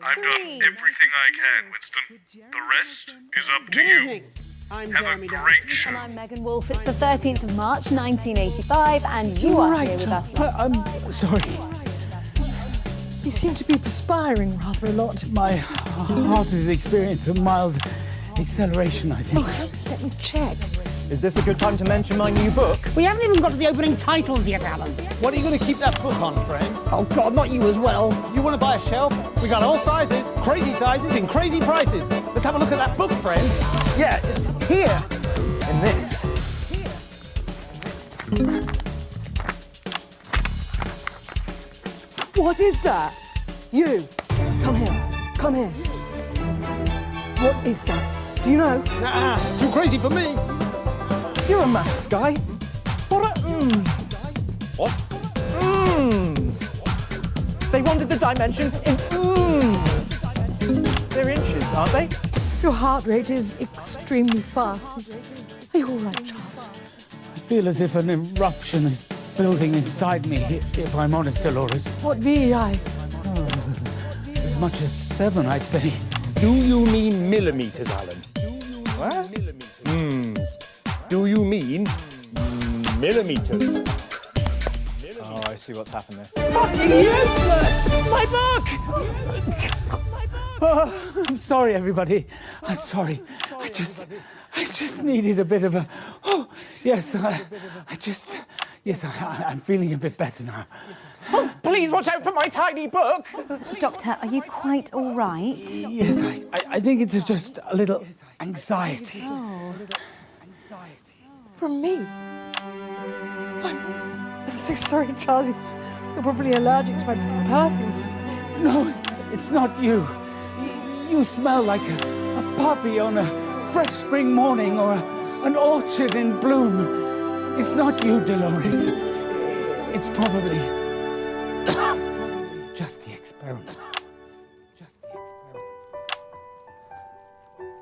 I've done everything I can, Winston. The rest is up to you. I'm Have a great show. And I'm Megan Wolfe. It's the 13th of March, 1985, and you are here with us. I'm sorry. You seem to be perspiring rather a lot. My heart has experienced a mild acceleration, I think. Let me check. Is this a good time to mention my new book? We haven't even got to the opening titles yet, Alan. What are you going to keep that book on, friend? Oh, God, not you as well. You want to buy a shelf? We got all sizes, in crazy prices. Let's have a look at that book, friend. Yeah, it's here. In this. What is that? You. Come here. Come here. What is that? Do you know? Nah, too crazy for me. You're a maths guy. What are What? They wanted the dimension in They're inches, aren't they? Your heart rate is extremely fast. Are you all right, Charles? I feel as if an eruption is building inside me, if I'm honest, Dolores. What VEI? As much as 7, I'd say. Do you mean millimeters, Alan? What? Do you mean millimeters? Oh, I see what's happened there. Fucking useless! My book! Oh, I'm sorry, everybody. I'm sorry. I just needed a bit of a... Oh, yes, I'm feeling a bit better now. Oh, please watch out for my tiny book. Doctor, are you quite all right? Yes, I think it's just a little anxiety. Oh. From me? I'm so sorry, Charles. You're probably allergic to my perfume. No, it's not you. You smell like a puppy on a fresh spring morning or an orchard in bloom. It's not you, Dolores. It's probably just the experiment.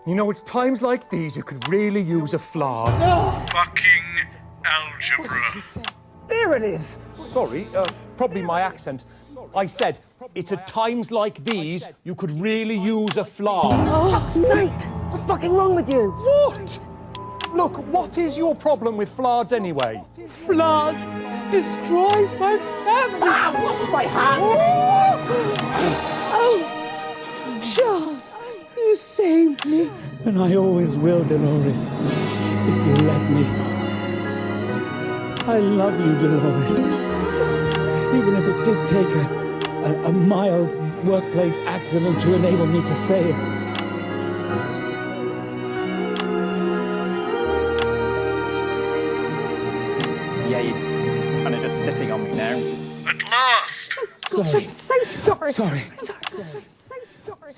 You know, it's times like these you could really use a flard. Fucking algebra. There it is. Sorry, probably my accent. I said, it's at times like these you could really use a flard. Oh, fuck's sake! What's fucking wrong with you? What? Look, what is your problem with flards anyway? Floods destroy my family. Ah, wash my hands! Oh, Charles, you saved me. And I always will, Dolores, if you let me. I love you, Dolores. Even if it did take a mild workplace accident to enable me to say it. Yeah, you're kind of just sitting on me now. At last! Gosh, I'm so sorry. Sorry. So sorry.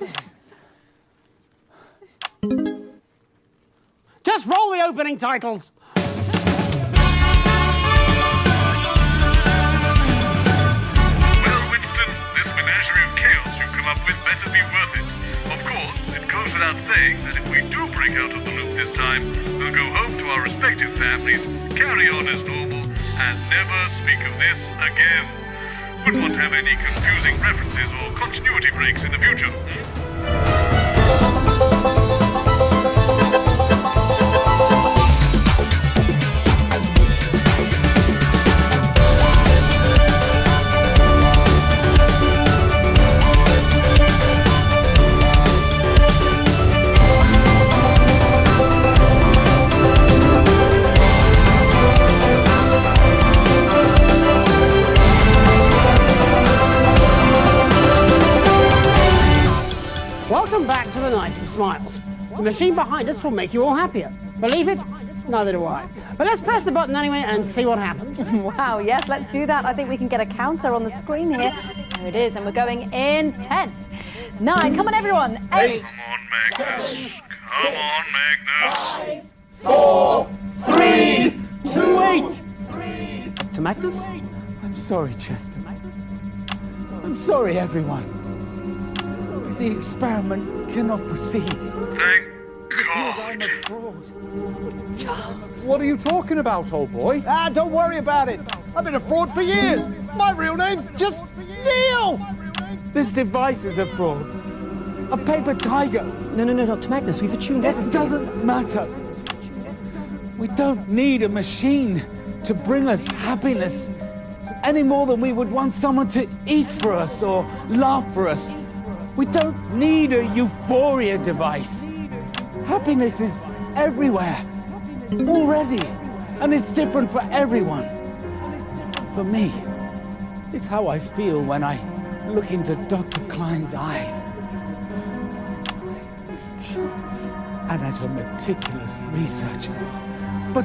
Just roll the opening titles. Well, Winston, this menagerie of chaos you've come up with better be worth it. Of course, it goes without saying that if we do break out of the loop this time, we'll go home to our respective families, carry on as normal, and never speak of this again. Wouldn't want to have any confusing references or continuity breaks in the future. Welcome back to the Night of Smiles. The machine behind us will make you all happier. Believe it? Neither do I. But let's press the button anyway and see what happens. Wow, yes, let's do that. I think we can get a counter on the screen here. There it is, and we're going in 10, 9, come on everyone, 8, Come on, Magnus. 4, 3, 2, 8. To Magnus? I'm sorry, Chester. I'm sorry, everyone. But the experiment cannot proceed. Thank God. What are you talking about, old boy? Ah, don't worry about it. I've been a fraud for years. My real name's just Neil. This device is a fraud. A paper tiger. No, Dr. Magnus, we've attuned everything. It doesn't matter. We don't need a machine to bring us happiness any more than we would want someone to eat for us or laugh for us. We don't need a euphoria device. Happiness is everywhere, already, and it's different for everyone. For me, it's how I feel when I look into Dr. Klein's eyes. And at her meticulous research. But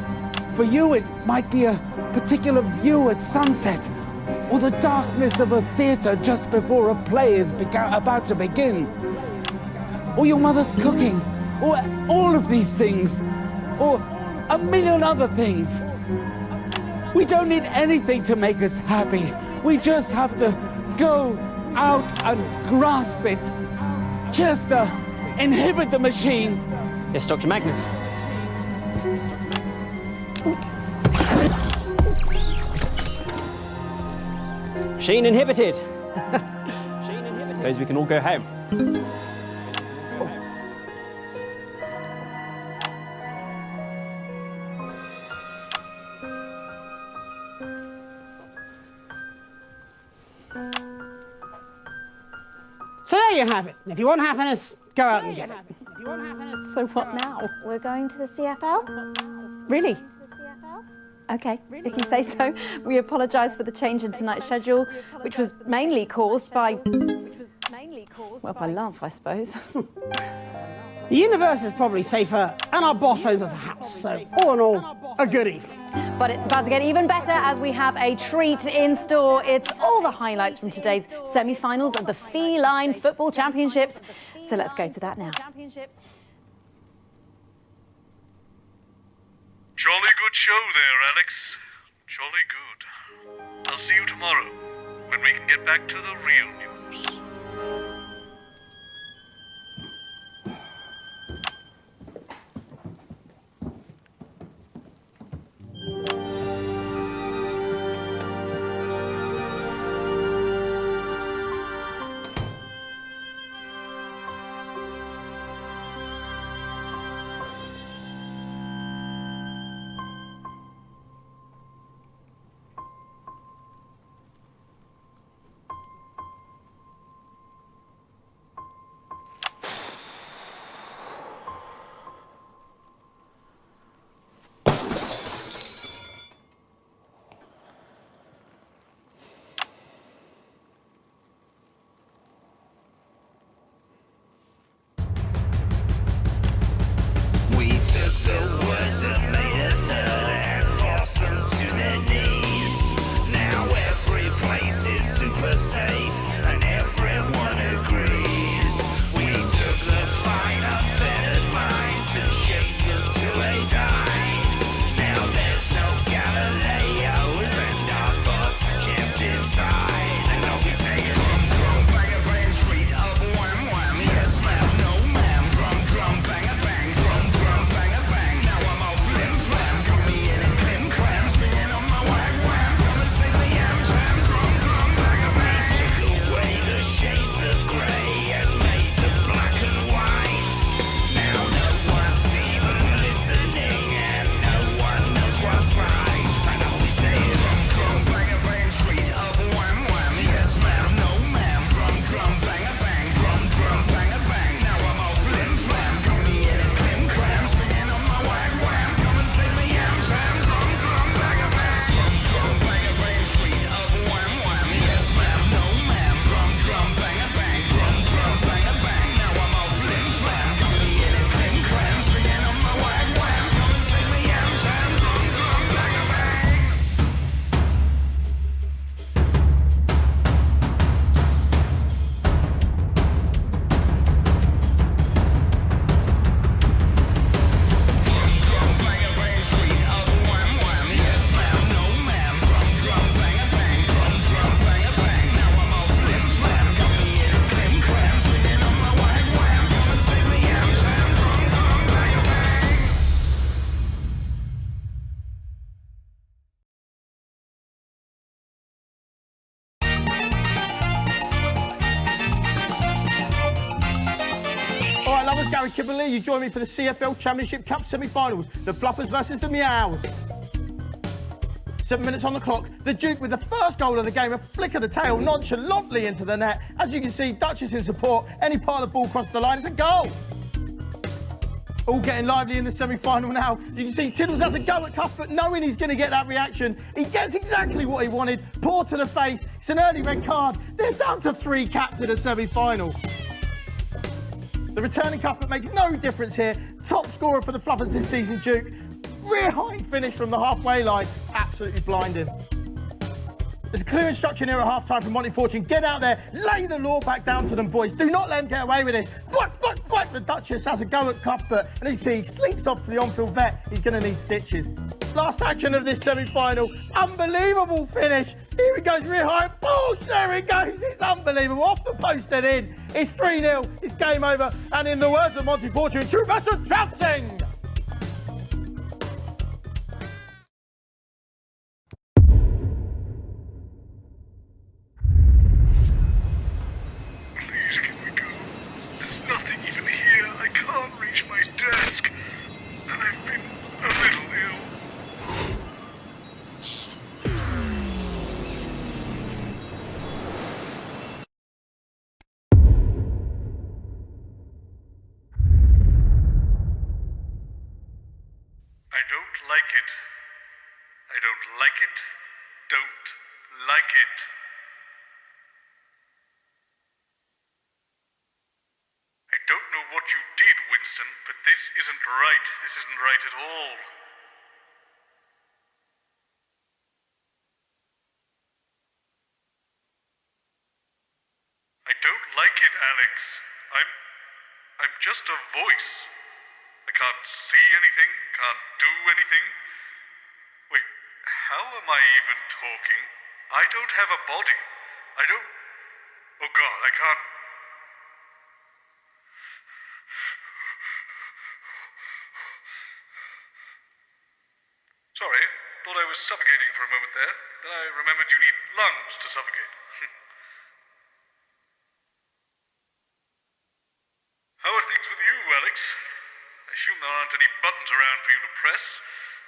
for you, it might be a particular view at sunset, or the darkness of a theatre just before a play is about to begin, or your mother's cooking, or all of these things, or a million other things. We don't need anything to make us happy. We just have to go out and grasp it. Chester, inhibit the machine. Yes, Dr. Magnus. Machine inhibited. Suppose we can all go home. So there you have it. If you want happiness, go out and get it. So what now? We're going to the CFL. Really? Okay, if you say so. We apologise for the change in tonight's schedule, which was mainly caused by... well, by love, I suppose. The universe is probably safer, and our boss owns us a house. So, all in all, a good evening. But it's about to get even better as we have a treat in store. It's all the highlights from today's semi-finals of the Feline Football Championships. So let's go to that now. Jolly good show there, Alex. Jolly good. I'll see you tomorrow, when we can get back to the real news. Gary Kimberley. You join me for the CFL Championship Cup semi-finals. The Fluffers versus the Meows. 7 minutes on the clock. The Duke with the first goal of the game. A flick of the tail nonchalantly into the net. As you can see, Dutch is in support. Any part of the ball crosses the line, it's a goal. All getting lively in the semi-final now. You can see Tiddles has a go at Cuthbert, knowing he's going to get that reaction. He gets exactly what he wanted. Poor to the face. It's an early red card. They're down to 3 caps in the semi-final. The returning Cuthbert makes no difference here. Top scorer for the Fluffers this season, Duke. Rear hind finish from the halfway line. Absolutely blinding. There's a clear instruction here at half-time from Monty Fortune. Get out there, lay the law back down to them, boys. Do not let them get away with this. Fight, fight, fight. The Duchess has a go at Cuthbert. And as you see, he slinks off to the on-field vet. He's going to need stitches. Last action of this semi-final. Unbelievable finish. Here he goes, rear high. Balls, there he goes. It's unbelievable. Off the post and in. It's 3-0. It's game over. And in the words of Monty Fortune, true master trouncing. This isn't right at all. I don't like it, Alex. I'm just a voice. I can't see anything, can't do anything. Wait, how am I even talking? I don't have a body. I don't... Oh God, I can't... Sorry, thought I was suffocating for a moment there. Then I remembered you need lungs to suffocate. How are things with you, Alex? I assume there aren't any buttons around for you to press.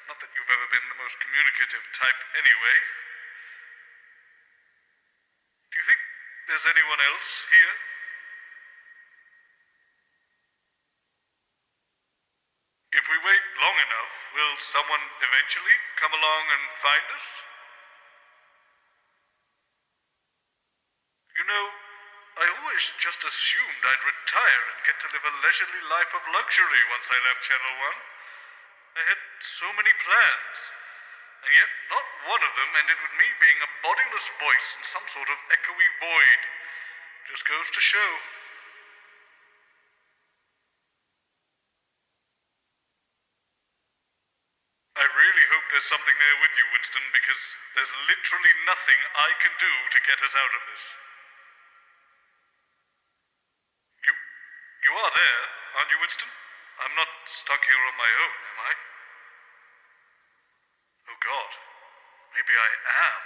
Not that you've ever been the most communicative type anyway. Do you think there's anyone else here? If we wait long enough, will someone eventually come along and find us? You know, I always just assumed I'd retire and get to live a leisurely life of luxury once I left Channel 1. I had so many plans, and yet not one of them ended with me being a bodiless voice in some sort of echoey void. Just goes to show. I really hope there's something there with you, Winston, because there's literally nothing I can do to get us out of this. You are there, aren't you, Winston? I'm not stuck here on my own, am I? Oh God, maybe I am.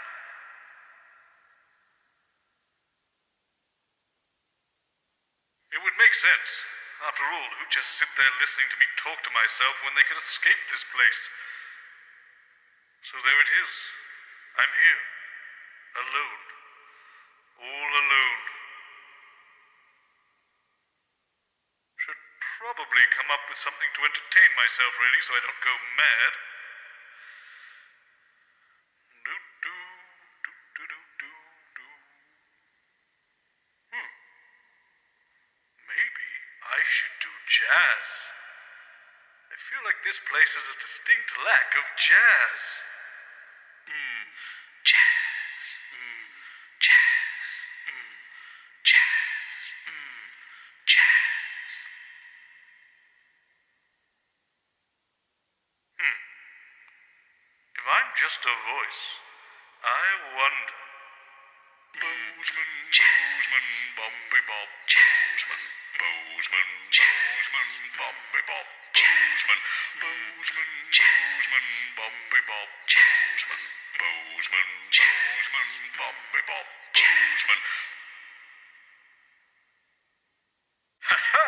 It would make sense. After all, who'd just sit there listening to me talk to myself when they could escape this place? So there it is. I'm here. Alone. All alone. Should probably come up with something to entertain myself, really, so I don't go mad. Maybe I should do jazz. I feel like this place has a distinct lack of jazz. Jazz. Jazz. Jazz. Jazz. If I'm just a voice, I wonder. Bozeman, Bozeman, Bobbly Bob, Bozeman, Bozeman, Bozeman, Bobbly Bob, Bozeman, Bozeman, Bozeman, Bobbly Bob, Bozeman, Bozeman, Bozeman, Bobbly Bob, Bozeman. Ha ha!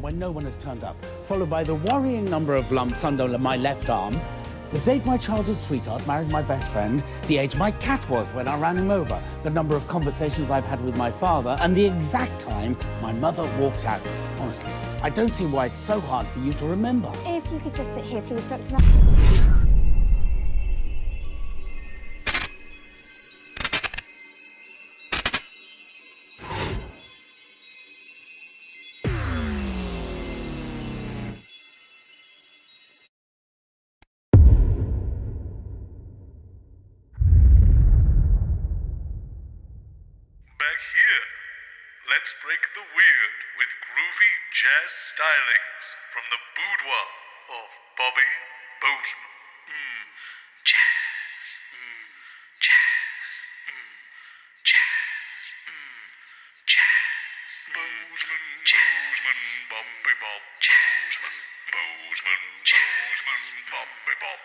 When no one has turned up, followed by the worrying number of lumps under my left arm, the date my childhood sweetheart married my best friend, the age my cat was when I ran him over, the number of conversations I've had with my father, and the exact time my mother walked out. Honestly, I don't see why it's so hard for you to remember. If you could just sit here, please, Dr. Magnus. Let's break the weird with groovy jazz stylings from the boudoir of Bobby Bozeman. Jazz. Jazz. Jazz. Jazz. Bozeman. Bobby Bob. Bozeman. Bobby Bob. Bozeman. Bobby Bob.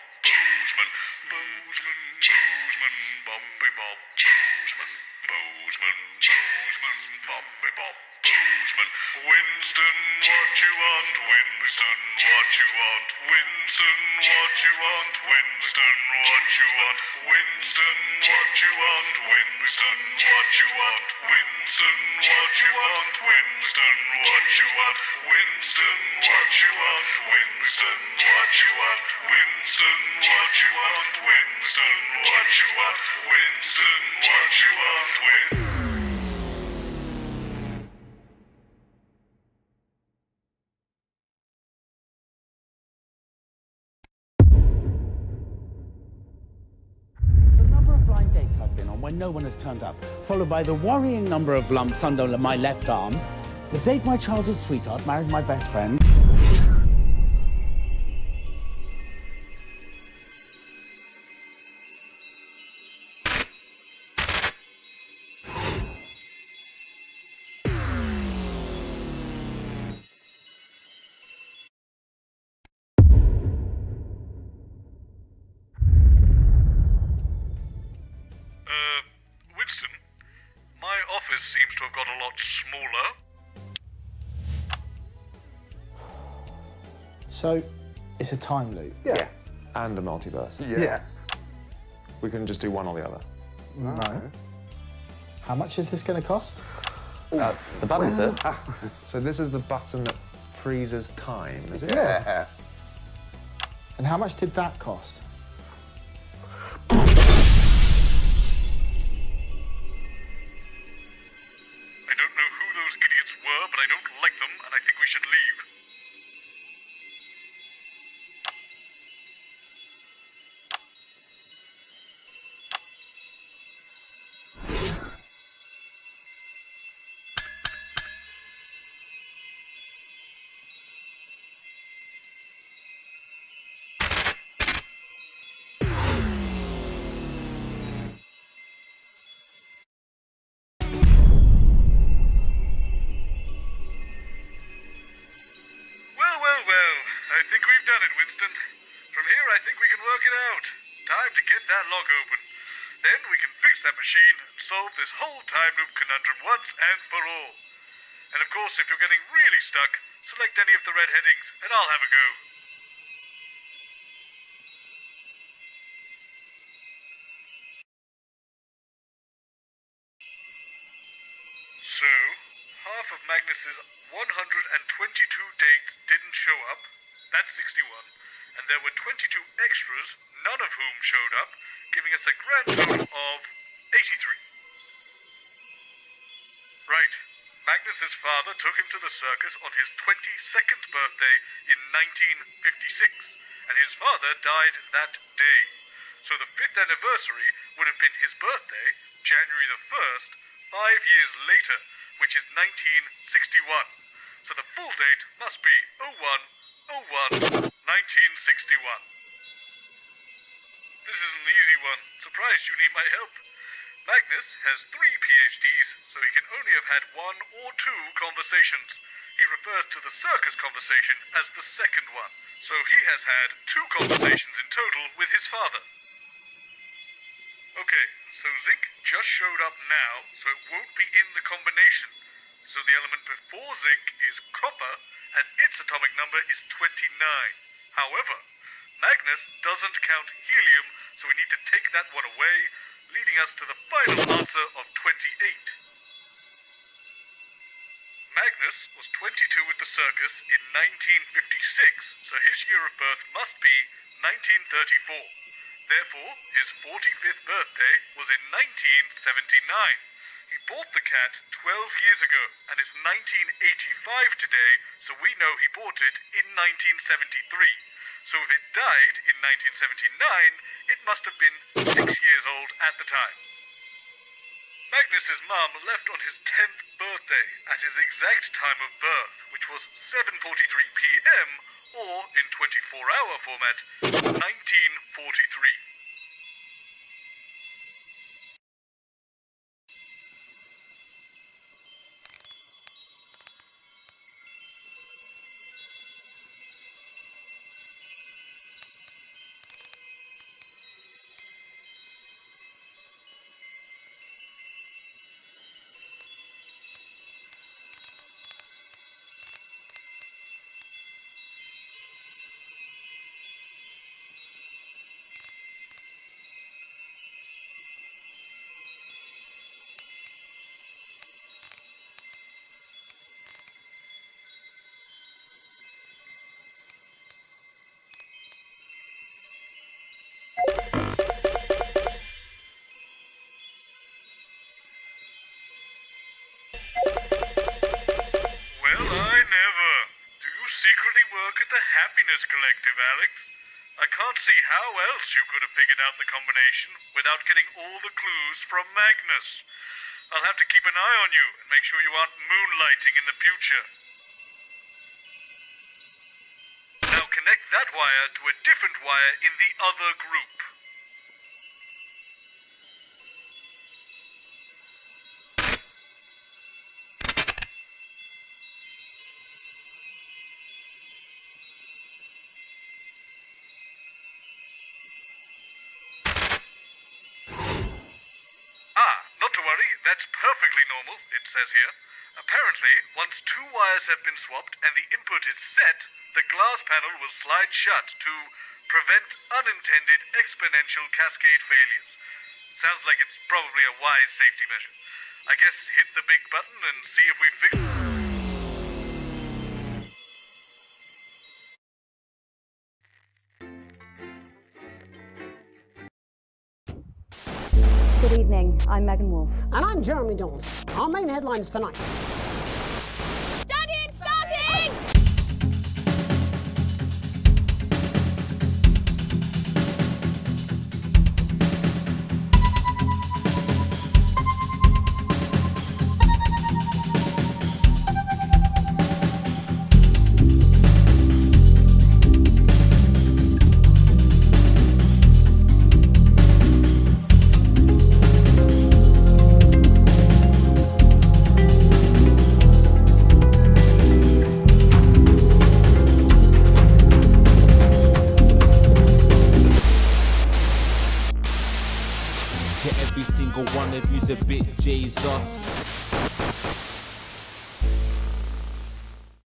Bobby Bob Bozeman. Winston, what you want? Winston, what you want? Winston, what you want? Winston, what you want? Winston, what you want? Winston, what you want? Winston, what you want? Winston, what you want? Winston, what you want? Winston, what you want? Winston, what you want? Winston, what you want? Winston, what you want? Dates I've been on when no one has turned up, followed by the worrying number of lumps under my left arm, the date my childhood sweetheart married my best friend. this seems to have got a lot smaller. So, it's a time loop. Yeah. And a multiverse. Yeah. We couldn't just do one or the other. No. How much is this going to cost? The button, sir. So this is the button that freezes time, is it? Yeah. And how much did that cost? I don't know who those idiots were, but I don't like them, and I think we should leave. I think we've done it, Winston. From here, I think we can work it out. Time to get that lock open. Then we can fix that machine and solve this whole time loop conundrum once and for all. And of course, if you're getting really stuck, select any of the red headings and I'll have a go. So, half of Magnus's 122 dates didn't show up. That's 61. And there were 22 extras, none of whom showed up, giving us a grand total of 83. Right. Magnus's father took him to the circus on his 22nd birthday in 1956, and his father died that day. So the 5th anniversary would have been his birthday, January the 1st, 5 years later, which is 1961. So the full date must be 01/01/1961. This is an easy one. Surprised you need my help. Magnus has 3 PhDs, so he can only have had 1 or 2 conversations. He refers to the circus conversation as the second one, so he has had 2 conversations in total with his father. Okay, so zinc just showed up now, so it won't be in the combination. So the element before zinc is copper, and its atomic number is 29. However, Magnus doesn't count helium, so we need to take that one away, leading us to the final answer of 28. Magnus was 22 with the circus in 1956, so his year of birth must be 1934. Therefore, his 45th birthday was in 1979. He bought the cat 12 years ago, and it's 1985 today, so we know he bought it in 1973. So if it died in 1979, it must have been 6 years old at the time. Magnus's mum left on his 10th birthday at his exact time of birth, which was 7:43 p.m. or in 24-hour format, 1943. Secretly work at the Happiness Collective, Alex. I can't see how else you could have figured out the combination without getting all the clues from Magnus. I'll have to keep an eye on you and make sure you aren't moonlighting in the future. Now connect that wire to a different wire in the other group. Not to worry, that's perfectly normal, it says here. Apparently, once 2 wires have been swapped and the input is set, the glass panel will slide shut to prevent unintended exponential cascade failures. Sounds like it's probably a wise safety measure. I guess hit the big button and see if we fix it. Good evening, I'm Megan Wolfe. And I'm Jeremy Donaldson. Our main headlines tonight. Starting! Starting! Every single one of you's a bit Jesus.